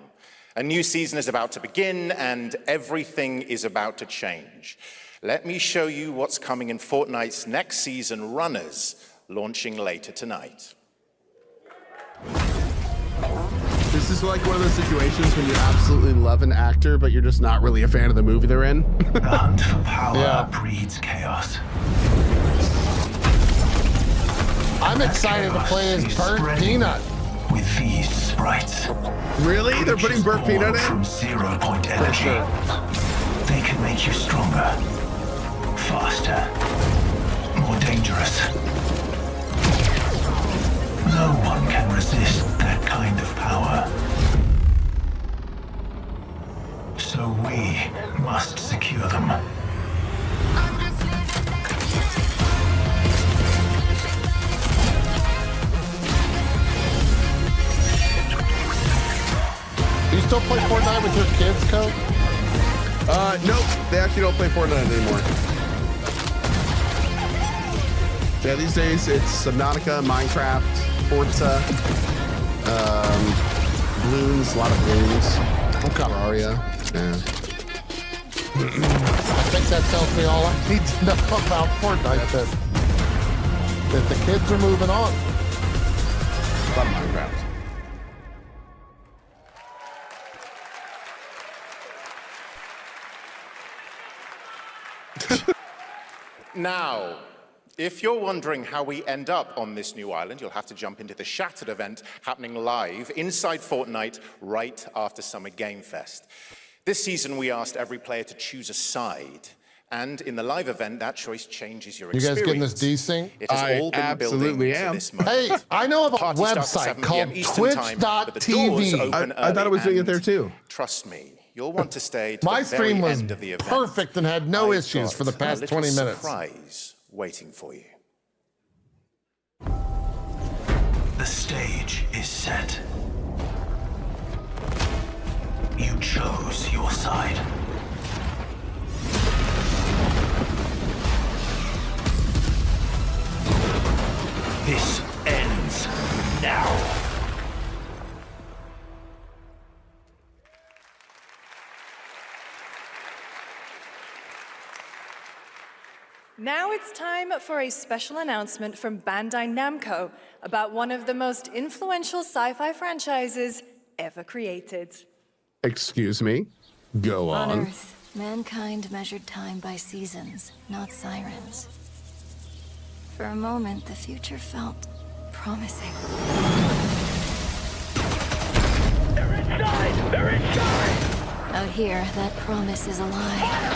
A new season is about to begin, and everything is about to change. Let me show you what's coming in Fortnite's next season, Runners, launching later tonight. This is like one of those situations when you absolutely love an actor, but you're just not really a fan of the movie they're in. The hunt for power breeds chaos. I'm excited to play as Burnt Peanut. With these sprites. Really? They're putting Burnt Peanut in? From 0 point energy. They can make you stronger, faster, more dangerous. No one can resist that kind of power. So we must secure them. Do you still play Fortnite with your kids, Coach? Nope. They actually don't play Fortnite anymore. Yeah, these days it's Subnautica, Minecraft, Forza, balloons, a lot of balloons. Terraria. Yeah. I think that tells me all I need to know about Fortnite. That the kids are moving on. A lot of Minecraft. Now, if you're wondering how we end up on this new island, you'll have to jump into the Shattered event happening live inside Fortnite right after Summer Game Fest. This season, we asked every player to choose a side. And in the live event, that choice changes your experience. You guys getting this desync? It has all been building to this moment. Hey, I know of a Party starts at website 7 called p.m. Eastern time, but the doors Twitch.tv. open I thought it was early, doing it there and too. Trust me, you'll want to stay to My the very stream was end of the event. perfect and had no I've issues got for the past a little 20 minutes. Surprise waiting for you. The stage is set. You chose your side. This ends now. Now it's time for a special announcement from Bandai Namco about one of the most influential sci-fi franchises ever created. Excuse me? Go On on. Earth, mankind measured time by seasons, not sirens. For a moment, the future felt promising. They're inside! They're inside! Out here, that promise is a lie.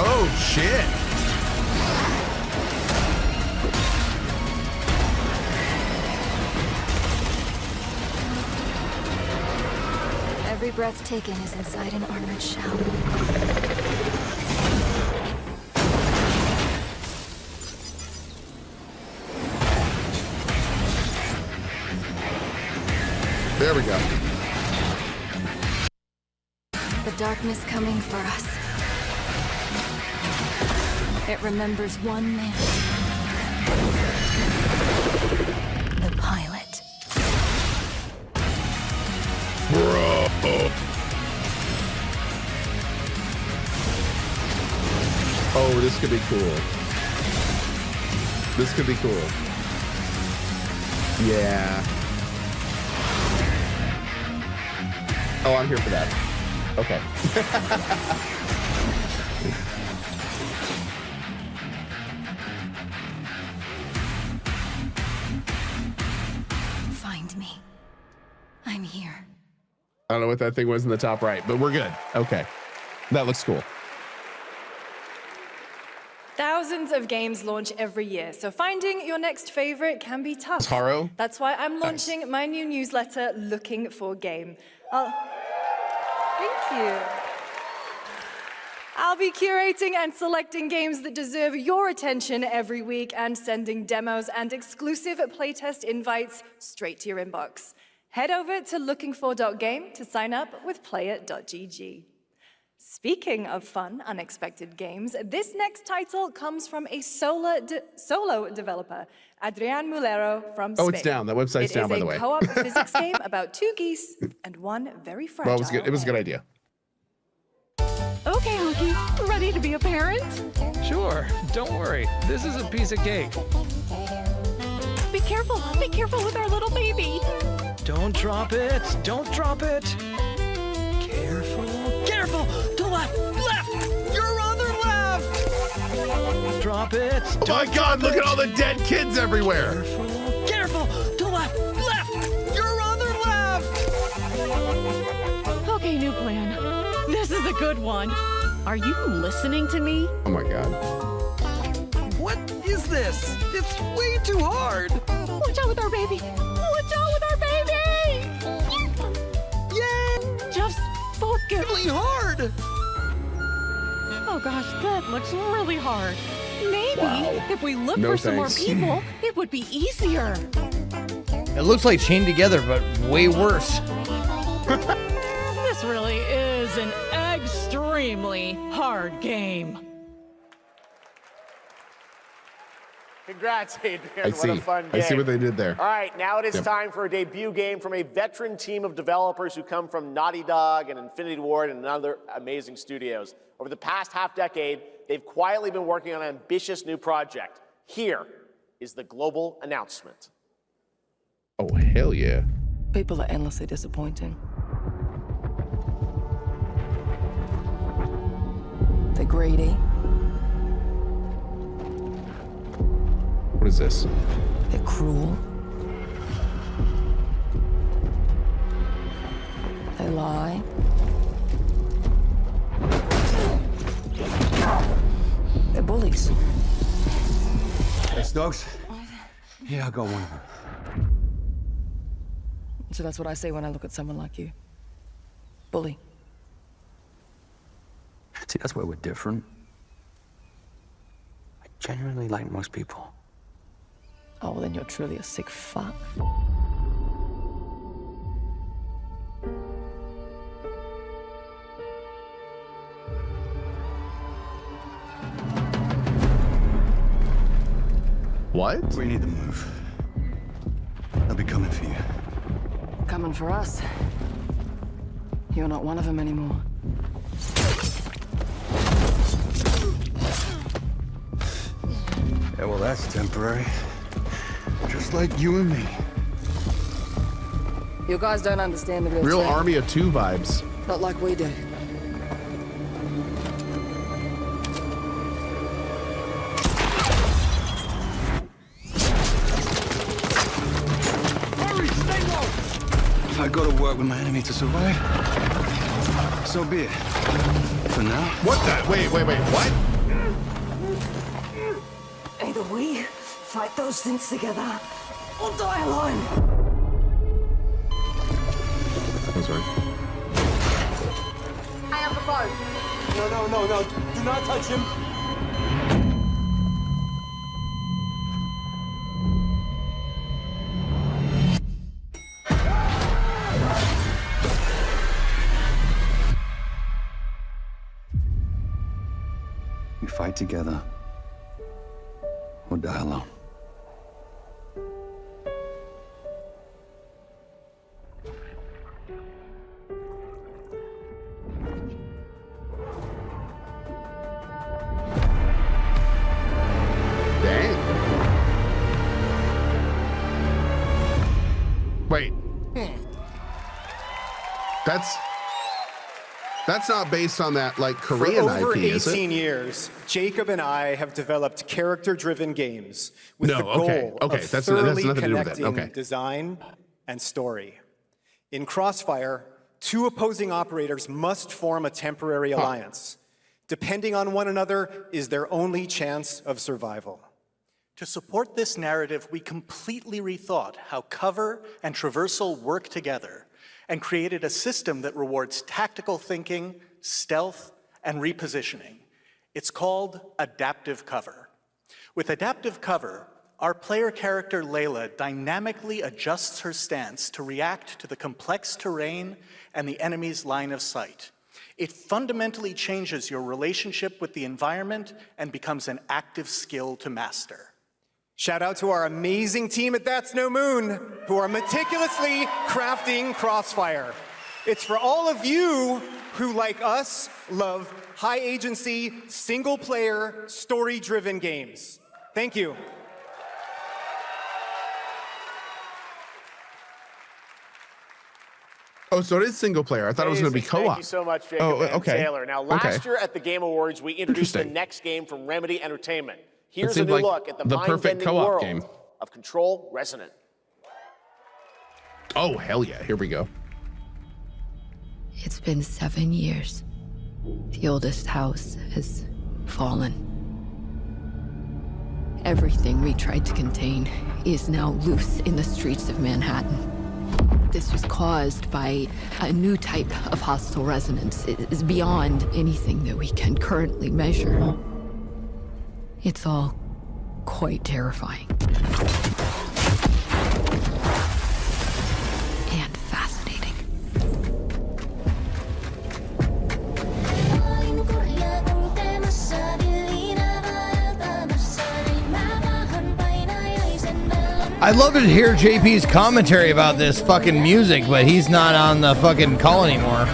Oh, shit. Every breath taken is inside an armored shell. There we go. The darkness coming for us. It remembers one man. The pilot. Bro. Oh, this could be cool. This could be cool. Yeah. Oh, I'm here for that. Okay. Find me. I'm here. I don't know what that thing was in the top right, but we're good. Okay. That looks cool. Thousands of games launch every year, so finding your next favorite can be tough. Taro? That's why I'm launching my new newsletter, Looking for Game. Thank you. I'll be curating and selecting games that deserve your attention every week and sending demos and exclusive playtest invites straight to your inbox. Head over to lookingfor.game to sign up with playit.gg. Speaking of fun, unexpected games, this next title comes from a solo developer, Adrian Mulero from Spain. Oh, it's down. That website's down, by the way. It is a co-op physics game about two geese and one very fragile. Well, it was a good idea. Okay, Hunky, ready to be a parent? Sure, don't worry. This is a piece of cake. Be careful with our little baby. Don't drop it, don't drop it. Careful, careful, to left, your other left. Drop it. Oh my God, look at all the dead kids everywhere. Careful, to left, your other left. Okay, new plan. This is a good one. Are you listening to me? Oh my God. What is this? It's way too hard. Watch out with our baby. Watch out with our baby. Yay! Just focus. Really hard. Oh gosh, that looks really hard. Maybe if we look No for some more thanks. people, it would be easier. It looks like Chained Together, but way worse. This really is an extremely hard game. Congrats, Adrian. I What a fun game. I see what they did there. All right, now it is Yep. time for a debut game from a veteran team of developers who come from Naughty Dog and Infinity Ward and other amazing studios. Over the past half-decade, they've quietly been working on an ambitious new project. Here is the global announcement. Oh, hell yeah. People are endlessly disappointing. They're greedy. What is this? They're cruel. They lie. They're bullies. Hey, Stokes? Yeah, I got one of them. So that's what I say when I look at someone like you. Bully. See, that's where we're different. I genuinely like most people. Oh, well, then you're truly a sick fuck. What? We need to move. They'll be coming for you. Coming for us. You're not one of them anymore. Yeah, well, that's temporary. Just like you and me. You guys don't understand the Real threat. Army of Two vibes. Not like we do. Hurry, stay low! If I go to work with my enemy to survive, so be it. For now. What the? Wait, what? Either we fight those things together, or die alone. That's right. I have the phone. No. Do not touch him. We fight together or die alone. Dang. Wait. That's That's not based on that like Korean For over IP, is it? 18 years, Jacob and I have developed character-driven games with the goal okay. of That's thoroughly nothing to do with it. connecting Okay. design and story. In Crossfire, two opposing operators must form a temporary alliance. Depending on one another is their only chance of survival. To support this narrative, we completely rethought how cover and traversal work together and created a system that rewards tactical thinking, stealth, and repositioning. It's called adaptive cover. With adaptive cover, our player character Layla dynamically adjusts her stance to react to the complex terrain and the enemy's line of sight. It fundamentally changes your relationship with the environment and becomes an active skill to master. Shout out to our amazing team at That's No Moon, who are meticulously crafting Crossfire. It's for all of you who, like us, love high-agency, single-player, story-driven games. Thank you. Oh, so it is single player. I thought it was going to be co-op. Thank you so much, Jacob and okay. Taylor. Now, last year at the Game Awards, we introduced the next game from Remedy Entertainment. Here's a new look at the perfect mind-bending co-op world game. of Control Resonant. Oh, hell yeah. Here we go. It's been 7 years. The oldest house has fallen. Everything we tried to contain is now loose in the streets of Manhattan. This was caused by a new type of hostile resonance. It is beyond anything that we can currently measure. It's all quite terrifying. And fascinating. I'd love to hear JP's commentary about this fucking music, but he's not on the fucking call anymore.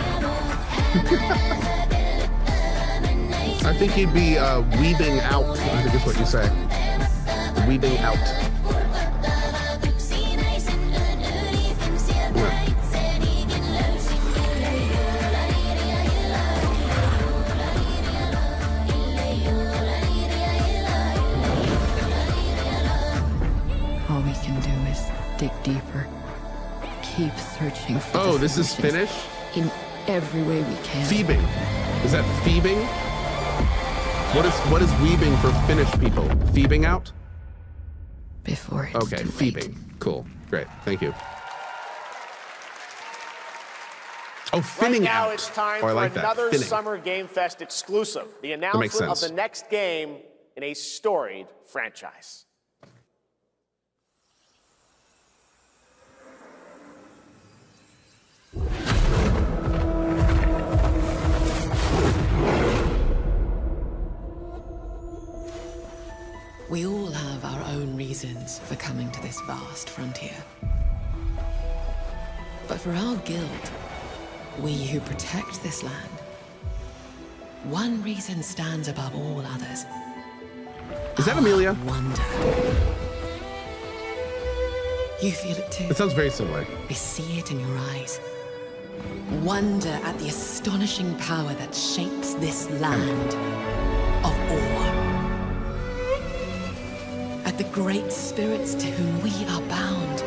I think he'd be weaving out, I think is what you say. Weaving out. All we can do is dig deeper. Keep searching for Oh, this is solutions Finnish? in every way we can. Phoebing. Is that Phoebing? What is weaving for Finnish people? Phoebing out? Before it's Okay, too Phoebing. late. Cool. Great. Thank you. Oh, Right finning now, out. it's time Oh, I for like that. another Finning. Summer Game Fest exclusive. The makes announcement of sense. the next game in a storied franchise. We all have our own reasons for coming to this vast frontier. But for our guild, we who protect this land, one reason stands above all others. Is that Amelia? Wonder. You feel it too? It sounds very similar. We see it in your eyes. Wonder at the astonishing power that shapes this land of awe. At the great spirits to whom we are bound.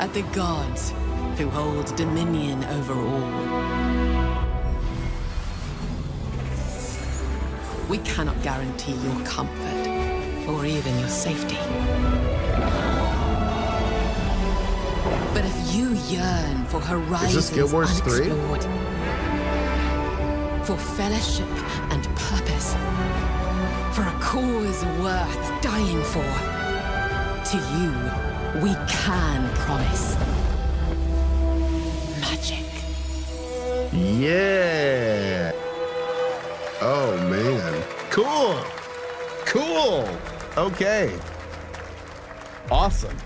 At the gods who hold dominion over all. We cannot guarantee your comfort or even your safety. But if you yearn for horizons Is this Guild Wars 3? unexplored, for fellowship and purpose, for a cause worth dying for, to you, we can promise magic. Yeah. Oh, man. Cool. Cool. Okay. Awesome.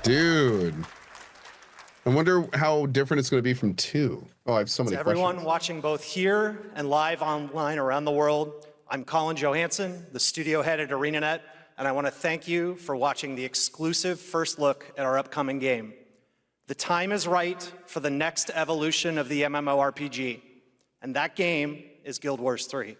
Dude. I wonder how different it's going to be from 2. Oh, I have so many To everyone questions. watching both here and live online around the world, I'm Colin Johansson, the studio head at ArenaNet, and I want to thank you for watching the exclusive first look at our upcoming game. The time is right for the next evolution of the MMORPG, and that game is Guild Wars 3.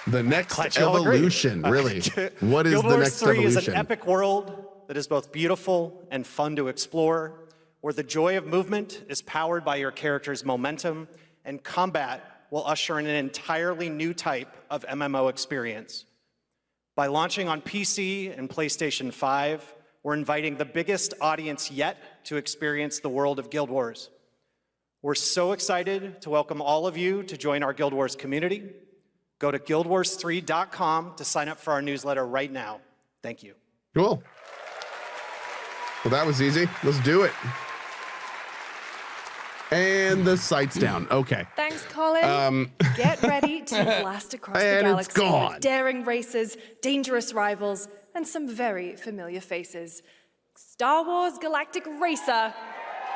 The next Glad you all agree. evolution, really. What is Guild the Wars next 3 evolution? is an epic world that is both beautiful and fun to explore, where the joy of movement is powered by your character's momentum, and combat will usher in an entirely new type of MMO experience. By launching on PC and PlayStation 5, we're inviting the biggest audience yet to experience the world of Guild Wars. We're so excited to welcome all of you to join our Guild Wars community. Go to guildwars3.com to sign up for our newsletter right now. Thank you. Cool. Well, that was easy. Let's do it. And the site's down. Okay. Thanks, Colin. Get ready to blast across the And it's galaxy gone. with daring races, dangerous rivals, and some very familiar faces. Star Wars Galactic Racer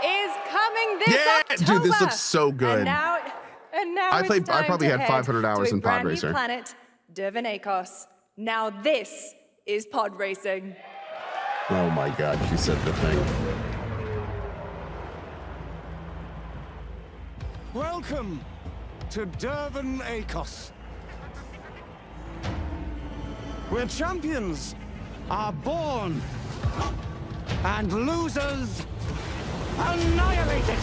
is coming this October. Dude, this looks so good. And now I probably had 500 hours to a in Pod brand Racer. new planet, Dervinacos. Now this is pod racing. Oh my God, she said the thing. Welcome to Dervinacos, where champions are born and losers annihilated.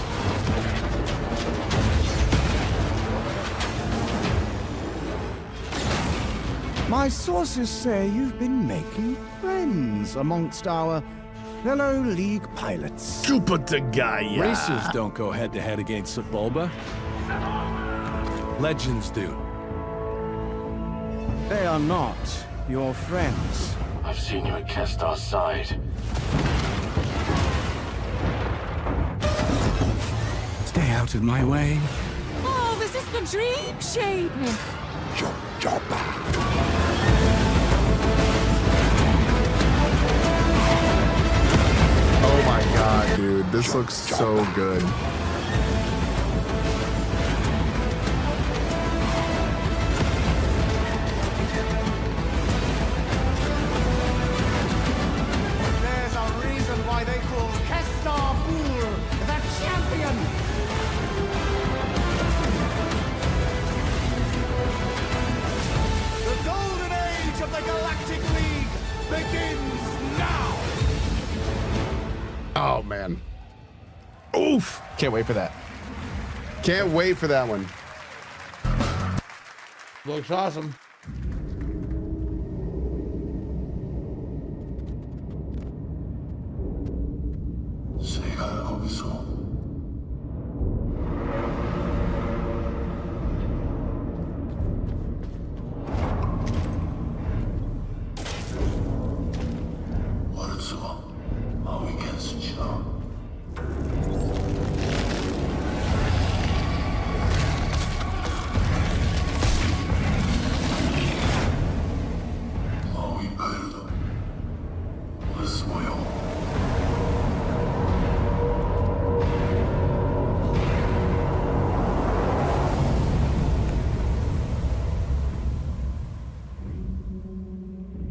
My sources say you've been making friends amongst our fellow League pilots. Jupiter guy, yeah. Racers don't go head-to-head against Bulba. Legends do. They are not your friends. I've seen you at Kestar's side. Stay out of my way. Oh, this is the dream shape. Oh my God, dude. This looks so good. There's a reason why they call Kestar Bur the champion. The golden age of the Galactic League begins now. Oh man. Oof. Can't wait for that. Can't wait for that one. Looks awesome.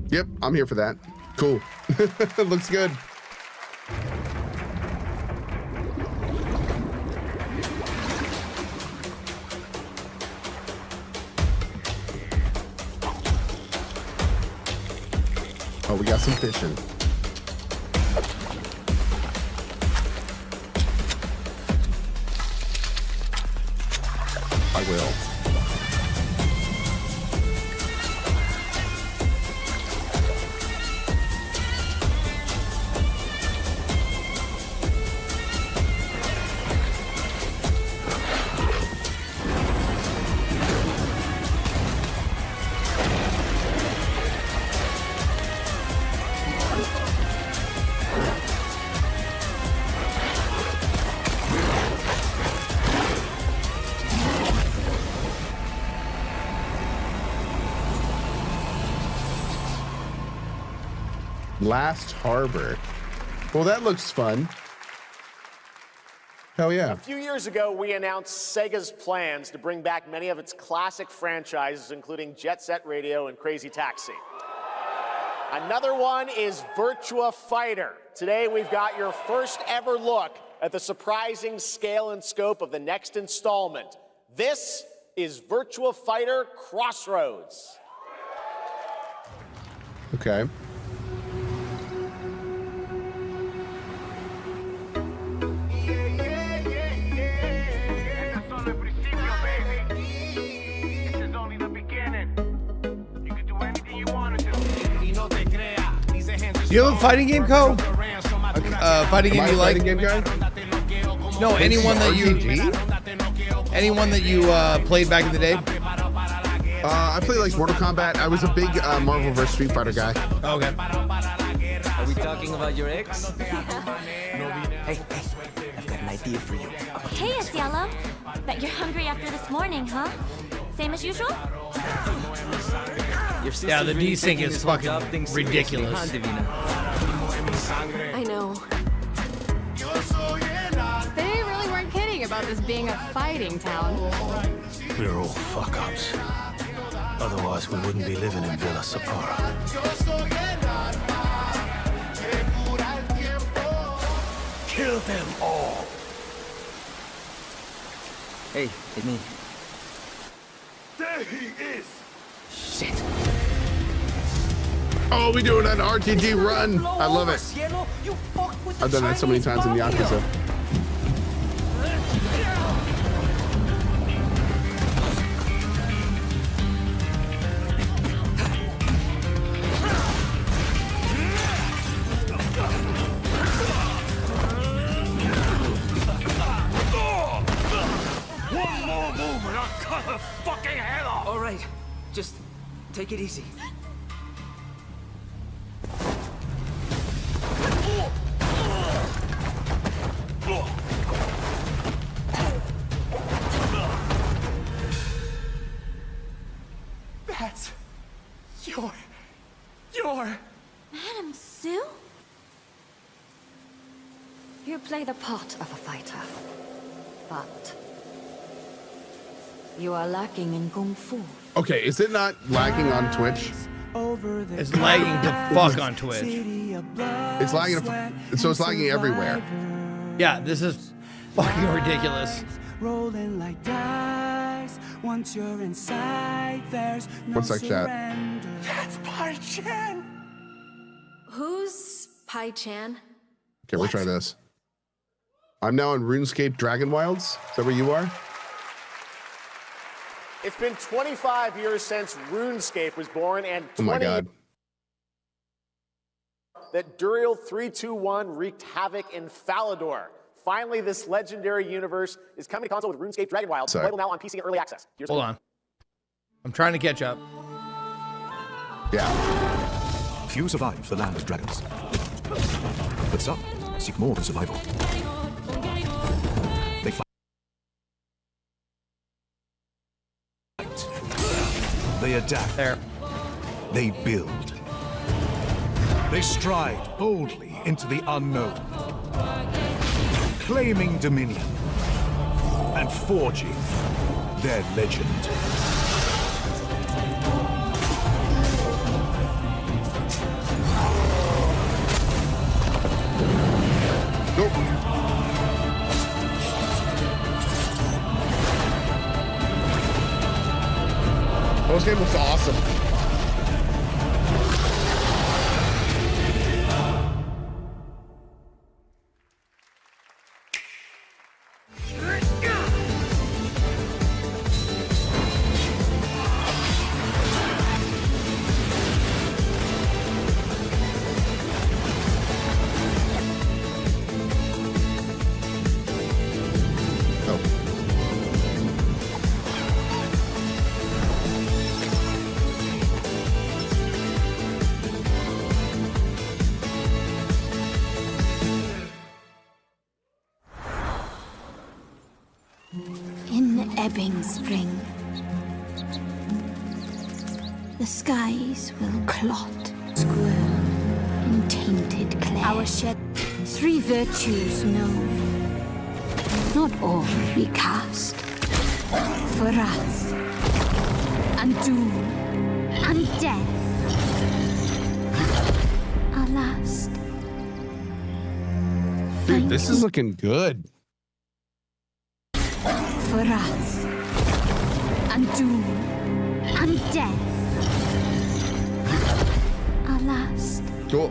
Yep, I'm here for that. Cool. Looks good. Oh, we got some fishing. I will. Last Harbor. Well, that looks fun. Hell yeah. A few years ago, we announced Sega's plans to bring back many of its classic franchises, including Jet Set Radio and Crazy Taxi. Another one is Virtua Fighter. Today we've got your first ever look at the surprising scale and scope of the next installment. This is Virtua Fighter Crossroads. Okay. Do you have a fighting game, Co? Fighting game you like? Game guy? No, anyone that you played back in the day? I played like Mortal Kombat. I was a big Marvel vs. Street Fighter guy. Okay. Are we talking about your ex? Hey, I've got an idea for you. Hey, it's Yellow. Bet you're hungry after this morning, huh? Same as usual? Yeah, the desync is fucking ridiculous. I know. They really weren't kidding about this being a fighting town. We're all fuck-ups. Otherwise, we wouldn't be living in Villa Sapara. Kill them all. Hey, it's me. There he is. Shit. Oh, we doing an RTG run. I love it. I've done that so many times in Yakuza. One more move and I'll cut her fucking head off. All right, just take it easy. That's your... Madam Sue? You play the part of a fighter, but you are lacking in kung fu. Okay, is it not lagging on Twitch? It's lagging the fuck on Twitch. It's lagging, so it's lagging everywhere. Yeah, this is fucking ridiculous. Rolling like dice. Once you're inside, there's no What's that chat? surrender. That's Pai Chan. Who's Pai Chan? Okay, we'll try this. I'm now in RuneScape Dragon Wilds. Is that where you are? It's been 25 years since RuneScape was born, and 20 Oh my god. that Duriel 321 wreaked havoc in Falador. Finally, this legendary universe is coming to console with RuneScape Dragon Wilds, Sorry. available now on PC in early access. Hold on. I'm trying to catch up. Yeah. Few survive the land of dragons. But some seek more than survival. They fight. They adapt. There. They build. They stride boldly into the unknown, claiming dominion and forging their legend. This game was awesome. In ebbing spring, the skies will clot, squirm in tainted clay. Our shed, three virtues known, not all recast. For us, and doom, and death. Dude, this is looking good. For us. And doom. And death. Our last. Cool.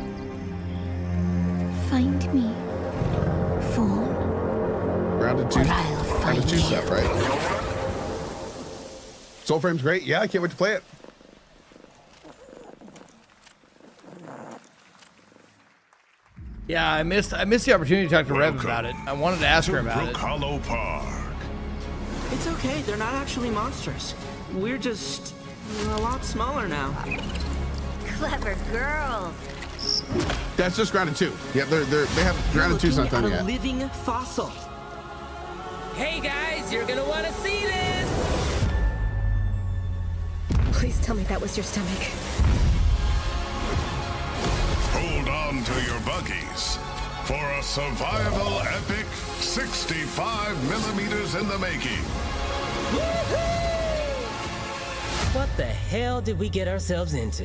Find me. Fall. Grounded 2. Grounded 2 stuff, right? Soul Frame's great. Yeah, I can't wait to play it. Yeah, I missed the opportunity to talk to Rev about it. I wanted to ask her about it. Hollow Park. It's okay. They're not actually monsters. We're just a lot smaller now. Clever girl. That's just Grounded 2. Yeah, they have Grounded 2's not done a yet. living fossil. Hey guys, you're gonna want to see this. Please tell me that was your stomach. Hold on to your buggies for a survival epic 65 millimeters in the making. What the hell did we get ourselves into?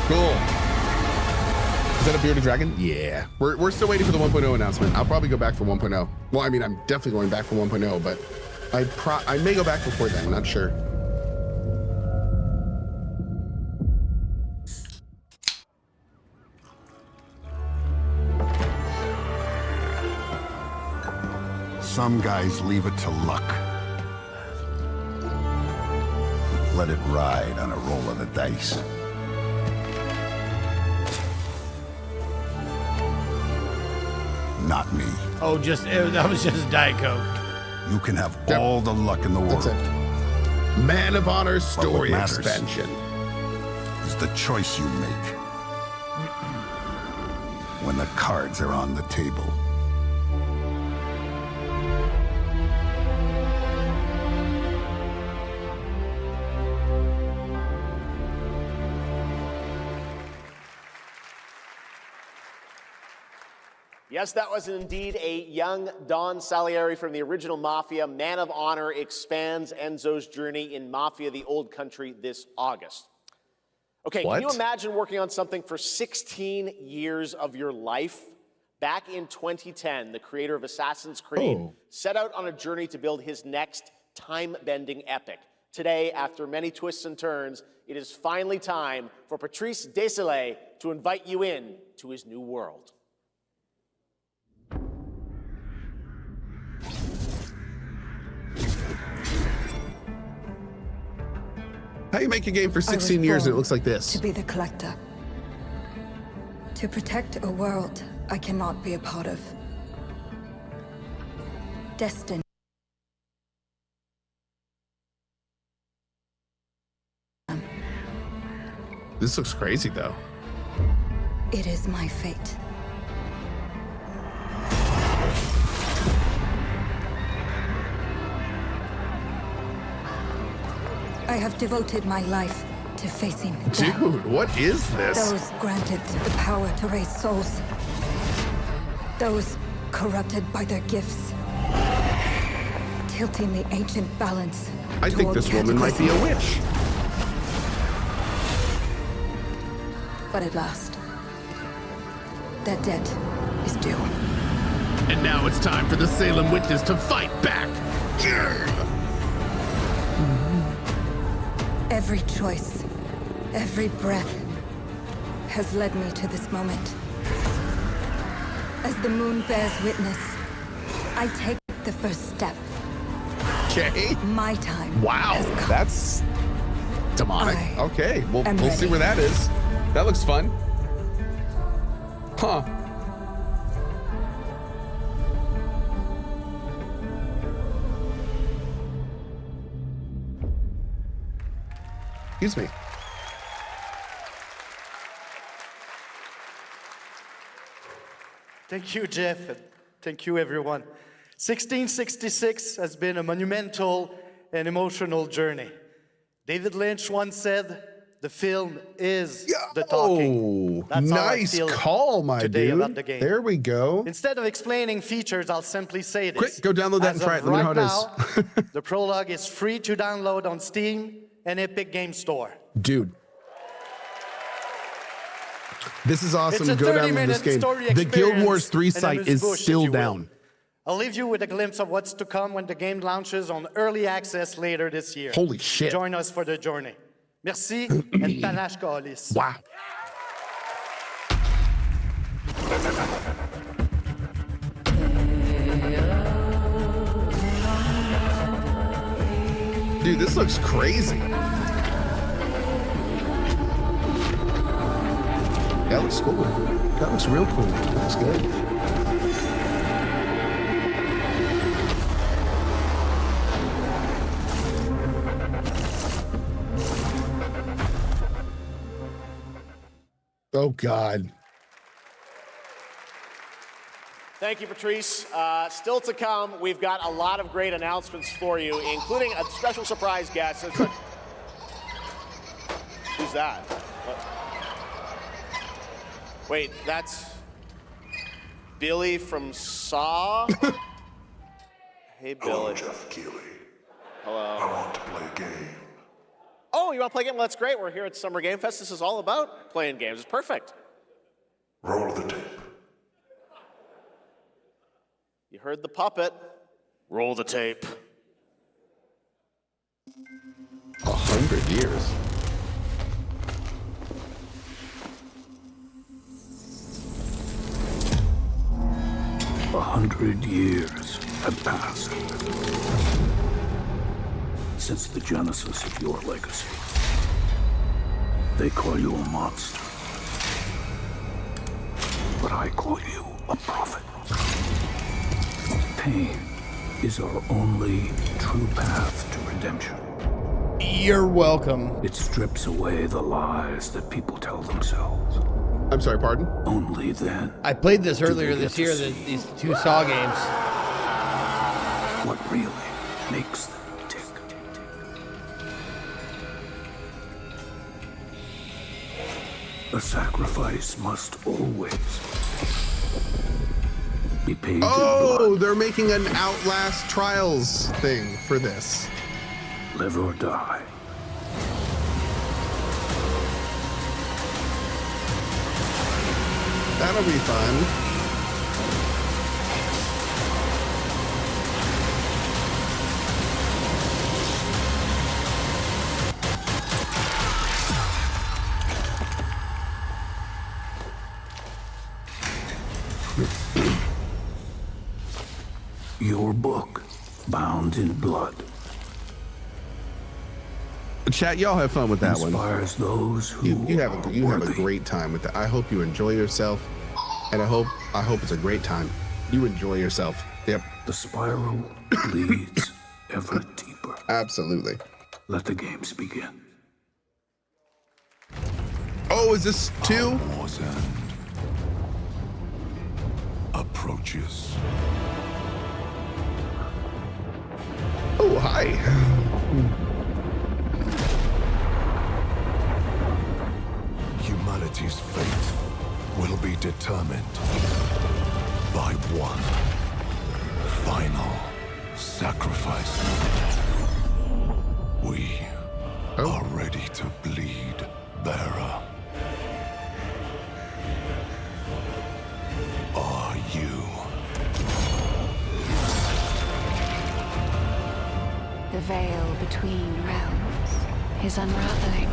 Cool. Is that a bearded dragon? Yeah. We're still waiting for the 1.0 announcement. I'll probably go back for 1.0. Well, I mean, I'm definitely going back for 1.0, but I may go back before then. Not sure. Some guys leave it to luck. Let it ride on a roll of the dice. Not me. Oh, that was just a Diet Coke. You can have all the luck in the world. That's it. Man of Honor story expansion. Is the choice you make when the cards are on the table. Yes, that was indeed a young Don Salieri from the original Mafia. Man of Honor expands Enzo's journey in Mafia: The Old Country this August. Okay, What? Can you imagine working on something for 16 years of your life? Back in 2010, the creator of Assassin's Creed set out on a journey to build his next time-bending epic. Today, after many twists and turns, it is finally time for Patrice Désilets to invite you in to his new world. How you make a game for 16 years and it looks like this? To be the collector. To protect a world I cannot be a part of. Destined. This looks crazy though. It is my fate. I have devoted my life to facing death. Dude, what is this? Those granted the power to raise souls. Those corrupted by their gifts. Tilting the ancient balance. I think this woman might be a witch. But at last, that debt is due. And now it's time for the Salem witches to fight back. Every choice, every breath has led me to this moment. As the moon bears witness, I take the first step. Okay. My time. Wow, has come. that's demonic. Okay, we'll am see ready. where that is. That looks fun. Huh. Excuse me. Thank you, Jeff, and thank you, everyone. 1666 has been a monumental and emotional journey. David Lynch once said, "The film is the talking." That's how I Nice feel call, my today dude. about the game. There we go. Instead of explaining features, I'll simply say this. Quick, go download that As and try of it. Let me know right how it now, the prologue is free to download on Steam and Epic Game Store. Dude. This is awesome. It's a Go down to this 30-minute game. story The Guild Wars 3 experience in site is amuse-bouche, still if you will. down. I'll leave you with a glimpse of what's to come when the game launches on early access later this year. Holy shit. Join us for the journey. Merci and panache kalis. Wow. Dude, this looks crazy. That looks cool. That looks real cool. Looks good. Oh, God. Thank you, Patrice. Still to come, we've got a lot of great announcements for you, including a special surprise guest. Who's that? What? Wait, that's Billy from Saw? Hey, Billy. Hello, Jeff Keighley. Hello. I want to play a game. Oh, you want to play a game? Well, that's great. We're here at Summer Game Fest. This is all about playing games. It's perfect. Roll the tape. You heard the puppet. Roll the tape. 100 years. A 100 years have passed since the genesis of your legacy. They call you a monster, but I call you a prophet. Pain is our only true path to redemption. You're welcome. It strips away the lies that people tell themselves. I'm sorry, pardon? Only then. I played this earlier this year, these two Saw games. What really makes them tick. A sacrifice must always be paid in Oh, blood. they're making an Outlast Trials thing for this. Live or die. That'll be fun. Your book, bound in blood. Chat, y'all have fun with that Inspires those who you have a great time with that. I hope you enjoy yourself, and I hope it's a great time. You enjoy yourself. Yep. The spiral leads ever deeper. Absolutely. Let the games begin. Oh, is this 2? War's end approaches. Oh, hi. Humanity's fate will be determined by one final sacrifice. We are ready to bleed, bearer. Are you? The veil between realms is unraveling.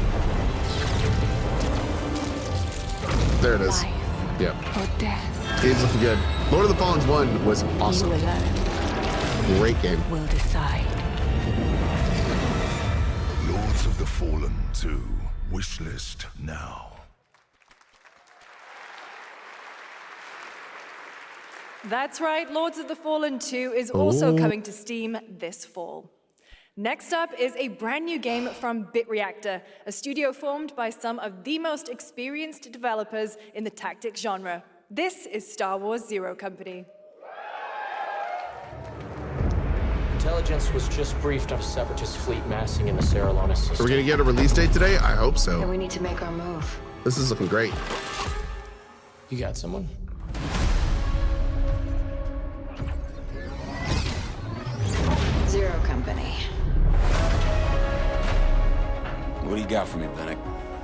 There it is. Life Yep. or death. Game's looking good. Lord of the Fallen 1 was awesome. You alone Great game. will decide. Lords of the Fallen 2. Wishlist now. That's right, Lords of the Fallen 2 is also Oh. coming to Steam this fall. Next up is a brand new game from BitReactor, a studio formed by some of the most experienced developers in the tactics genre. This is Star Wars Zero Company. Intelligence was just briefed of a Separatist fleet massing in the Seralonis system. Are we gonna get a release date today? I hope so. Then we need to make our move. This is looking great. You got someone? Zero Company. What do you got for me, Bennick?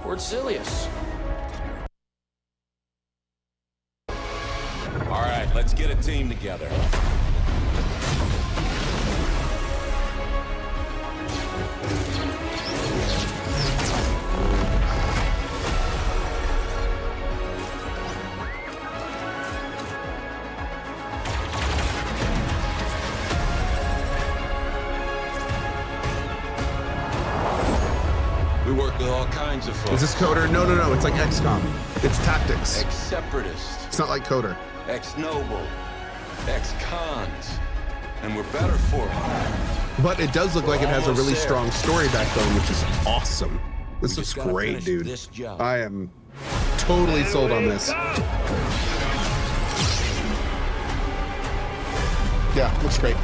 Word Silius. Let's get a team together. We work with all kinds of folks. Is this Coder? No, no, no. It's like XCOM. It's tactics. Ex-separatists. It's not like Coder. Ex-noble. Ex-cons. And we're better for it. But it does look like it has a really strong story backbone, which is awesome. This looks great, dude. I am totally sold on this. Yeah, looks great.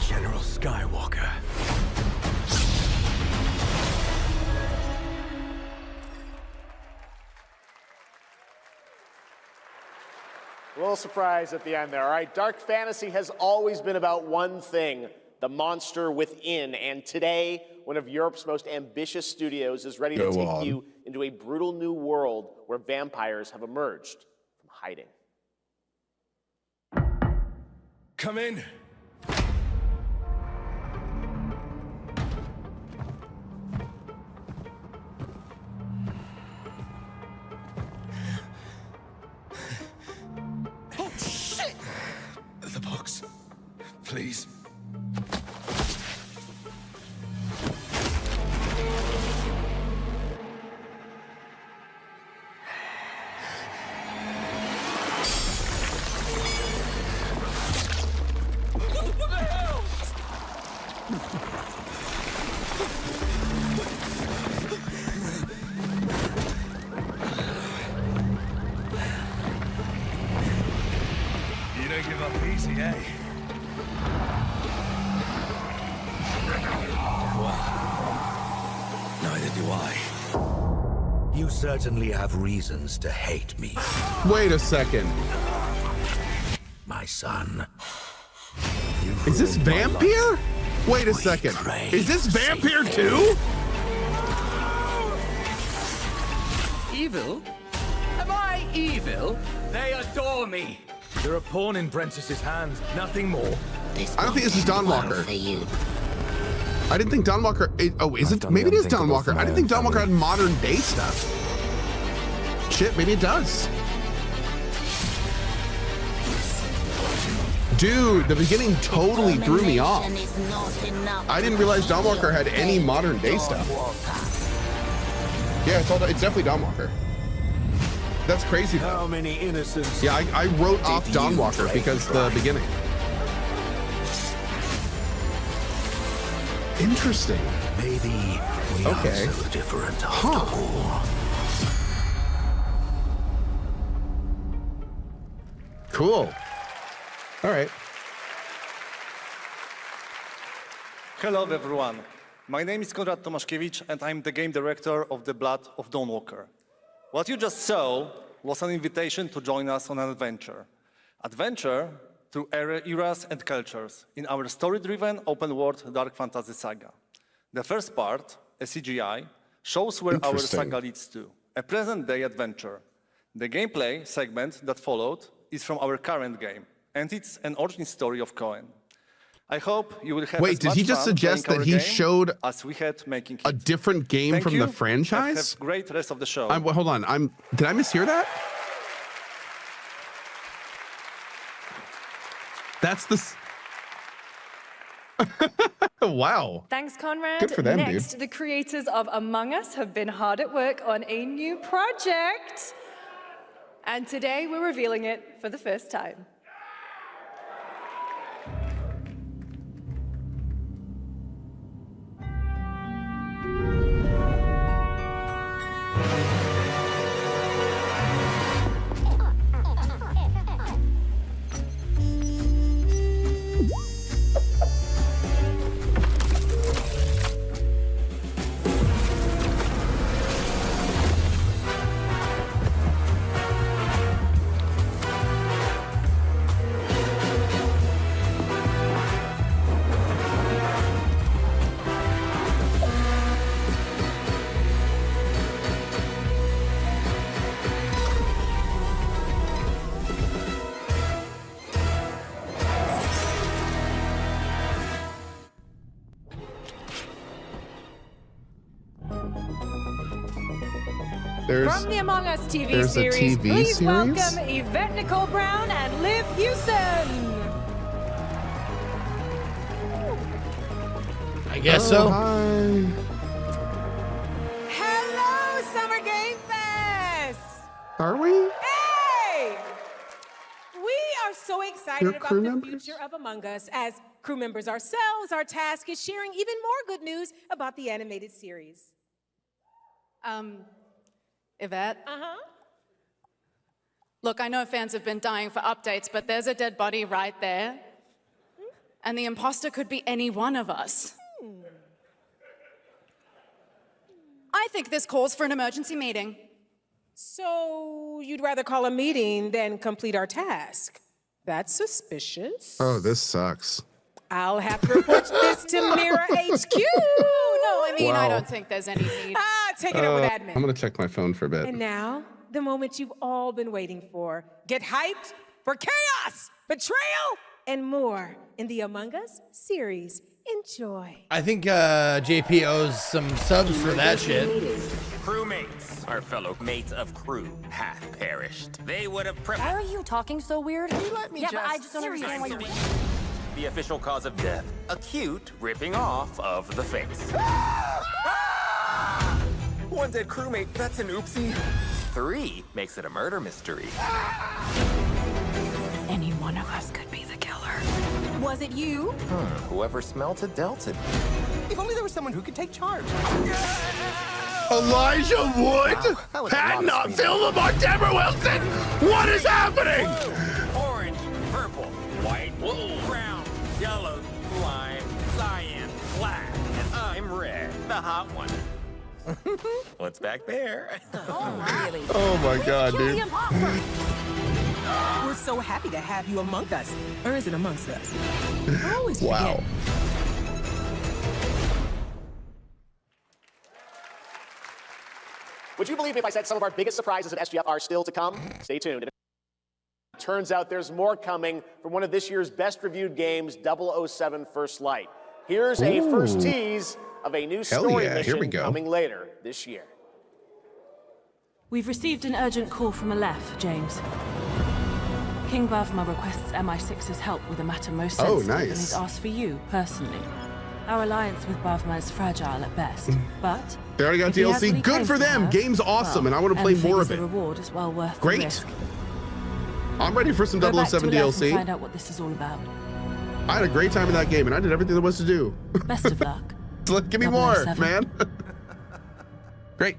General Skywalker. A little surprise at the end there. All right, dark fantasy has always been about one thing, the monster within. And today, one of Europe's most ambitious studios is ready to take you into a brutal new world where vampires have emerged from hiding. Come in. Oh, shit! The box. Please. You don't give up easy, eh? Neither do I. You certainly have reasons to hate me. Wait a second. My son. Is this Vampire? Wait a second. Is this Vampire too? Evil? Am I evil? They adore me. You're a pawn in Brentus's hand, nothing more. I don't think this is Dawn Walker. I didn't think Dawn Walker. Oh, is it? Maybe it is Dawn Walker. I didn't think Dawn Walker had modern day stuff. Shit, maybe it does. Dude, the beginning totally threw me off. I didn't realize Dawn Walker had any modern day stuff. Yeah, it's definitely Dawn Walker. That's crazy though. How many innocents? Yeah, I wrote off Dawn Walker because the beginning. Interesting. Maybe we are so different after all. Cool. All right. Hello, everyone. My name is Konrad Tomaszkiewicz, and I'm the game director of The Blood of Dawnwalker. What you just saw was an invitation to join us on an adventure. Adventure through eras and cultures in our story-driven open-world dark fantasy saga. The first part, a CGI, shows where our saga leads to, a present-day adventure. The gameplay segment that followed is from our current game, and it's an origin story of Cohen. I hope you will have Wait, as did much he just fun suggest playing that our he game showed as we had making a it. different game Thank from you, the franchise? and have great rest of the show. Well, hold on. Did I mishear that? That's the. Wow. Thanks, Conrad. Good for them, Next, dude. the creators of Among Us have been hard at work on a new project. And today we're revealing it for the first time. From the Among Us TV there's a series, TV please series? welcome Yvette Nicole Brown and Liv Hewson. I guess so. Hi. Hello, Summer Game Fest! Are we? Hey! We are so excited You're about crew the members? future of Among Us. As crew members ourselves, our task is sharing even more good news about the animated series. Yvette? Uh-huh. Look, I know fans have been dying for updates, but there's a dead body right there. And the imposter could be any one of us. I think this calls for an emergency meeting. So you'd rather call a meeting than complete our task? That's suspicious. Oh, this sucks. I'll have to report this to Mira HQ. No, I mean, I Wow. don't think there's any need. Take it up with admin. I'm gonna check my phone for a bit. And now, the moment you've all been waiting for. Get hyped for chaos, betrayal, and more in the Among Us series. Enjoy. I think JP owes some subs for that shit. Crewmates, our fellow mates of crew, hath perished. They would have Why are you talking so weird? Let me yeah, but I just don't understand why you're. The official cause of death, acute ripping off of the face. One dead crewmate, that's an oopsie. 3 makes it a murder mystery. Any one of us could be the killer. Was it you? Whoever smelt it dealt it. If only there was someone who could take charge. Elijah Wood? Wow, Pat not Philip or Deborah Wilson? What is happening? Orange, purple, white, brown, yellow, lime, cyan, black, and I'm red, the hot one. What's back there? Really? Oh my god, dude. We're so happy to have you among us. Or is it amongst us? I always Wow. Would you believe me if I said some of our biggest surprises at SGF are still to come? Stay tuned. It turns out there's more coming from one of this year's best reviewed games, 007 First Light. Here's a first tease of a new story mission coming later this year. We've received an urgent call from Aleph, James. King Bavma requests MI6's help with a matter most sensitive and has asked for you, personally. Our alliance with Bavma is fragile at best, but... They already got if he has DLC. what he Good claims for to them. have, Game's awesome, well, and I want to play more of the it. reward is well worth the Great. risk. I'm ready for some Go back to 007 Aleph DLC. and find out what this is all about. I had a great time in that game, and I did everything there was to do. Best of luck. Give me more, 007. man. Great.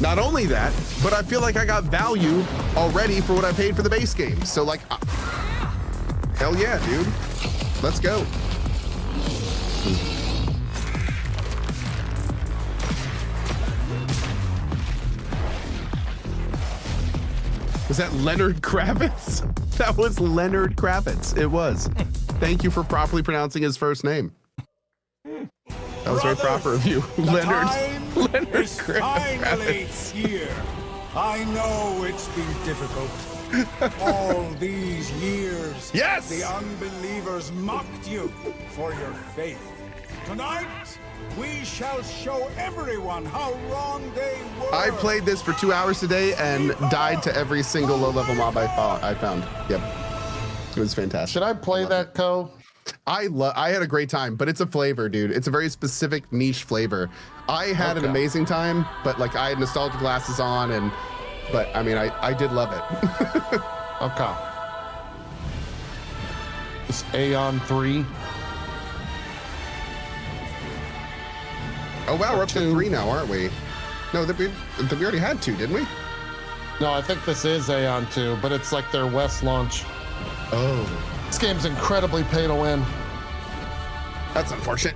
Not only that, but I feel like I got value already for what I paid for the base game. So like, hell yeah, dude. Let's go. Was that Leonard Kravitz? That was Leonard Kravitz. It was. Thank you for properly pronouncing his first name. That was very proper of you, Leonard. Leonard It's finally Kravitz. here. I know it's been difficult. All these years, yes, the unbelievers mocked you for your faith. Tonight, we shall show everyone how wrong they were. I played this for 2 hours today and died to every single low-level mob I found. Yep, it was fantastic. Should I play that, Co? I had a great time, but it's a flavor, dude. It's a very specific niche flavor. I had an amazing time, but like I had nostalgia glasses on, but I mean, I did love it. Okay. It's Aeon 3. Oh wow, we're up to 3 now, aren't we? No, we already had 2, didn't we? No, I think this is Aeon 2, but it's like their West launch. Oh. This game's incredibly pay to win. That's unfortunate.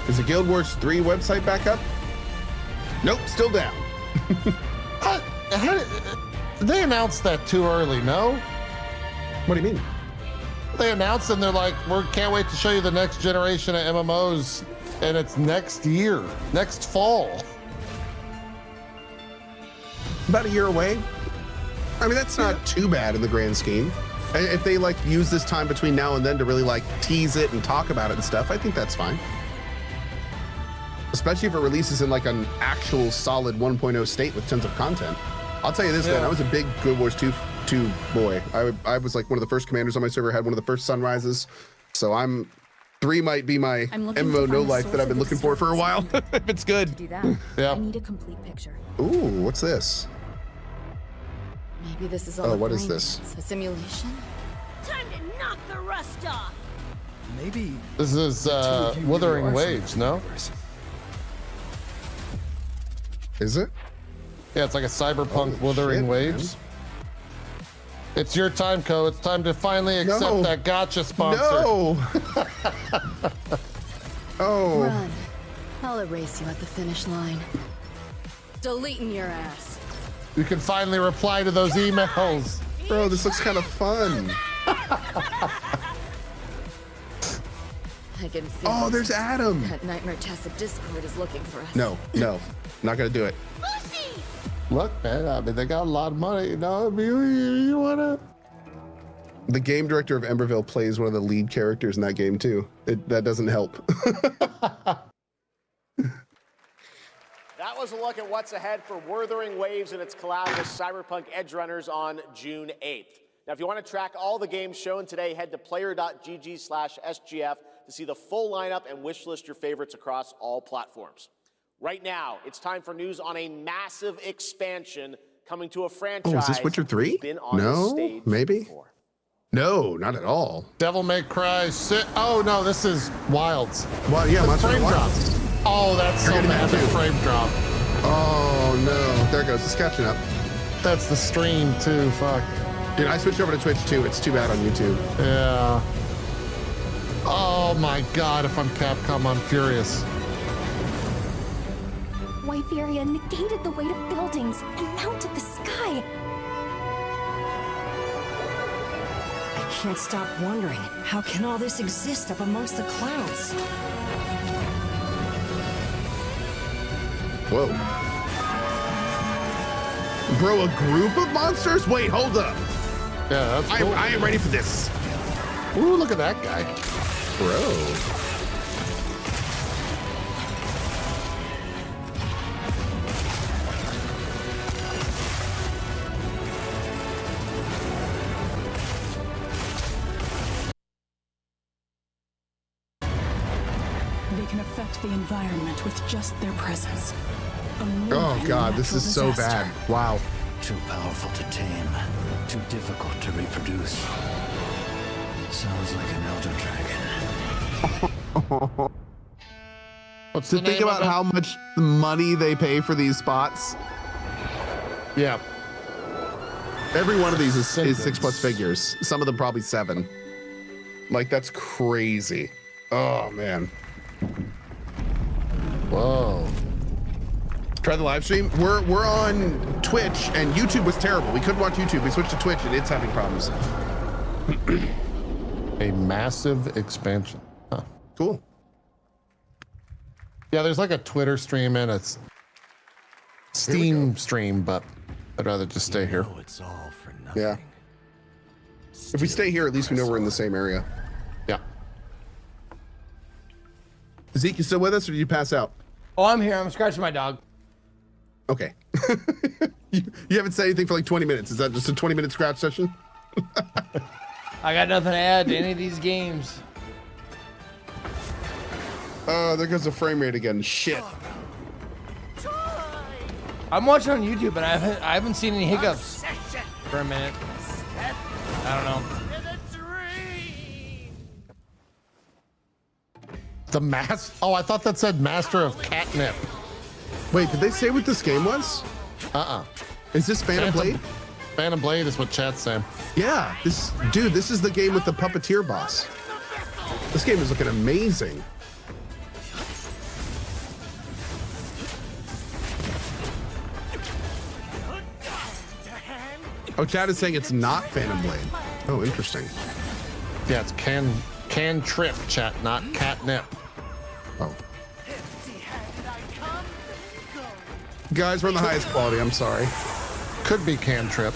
Is the Guild Wars 3 website back up? Nope, still down. They announced that too early, no? What do you mean? They announced and they're like, we can't wait to show you the next generation of MMOs, and it's next year, next fall. About a year away. I mean, that's not too bad in the grand scheme. If they like use this time between now and then to really like tease it and talk about it and stuff, I think that's fine. Especially if it releases in like an actual solid 1.0 state with tons of content. I'll tell you this, man, I was a big Guild Wars 2 boy. I was like one of the first commanders on my server, had one of the first sunrises. So 3 might be my MMO no life that I've been looking for a while. If it's good. Do that. Yeah. I need a complete picture. Ooh, what's this? Maybe this is all. Oh, what is this? A simulation? Time to knock the rust off. Maybe This is Wuthering Waves, no? Is it? Yeah, it's like a cyberpunk Wuthering Waves. It's your time, Co. It's time to finally accept that gotcha sponsor. No! Oh. Run. I'll erase you at the finish line. Deleting your ass. You can finally reply to those emails. Bro, this looks kind of fun. I can see. Oh, there's Adam. That Nightmare Tessa Discord is looking for us. No, not gonna do it. Look, man, I mean, they got a lot of money, you know? I mean, you wanna... The game director of Emberville plays one of the lead characters in that game too. That doesn't help. That was a look at what's ahead for Wuthering Waves and its collab with Cyberpunk Edgerunners on June 8th. Now, if you want to track all the games shown today, head to player.gg/SGF to see the full lineup and wishlist your favorites across all platforms. Right now, it's time for news on a massive expansion coming to a franchise. Oh, is this Witcher 3? Been on No, the stage maybe. before. No, not at all. Devil May Cry 6. Oh, no, this is Wilds. Well, yeah, Monster frame drops. Oh, that's so bad, the frame drop. Oh, no. There it goes. It's catching up. That's the stream, too. Fuck. Dude, I switched over to Twitch, too. It's too bad on YouTube. Yeah. Oh, my God. If I'm Capcom, I'm furious. Wyveria negated the weight of buildings and mounted the sky. I can't stop wondering, how can all this exist up amongst the clouds? Whoa. Bro, a group of monsters? Wait, hold up. Yeah, that's cool. I am ready for this. Ooh, look at that guy. Bro. They can affect the environment with just their presence. Oh God, this is so bad. Wow. Too powerful to tame, too difficult to reproduce. Sounds like an elder dragon. What's to the think name about of it? how much money they pay for these spots. Yeah. Every one of these is 6+ figures. Some of them probably 7. Like, that's crazy. Oh man. Whoa. Try the live stream. We're on Twitch, and YouTube was terrible. We couldn't watch YouTube. We switched to Twitch, and it's having problems. A massive expansion. Huh. Cool. Yeah, there's like a Twitter stream and a Steam stream, but I'd rather just stay here. It's all for nothing. Yeah. If we stay here, at least we know we're in the same area. Yeah. Zeke, you still with us, or did you pass out? Oh, I'm here. I'm scratching my dog. Okay. you haven't said anything for like 20 minutes. Is that just a 20-minute scratch session? I got nothing to add to any of these games. Oh, there goes the frame rate again. Shit. I'm watching on YouTube, and I haven't seen any hiccups for a minute. I don't know. The Oh, I thought that said Master of Catnip. Wait, did they say what this game was? Is this Phantom Blade? Phantom Blade is what chat's saying. Yeah, this is the game with the puppeteer boss. This game is looking amazing. Oh, chat is saying it's not Phantom Blade. Oh, interesting. Yeah, it's can trip, chat, not catnip. Oh. Guys, we're on the highest quality. I'm sorry. Could be can trip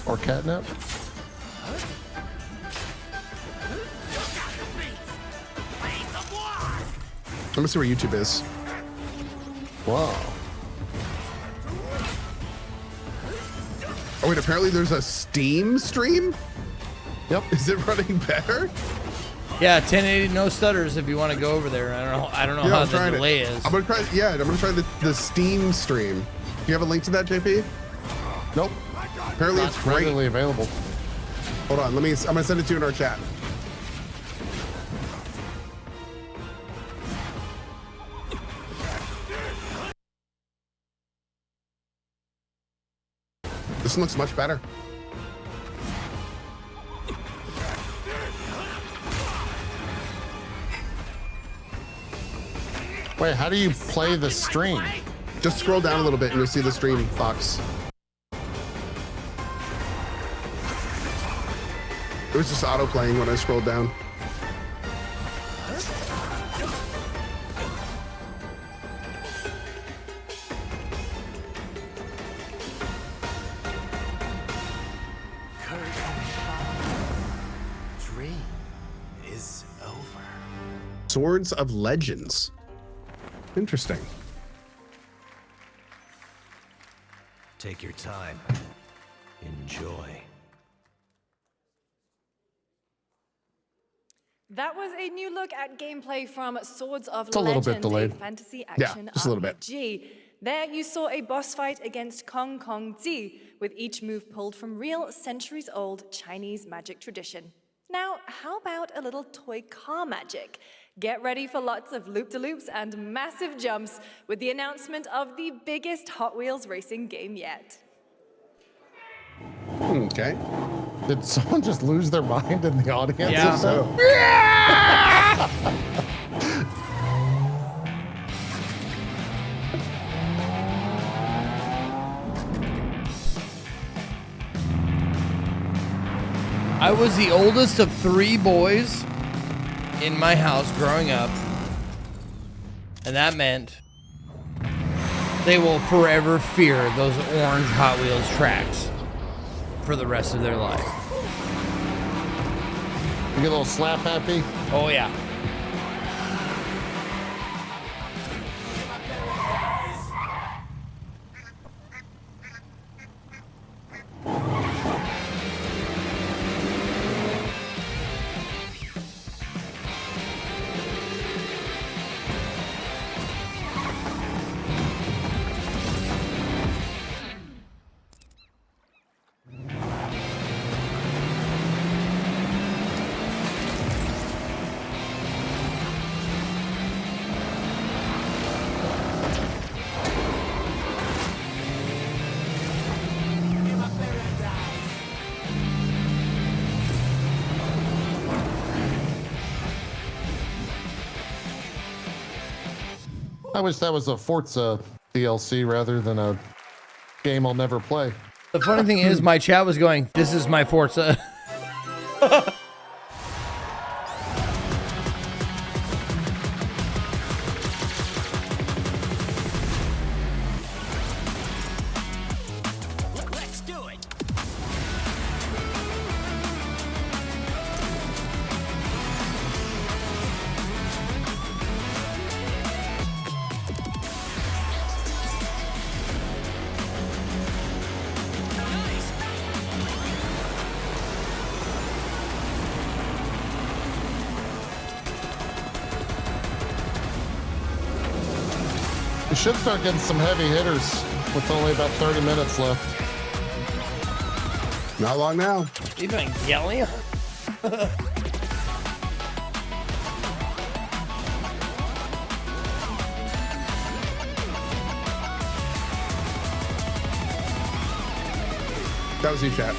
or catnip. Let me see where YouTube is. Whoa. Oh wait, apparently there's a Steam stream? Yep. Is it running better? Yeah, 1080 no stutters if you want to go over there. I don't know how the delay is. I'm gonna try. Yeah, I'm gonna try the Steam stream. Do you have a link to that, JP? Nope. Apparently it's great. Readily available. Hold on, I'm gonna send it to you in our chat. This one looks much better. Wait, how do you play the stream? Just scroll down a little bit and you'll see the stream box. It was just auto playing when I scrolled down. Dream is over. Swords of Legends. Interesting. Take your time. Enjoy. That was a new look at gameplay from Swords of It's a little Legend, bit delayed. a fantasy action just a little bit. RPG. There you saw a boss fight against Kong Kong Zi, with each move pulled from real centuries-old Chinese magic tradition. Now, how about a little toy car magic? Get ready for lots of loop-de-loops and massive jumps with the announcement of the biggest Hot Wheels racing game yet. Okay. Did someone just lose their mind in the audience? Yeah. So. I was the oldest of 3 boys in my house growing up, and that meant they will forever fear those orange Hot Wheels tracks for the rest of their life. You get a little slap happy? Oh yeah. I wish that was a Forza DLC rather than a game I'll never play. The funny thing is, my chat was going, "This is my Forza." Let's do it. We should start getting some heavy hitters with only about 30 minutes left. Not long now. Evangelion? That was you, chat.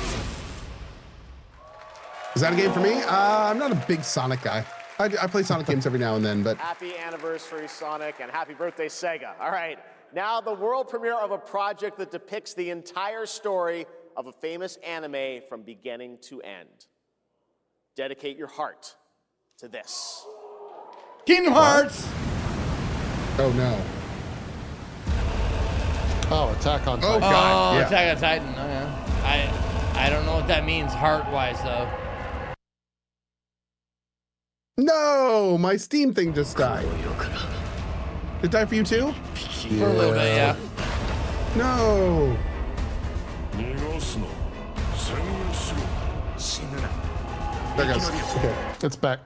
Is that a game for me? I'm not a big Sonic guy. I play Sonic games every now and then, but Happy anniversary, Sonic, and happy birthday, Sega. All right, now the world premiere of a project that depicts the entire story of a famous anime from beginning to end. dedicate your heart to this. Kingdom Hearts! Oh, no. Oh, Attack on Titan. Oh, God. Oh, Yeah. Attack on Titan. Oh, yeah. I don't know what that means heart-wise, though. No, my Steam thing just died. Did it die for you too? For a little bit, yeah. No. There it goes. Okay. It's back.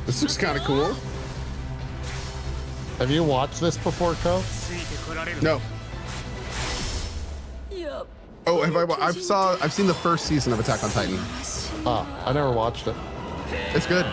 This looks kind of cool. Have you watched this before, Co? No. Oh, have I? I've seen the first season of Attack on Titan. Ah, I never watched it. It's good.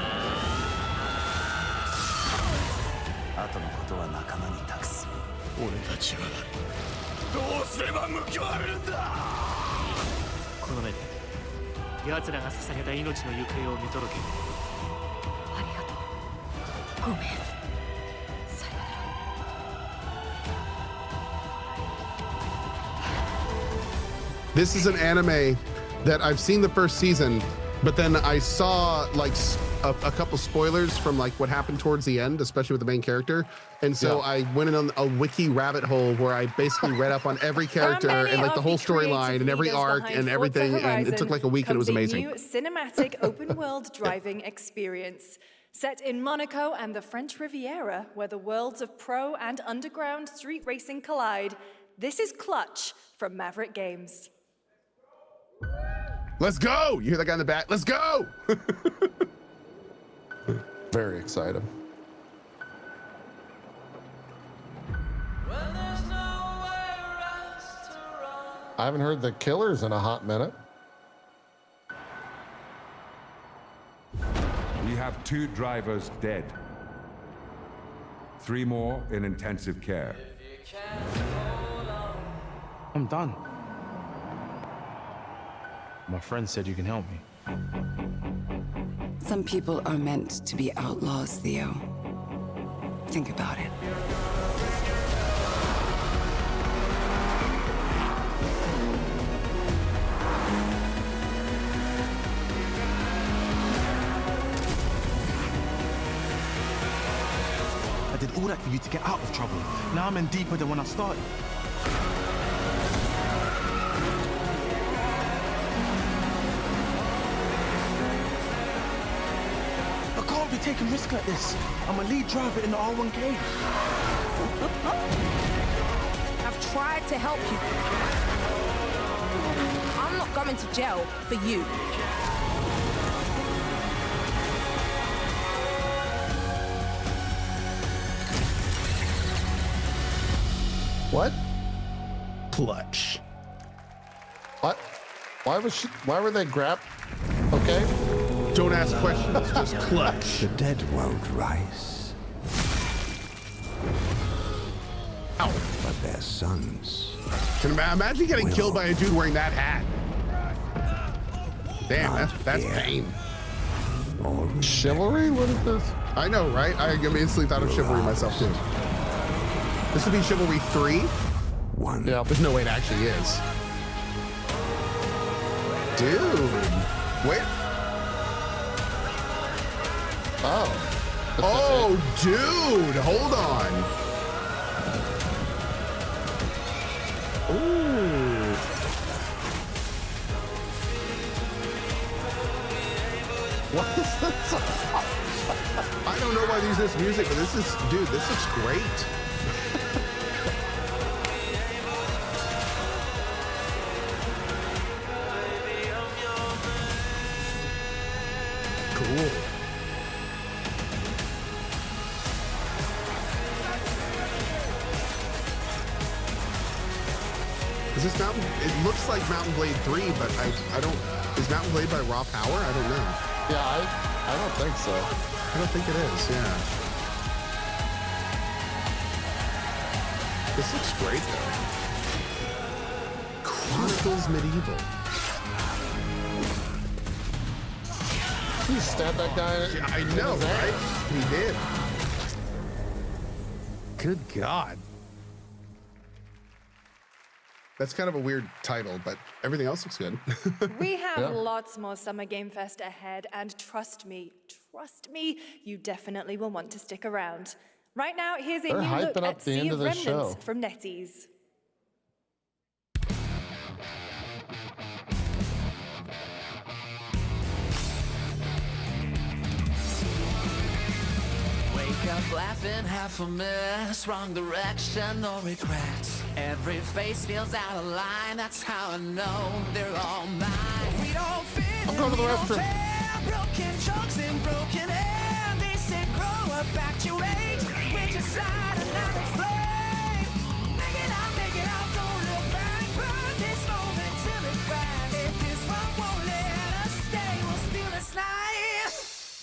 This is an anime that I've seen the first season, but then I saw like a couple spoilers from like what happened towards the end, especially with the main character. And so I went in on a wiki rabbit hole where I basically read up on every character and like the whole storyline and every arc and everything. And it took like a week and it was amazing. New cinematic open world driving experience. Set in Monaco and the French Riviera, where the worlds of pro and underground street racing collide, this is Clutch from Maverick Games. Let's go! You hear that guy in the back? Let's go! Very excited. I haven't heard the Killers in a hot minute. We have 2 drivers dead. 3 more in intensive care. I'm done. My friend said you can help me. Some people are meant to be outlaws, Theo. Think about it. I did all that for you to get out of trouble. Now I'm in deeper than when I started. I can't be taking risks like this. I'm a lead driver in the R1K. I've tried to help you. I'm not going to jail for you. What? Clutch. What? Why were they grabbed? Okay. Don't ask questions, just clutch. The dead won't rise. Ow. But their sons. Can imagine getting killed by a dude wearing that hat. Damn, that's pain. Chivalry? What is this? I know, right? I instantly thought of Chivalry myself too. This would be Chivalry 3? Yeah. There's no way it actually is. Dude. Wait. Oh, dude, hold on. Ooh. What is this? I don't know why they use this music, but this is, dude, this looks great. Cool. Is this Mountain? It looks like Mountain Blade 3, but I don't. Is Mountain Blade by Raw Power? I don't know. Yeah, I don't think so. I don't think it is. Yeah. This looks great though. Chronicles Medieval. He stabbed that guy. Yeah, I know, right? He did. Good God. That's kind of a weird title, but everything else looks good. We have lots more Summer Game Fest ahead, and trust me, you definitely will want to stick around. Right now, here's a They're new look hyping up at the Sea end of of this Remnants show. from NetEase. Wake up laughing, half a mess, wrong direction, no regrets. Every face feels out of line, that's how I know they're all mine. We don't fit. I'm going to the restroom. Broken jokes and broken air. They said grow up, act your age. With your side, another flame. Make it out, don't look back. Burn this moment till it cracks. If this one won't let us stay, we'll steal this night.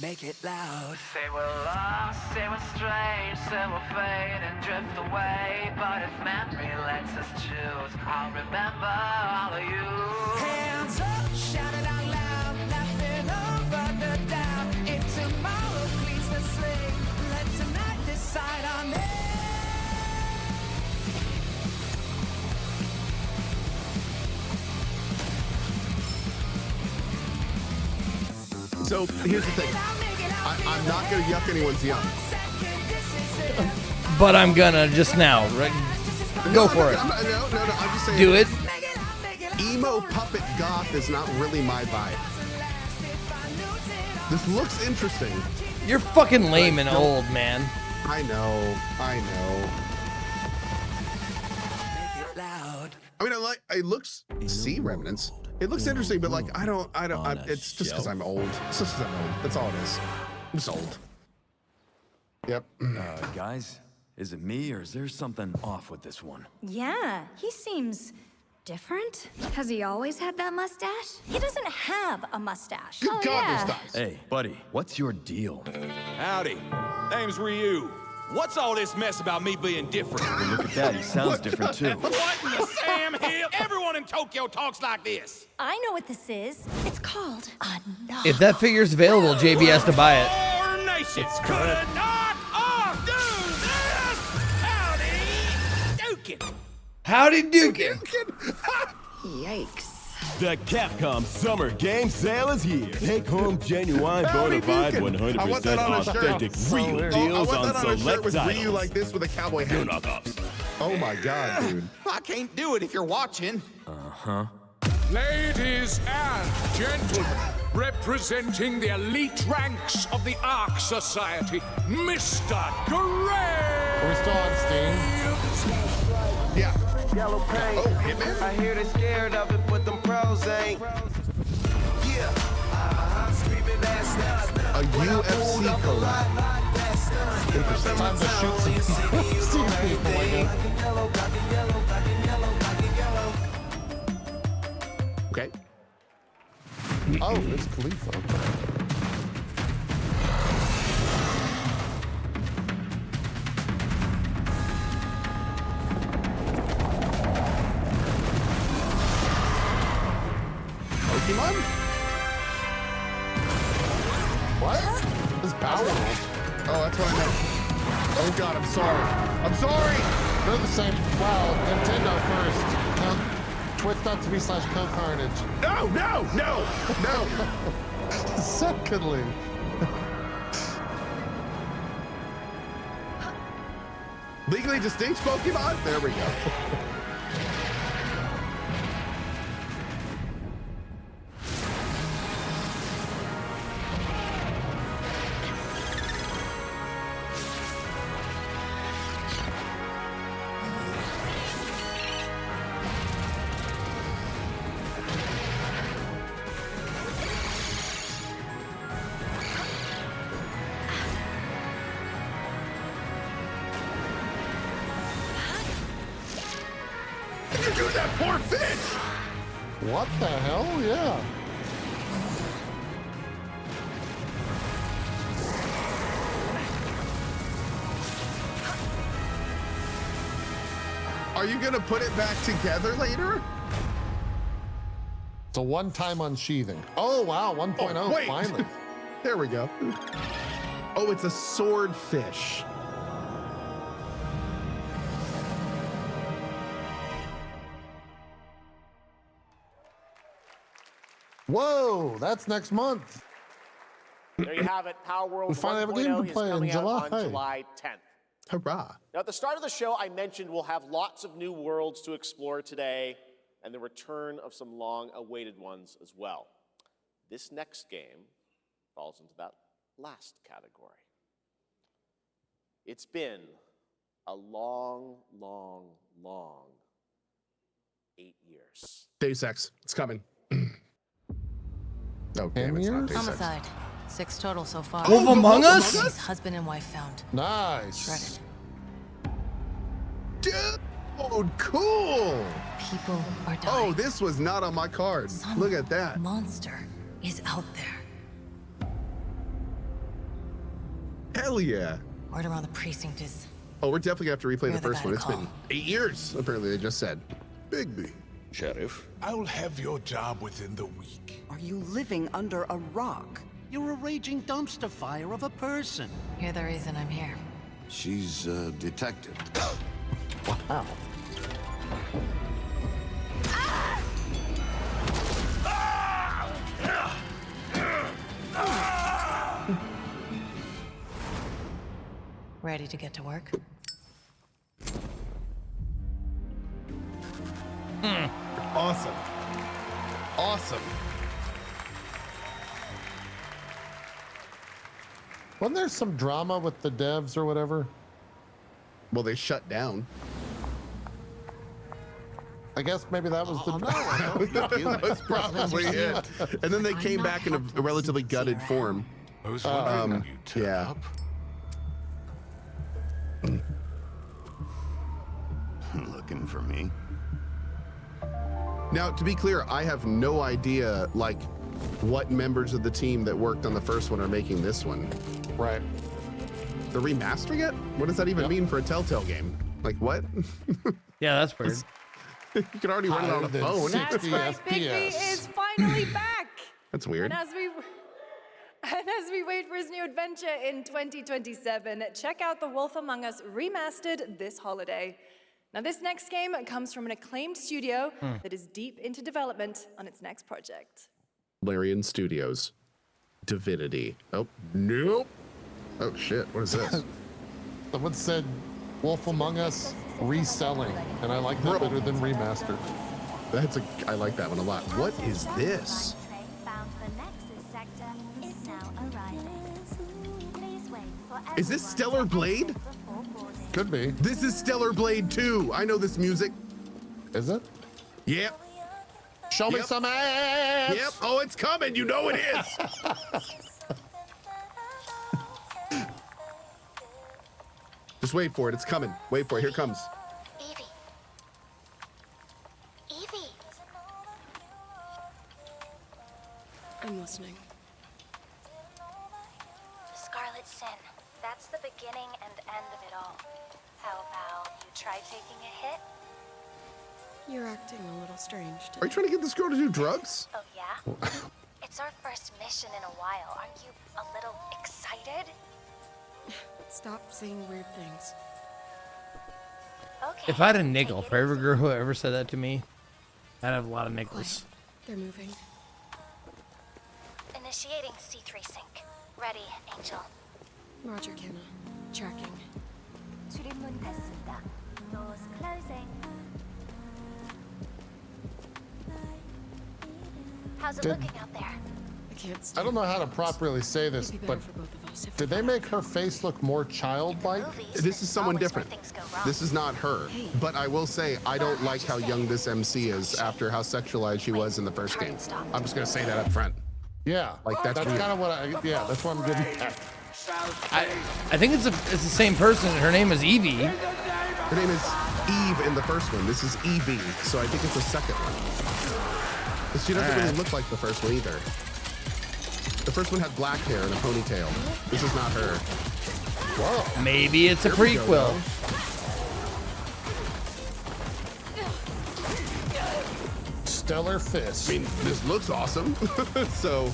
Make it loud. Say we're lost, say we're strange, say we'll fade and drift away. But if memory lets us choose, I'll remember all of you. Hands up, shout it out loud, laughing over the doubt. If tomorrow cleans the slate, let tonight decide on it. So here's the thing. I'm not going to yuck anyone's yum. But I'm gonna just now, right? Go for it. No, I'm just saying. Do it. Emo puppet goth is not really my vibe. This looks interesting. You're fucking lame and old, man. I know. I mean, it looks Sea Remnants. It looks interesting, but like, it's just because I'm old. It's just because I'm old. That's all it is. I'm just old. Yep. Guys, is it me or is there something off with this one? Yeah, he seems different. Has he always had that mustache? He doesn't have a mustache. Good God, those thighs. Hey, buddy, what's your deal? Howdy. Name's Ryu. What's all this mess about me being different? Well, look at that, he sounds different too. What in the Sam Hill? Everyone in Tokyo talks like this. I know what this is. It's called a knock. If that figure's available, JB has to buy it. Our nation could not do this. Howdy, Dukin. Yikes. The Capcom Summer Game Sale is here. Take home genuine, bona fide, 100% authentic, real deals on select with titles. Ryu like this with a cowboy hat. No knockoffs. Oh my God, dude. I can't do it if you're watching. Uh-huh. Ladies and gentlemen, representing the elite ranks of the Ark Society, Mr. Gray! We're still on Steam. Yeah. Yellow paint. Oh, Hitman? I hear they scared of it, but them pros ain't. Yeah. A UFC collab. Interesting. Time to shoot some people, I guess. Okay. Oh, it's Khalifa. Pokemon? What? This power ult. Oh, that's what I meant. Oh God, I'm sorry. I'm sorry. They're the same. Wow, Nintendo first. Twitch.tv/CoCarnage. No. Secondly. Legally distinct Pokemon? There we go. Do that poor fish! What the hell? Yeah. Are you gonna put it back together later? It's a one-time unsheathing. Oh wow, 1.0 wait. finally. There we go. Oh, it's a swordfish. Whoa, that's next month. There you have it. Power World We finally have a game 1.0 to is play in coming out July. on July 10th. Hurrah. Now, at the start of the show, I mentioned we'll have lots of new worlds to explore today and the return of some long-awaited ones as well. This next game falls into that last category. It's been a long, long, long 8 years. Deus Ex. It's coming. Oh, damn, it's not Deus Ex. Homicide. 6 total so far. Wolf Among Us? His husband and wife found. Nice. Shredded. Dude, cool. People are dying. Oh, this was not on my card. Look at that. Monster is out there. Hell yeah. Word around the precinct is Oh, we're definitely going to have to replay the You're the first guy one. to It's been 8 years, apparently they just said. Bigby. Sheriff, I'll have your job within the week. Are you living under a rock? You're a raging dumpster fire of a person. You're the reason I'm here. She's a detective. Wow. Ready to get to work? Awesome. Awesome. Wasn't there some drama with the devs or whatever? Well, they shut down. I guess maybe that was the That was probably it. And then they came back in a relatively gutted form. I was wondering when you turned yeah. up. Looking for me? Now, to be clear, I have no idea, like, what members of the team that worked on the first one are making this one. Right. They're remastering it? What does that even mean for a Telltale game? Like, what? Yeah, that's weird. You can already run it on a phone. That's right, Bigby is finally back. That's weird. And as we wait for his new adventure in 2027, check out The Wolf Among Us Remastered this holiday. Now, this next game comes from an acclaimed studio that is deep into development on its next project. Larian Studios. Divinity. Oh, nope. Oh, shit. What is this? Someone said Wolf Among Us reselling, and I like that better than remastered. I like that one a lot. What is this? Is this Stellar Blade? Could be. This is Stellar Blade 2. I know this music. Is it? Yep. Show me some ass. Yep. Oh, it's coming. You know it is. Just wait for it. It's coming. Wait for it. Here it comes. Evie. I'm listening. Scarlet Sin. That's the beginning and end of it all. How about you try taking a hit? You're acting a little strange today. Are you trying to get this girl to do drugs? Oh, yeah? It's our first mission in a while. Aren't you a little excited? Stop saying weird things. Okay. If I had a nickel for every girl who ever said that to me, I'd have a lot of nickels. They're moving. Initiating C3 sync. Ready, Angel. Roger, Kenna. Tracking. 출입문 닫습니다. Doors closing. How's it Did- looking out there? I can't I don't know how to properly say this, It'd be better but for both of us if did they make her face look more childlike? This is someone different. This is not her. But I will say, I don't like how young this MC is after how sexualized she was in the first game. I'm just going to say that up front. Yeah. Like, that's weird. kind of what that's what I'm getting at. I think it's the same person. Her name is Evie. Her name is Eve in the first one. This is Evie, so I think it's the second one. But she doesn't really look like the first one either. The first one had black hair and a ponytail. This is not her. Whoa. Maybe it's a prequel. Stellar Fist. I mean, this looks awesome. So.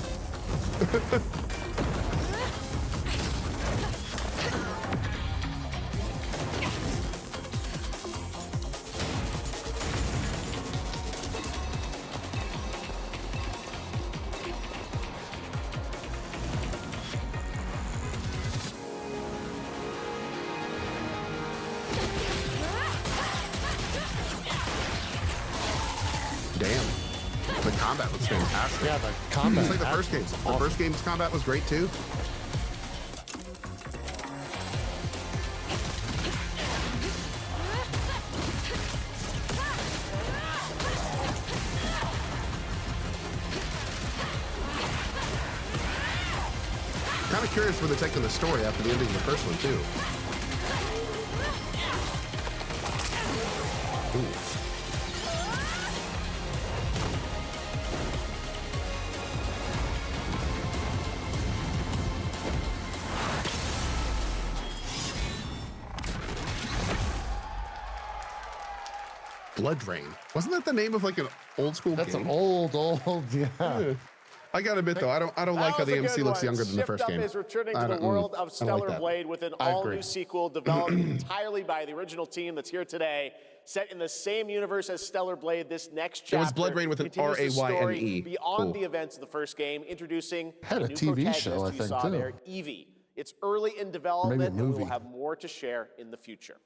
combat looks fantastic. Yeah, the combat. Just like the first games. The first game's combat was great too. Kind of curious where they're taking the story after the ending of the first one too. Ooh. Blood Rain. Wasn't that the name of like an old school That's game? an old, yeah. I gotta admit though, I don't like how the MC looks younger than the first Shift game. Up is returning I to the don't- world of I don't Stellar like that. Blade with an I all-new agree. sequel developed entirely by the original team that's here today. Set in the same universe as Stellar Blade, this next chapter It was Blood Rain with an continues the story R-A-Y-N-E. beyond Cool. the events of the first game, introducing Had a new TV protagonist show, I you think, saw too. there, Evie. It's early in development, Maybe a and we will movie. have more to share in the future.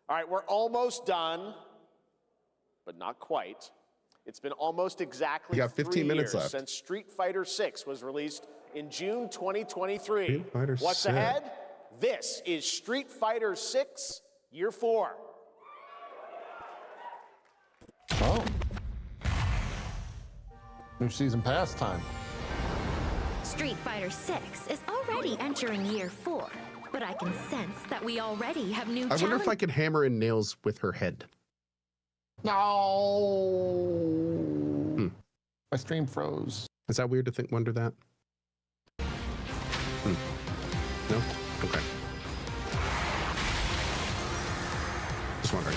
All right, we're almost done, but not quite. It's been almost exactly You got 15 3 minutes years left. since Street Fighter 6 was released in June 2023. Street Fighter What's 6. ahead? This is Street Fighter 6 Year 4. Oh. New season pass time. Street Fighter 6 is already entering year 4, but I can sense that we already have new I wonder if challenges. I could hammer in nails with her head. No. My stream froze. Is that weird to wonder that? No? Okay. Just wondering.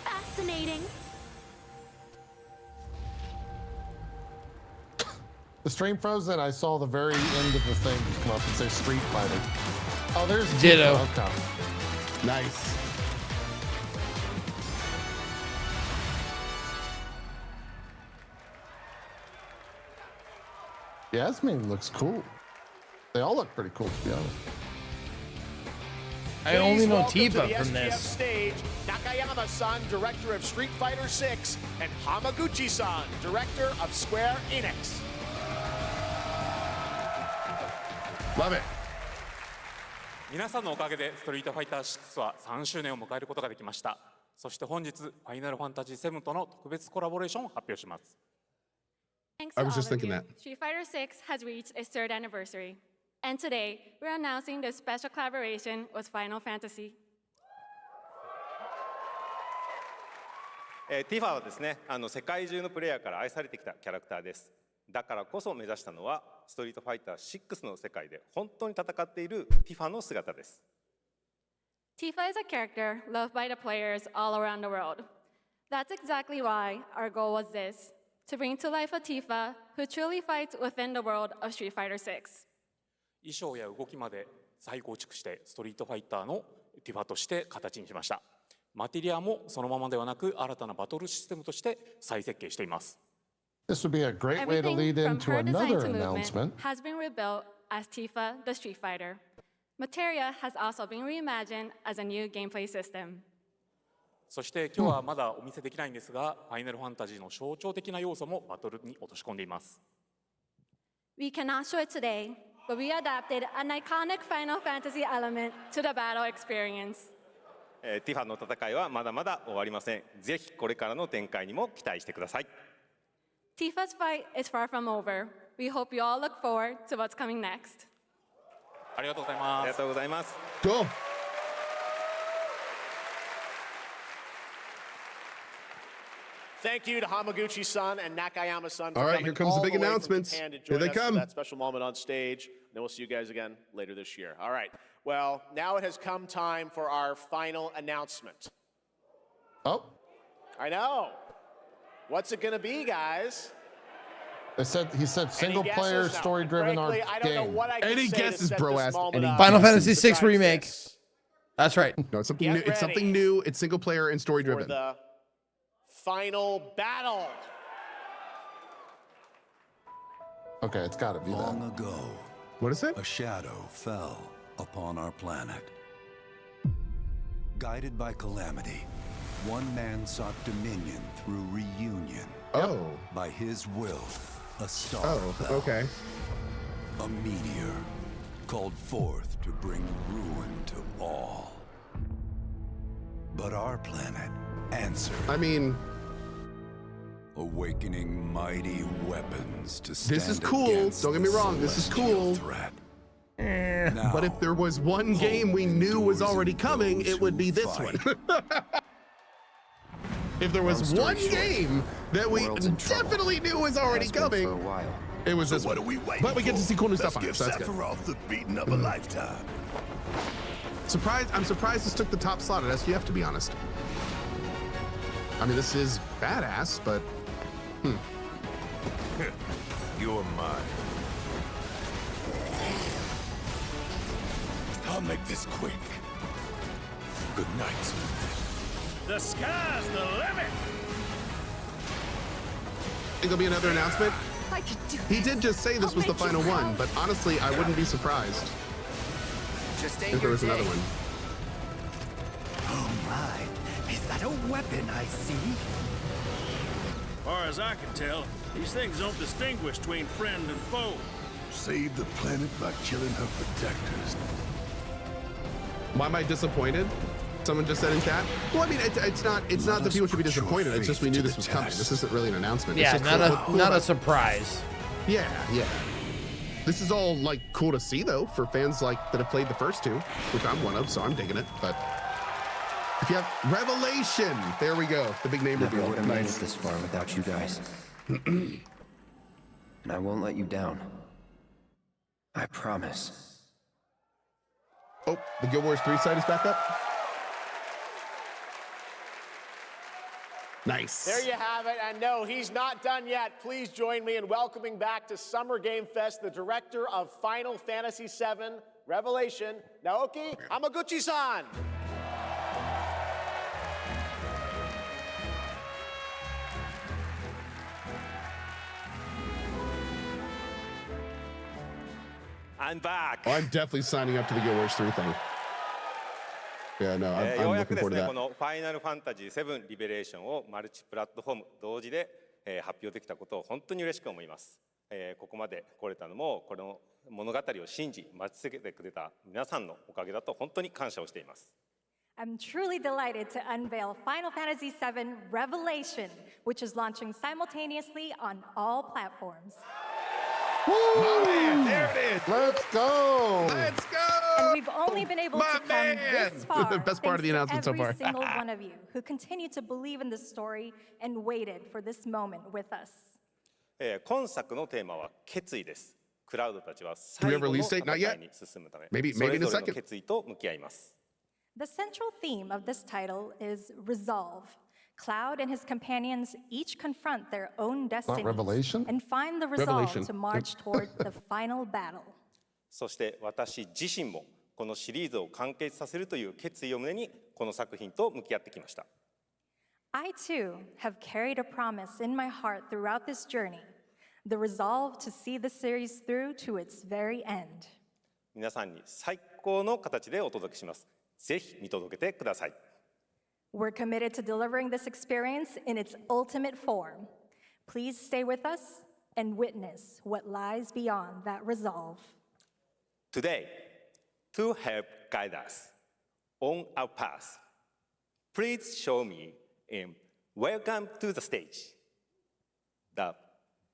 Fascinating. The stream froze, and I saw the very end of the thing just come up and say Street Fighter. Oh, there's Ditto. Tifa. Okay. Nice. Yasmin looks cool. They all look pretty cool, to be honest. I only know Welcome to Tifa the from SGF this. stage, Nakayama-san, director of Street Fighter 6, and Hamaguchi-san, director of Square Enix. Love it. 皆さんのおかげでストリートファイター6は3周年を迎えることができました。そして本日、ファイナルファンタジー7との特別コラボレーションを発表します。 Thanks I to was just all of thinking you, that. Street Fighter 6 has reached its 3rd anniversary. And today, we're announcing the special collaboration with Final Fantasy. ティファはですね、世界中のプレイヤーから愛されてきたキャラクターです。だからこそ目指したのは、ストリートファイター6の世界で本当に戦っているティファの姿です。Tifa is a character loved by the players all around the world. That's exactly why our goal was this, to bring to life a Tifa who truly fights within the world of Street Fighter 6. 衣装や動きまで再構築してストリートファイターのティファとして形にしました。マテリアもそのままではなく新たなバトルシステムとして再設計しています。 This would be a great way to Everything lead from into her design another to movement announcement. has been rebuilt as Tifa the Street Fighter. Materia has also been reimagined as a new gameplay system. そして今日はまだお見せできないんですが、ファイナルファンタジーの象徴的な要素もバトルに落とし込んでいます。 We cannot show it today, but we adapted an iconic Final Fantasy element to the battle experience. ティファの戦いはまだまだ終わりません。ぜひこれからの展開にも期待してください。 Tifa's fight is far from over. We hope you all look forward to what's coming next. ありがとうございます。ありがとうございます。 Cool. Thank you to Hamaguchi-san and Nakayama-san for All right, coming here comes the all big way from announcements. Japan to Here join they us for come. that special moment on stage. Then we'll see you guys again later this year. All right. Well, now it has come time for our final announcement. Oh. I know. What's it going to be, guys? He said single Any player guesses? No. story driven Frankly, I don't know game. what I can Any say to guesses, set bro? this Ask moment any up Final guesses. Fantasy VI besides Remake. this. That's right. No, it's something Get new. It's ready something new. It's single player and story For driven. the final battle. Okay, it's got to be that. Long ago, What is it? A shadow fell upon our planet. Guided by calamity, one man sought dominion through reunion. Oh. By his will, a star fell. Okay. A meteor called forth to bring ruin to all. But our planet answered. I mean, awakening mighty weapons to stand this is cool. Don't get me wrong. This is cool. Threat. But if there was one game we knew was already coming, it would be this one. If there was one game that we definitely knew was already coming, it was this one. But we get to see cool new stuff on it, so that's good. Sephiroth the beating of a lifetime. I'm surprised this took the top slot at SGF, to be honest. I mean, this is badass, but You're mine. I'll make this quick. Good night. The sky's the limit. Think there'll be another announcement? I could do this. He did just say this was the final one, but honestly, I wouldn't be surprised if there was another one. Oh my, is that a weapon I see? Far as I can tell, these things don't distinguish between friend and foe. Save the planet by killing her protectors. Why am I disappointed? Someone just said in chat. Well, I mean, it's not that people should be disappointed. It's just we knew this was coming. This isn't really an announcement. Yeah, it's just not a surprise. Yeah. This is all like cool to see though for fans like that have played the first two, which I'm one of, so I'm digging it. But if you have Revelation, there we go. The big name reveal. Would have made it this far without you guys. And I won't let you down. I promise. Oh, the Guild Wars 3 site is back up. Nice. There you have it. And no, he's not done yet. Please join me in welcoming back to Summer Game Fest the director of Final Fantasy VII Revelation, Naoki Hamaguchi-san. I'm back. Oh, I'm definitely signing up to the Guild Wars 3 thing. Yeah, no, I'm ようやく looking です forward to ね、 that. このファイナルファンタジー7リベレーションをマルチプラットフォーム同時で、発表できたことを本当に嬉しく思います。ここまで来れたのも、この物語を信じ、待ち続けてくれた皆さんのおかげだと本当に感謝をしています。I'm truly delighted to unveil Final Fantasy VII Revelation, which is launching simultaneously on all platforms. Oh, man, there it is. Let's go. Let's go. And we've only been able to come this far. Best part of the announcement so far. Every single one of you who continued to believe in this story and waited for this moment with us. 今作のテーマは決意です。クラウドたちは最後の戦いに進むため、それぞれの決意と向き合います。The central theme of this title is resolve. Cloud and his companions each confront their own destinies and find the resolve to march toward the final battle. そして私自身もこのシリーズを完結させるという決意を胸にこの作品と向き合ってきました。I too have carried a promise in my heart throughout this journey, the resolve to see the series through to its very end. 皆さんに最高の形でお届けします。ぜひ見届けてください。We're committed to delivering this experience in its ultimate form. Please stay with us and witness what lies beyond that resolve. Today, to help guide us on our path, please show me in Welcome to the Stage, the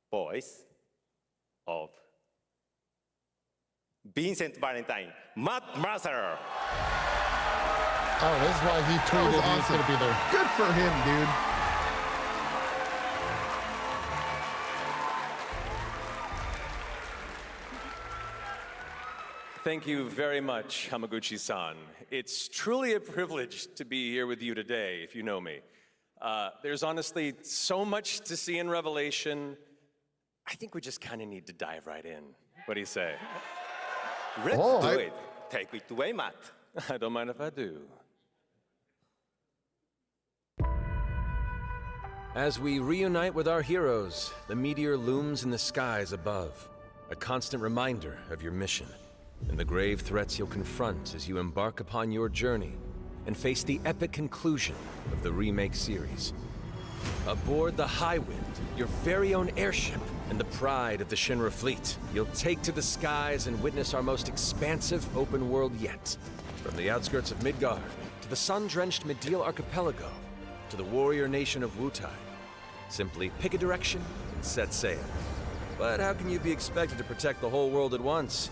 voice of Vincent Valentine, Matt Mercer. Oh, this is why he tweeted he's going to be there. Good for him, dude. Thank you very much, Hamaguchi-san. It's truly a privilege to be here with you today, if you know me. There's honestly so much to see in Revelation. I think we just kind of need to dive right in. What do you say? Let's do it. Take it away, Matt. I don't mind if I do. As we reunite with our heroes, the meteor looms in the skies above. a constant reminder of your mission, and the grave threats you'll confront as you embark upon your journey and face the epic conclusion of the remake series. Aboard the Highwind, your very own airship and the pride of the Shinra fleet, you'll take to the skies and witness our most expansive open world yet. From the outskirts of Midgard, to the sun-drenched Medial Archipelago, to the warrior nation of Wutai. Simply pick a direction and set sail. But how can you be expected to protect the whole world at once?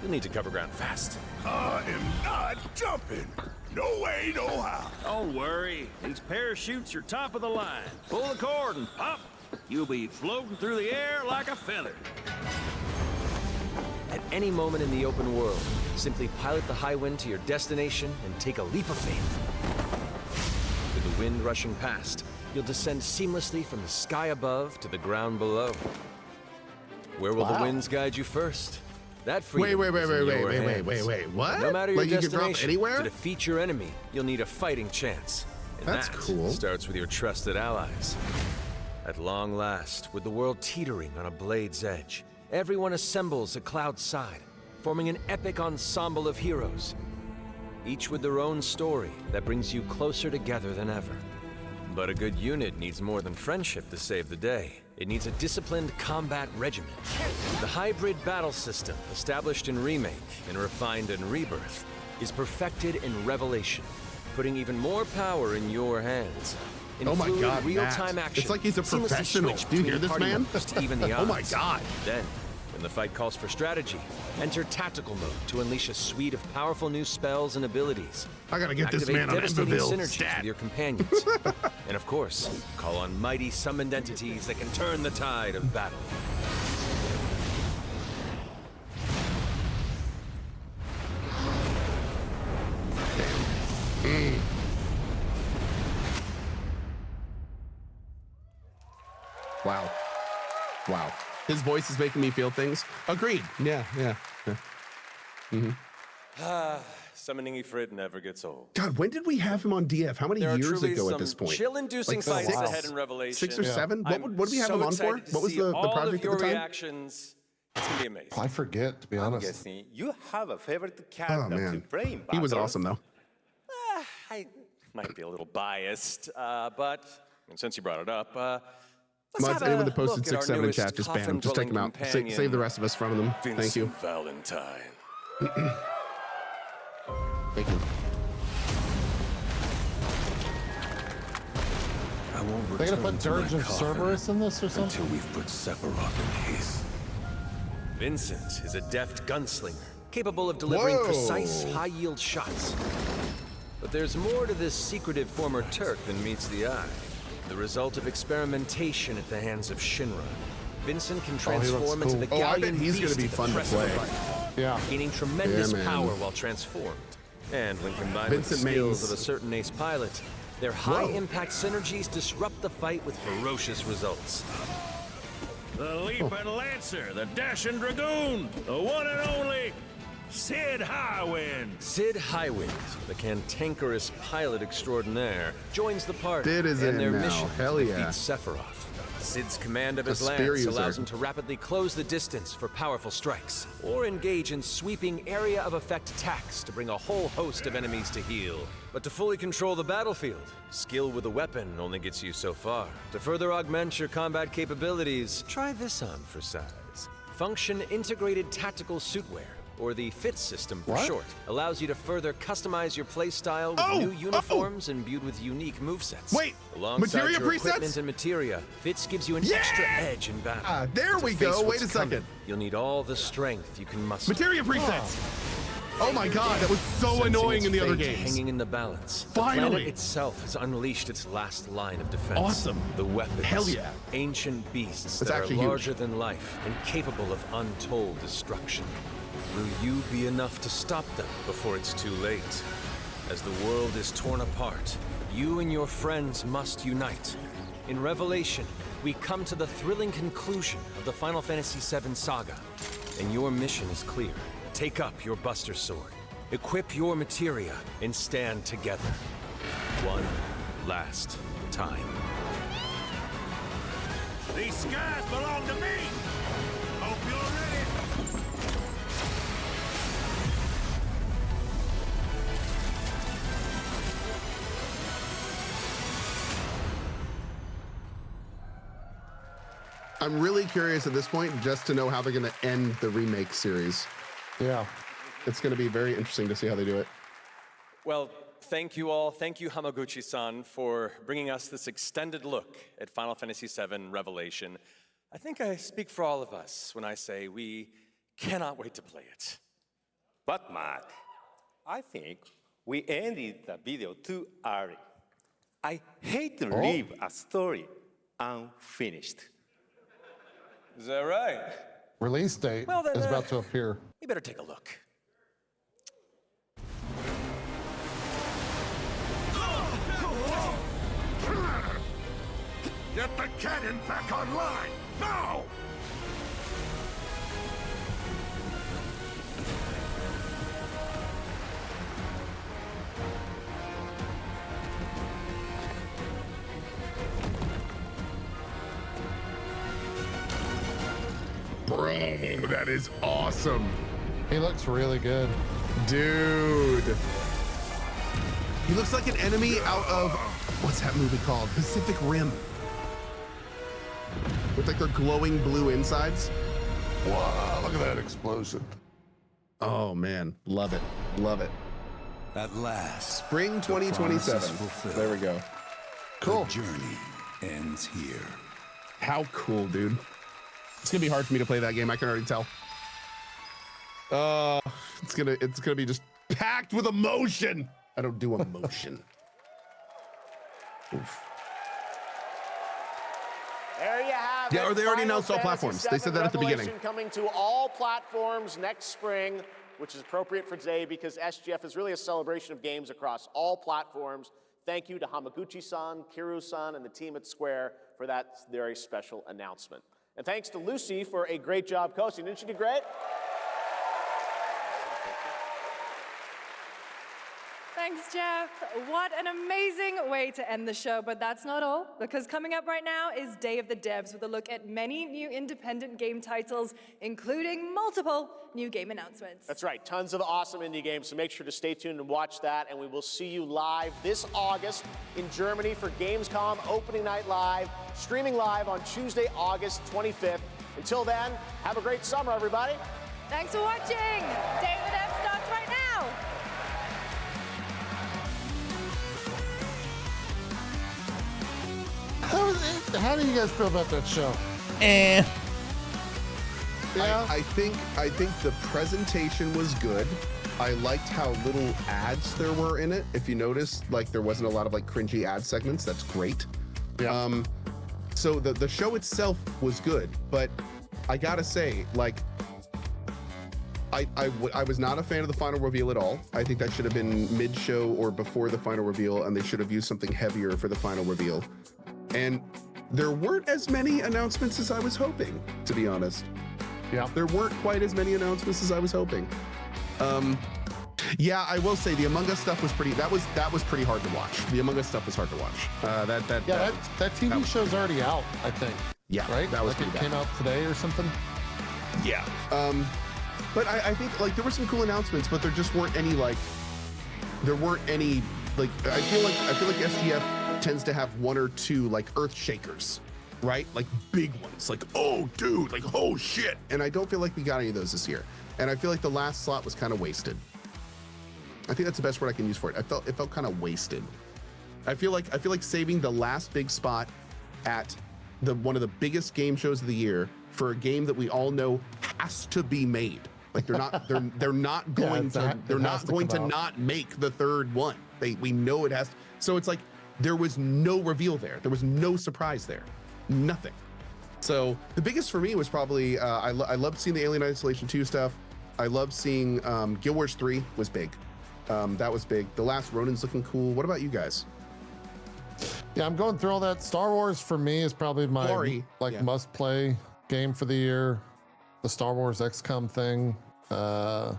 You'll need to cover ground fast. I am not jumping. No way, no how. Don't worry. These parachutes are top of the line. Pull the cord and pop. You'll be floating through the air like a feather. At any moment in the open world, simply pilot the Highwind to your destination and take a leap of faith. With the wind rushing past, you'll descend seamlessly from the sky above to the ground below. Where will the winds guide you first? That freedom Wait, what? No matter your Like you can drop destination, anywhere? to defeat your enemy, you'll need a fighting chance. And That's that cool. starts with your trusted allies. At long last, with the world teetering on a blade's edge, everyone assembles at Cloud's side, forming an epic ensemble of heroes, each with their own story that brings you closer together than ever. But a good unit needs more than friendship to save the day. It needs a disciplined combat regimen. The hybrid battle system, established in Remake and refined in Rebirth, is perfected in Revelation, putting even more power in your hands. In Oh my fluid, God, real-time Matt. action. It's like he's a seamlessly professional. switch Do you hear between this, party man? members to even the odds. Oh my God. Then, when the fight calls for strategy, enter tactical mode to unleash a suite of powerful new spells and abilities. I gotta get this Activate man on devastating Emberville synergies stat. with your companions. And of course, call on mighty summoned entities that can turn the tide of battle. Wow. Wow. His voice is making me feel things. Agreed. Yeah. Summoning Ifrit never gets old. God, when did we have him on DF? How many There are years truly ago at some this point? chill-inducing Like fights 6? ahead in Revelation. 6 or 7? I'm What did we have so him on for? excited to What was see the all project of your at the time? reactions. It's gonna be amazing. I forget, to be honest. guessing you have a favorite Oh character to man, play in he was battle. awesome though. I might be a little biased, but since you brought it up, let's Mods, have anyone a that posted look at 6, our 7 in newest chat, just ban him. Just take him out. coffin-dwelling Save the rest of us from them. Thank you. Vincent Valentine. Thank you. I won't They're gonna return put to my Dirge of coffin Cerberus in this or something? until we've put Sephiroth in his. Vincent is a deft gunslinger, capable of delivering Whoa. precise, high-yield shots. But there's more to this secretive former Turk than meets the eye. The result of experimentation at the hands of Shinra. Vincent can looks transform into cool. the Oh, I bet galleon he's gonna beast be at the fun to press of a play. button, Yeah. gaining tremendous Yeah, man. power while transformed. And when combined Vincent with the skills Maines. of a certain ace pilot, their high-impact synergies disrupt the fight with ferocious results. The Leaping Lancer, the Dashing Dragoon, the one and only Sid Highwind. Sid Highwind, the cantankerous pilot extraordinaire, joins the party Sid is and in their now. mission Hell to yeah. defeat Sephiroth. Sid's command of his A spear lance allows user. him to rapidly close the distance for powerful strikes, or engage in sweeping area of effect attacks to bring a whole host of enemies to heel. But to fully control the battlefield, skill with a weapon only gets you so far. To further augment your combat capabilities, try this on for size. Function Integrated Tactical Suitwear, or the FIT system for What? short, allows you to further customize your playstyle with new uniforms imbued with unique movesets. Wait, Alongside materia your presets? equipment and materia, FITS gives you an Yeah! extra edge in battle. There To we face go. what's Wait a coming, second. You'll need all the strength you can muster. Materia presets. Oh my God, that was so Sensing annoying its in the other fate games. hanging in the balance. Finally. The planet itself has unleashed its last line of defense. Awesome. The weapons. Hell yeah. Ancient beasts That's that are actually huge. larger than life and capable of untold destruction. Will you be enough to stop them before it's too late? As the world is torn apart, you and your friends must unite. In Revelation, we come to the thrilling conclusion of the Final Fantasy VII saga, and your mission is clear. Take up your Buster Sword, equip your materia, and stand together. One last time. These skies belong to me. Hope you're ready. I'm really curious at this point just to know how they're going to end the remake series. Yeah. It's going to be very interesting to see how they do it. Well, thank you all. Thank you, Hamaguchi-san, for bringing us this extended look at Final Fantasy VII Revelation. I think I speak for all of us when I say we cannot wait to play it. But Mark, I think we ended the video too early. I hate to leave a story unfinished. Is that right? Release date Well, then, is about to appear. You better take a look. Get the cannon back online, now! Bro, that is awesome. He looks really good. Dude. He looks like an enemy out of, what's that movie called? Pacific Rim. With like their glowing blue insides. Wow, look at that explosion. Oh man, love it, love it. At last, Spring 2027. There we go. Cool. The journey ends here. How cool, dude. It's gonna be hard for me to play that game. I can already tell. It's gonna be just packed with emotion. I don't do emotion. Oof. There you have it. Yeah, or they already Final announced all Fantasy platforms. They said VII that at the beginning. Revelation coming to all platforms next spring, which is appropriate for today because SGF is really a celebration of games across all platforms. Thank you to Hamaguchi-san, Kiru-san, and the team at Square for that very special announcement. And thanks to Lucy for a great job coaching. Didn't she do great? Thanks, Jeff. What an amazing way to end the show, but that's not all, because coming up right now is Day of the Devs with a look at many new independent game titles, including multiple new game announcements. That's right, tons of awesome indie games, so make sure to stay tuned and watch that, and we will see you live this August in Germany for Gamescom Opening Night Live, streaming live on Tuesday, August 25th. Until then, have a great summer, everybody. Thanks for watching. Day of the Devs starts right now. How do you guys feel about that show? Eh. Yeah. I think the presentation was good. I liked how little ads there were in it. If you notice, like there wasn't a lot of like cringy ad segments. That's great. Yeah. So the show itself was good, but I gotta say, like, I was not a fan of the final reveal at all. I think that should have been mid-show or before the final reveal, and they should have used something heavier for the final reveal. And there weren't as many announcements as I was hoping, to be honest. Yeah. There weren't quite as many announcements as I was hoping. Yeah, I will say the Among Us stuff was pretty. That was pretty hard to watch. The Among Us stuff was hard to watch. That TV show's already out, I think. Yeah, right. That was like pretty it came out today or something. Yeah. But I think like there were some cool announcements, but there just weren't any like. There weren't any like. I feel like SGF tends to have one or two like earth shakers, right? Like big ones, like oh dude, like oh shit. And I don't feel like we got any of those this year. And I feel like the last slot was kind of wasted. I think that's the best word I can use for it. It felt kind of wasted. I feel like saving the last big spot at one of the biggest game shows of the year for a game that we all know has to be made. Like they're not going to not make the third one. We know it has. So it's like there was no reveal there. There was no surprise there. Nothing. So the biggest for me was probably I loved seeing the Alien Isolation 2 stuff. I loved seeing Guild Wars 3 was big. That was big. The Last Ronin's looking cool. What about you guys? Yeah, I'm going through all that. Star Wars for me is probably my must-play game for the year. The Star Wars XCOM thing. Oh,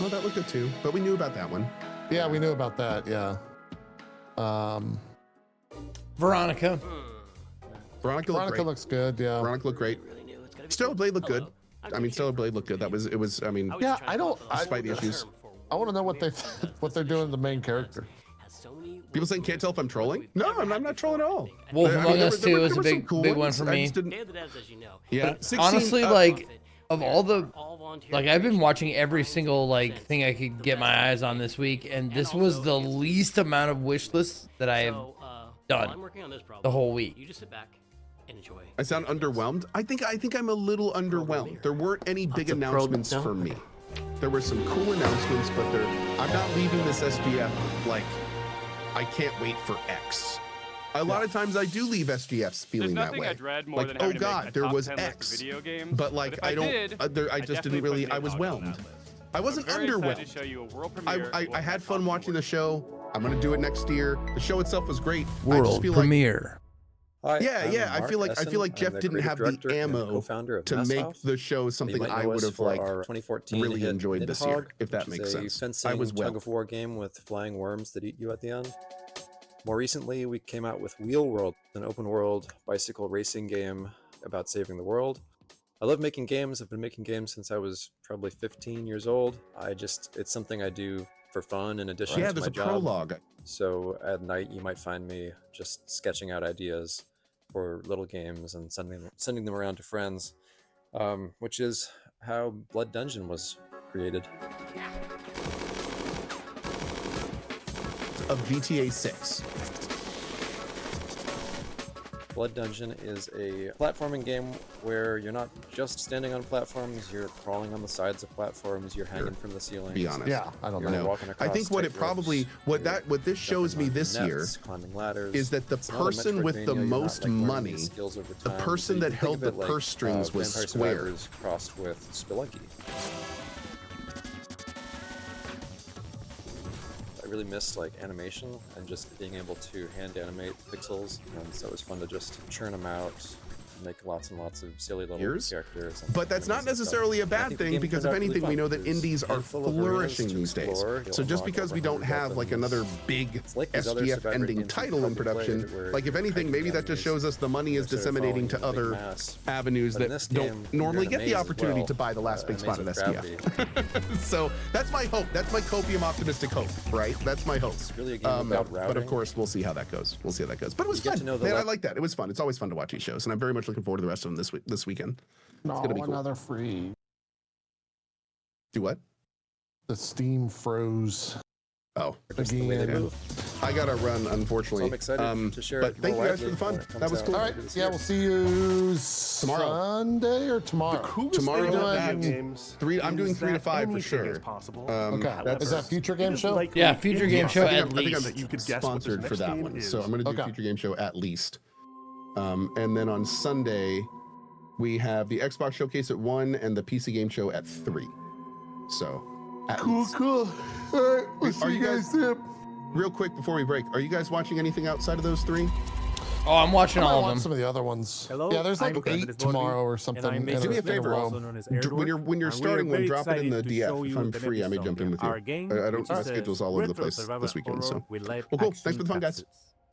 that looked good too. But we knew about that one. Yeah, we knew about that. Yeah. Veronica looks good. Yeah. Veronica looked great. Stellar Blade looked good. I mean, Stellar Blade looked good. It was. I mean, yeah. Despite the issues. I want to know what they're doing to the main character. People saying can't tell if I'm trolling. No, I'm not trolling at all. Wolf Among Us 2 is a big one for me. Yeah, Honestly, like of all the, like I've been watching every single like thing I could get my eyes on this week, and this was the least amount of wish lists that I have done the whole week. You just sit back and enjoy. I sound underwhelmed. I think I'm a little underwhelmed. There weren't any big announcements for me. There were some cool announcements, but I'm not leaving this SGF like I can't wait for X. A lot of times I do leave SGFs feeling that way. Like, oh God, there was X. Video game, but like I just didn't really. I was whelmed. I wasn't underwhelmed. I had fun watching the show. I'm gonna do it next year. The show itself was great. World premiere. Yeah. I feel like Jeff didn't have the ammo to make the show something I would have like 2014 really enjoyed this year, if that makes sense. sense. I was tug of war game with flying worms that eat you at the end. More recently, we came out with Wheel World, an open world bicycle racing game about saving the world. I love making games. I've been making games since I was probably 15 years old. It's something I do for fun in addition to my job. Yeah, there's a prologue. So at night, you might find me just sketching out ideas for little games and sending them around to friends, which is how Blood Dungeon was created. Of GTA 6. Blood Dungeon is a platforming game where you're not just standing on platforms, you're crawling on the sides of platforms, you're hanging from the ceiling. Be honest. Yeah, I don't know. I think what this shows me this year is that the person with the most money, the person that held the purse strings was Square. Crossed with Spelunky. I really missed like animation and just being able to hand animate pixels, and so it was fun to just churn them out, make lots and lots of silly little characters. But that's not necessarily a bad thing, because if anything, we know that indies are flourishing these days. So just because we don't have like another big SGF ending title in production, like if anything, maybe that just shows us the money is disseminating to other avenues that don't normally get the opportunity to buy the last big spot at SGF. So that's my hope. That's my copium optimistic hope, right? That's my hope. It's really a game about routing. But of course, we'll see how that goes. But it was fun. Man, I like that. It was fun. It's always fun to watch these shows, and I'm very much looking forward to the rest of them this weekend. No, it's gonna be cool. another free. Do what? The Steam froze. Oh, again. I gotta run, unfortunately. So I'm excited to share but it thank you more guys for the fun. widely That was cool. All right. Yeah, we'll see you Sunday or tomorrow. Tomorrow, doing games. I'm doing 3 to 5 for sure. Okay. Is that Future Game Show? Yeah, Future Game Show at I least. think I'm sponsored for that one, so I'm gonna do Future Game Show at least. And then on Sunday, we have the Xbox Showcase at 1 and the PC Game Show at 3. So, Cool. All right, we'll see you guys there. Real quick before we break, are you guys watching anything outside of those 3? Oh, I'm watching all of them. Some of the other ones. Yeah, there's like 8 tomorrow or something. Do me a favor, when you're starting one, drop it in the DF. If I'm free, I may jump in with you. I don't. My schedule's all over the place this weekend, so. Well, cool. Thanks for the fun, guys.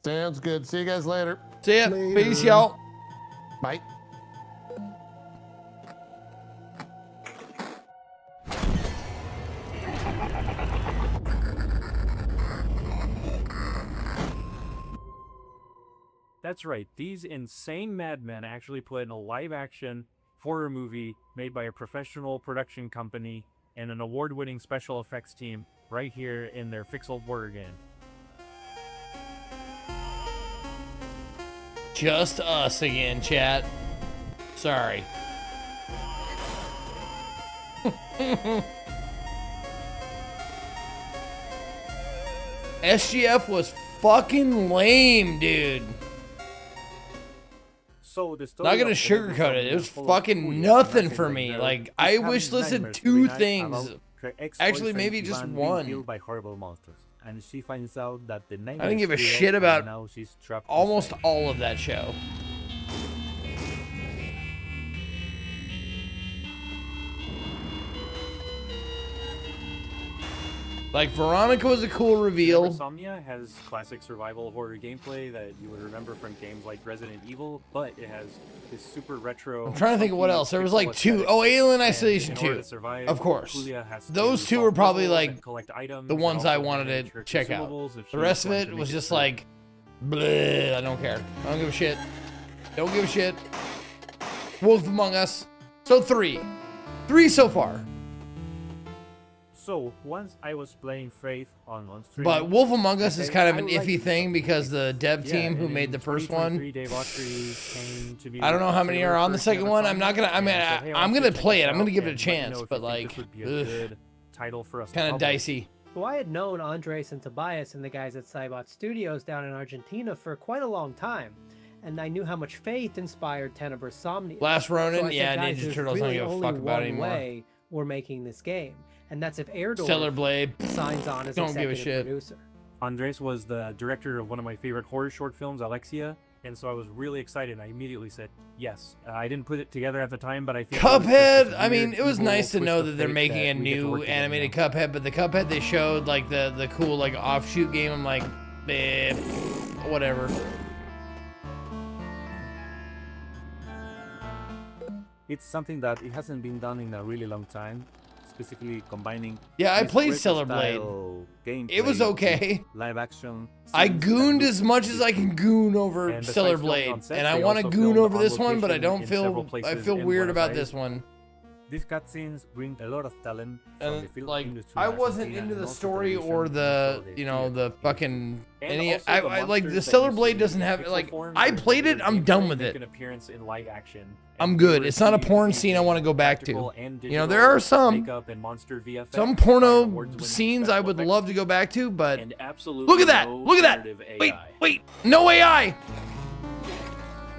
Sounds good. See you guys later. See ya. Peace, y'all. Bye. That's right, these insane madmen actually put in a live-action horror movie made by a professional production company and an award-winning special effects team right here in their Fixel Border game. Just us again, chat. Sorry. SGF was fucking lame, dude. So the story Not gonna sugarcoat it. It was fucking nothing for me. Like, I wish listed 2 things. Actually, maybe just 1. By horrible monsters. And she finds out that the I didn't give a shit about almost all of that show. Like, Veronica was a cool reveal. Insomnia has classic survival horror gameplay that you would remember from games like Resident Evil, but it has this super retro. I'm trying to think of what else. There was like two. Oh, Alien Isolation 2. Of course. Those two were probably like the ones I wanted to check out. The rest of it was just like, bleh, I don't care. I don't give a shit. Don't give a shit. Wolf Among Us. So 3. 3 so far. So once I was playing Faith on stream, But Wolf Among Us is kind of an iffy thing because the dev team who made the first one, I don't know how many are on the second one. I'm not gonna. I mean, I'm gonna play it. I'm gonna give it a chance. But like, title for us, kind of dicey. Well, I had known Andres and Tobias and the guys at Cybot Studios down in Argentina for quite a long time, and I knew how much Faith inspired Tenebrae Somnia. Last Ronin, So I said, yeah, guys, Ninja there's Turtles really don't give a only fuck about one anymore. way we're making this game, and that's if Airdor Stellar Blade signs on as don't give a executive shit. producer. Andres was the director of one of my favorite horror short films, Alexia, and so I was really excited. I immediately said yes. I didn't put it together at the time, but I think Cuphead. I mean, it was nice to know that they're making a new animated Cuphead, but the Cuphead they showed, like the cool like offshoot game, I'm like, eh, whatever. It's something that it hasn't been done in a really long time, specifically combining. Yeah, I this played retro Stellar Blade. style It was gameplay okay. with live action. I scenes gooned that as much as I can goon over And besides Stellar filming Blade, on set, and I they want to also goon filmed over on this one, but I location don't in several feel. I places feel in weird Buenos about Aires. this one. These cutscenes bring a lot of talent from the And film like, industry. I in wasn't Argentina into and the also story television or and the, so you know, the fucking any. also the I like the monsters that Stellar you Blade see doesn't in have pixel like. forms I or played it. I'm done with make it. an appearance in live action. I'm good. It's not a porn scene I want to go back to. You know, there are some porno scenes I would love to go back to, but look at that! Look at that! Wait! No AI!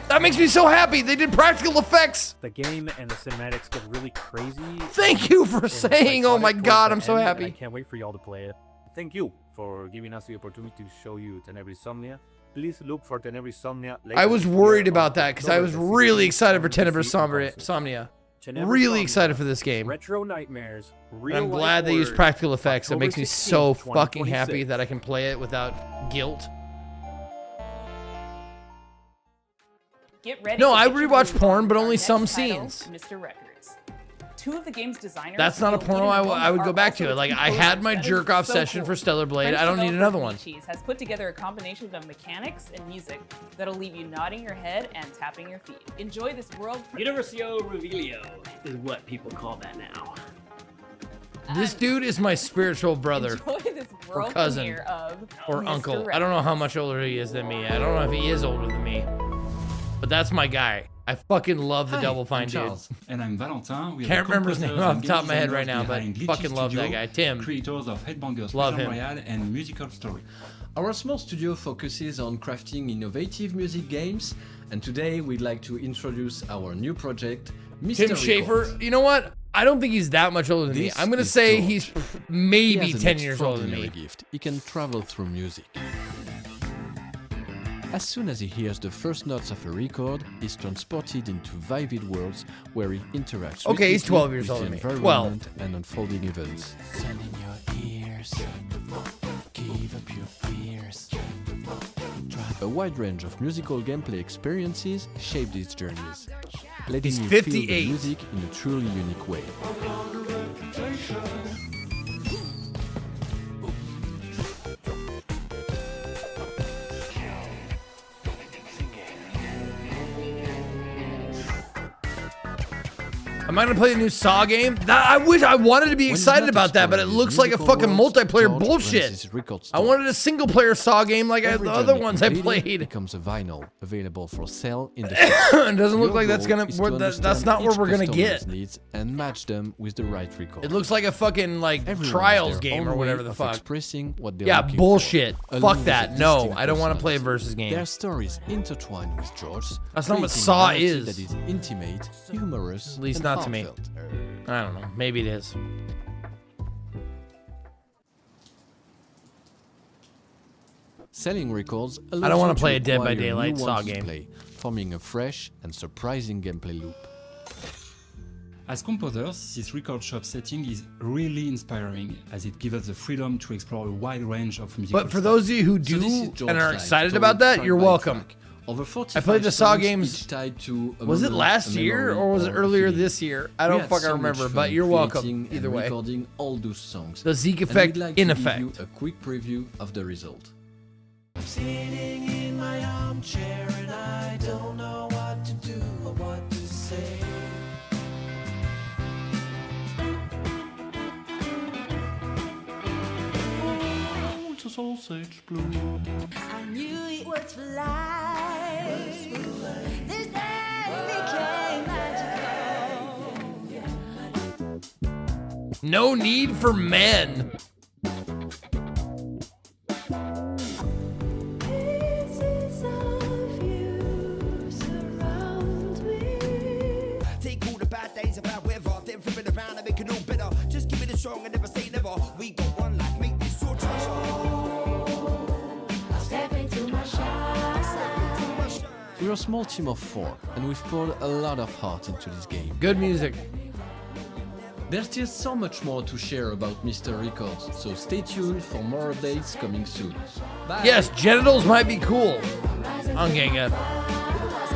That makes me so happy. They did practical effects. The game and the cinematics get really crazy. Thank you for saying. Oh my God, I'm so happy. I can't wait for y'all to play it. Thank you for giving us the opportunity to show you Tenebrae Somnia. Please look for Tenebrae Somnia. I was worried about that because I was really excited for Tenebrae Somnia. Really excited for this game. Retro nightmares. And I'm glad they used practical effects. It makes me so fucking happy that I can play it without guilt. Get ready. No, to I get your rewatch groove porn, on but with only our some next title, scenes. Mr. Records. Two of the game's designers. That's not a feel porno Gator I would are go back also to. the Like, I composers. had my That is jerk-off so session cool. for Stellar Blade. French I don't need developer another one. Cheese has put together a combination of mechanics and music that'll leave you nodding your head and tapping your feet. Enjoy this world. Universo Revelio is what people call that now. This dude is my spiritual brother Enjoy this or world cousin premiere of or Mr. uncle. Records. I don't know how much older he is than me. I don't know if he is older than me, but that's my guy. I fucking love the Hi, Double I'm Fine dude. Charles, and I'm Valentin. We are Can't the remember his name composers off and the top of my head game right now, but designers behind fucking Glitchy love that Studio, guy. Tim. Creators of Headbangers Love Freedom him. Royale and Musical Story. Our small studio focuses on crafting innovative music games, and today we'd like to introduce our new project, Mr. Tim Schafer. You know what? I don't think he's that much older than me. This I'm gonna is say George. he's maybe He has an 10 years older than me. extraordinary gift. He can travel through music. As soon as he hears the first notes of a record, he's transported into vivid worlds where he interacts Okay, he's 12 years with older the than me. environment and unfolding events. Send in your ears. Give up your fears. A wide range of musical gameplay experiences shape these journeys, letting He's you feel 58. the music in a truly unique way. Am I gonna play the new Saw game? I wish I wanted to be excited about that, but it looks like a fucking multiplayer bullshit. I wanted a single player Saw game like the other ones I played. Becomes a vinyl available for sale in the It doesn't look like that's gonna. That's not where we're gonna get. Needs and match them with the right record. It looks like a fucking like Everyone trials has their game or own whatever way the of fuck. expressing what they're Yeah, looking bullshit. for, Fuck along with that. a No, distinct I don't want to play a personality. versus game. Their stories intertwine with George's. That's not what creating Saw narrative is. That is intimate, humorous, At least and not to me. heartfelt. I don't know. Maybe it is. Selling records I don't want wanna to play a Dead by acquire Daylight new Saw ones to game. play, forming a fresh and surprising gameplay loop. As composers, this record shop setting is really inspiring, as it gives us the freedom to explore a wide range of music. But for those of you who do and are excited about that, you're welcome. I played the Saw games, was it last year or was it earlier this year? I don't fucking remember, but you're welcome either way. Recording all those songs. The Zeke effect in effect. Give you a quick preview of the result. I'm sitting in my armchair and I don't know what to do or what to say. Oh, it's a sausage blue. I knew it was for life. This day became magical. No Need for Men. Take all the bad days of our weather, then flip it around and make it all better. Just keep it strong and never say never. We got one life, make this your treasure. I step into my shine. We're a small team of 4, and we've poured a lot of heart into this game. Good music. There's still so much more to share about Mr. Records, so stay tuned for more updates coming soon. Bye. Yes, genitals might be cool. I'm getting it.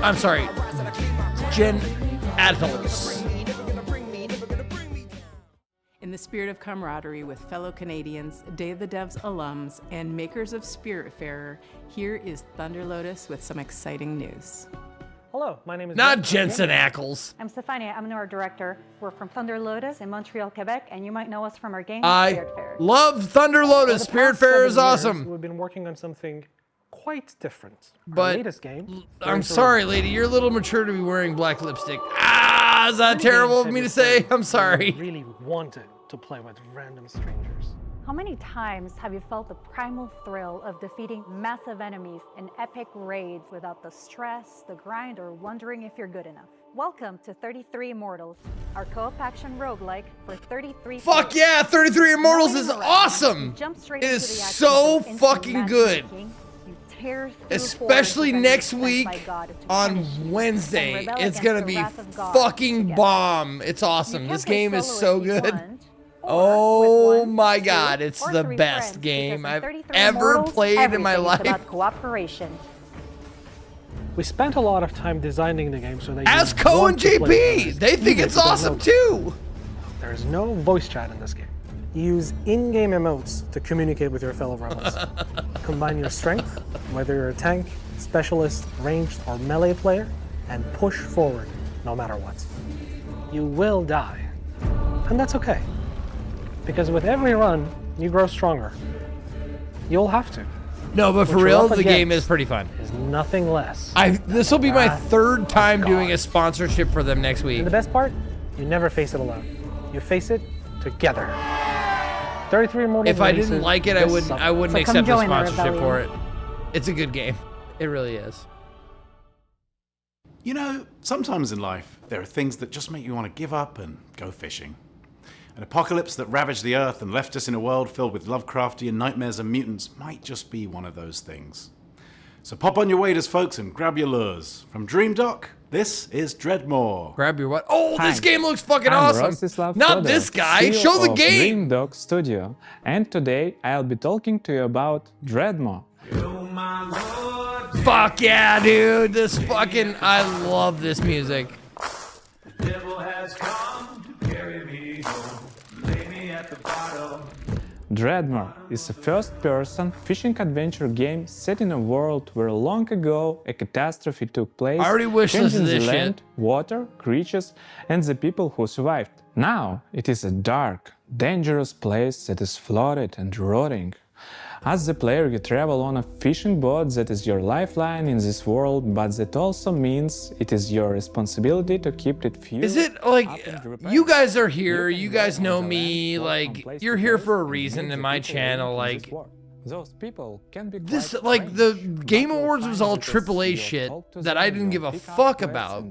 I'm sorry. Genitals. In the spirit of camaraderie with fellow Canadians, Day of the Devs alums, and makers of Spiritfarer, here is Thunder Lotus with some exciting news. Hello, my name is... Not Jensen Ackles. I'm Stefania, I'm our director. We're from Thunder Lotus in Montreal, Quebec, and you might know us from our game I Spiritfarer. love Thunder Lotus. Spiritfarer is awesome. We've been working on something quite different. Our But latest game... I'm sorry, lady. You're a little mature to be wearing black lipstick. Ah, is that terrible of me to say? I'm sorry. I really wanted to play with random strangers. How many times have you felt the primal thrill of defeating massive enemies in epic raids without the stress, the grind, or wondering if you're good enough? Welcome to 33 Immortals, our co-op action roguelike for 33 Fuck players. yeah, 33 Immortals is awesome. Jump straight It into is the action so with instant fucking good. matchmaking. You tear through Especially hordes of next enemies week sent by God to on punish you and Wednesday. rebel It's against gonna the be wrath of God fucking together. bomb. It's awesome. You This can play game is solo so if you good. want, Oh my god, it's or the 3 best friends, game because in I've 33 ever Immortals, played in my everything is life. about cooperation. We spent a lot of time designing the game so that Ask you Ko want and to play JP. with us, They think even it's if you don't awesome know. too. There is no voice chat in this game. You use in-game emotes to communicate with your fellow rebels. Combine your strength, whether you're a tank, specialist, ranged, or melee player, and push forward no matter what. You will die, and that's okay. Because with every run, you grow stronger. You'll have to. No, but for What you're real, up the game against is pretty fun. Is nothing less. This will be my Wrath third time of doing God. a sponsorship for them next week. And the best part, you never face it alone. You face it together. 33 Immortals. If I didn't releases like it, I this wouldn't. summer. I wouldn't So come accept the join the sponsorship for it. rebellion. It's a good game. It really is. You know, sometimes in life, there are things that just make you want to give up and go fishing. An apocalypse that ravaged the Earth and left us in a world filled with Lovecraftian nightmares and mutants might just be one of those things. So pop on your waders, folks, and grab your lures. From Dream Dock, this is Dreadmore. Grab your what? Oh, Hi, this game looks fucking I'm awesome. Rostislav Not Fodor, this guy. CEO Show the of game. Dreamdog Studio, and today I'll be talking to you about Dreadmore. Fuck yeah, dude. This fucking. I love this music. Devil has come to carry me home, lay me at the bottom. Dreadmore is a first-person fishing adventure game set in a world where long ago a catastrophe took place, I already wishlist changing this the shit. land, water, creatures, and the people who survived. Now it is a dark, dangerous place that is flooded and rotting. As the player, you travel on a fishing boat that is your lifeline in this world, but that also means it is your responsibility to keep it fueled. Is it like you guys are here? You guys know me. Like you're here for a reason in my channel. Like those people can be this, like the Game Awards was all AAA shit that I didn't give a fuck about.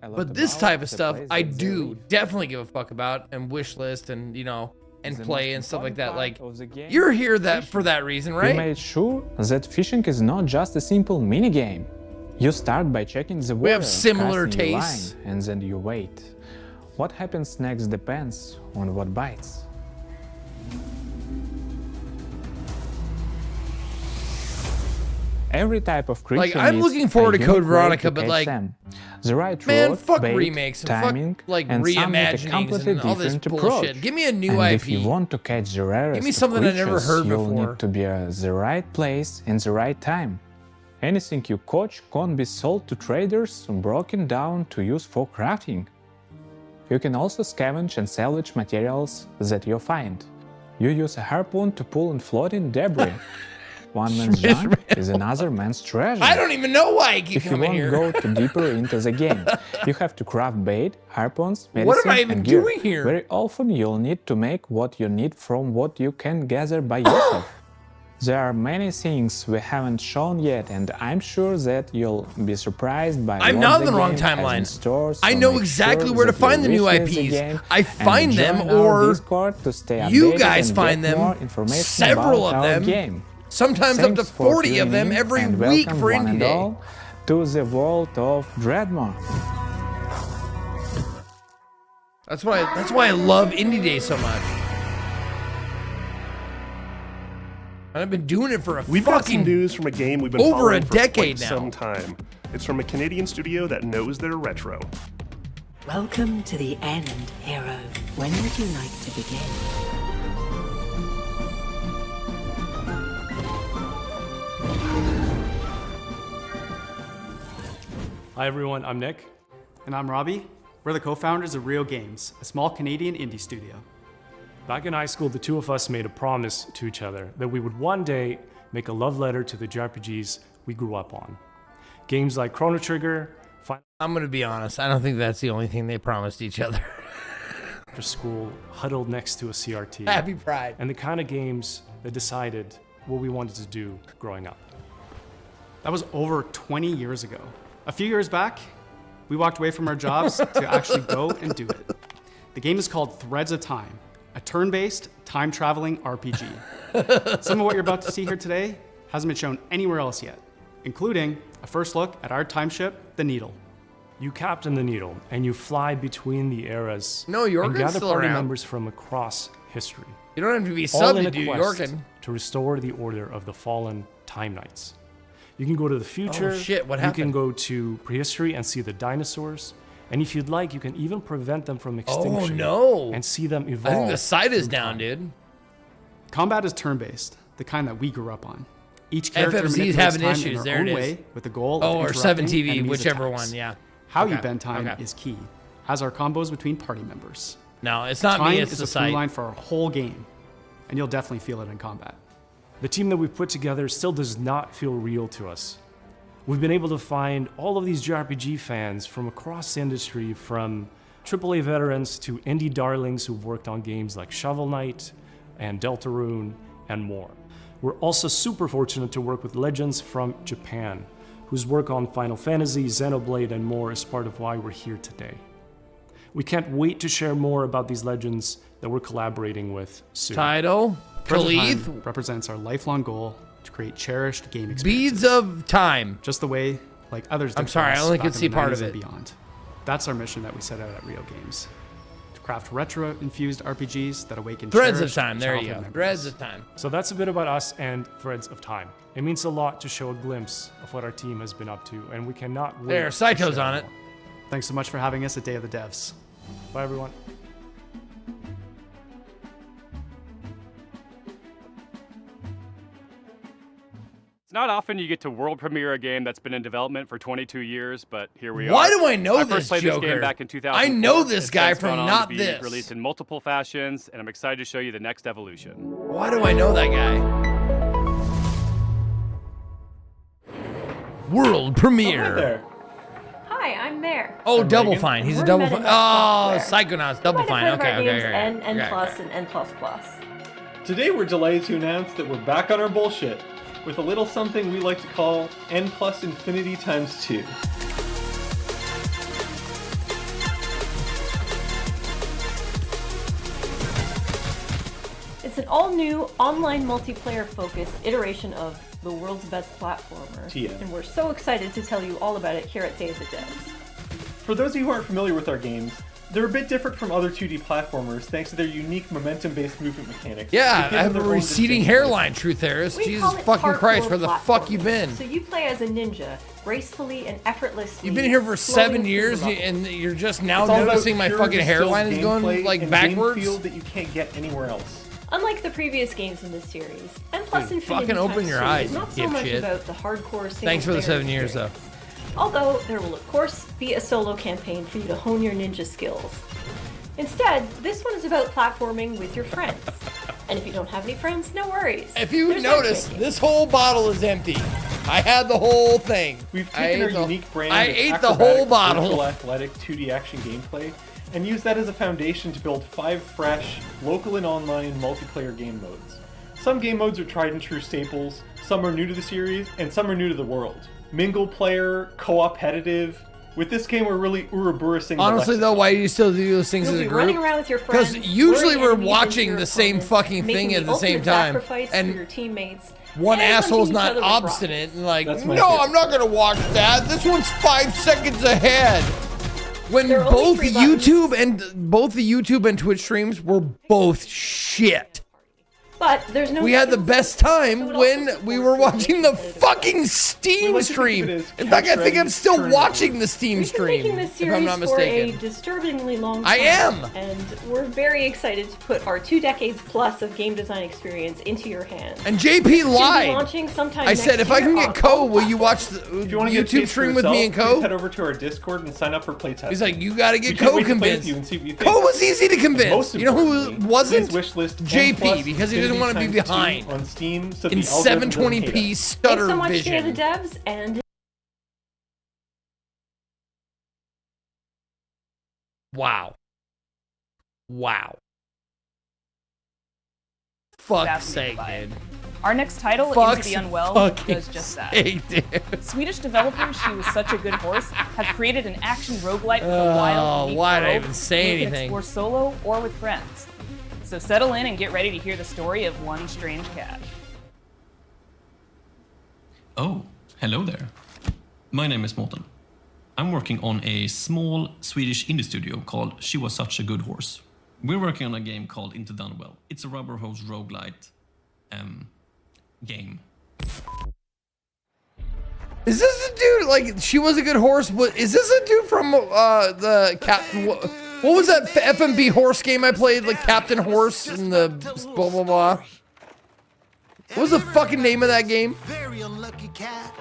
But this type of stuff I do definitely give a fuck about and wish list and and play and stuff like that. Like you're here for that reason, We right? made sure that fishing is not just a simple minigame. You start by checking the water, We have similar casting your tastes. line, and then you wait. What happens next depends on what bites. Every type of creature Like, I'm needs looking forward a to Code unique way Veronica, to but catch like, them. The right man, road, fuck bait, remakes and timing, fuck like and some with a reimaginings completely and all this different bullshit. approach. Give me a new and IP. If you want to catch the rarest Give me of something I never creatures, heard you'll before. need to be at the right place in the right time. Anything you catch can't be sold to traders or broken down to use for crafting. You can also scavenge and salvage materials that you find. You use a harpoon to pull in floating debris. One man's junk is another man's treasure. I don't even know why I keep If you coming want here. to go too deeper into the game, you have to craft bait, harpoons, medicine, What am I even and gear. doing here? Very often you'll need to make what you need from what you can gather by yourself. There are many things we haven't shown yet, and I'm sure that you'll be surprised by I'm what not in the the wrong game has in timeline. store, I so know make exactly sure where to that you find the new wishlist the IPs. game I and find them, join our or Discord to stay you updated guys and find get them. more information Several about of our them. game. Sometimes up to Thanks for 40 of tuning them in every and week welcome for one Indie and Day. all to the world of Dreadmore. That's why I love Indie Day so much. And I've been doing it for a We've got some fucking news from a game we've been over following a for decade quite now. some time. It's from a Canadian studio that knows their retro. Welcome to the end, hero. When would you like to begin? Hi everyone, I'm Nick. And I'm Robbie. We're the co-founders of Real Games, a small Canadian indie studio. Back in high school, the two of us made a promise to each other that we would one day make a love letter to the JRPGs we grew up on. Games like Chrono Trigger, I'm gonna be honest, I don't think that's the only thing they promised each other. After school, huddled next to a CRT. Happy Pride. And the kind of games that decided what we wanted to do growing up. That was over 20 years ago. A few years back, we walked away from our jobs to actually go and do it. The game is called Threads of Time, a turn-based, time-traveling RPG. Some of what you're about to see here today hasn't been shown anywhere else yet, including a first look at our time ship, the Needle. You captain the Needle, and you fly between the eras. No, and Yorkin's gather still party around. members from across history. You don't have to be all sub in to a do quest Yorkin. to restore the order of the fallen Time Knights. You can go to the future. Oh shit, what You can happened? go to prehistory and see the dinosaurs. And if you'd like, you can even prevent them from extinction. no. And see them evolve. I think the site is through down, time. dude. Combat is turn-based, the kind that we grew up on. Each character FFZ's manipulates having time issues, in their there own it is. way with the goal Oh, of or 7 interrupting TV, enemies' whichever attacks. one, yeah. How you Okay, bend time okay. is key, as are combos between party members. No, it's not time me, it's is the a through site. line for our whole game, and you'll definitely feel it in combat. The team that we've put together still does not feel real to us. We've been able to find all of these JRPG fans from across the industry, from AAA veterans to indie darlings who've worked on games like Shovel Knight and Deltarune and more. We're also super fortunate to work with legends from Japan, whose work on Final Fantasy, Xenoblade, and more is part of why we're here today. We can't wait to share more about these legends that we're collaborating with soon. Title? Threads of Khalid? Time represents our lifelong goal to create cherished game experiences. Beads of Time. Just the way like others I'm did for sorry, I us only back could in see the part 90s of and it. Beyond. That's our mission that we set out at Real Games. To craft retro-infused RPGs that awaken Threads of cherished Time, there you childhood go. memories. Threads of Time. So that's a bit about us and Threads of Time. It means a lot to show a glimpse of what our team has been up to, and we cannot wait. There, to Saito's share on it. more. Thanks so much for having us at Day of the Devs. Bye, everyone. It's not often you get to world premiere a game that's been in development for 22 years, but here we are. Why do I know I this first played this Joker? game back in 2004. I know this It's guy since from gone on Not to be This. Released in multiple fashions, and I'm excited to show you the next evolution. Why do I know that guy? World premiere. Hi, I'm Mare. Oh, I'm Double Megan. Fine. He's a We're Double Meta Fine. Nut Oh, Software. Psychonauts. You Double might have Fine. heard of Okay, our okay, games okay. N, N+, Okay. and N++. Today we're delighted to announce that we're back on our bullshit with a little something we like to call N plus infinity times 2. It's an all-new, online multiplayer-focused iteration of the world's best platformer. TM. And we're so excited to tell you all about it here at Day of the Devs. For those of you who aren't familiar with our games, They're a bit different from other 2D platformers thanks to their unique momentum-based movement mechanics. Yeah, They I have give a their own receding distinct hairline, Truth Harris. We Jesus call it fucking Christ, parkour where the fuck you platforming. been? So you play as a ninja, gracefully and effortlessly. You've been here for floating 7 through years, the levels. and you're just now It's all about noticing my pure fucking distilled hairline is going gameplay like and backwards. game feel that you can't get anywhere else. Unlike the previous games in this series, N Plus Dude, Infinity fucking open Times your 2 eyes, is not you so much dipshit. about the hardcore single Thanks for the player 7 years, though. experience. Although there will of course be a solo campaign for you to hone your ninja skills. Instead, this one is about platforming with your friends. And if you don't have any friends, no worries. If you There's notice, matchmaking. this whole bottle is empty. I had the whole thing. We've I taken our ate the- unique brand I of ate the acrobatic, whole bottle. virtual athletic 2D action gameplay and used that as a foundation to build 5 fresh, local and online multiplayer game modes. Some game modes are tried and true staples, some are new to the series, and some are new to the world. Mingle player, co-opetitive. With this game, we're really Ouroboros-ing the Honestly, though, why do you still do those things You'll as a be group? running around with your friends, Because usually luring we're enemies watching into your the same opponents, fucking making thing at the same ultimate time, sacrifice for and your teammates, one and asshole's hunting each not other with rocks. obstinate and like, That's my no, favorite. I'm not gonna watch that. This one's 5 seconds ahead. When There are only both 3 buttons. YouTube and Twitch streams were both shit. But there's no We had the skill best set, so time it when also we were supports watching the competitive fucking We Steam like to think of stream. it as In fact, I think couch-ready I'm still turn watching the Steam We've been stream, making this if series I'm not for a mistaken. disturbingly long time. I am! And we're very excited to put our 2 decades plus of game design experience into your hands. And JP It's gonna be lied. launching sometime I said, next if I can year get on Co, all will you watch the If you want to get a YouTube taste for stream with me and yourself, please Co? head over to our Discord and sign up for playtesting. He's like, you gotta We get can't Co wait to play with convinced. you and see what you think. Co was easy to And convince. most You know who importantly, wasn't? please wishlist JP, N+ because he doesn't want to be Infinity Times 2 behind. on Steam, so In the algorithm doesn't hate 720p us. stutter Thanks so much vision. to the devs and Wow. Wow. Fuck's Fascinated sake, by it. dude. Our next title, Fuck's Into the Unwell, fucking does just that. sake, dude. Swedish developers She Was Such a Good Horse have created an action roguelite with a wild, unique why'd I world even say you can anything? explore solo or with friends. So settle in and get ready to hear the story of one strange cat. Oh, hello there. My name is Morten. I'm working on a small Swedish indie studio called She Was Such a Good Horse. We're working on a game called Into the Unwell. It's a rubber hose roguelite game. Is this a dude, like, She Was a Good Horse? What, is this a dude from the Captain... What was that FMB horse game I played? Like Captain Horse and the blah, blah, blah. What was the fucking name of that game? Very unlucky cat.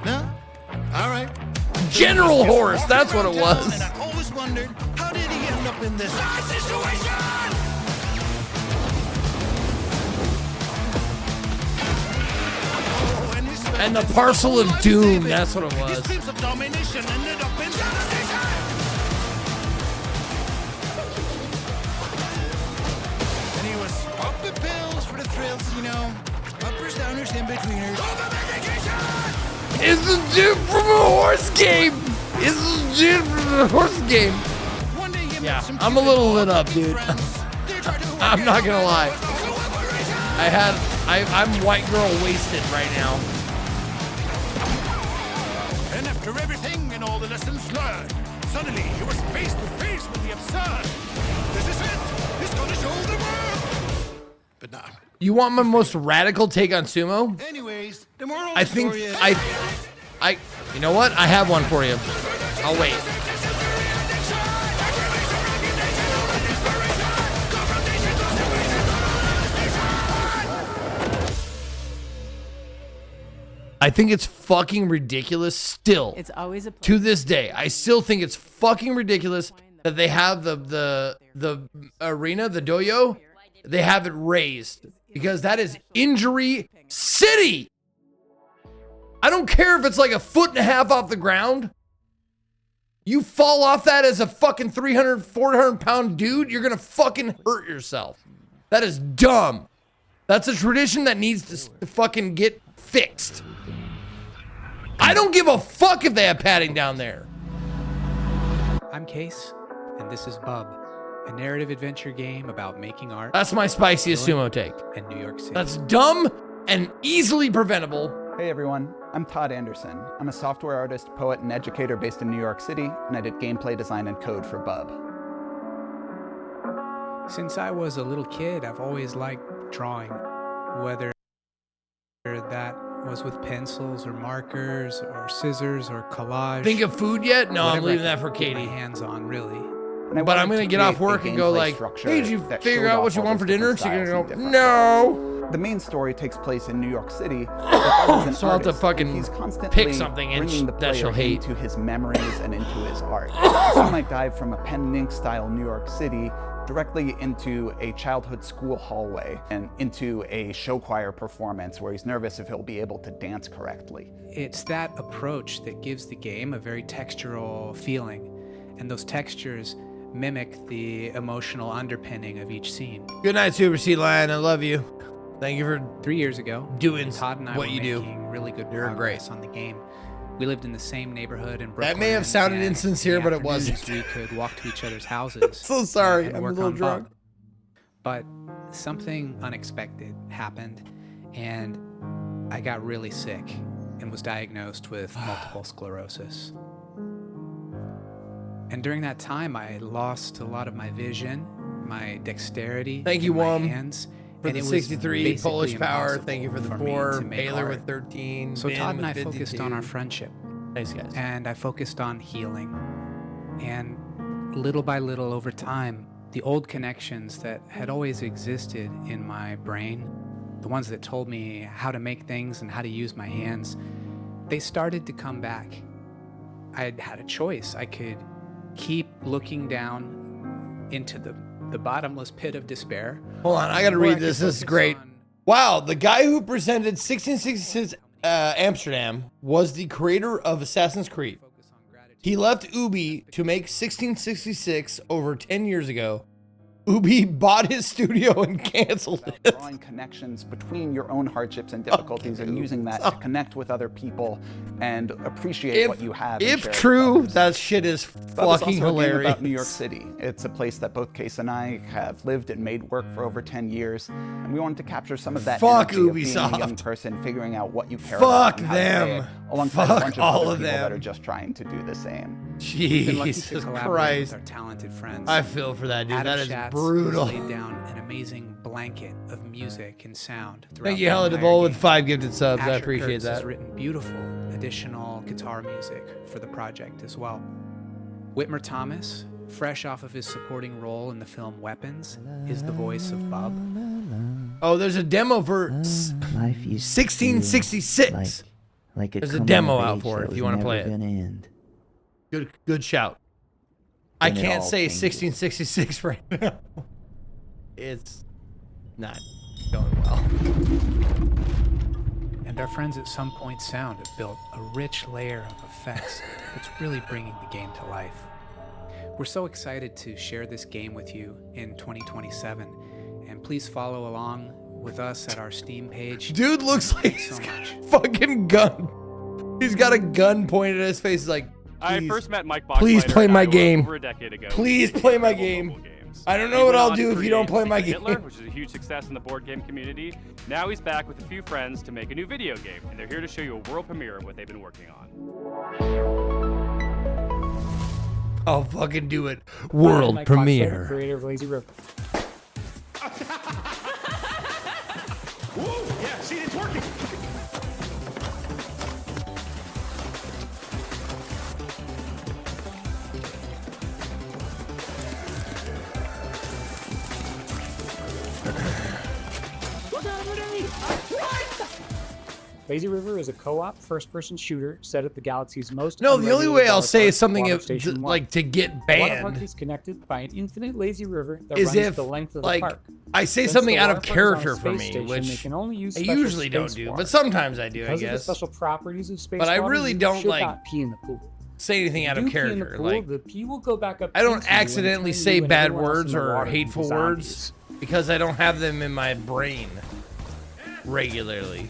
No? All right. General Horse, that's what it was. And I always wondered, how did he end up in this situation? And the Parcel of Doom, that's what it His was. dreams of domination ended up in devastation. And he was popping pills for the thrills, you know. Uppers, downers, in-betweeners. It's the dude from a horse game. It's the dude from the horse game. Yeah, I'm a little lit up, dude. I'm not gonna lie. I'm white girl wasted right now. And after everything and all the lessons learned, suddenly he was face to face with the absurd. This is it. He's gonna show the world. But not. You want my most radical take on sumo? Anyways, the moral I of the think story is... you know what? I have one for you. I'll wait. I think it's fucking ridiculous still. It's always a to this day. I still think it's fucking ridiculous that they have the arena, the dojo, they have it raised because that is injury city. I don't care if it's like 1.5 feet off the ground. You fall off that as a fucking 300, 400 pound dude, you're gonna fucking hurt yourself. That is dumb. That's a tradition that needs to fucking get fixed. I don't give a fuck if they have padding down there. I'm Case, and this is Bub, a narrative adventure game about making art. That's my spiciest sumo take. In New York City. That's dumb and easily preventable. Hey everyone, I'm Todd Anderson. I'm a software artist, poet, and educator based in New York City, and I did gameplay design and code for Bub. Since I was a little kid, I've always liked drawing, whether that was with pencils or markers or scissors or collage. Think of food yet? No, I'm leaving that for Get Katie. my hands on, really. But I'm gonna get off work and go like, hey, did you figure out what you want for dinner? She's gonna go, no. The main story takes place in New York City. So I'll have to fucking he's constantly pick something bringing the that she'll player hate. into his memories and into his art. So he might dive from a pen and ink style New York City directly into a childhood school hallway and into a show choir performance where he's nervous if he'll be able to dance correctly. It's that approach that gives the game a very textural feeling, and those textures mimic the emotional underpinning of each scene. Good night, Super Sea Lion. I love you. Thank you for 3 years ago doing Todd and I what were you do. making really good You're progress on the game. We lived in the same neighborhood in Brooklyn. That may have sounded and insincere, in the but it wasn't. afternoons We could walk to each other's houses. So sorry, and I'm a work little on drunk. Bug. But something unexpected happened, and I got really sick and was diagnosed with multiple sclerosis. And during that time, I lost a lot of my vision, my dexterity, Thank you, in my Wom, hands. for and the it was 63 basically Polish power. impossible Thank you for the me 4. to make Baylor art. with 13. So Ben Todd and with I focused on 52. our friendship. Thanks, guys. And I focused on healing. And little by little over time, the old connections that had always existed in my brain, the ones that told me how to make things and how to use my hands, they started to come back. I had a choice. I could keep looking down into the bottomless pit of despair. Hold on, I gotta or I read could this. This is focus great. on Wow, the guy who presented 1666 Amsterdam was the creator of Assassin's Creed. He left Ubi to make 1666 over 10 years ago. Ubi bought his studio and canceled it. Drawing connections between your own hardships and difficulties and using that to connect with other people and appreciate what you have. and If share it with true, others. that shit is Bub is fucking also a game hilarious. about New York City. It's a place that both Case and I have lived and made work for over 10 years, and we wanted to capture some of that Fuck energy of being a young Ubisoft. person, figuring out what you care about, Fuck and how to say them. it, alongside Fuck a bunch of all other of people that them. are just trying to do the same. We've been lucky to Jesus collaborate Christ. with our talented friends. I feel for that, dude. Adam That is Schatz brutal. has laid down an amazing blanket of music and sound throughout Thank you, the Hella entire DeVol, with game. 5 gifted subs. I Asher appreciate Kurtz has that. written beautiful additional guitar music for the project as well. Whitmer Thomas, fresh off of his supporting role in the film Weapons, is the voice of Bub. Oh, there's a demo for Life used to 1666. like a There's a coming demo of out age for that it if was you want to never play it. gonna end. Good shout. I Then it can't all say changes. 1666 right now. It's not going well. And our friends at Some Point Sound have built a rich layer of effects that's really bringing the game to life. We're so excited to share this game with you in 2027, and please follow along with us at our Steam page. Dude looks like so much. Fucking gun. He's got a gun pointed at his face. He's like, I please, first met Mike please Boxleiter play in my Iowa game. over a decade ago. Please play my game. I don't know He what went I'll on do to if you don't create play my Secret game. Hitler, which is a huge success in the board game community. Now he's back with a few friends to make a new video game, and they're here to show you a world premiere of what they've been working on. I'll fucking do it. I'm World Mike Boxleiter, premiere. creator of Lazy River. Woo! Yeah, see, it's working. Lazy River is a co-op first-person shooter set at the galaxy's most. No, the only way I'll say is something Water of, Station like to get The water park banned is connected by an infinite lazy river that is runs if the length of like the park. I say Since something the out of water park is on a character for space me, station, they which can only use I special usually don't space do, water. but sometimes I do, I Because of the guess. special properties of space But I water, really you don't should like not pee in the pool. say anything out If of you pee in the character. pool, Like the pee will go back up I don't into you and accidentally turn say you and bad everyone else in words the or water hateful into words zombies. because I don't have them in my brain regularly.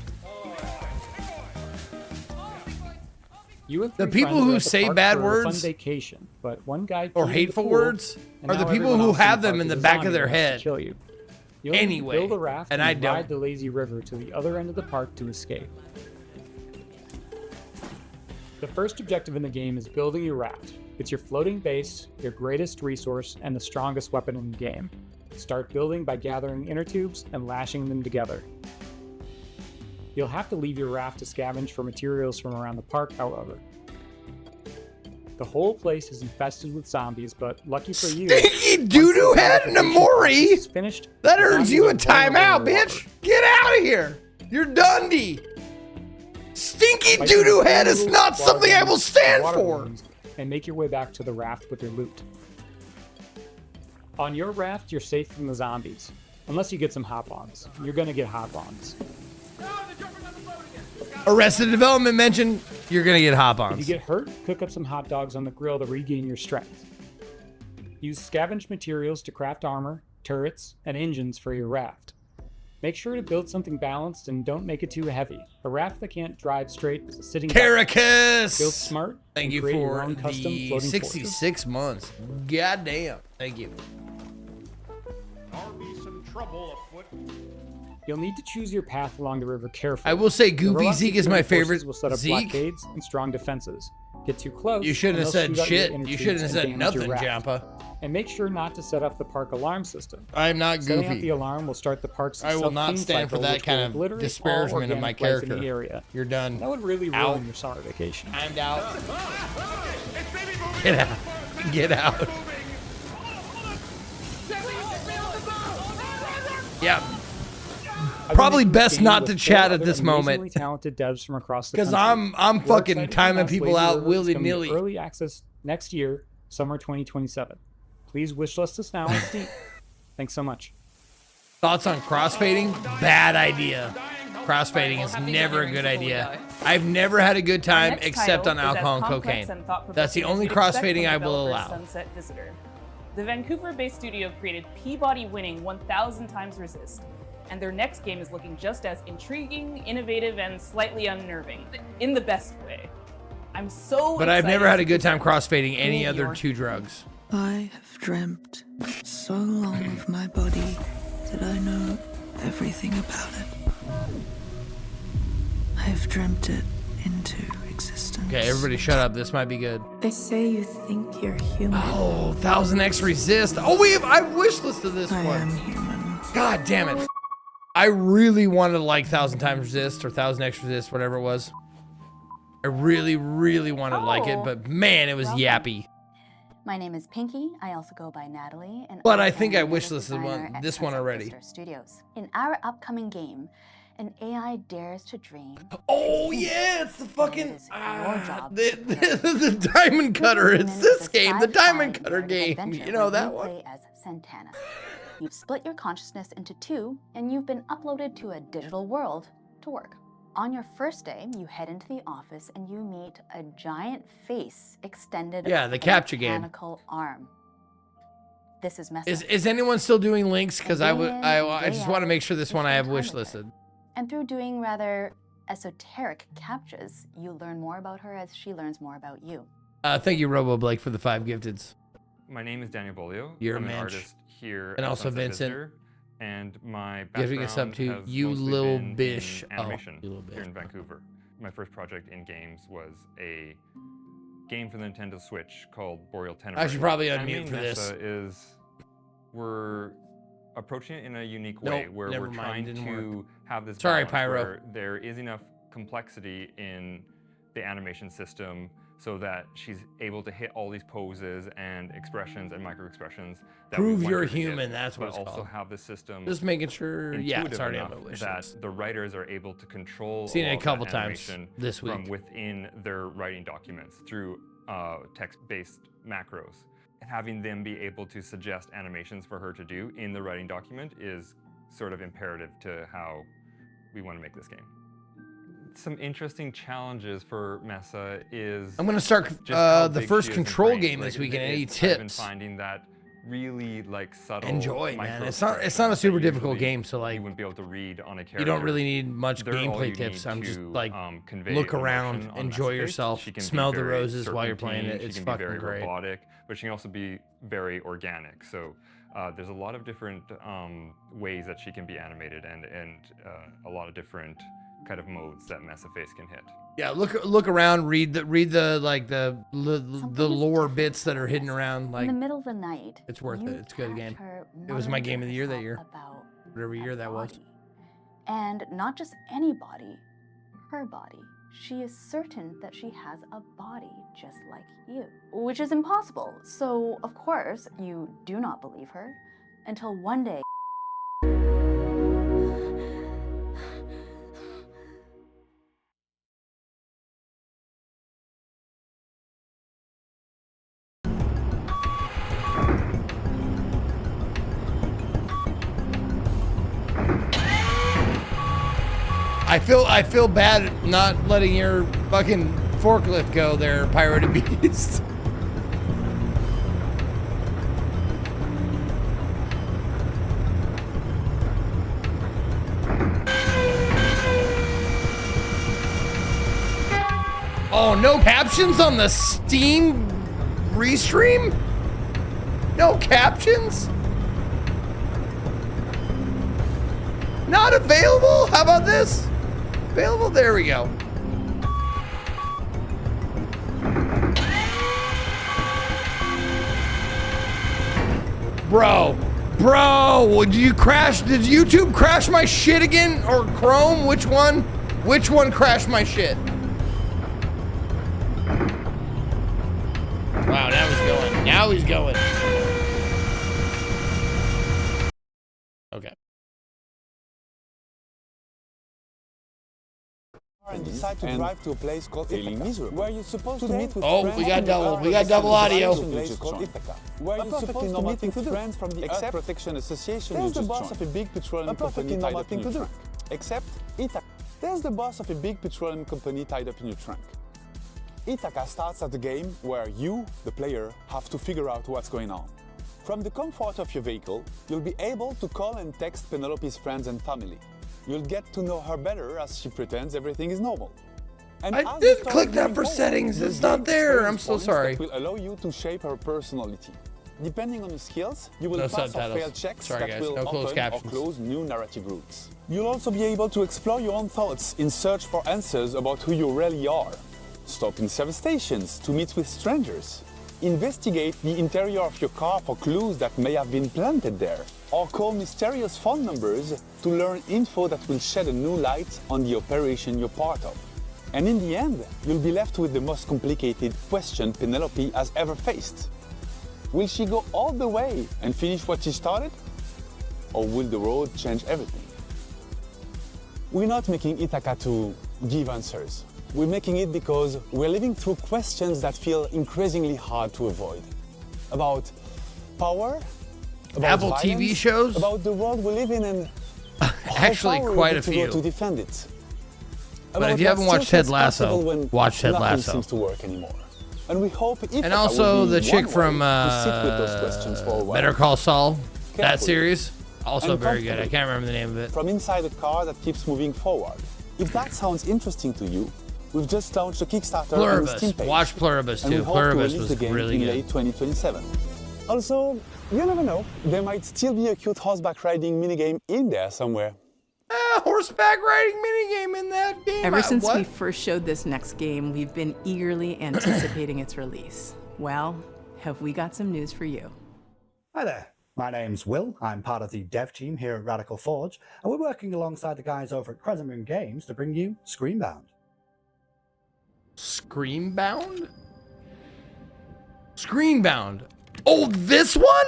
You and The three people friends who are at the say park bad for a fun words vacation, but one guy or peed in the hateful pool, words and are the now people everyone who else have in them in park the is a back of zombie their that wants to head. kill you. You'll Anyway, build a raft and and I don't. ride the lazy river to the other end of the park to escape. The first objective in the game is building your raft. It's your floating base, your greatest resource, and the strongest weapon in the game. Start building by gathering inner tubes and lashing them together. You'll have to leave your raft to scavenge for materials from around the park, however. The whole place is infested with zombies, but lucky for you, Stinky doo-doo head Namori! Finished, that earns you a timeout, bitch! Get out of here! You're Dundee! Stinky doo-doo head is not something I will stand for! And make your way back to the raft with your loot. On your raft, you're safe from the zombies. Unless you get some hop-ons. You're gonna get hop-ons. Arrested Development mentioned you're gonna get hop-ons. If you get hurt, cook up some hot dogs on the grill to regain your strength. Use scavenged materials to craft armor, turrets, and engines for your raft. Make sure to build something balanced and don't make it too heavy. A raft that can't drive straight is a sitting Caracas! Build smart. Thank you create your for own custom the floating 66 months. Goddamn. Thank you. There'll be some trouble afoot. You'll need to choose your path along the river carefully. I will say Goofy The Zeke is my forces favorite will set up Zeke. blockades and strong defenses. Get too close. You shouldn't have and they'll said shoot out your shit. inner You tubes shouldn't have and said damage your nothing, raft. Jampa. And make sure not to set off the park alarm system. I'm not Setting Goofy. off the alarm will start the park's I will not self-clean stand for cycle, that which kind will of obliterate all disparagement of my organic life in character. the area. You're done. That would really Out. ruin your summer vacation. I'm out. Get out. Get out. Yeah. Probably best not to chat at this moment. Talented devs from across the Because country. I'm We're fucking excited to timing announce people Lazy out River is coming to willy-nilly. Early access next year, summer 2027. Please wishlist us now on Steam. Thanks so much. Thoughts on crossfading? Bad idea. Crossfading is never a good idea. I've never had a good time Next except on title is as alcohol and complex cocaine. and thought-provoking That's the as only you'd expect crossfading from I will developer allow. Sunset Visitor. The Vancouver-based studio created Peabody-winning 1000 Times Resist, and their next game is looking just as intriguing, innovative, and slightly unnerving, in the best way. I'm so But I've never excited had a to good time present crossfading any Cool other York. two drugs. I have dreamt so long of my body that I know everything about it. I have dreamt it into existence. Okay, everybody shut up. This might be good. They say you think you're human. Oh, 1000X Resist. Oh, I've wishlisted this I one. am human. God damn it. I really wanted to like 1000 Times Resist or 1000X Resist, whatever it was. I really, really wanted to like it, but man, it was yappy. My name is Pinky. I also go by Natalie. And But I am think a I narrative wishlisted designer at this one Sunset already. Visitor Studios. In our upcoming game, an AI dares to dream. Oh yeah, it's the fucking your job the Diamond Cutter. It's this game, the Diamond Cutter game. You know that one. Play as Santana. You've split your consciousness into two, and you've been uploaded to a digital world to work. On your first day, you head into the office and you meet a giant face extended Yeah, the capture a game. mechanical arm. This is messy. Is anyone still doing links? Because I Day just in, want to day make sure this out, one I have you spend time with wishlisted. And through doing rather esoteric captures, you learn more about her as she learns more about you. Thank you, Robo Blake, for the 5 gifteds. My name is Daniel Bolio. You're I'm a an mensch. artist here And at also Sunset Vincent. Visitor, and my Giving us up background to has you mostly little been bish. in Oh, animation you little here bish. in Vancouver. My first project in games was a game for the Nintendo Switch called Boreal Tenebrae. I should probably And unmute for this. Mesa is we're approaching it in a unique Nope, way where never we're mind, trying didn't to work. have this Sorry, balance Pyro. where there is enough complexity in the animation system so that she's able to hit all these poses and expressions and micro expressions that we Prove want you're her to hit, human, that's what but it's also called. have the system Just making sure, yeah, it's intuitive already on enough my wish that list. the writers are able to control Seen it a all of couple that times animation this from week. within their writing documents through text-based macros. Having them be able to suggest animations for her to do in the writing document is sort of imperative to how we want to make this game. Some interesting challenges for Mesa is I'm gonna start just how the big first she is in Control frame. game this weekend. Any I've been tips? finding that really like subtle. Enjoy, man. micro It's not a expressions super that difficult usually game, so like you wouldn't be able to read on a character. you don't really need much They're all gameplay you tips. need I'm just to, like convey look emotion around, on enjoy Masa's face. yourself, She can be smell the very roses while you're playing it. serpentine, It's she can be fucking very great. robotic, but she can also be very organic. So there's a lot of different ways that she can be animated and a lot of different kind of modes that Mesa Face can hit. Yeah, look around, read the like the lore bits that are hidden around. Like In the middle of the night, it's worth it. It's a good game. her It was my muttering game of the year that to year. herself about Whatever year that was. And not just any body, her body. She is certain that she has a body just like you, which is impossible. So, of course, you do not believe her until one day. I feel bad not letting your fucking forklift go there, Pirated Beast. Oh, no captions on the Steam restream? No captions? Not available? How about this? Available? There we go. Bro, did you crash? Did YouTube crash my shit again? Or Chrome? Which one? Which one crashed my shit? Wow, now he's going. Now he's going. Okay. And decide to drive to a place called Ithaca, where you're supposed to meet with friends. We got double audio. Where you're supposed to meet with friends from the Earth Protection Association. There's the boss of a big petroleum company tied up in your trunk. Except Ithaca. There's the boss of a big petroleum company tied up in your trunk. Ithaca starts at the game where you, the player, have to figure out what's going on. From the comfort of your vehicle, you'll be able to call and text Penelope's friends and family. You'll get to know her better as she pretends everything is normal. And I did click that for settings. It's not there. I'm so sorry. Will allow you to shape her personality. Depending on your skills, you will pass or fail checks that will open or close new narrative routes. You'll also be able to explore your own thoughts in search for answers about who you really are. Stop in service stations to meet with strangers. Investigate the interior of your car for clues that may have been planted there. Or call mysterious phone numbers to learn info that will shed a new light on the operation you're part of. And in the end, you'll be left with the most complicated question Penelope has ever faced. Will she go all the way and finish what she started? Or will the road change everything? We're not making Ithaca to give answers. We're making it because we're living through questions that feel increasingly hard to avoid. About power, about Apple violence, TV shows? about the world we live in, and Actually, how far quite we're a to few. go to defend it. But About if you what haven't still watched Ted feels possible Lasso, when watch Ted nothing Lasso. seems to work anymore. And we hope Ithaca And also will be the chick one from way to sit with those questions for a while. Better Call Saul, that Carefully series, also and very good. I comfortably. can't remember the name of it. From inside a car that keeps moving forward. If that sounds interesting to you, we've just launched a Kickstarter and Pluribus. Steam page. Watch Pluribus and too. we hope Pluribus to release was the game really in good. late 2027. Also, you never know, there might still be a cute horseback riding minigame in there somewhere. Horseback riding minigame in that game. Ever since what? we first showed this next game, we've been eagerly anticipating its release. Well, have we got some news for you? Hi there, my name's Will. I'm part of the dev team here at Radical Forge, and we're working alongside the guys over at Crescent Moon Games to bring you Screambound. Screambound? Screenbound. Oh, this one?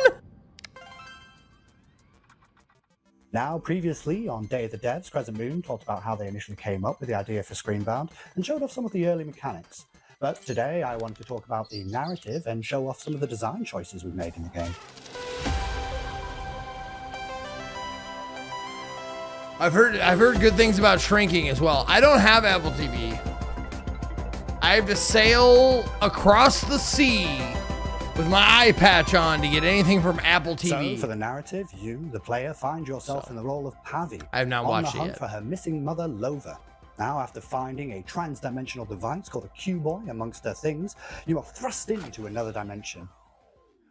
Now, previously on Day of the Devs, Crescent Moon talked about how they initially came up with the idea for Screambound and showed off some of the early mechanics. But today I wanted to talk about the narrative and show off some of the design choices we've made in the game. I've heard good things about shrinking as well. I don't have Apple TV. I have to sail across the sea with my eye patch on to get anything from Apple TV. So for the narrative, you, the player, find yourself in the role of Pavi. I have not watched it on the hunt yet. for her missing mother, Lova. Now, after finding a trans-dimensional device called a Q-Boy amongst her things, you are thrust into another dimension.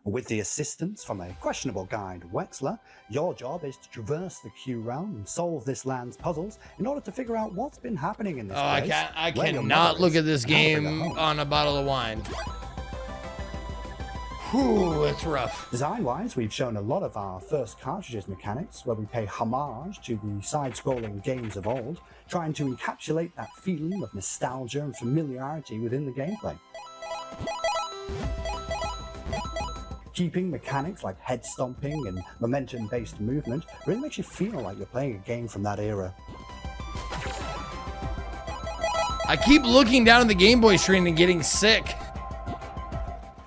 With the assistance from a questionable guide, Wexler, your job is to traverse the Q realm and solve this land's puzzles in order to figure out what's been happening in this place. I cannot look at this game on a bottle of wine. Whew, it's rough. Design-wise, we've shown a lot of our first cartridges mechanics, where we pay homage to the side-scrolling games of old, trying to encapsulate that feeling of nostalgia and familiarity within the gameplay. Keeping mechanics like head stomping and momentum-based movement really makes you feel like you're playing a game from that era. I keep looking down at the Game Boy screen and getting sick.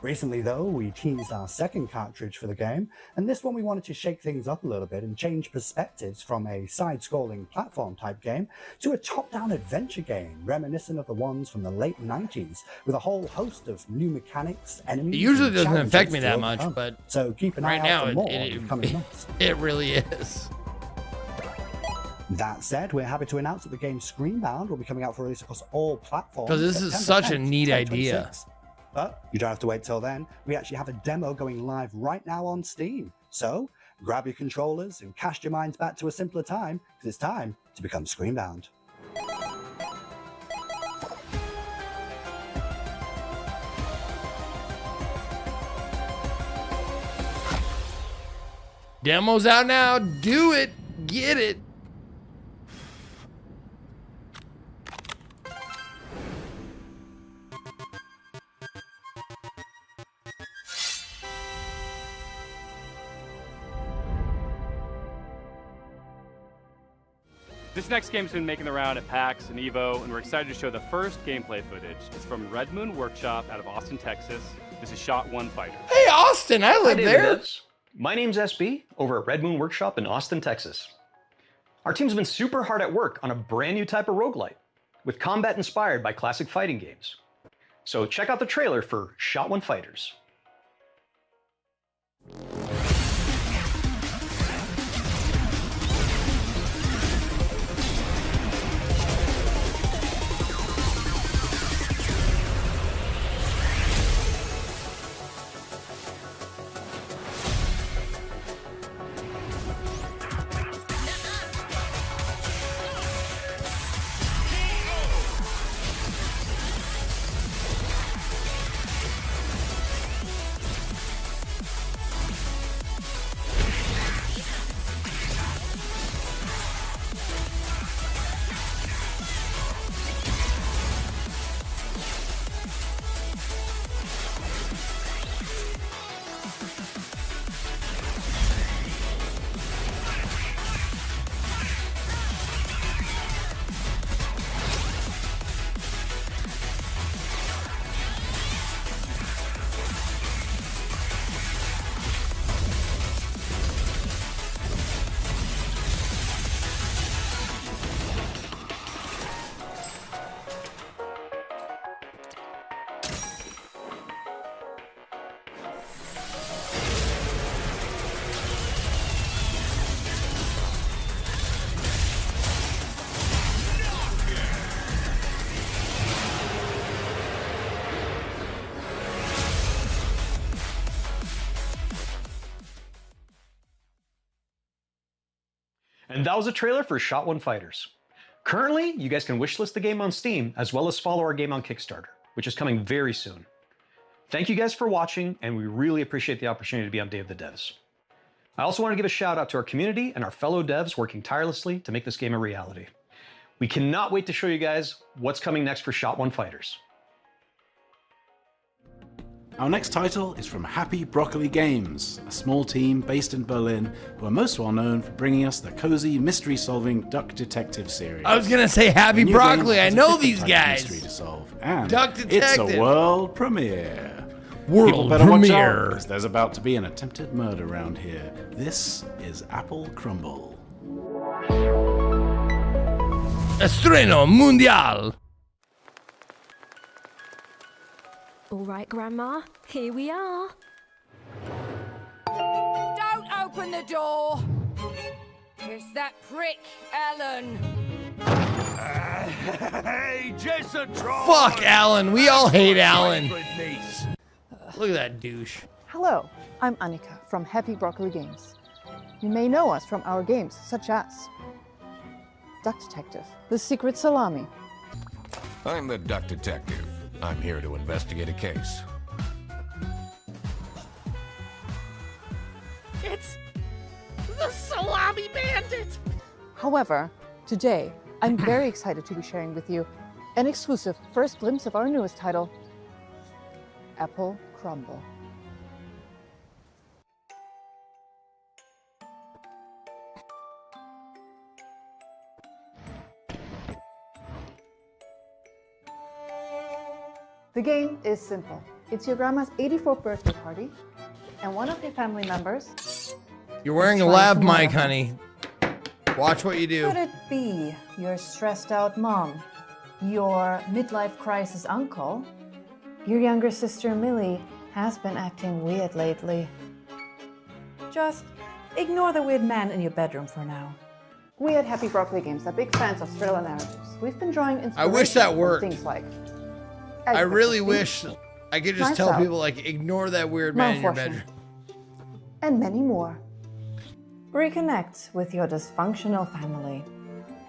Recently, though, we teased our second cartridge for the game, and this one we wanted to shake things up a little bit and change perspectives from a side-scrolling platform-type game to a top-down adventure game, reminiscent of the ones from the late 90s, with a whole host of new mechanics, enemies. It usually and doesn't affect me challenges that to much, overcome. but so keep an right eye out now for more in the coming months. it really is. That said, we're happy to announce that the game Screenbound will be coming out for release across all platforms. Because this is September such a 10th, neat 2026. idea. But you don't have to wait till then. We actually have a demo going live right now on Steam. So grab your controllers and cast your minds back to a simpler time, because it's time to become Screenbound. Demo's out now. Do it. Get it. This next game's been making the round at PAX and EVO, and we're excited to show the first gameplay footage. It's from Red Moon Workshop out of Austin, Texas. This is Shot One Fighter. Hey, Austin, I live there. My name's SB, over at Red Moon Workshop in Austin, Texas. Our team's been super hard at work on a brand new type of roguelite, with combat inspired by classic fighting games. So check out the trailer for Shot One Fighters. And that was a trailer for Shot One Fighters. Currently, you guys can wishlist the game on Steam, as well as follow our game on Kickstarter, which is coming very soon. Thank you guys for watching, and we really appreciate the opportunity to be on Day of the Devs. I also want to give a shout out to our community and our fellow devs working tirelessly to make this game a reality. We cannot wait to show you guys what's coming next for Shot One Fighters. Our next title is from Happy Broccoli Games, a small team based in Berlin who are most well known for bringing us the cozy mystery-solving Duck Detective series. I was gonna say Happy The new Broccoli. game I has a know different these type of guys. mystery to solve, and Duck it's Detective. a world premiere. World People better watch premiere. out, 'cause there's about to be an attempted murder around here. This is Apple Crumble. Estreno Mundial. All right, Grandma, here we are. Don't open the door! It's that prick, Alan. Hey, Jason Troy! Fuck Alan. We all hate Alan. Look at that douche. Hello, I'm Annika from Happy Broccoli Games. You may know us from our games such as Duck Detective, The Secret Salami. I'm the Duck Detective. I'm here to investigate a case. It's the Salami Bandit! However, today, I'm very excited to be sharing with you an exclusive first glimpse of our newest title, Apple Crumble. The game is simple. It's your grandma's 84th birthday party, and one of your family members... You're wearing a lav mic, honey. Watch what you do. Could it be your stressed out mom, your midlife crisis uncle? Your younger sister Millie has been acting weird lately. Just ignore the weird man in your bedroom for now. We at Happy Broccoli Games are big fans of thriller narratives. We've been drawing inspiration I wish that from worked. things like I really wish I could just Knives tell Out, people, like, ignore that weird man in your Malfortune, bedroom. and many more. Reconnect with your dysfunctional family.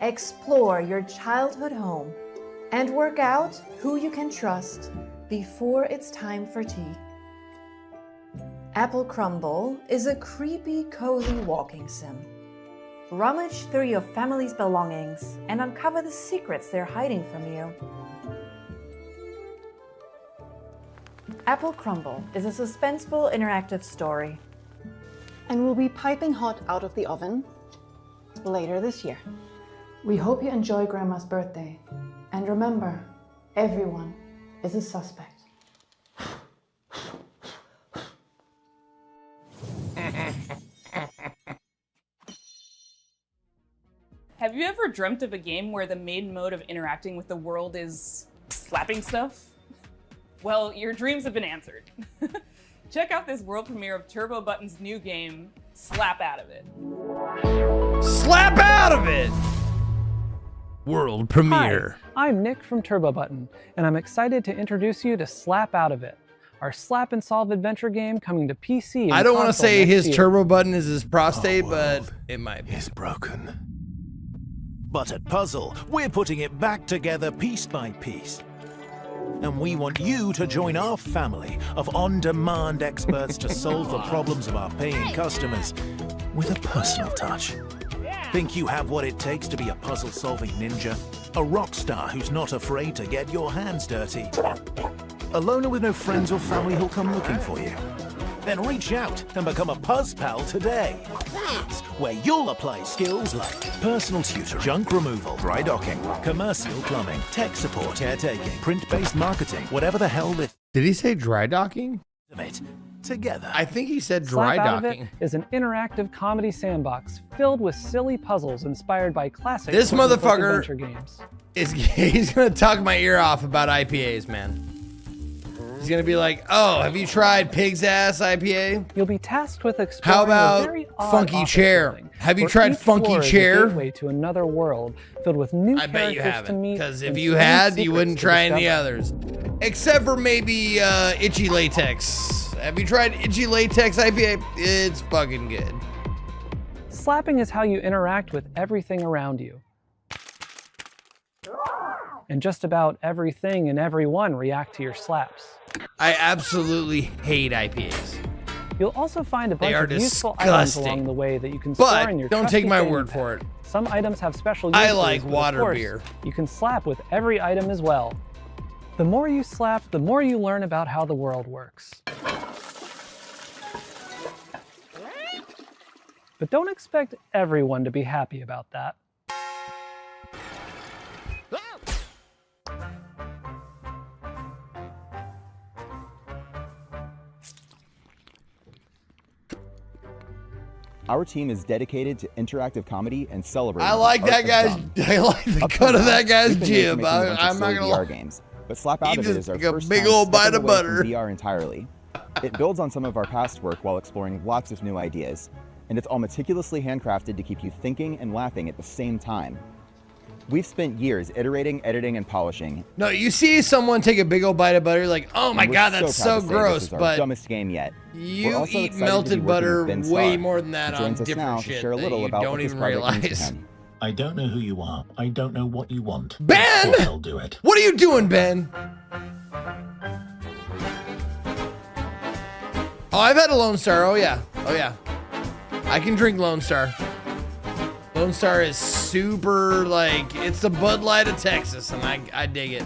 Explore your childhood home and work out who you can trust before it's time for tea. Apple Crumble is a creepy, cozy walking sim. Rummage through your family's belongings and uncover the secrets they're hiding from you. Apple Crumble is a suspenseful interactive story and will be piping hot out of the oven later this year. We hope you enjoy Grandma's birthday, and remember, everyone is a suspect. Have you ever dreamt of a game where the main mode of interacting with the world is slapping stuff? Well, your dreams have been answered. Check out this world premiere of Turbo Button's new game, Slap Out of It. Slap out of it! World premiere. Hi, I'm Nick from Turbo Button, and I'm excited to introduce you to Slap Out of It, our slap and solve adventure game coming to PC. I don't want to console say next his year. turbo button is his prostate, but it might be. It's broken. But at Puzzle, we're putting it back together piece by piece. And we want you to join our family of on-demand experts to solve the problems of our paying customers with a personal touch. Think you have what it takes to be a puzzle-solving ninja? A rock star who's not afraid to get your hands dirty? A loner with no friends or family who'll come looking for you? Then reach out and become a Puzz Pal today. That's where you'll apply skills like personal tutoring, junk removal, dry docking, commercial plumbing, tech support, caretaking, print-based marketing, whatever the hell it Did he say dry docking? of it together. I think he said dry Slap Out of docking. It is an interactive comedy sandbox filled with silly puzzles inspired by classic This quote-unquote motherfucker adventure games. he's gonna talk my ear off about IPAs, man. He's gonna be like, "Oh, have you tried Pig's Ass IPA? You'll be tasked with exploring How about a very odd Funky office Chair? building, Have you where tried each Funky floor is a Chair?" gateway to another world filled with new I bet you characters to haven't, meet. because if and you strange had, you secrets wouldn't to try any discover. others, except for maybe Itchy Latex. Have you tried Itchy Latex IPA? It's fucking good. Slapping is how you interact with everything around you. And just about everything and everyone react to your slaps. I absolutely hate IPAs. You'll also find a bunch are of useful items disgusting. along the way that you can But store in your don't take trusty my fanny word pack. for it. Some items have special I uses, like but of water course, beer. You can slap with every item as well. The more you slap, the more you learn about how the world works. But don't expect everyone to be happy about that. Our team is dedicated to interactive comedy and celebrating. I like the art that guy's. of dumb. I like the Up to cut of now, that guy's we've been known for jib. making a bunch of I'm not silly gonna VR lie. games, but Slap Out He of It just is our took a first big time old bite stepping of away butter. from VR entirely. It builds on some of our past work while exploring lots of new ideas, and it's all meticulously handcrafted to keep you thinking and laughing at the same time. We've spent years iterating, editing, and polishing. No, you see someone take a big old bite of butter, you're like, oh my god, that's so proud to say gross. This is our But dumbest game yet. We're you also eat excited to be melted working butter with Ben way Starr, more than that who on joins us now different to shit share a that little you about don't what this even project means to realize. him. I don't know who you are. I don't know what you want. Ben! Of course I'll do it. What are you doing, Ben? Oh, I've had a Lone Star. Oh yeah. Oh yeah. I can drink Lone Star. Lone Star is super, like, it's the Bud Light of Texas, and I dig it.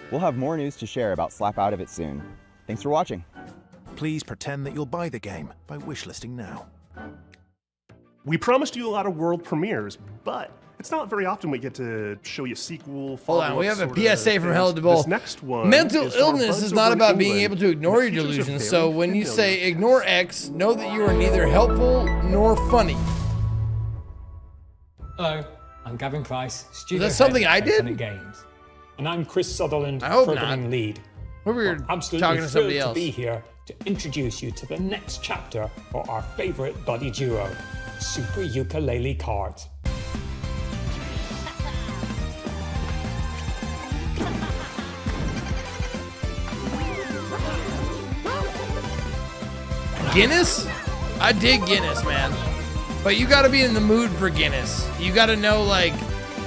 We'll have more news to share about Slap Out of It soon. Thanks for watching. Please pretend that you'll buy the game by wishlisting now. We promised you a lot of world premieres, but it's not very often we get to show you sequel. Hold on, we have a sorta PSA from things. Hell to Bowl. This next one Mental is from illness Buds is over not in about being England. able to ignore The your features are delusions. very So when you familiar. say ignore X, know that you are neither helpful nor funny. Hello, I'm Gavin Price, studio that something head I at did? Infinite Games, and I'm Chris Sutherland, I hope programming not. lead. Maybe we were We're absolutely talking to somebody thrilled else. to be here to introduce you to the next chapter for our favorite buddy duo, Super Ukulele Cards. Guinness? I dig Guinness, man. But you gotta be in the mood for Guinness. You gotta know, like,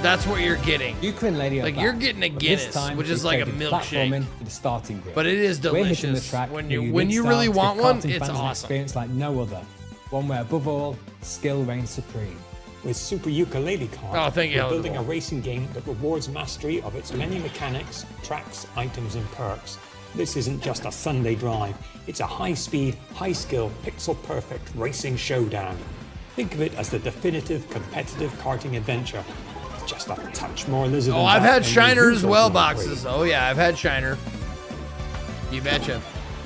that's what you're getting. Ukulele are Like, back, you're getting a but Guinness, this time which is we like a created milkshake. platforming for the starting grid. But it is We're hitting the delicious. track When with you a when unique you style really to want give one, karting it's fans an awesome. experience like no other. One where, above all, skill reigns supreme. With Super Ukulele Card, Oh, thank you, we're Hell to building Bowl. a racing game that rewards mastery of its many mechanics, tracks, items, and perks. This isn't just a Sunday drive. It's a high-speed, high-skill, pixel-perfect racing showdown. Think of it as the definitive competitive karting adventure. It's just a touch more lizard. Oh, I've had Shiner as well boxes. Oh yeah, I've had Shiner. You betcha.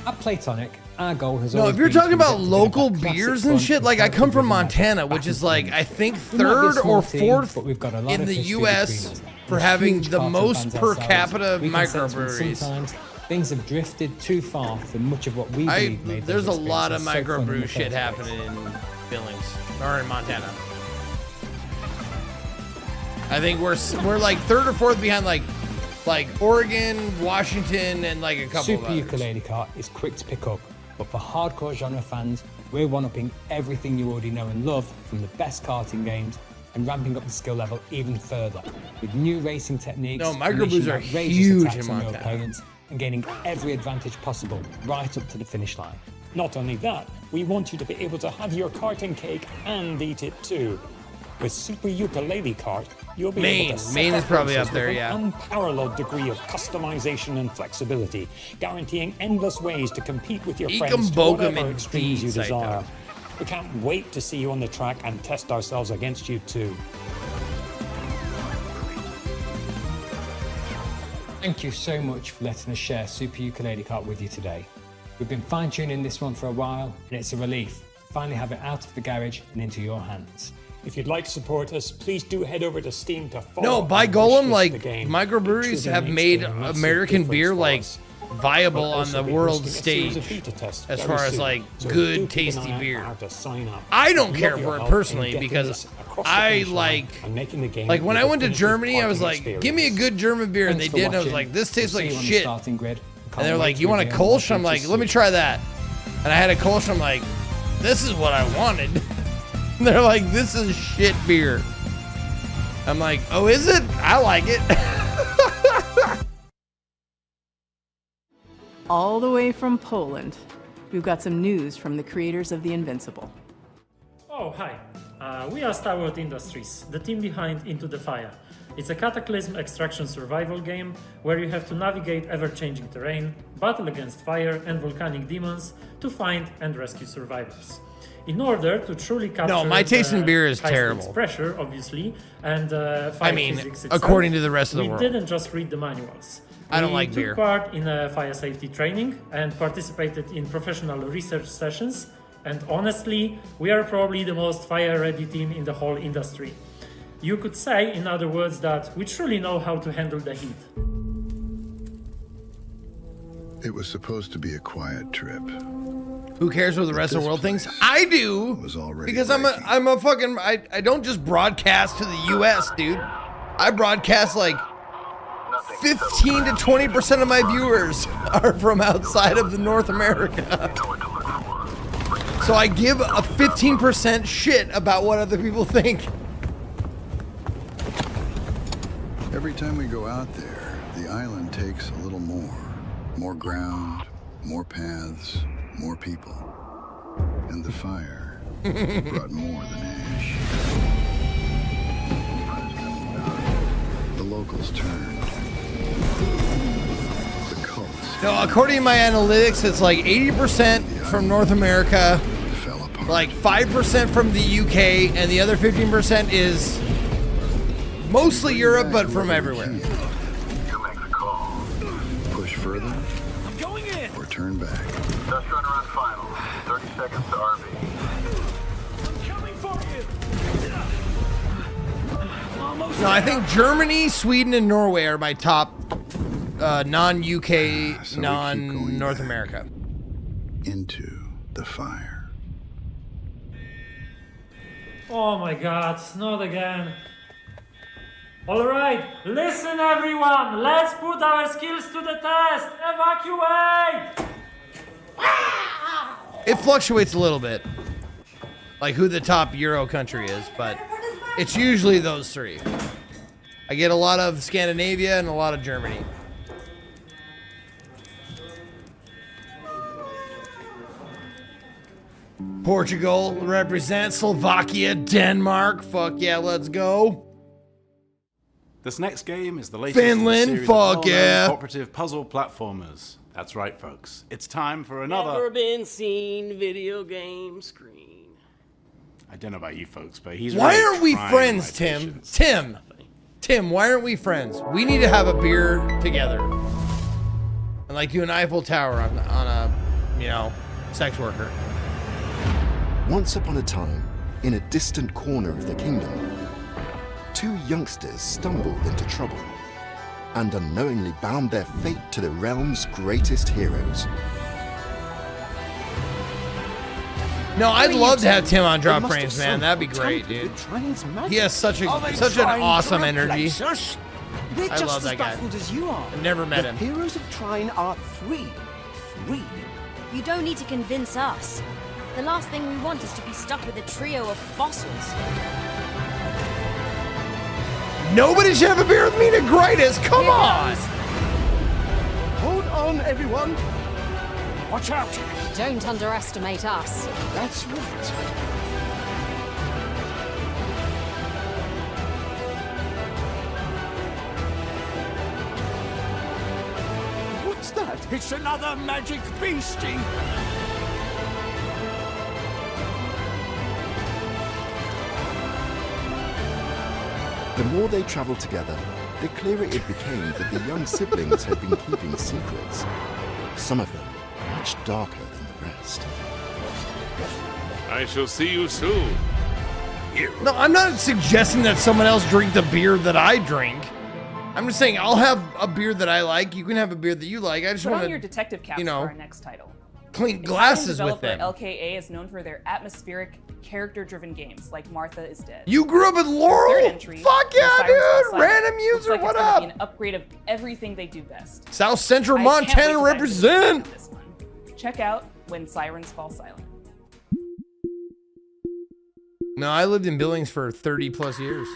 At Platonic, our goal has No, always if you're been to talking about get local together classic beers fun and shit, like I come from competitive Montana, back which is and like forth. I think We might be a third small or team, fourth but we've got a lot in of the history U.S. between us. for We're having huge the karting most fans per ourselves. capita We can sense when microbreweries. sometimes things have drifted too far from much of what we believe made There's a those lot of experiences so fun in microbrew the shit first happening in Billings or in Montana. I think we're like third or fourth behind like Oregon, Washington, and like a couple of Super others. Ukulele Kart is quick to pick up, but for hardcore genre fans, we're one-upping everything you already know and love from the best karting games and ramping up the skill level even further with new racing techniques, No, microbrews unleashing are outrageous huge attacks in on your Montana. opponents and gaining every advantage possible right up to the finish line. Not only that, we want you to be able to have your karting cake and eat it too. With Super Ukulele Kart, you'll be able to set Maine is up probably races up there, with yeah. an unparalleled degree of customization and flexibility, guaranteeing endless ways to compete with your Eek 'em, friends to boke 'em, whatever and extremes you beats, I desire. know. We can't wait to see you on the track and test ourselves against you too. Thank you so much for letting us share Super Ukulele Kart with you today. We've been fine-tuning this one for a while, and it's a relief to finally have it out of the garage and into your hands. If you'd like to support us, please do head over to Steam to follow. No, by and Golem, wishlist like the game. microbreweries It truly have makes made a massive American difference beer for like us. viable We'll on also the be world hosting a series stage of beta tests as very far as soon. like So good, do keep an tasty eye out beer. for how to sign up. I don't We'd care love your for it help personally in getting because this across the I finish line like and making the game when the I went to definitive Germany, I was karting like, experience. give me a good German beer, and they Thanks for did, and I was watching. like, this tastes We'll like see you on the shit. starting grid. And Can't they're wait like, to you want a reveal Kolsch? more I'm like, features let me soon. try that. And I had a Kolsch, I'm like, this is what I wanted. And they're like, this is shit beer. I'm like, oh, is it? I like it. All the way from Poland, we've got some news from the creators of The Invincible. Oh, hi. We are Starwood Industries, the team behind Into the Fire. It's a cataclysm extraction survival game where you have to navigate ever-changing terrain, battle against fire and volcanic demons to find and rescue survivors. In order to truly capture my taste in beer is high-stakes terrible. pressure, obviously, and fight physics itself, according to the rest of the we world. didn't just read the manuals. I don't We like took beer. part in fire safety training and participated in professional research sessions. And honestly, we are probably the most fire-ready team in the whole industry. You could say, in other words, that we truly know how to handle the heat. It was supposed to be a quiet trip. Who cares what the rest of the world thinks? I do, because I'm a fucking, I don't just broadcast to the US, dude. I broadcast like 15 to 20% of my viewers are from outside of the North America. So I give a 15% shit about what other people think. Every time we go out there, the island takes a little more. More ground, more paths, more people. And the fire brought more than ash. The locals turned. The cults. No, according to my analytics, it's like 80% from North America, like 5% from the UK, and the other 15% is mostly Europe, but from everywhere. You make the call. Push further. I'm going in. Or turn back. Test run around final. 30 seconds to RV. I'm coming for you. Almost No, I think Germany, Sweden, and Norway are my top non-UK, non-North America. Into the fire. Oh my god, not again. Alright, listen everyone, let's put our skills to the test. Evacuate! It fluctuates a little bit, like who the top Euro country is, but it's usually those three. I get a lot of Scandinavia and a lot of Germany. Portugal represents Slovakia, Denmark. Fuck yeah, let's go. This next game is the latest Finland, in a series fuck of yeah. cooperative puzzle platformers. That's right, folks. It's time for another. Never been seen video game screen. I don't know about you folks, but he's. Why really aren't we trying friends, my Tim? patience. Tim, why aren't we friends? We need to have a beer together. And like do an Eiffel Tower on a, you know, sex worker. Once upon a time, in a distant corner of the kingdom, two youngsters stumbled into trouble and unknowingly bound their fate to the realm's greatest heroes. No, I'd love to have Tim on Drop Frames, man. That'd be great, dude. He has such an awesome energy. We're I just love as that guy. baffled as you are. I've never met him. The heroes of Trine are three. You don't need to convince us. The last thing we want is to be stuck with a trio of fossils. Nobody should have a beer with me, Negritis. Come on. Hold on, everyone. Watch out. Don't underestimate us. That's right. What's that? It's another magic beastie. The more they traveled together, the clearer it became that the young siblings had been keeping secrets. Some of them much darker than the rest. I shall see you soon. No, I'm not suggesting that someone else drink the beer that I drink. I'm just saying I'll have a beer that I like. You can have a beer that you like. I just Put want on to, your detective caps for our next title. clean Italian glasses with developer them. LKA is known for their atmospheric, character-driven games like Martha is Dead. You grew up in Laurel? Third entry, Fuck When yeah, Sirens Fall dude! Silent, Random looks user, like what it's gonna up? be an upgrade of everything they do best. South Central I can't wait to Montana dive into represent! this one. Check out When Sirens Fall Silent. No, I lived in Billings for 30 plus years.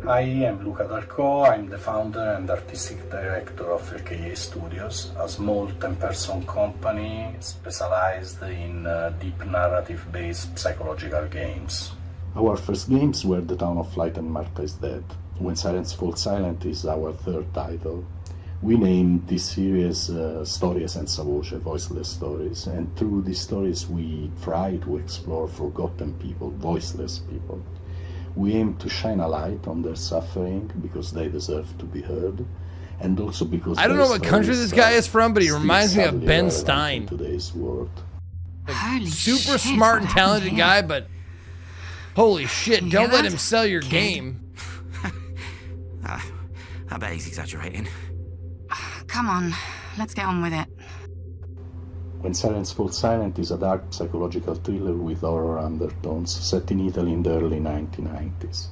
Hi, I'm Luca Darko. I'm the founder and artistic director of LKA Studios, a small 10-person company specialized in deep narrative-based psychological games. Our first games were The Town of Light and Martha is Dead. When Sirens Fall Silent is our third title. We named this series Storie senza voce, voiceless stories, and through these stories we try to explore forgotten people, voiceless people. We aim to shine a light on their suffering because they deserve to be heard, and also because I don't know what country this guy is from, but he reminds me of Ben Stein. In today's world. Super smart and talented guy, but holy shit, don't let him sell your game. I bet he's exaggerating. Come on, let's get on with it. When Silence Falls Silent is a dark psychological thriller with horror undertones set in Italy in the early 1990s.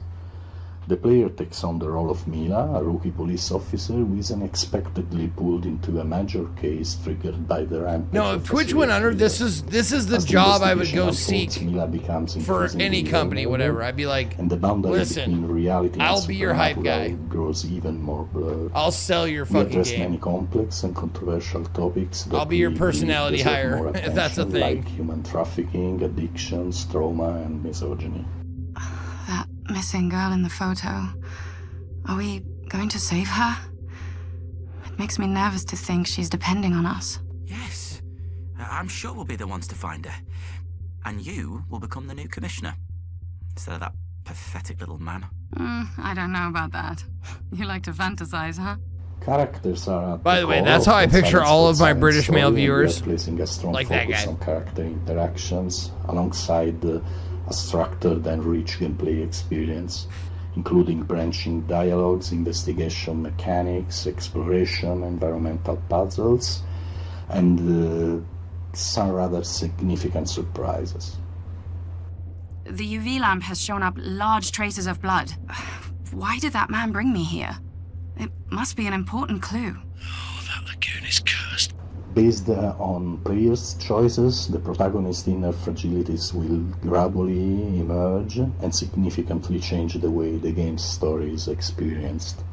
The player takes on the role of Mila, a rookie police officer who is unexpectedly pulled into a major case triggered by the rampage. No, if Twitch went under, this is the job I would go seek for any company, whatever. I'd be like, listen, I'll be your hype guy. Grows even more blurred. I'll sell your We fucking address game. many complex and controversial topics. I'll be your personality hire, if that's a thing. Like human trafficking, addictions, trauma, and misogyny. That missing girl in the photo. Are we going to save her? It makes me nervous to think she's depending on us. Yes. I'm sure we'll be the ones to find her. And you will become the new commissioner. Instead of that pathetic little man. I don't know about that. You like to fantasize, huh? Characters are. By the way, that's how I picture all of my British male viewers. Placing a strong like that focus guy. on character interactions alongside a structured and rich gameplay experience, including branching dialogues, investigation mechanics, exploration, environmental puzzles, and some rather significant surprises. The UV lamp has shown up large traces of blood. Why did that man bring me here? It must be an important clue. That lagoon is cursed. Based on players' choices, the protagonist's inner fragilities will gradually emerge and significantly change the way the game's story is experienced.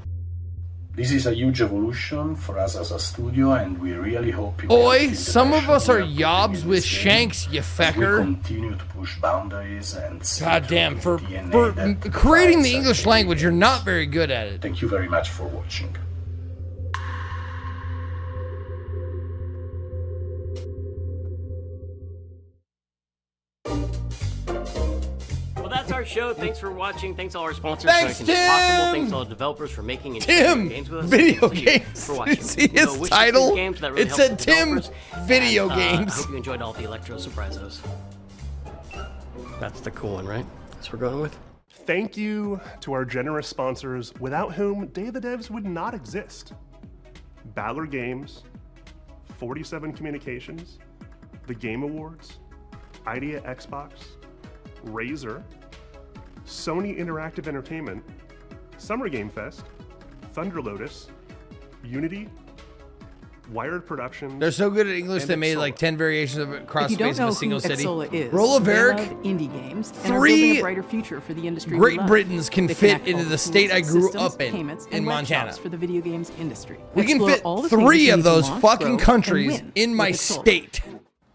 This is a huge evolution for us as a studio, and we really hope you will Oi, feel the some of passion us we are putting yobs in with this game shanks, you as we fecker. continue to push boundaries and see Goddamn, through for the DNA that creating the defines English our language, you're not very good at it. Thank you very much for watching. Well, that's our show. Thanks for watching. Thanks all our sponsors Thanks, for making this possible. Tim! Thanks all the developers for making and Tim! sharing games with us. Video Thank you games. for watching. See You know, his wish title? these games, that really It helps said the Tim developers. Video And, Games. I hope you enjoyed all the Electro Surprisos. That's the cool one, right? That's what we're going with. Thank you to our generous sponsors, without whom Day of the Devs would not exist. Baller Games, 47 Communications, the Game Awards, Idea Xbox, Razer, Sony Interactive Entertainment, Summer Game Fest, Thunder Lotus, Unity, Wired Productions. They're so good at English and they made Exola. like 10 variations of it cross If you don't space of know a single who city. Exola is, Roll of they Eric. love indie games and are building Three a brighter future for the industry. we Great love. Britons can They fit connect all into the tools, state I grew systems, up in payments, in and web Montana. shops for the video games industry. We can Explore fit all the 3 things you of need to those launch, fucking grow, and countries win in my with Exola. state.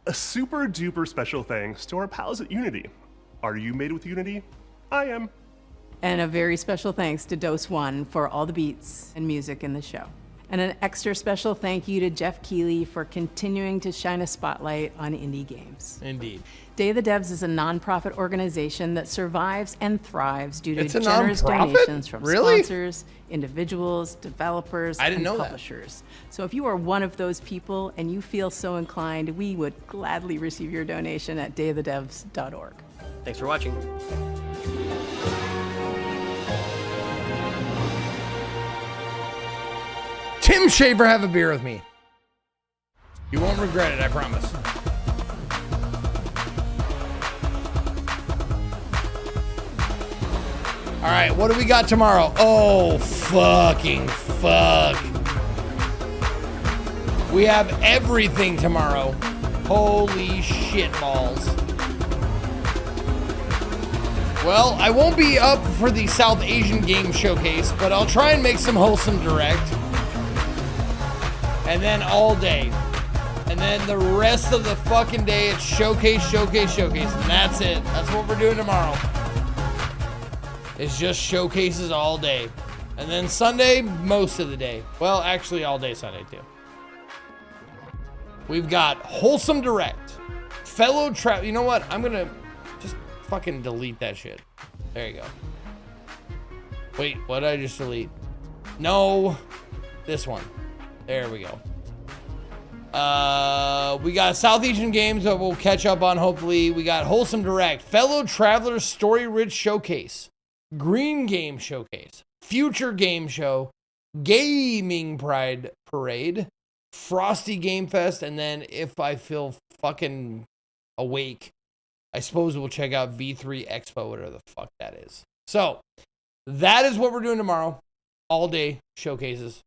A super duper special thanks to our pals at Unity. Are you made with Unity? I am. And a very special thanks to Dose One for all the beats and music in the show. And an extra special thank you to Jeff Keighley for continuing to shine a spotlight on indie games. Indeed. Day of the Devs is a nonprofit organization that survives and thrives due to It's a generous nonprofit? donations from Really? sponsors, individuals, developers, I didn't and know that. publishers. So if you are one of those people and you feel so inclined, we would gladly receive your donation at dayofthedevs.org. Thanks for watching. Tim Shaver, have a beer with me. You won't regret it, I promise. All right, what do we got tomorrow? Oh, fucking fuck. We have everything tomorrow. Holy shit balls. Well, I won't be up for the South Asian Game Showcase, but I'll try and make some wholesome direct. And then all day. And then the rest of the fucking day, it's showcase. And that's it. That's what we're doing tomorrow. It's just showcases all day. And then Sunday, most of the day. Well, actually all day Sunday too. We've got wholesome direct. Fellow trap. You know what? I'm going to just fucking delete that shit. There you go. Wait, what did I just delete? No. This one. There we go. We got South Asian games that we'll catch up on, hopefully. We got Wholesome Direct, Fellow Travelers Story Rich Showcase, Green Game Showcase, Future Game Show, Gaming Pride Parade, Frosty Game Fest, and then if I feel fucking awake, I suppose we'll check out V3 Expo, whatever the fuck that is. So, that is what we're doing tomorrow. All day showcases.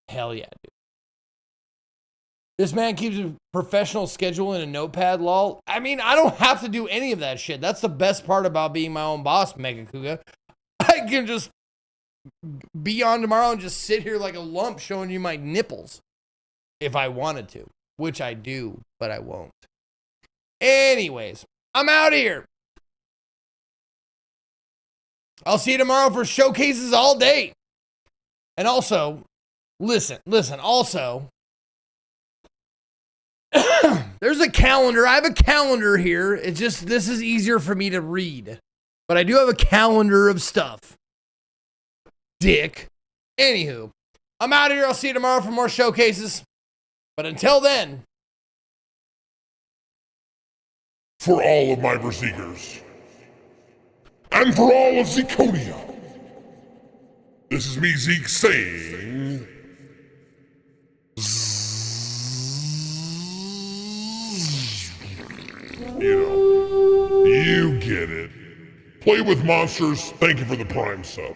Hell yeah, dude. This man keeps a professional schedule in a notepad, lol. I mean, I don't have to do any of that shit. That's the best part about being my own boss, Mega Kuga. I can just be on tomorrow and just sit here like a lump showing you my nipples if I wanted to, which I do, but I won't. Anyways, I'm out of here. I'll see you tomorrow for showcases all day. And also, listen, also, there's a calendar. I have a calendar here. It's just, this is easier for me to read. But I do have a calendar of stuff. Dick. Anywho, I'm out of here. I'll see you tomorrow for more showcases. But until then, For all of my Berserkers, and for all of Zekonia, this is me, Zeke, saying... You know, you get it. Play with monsters, thank you for the Prime sub.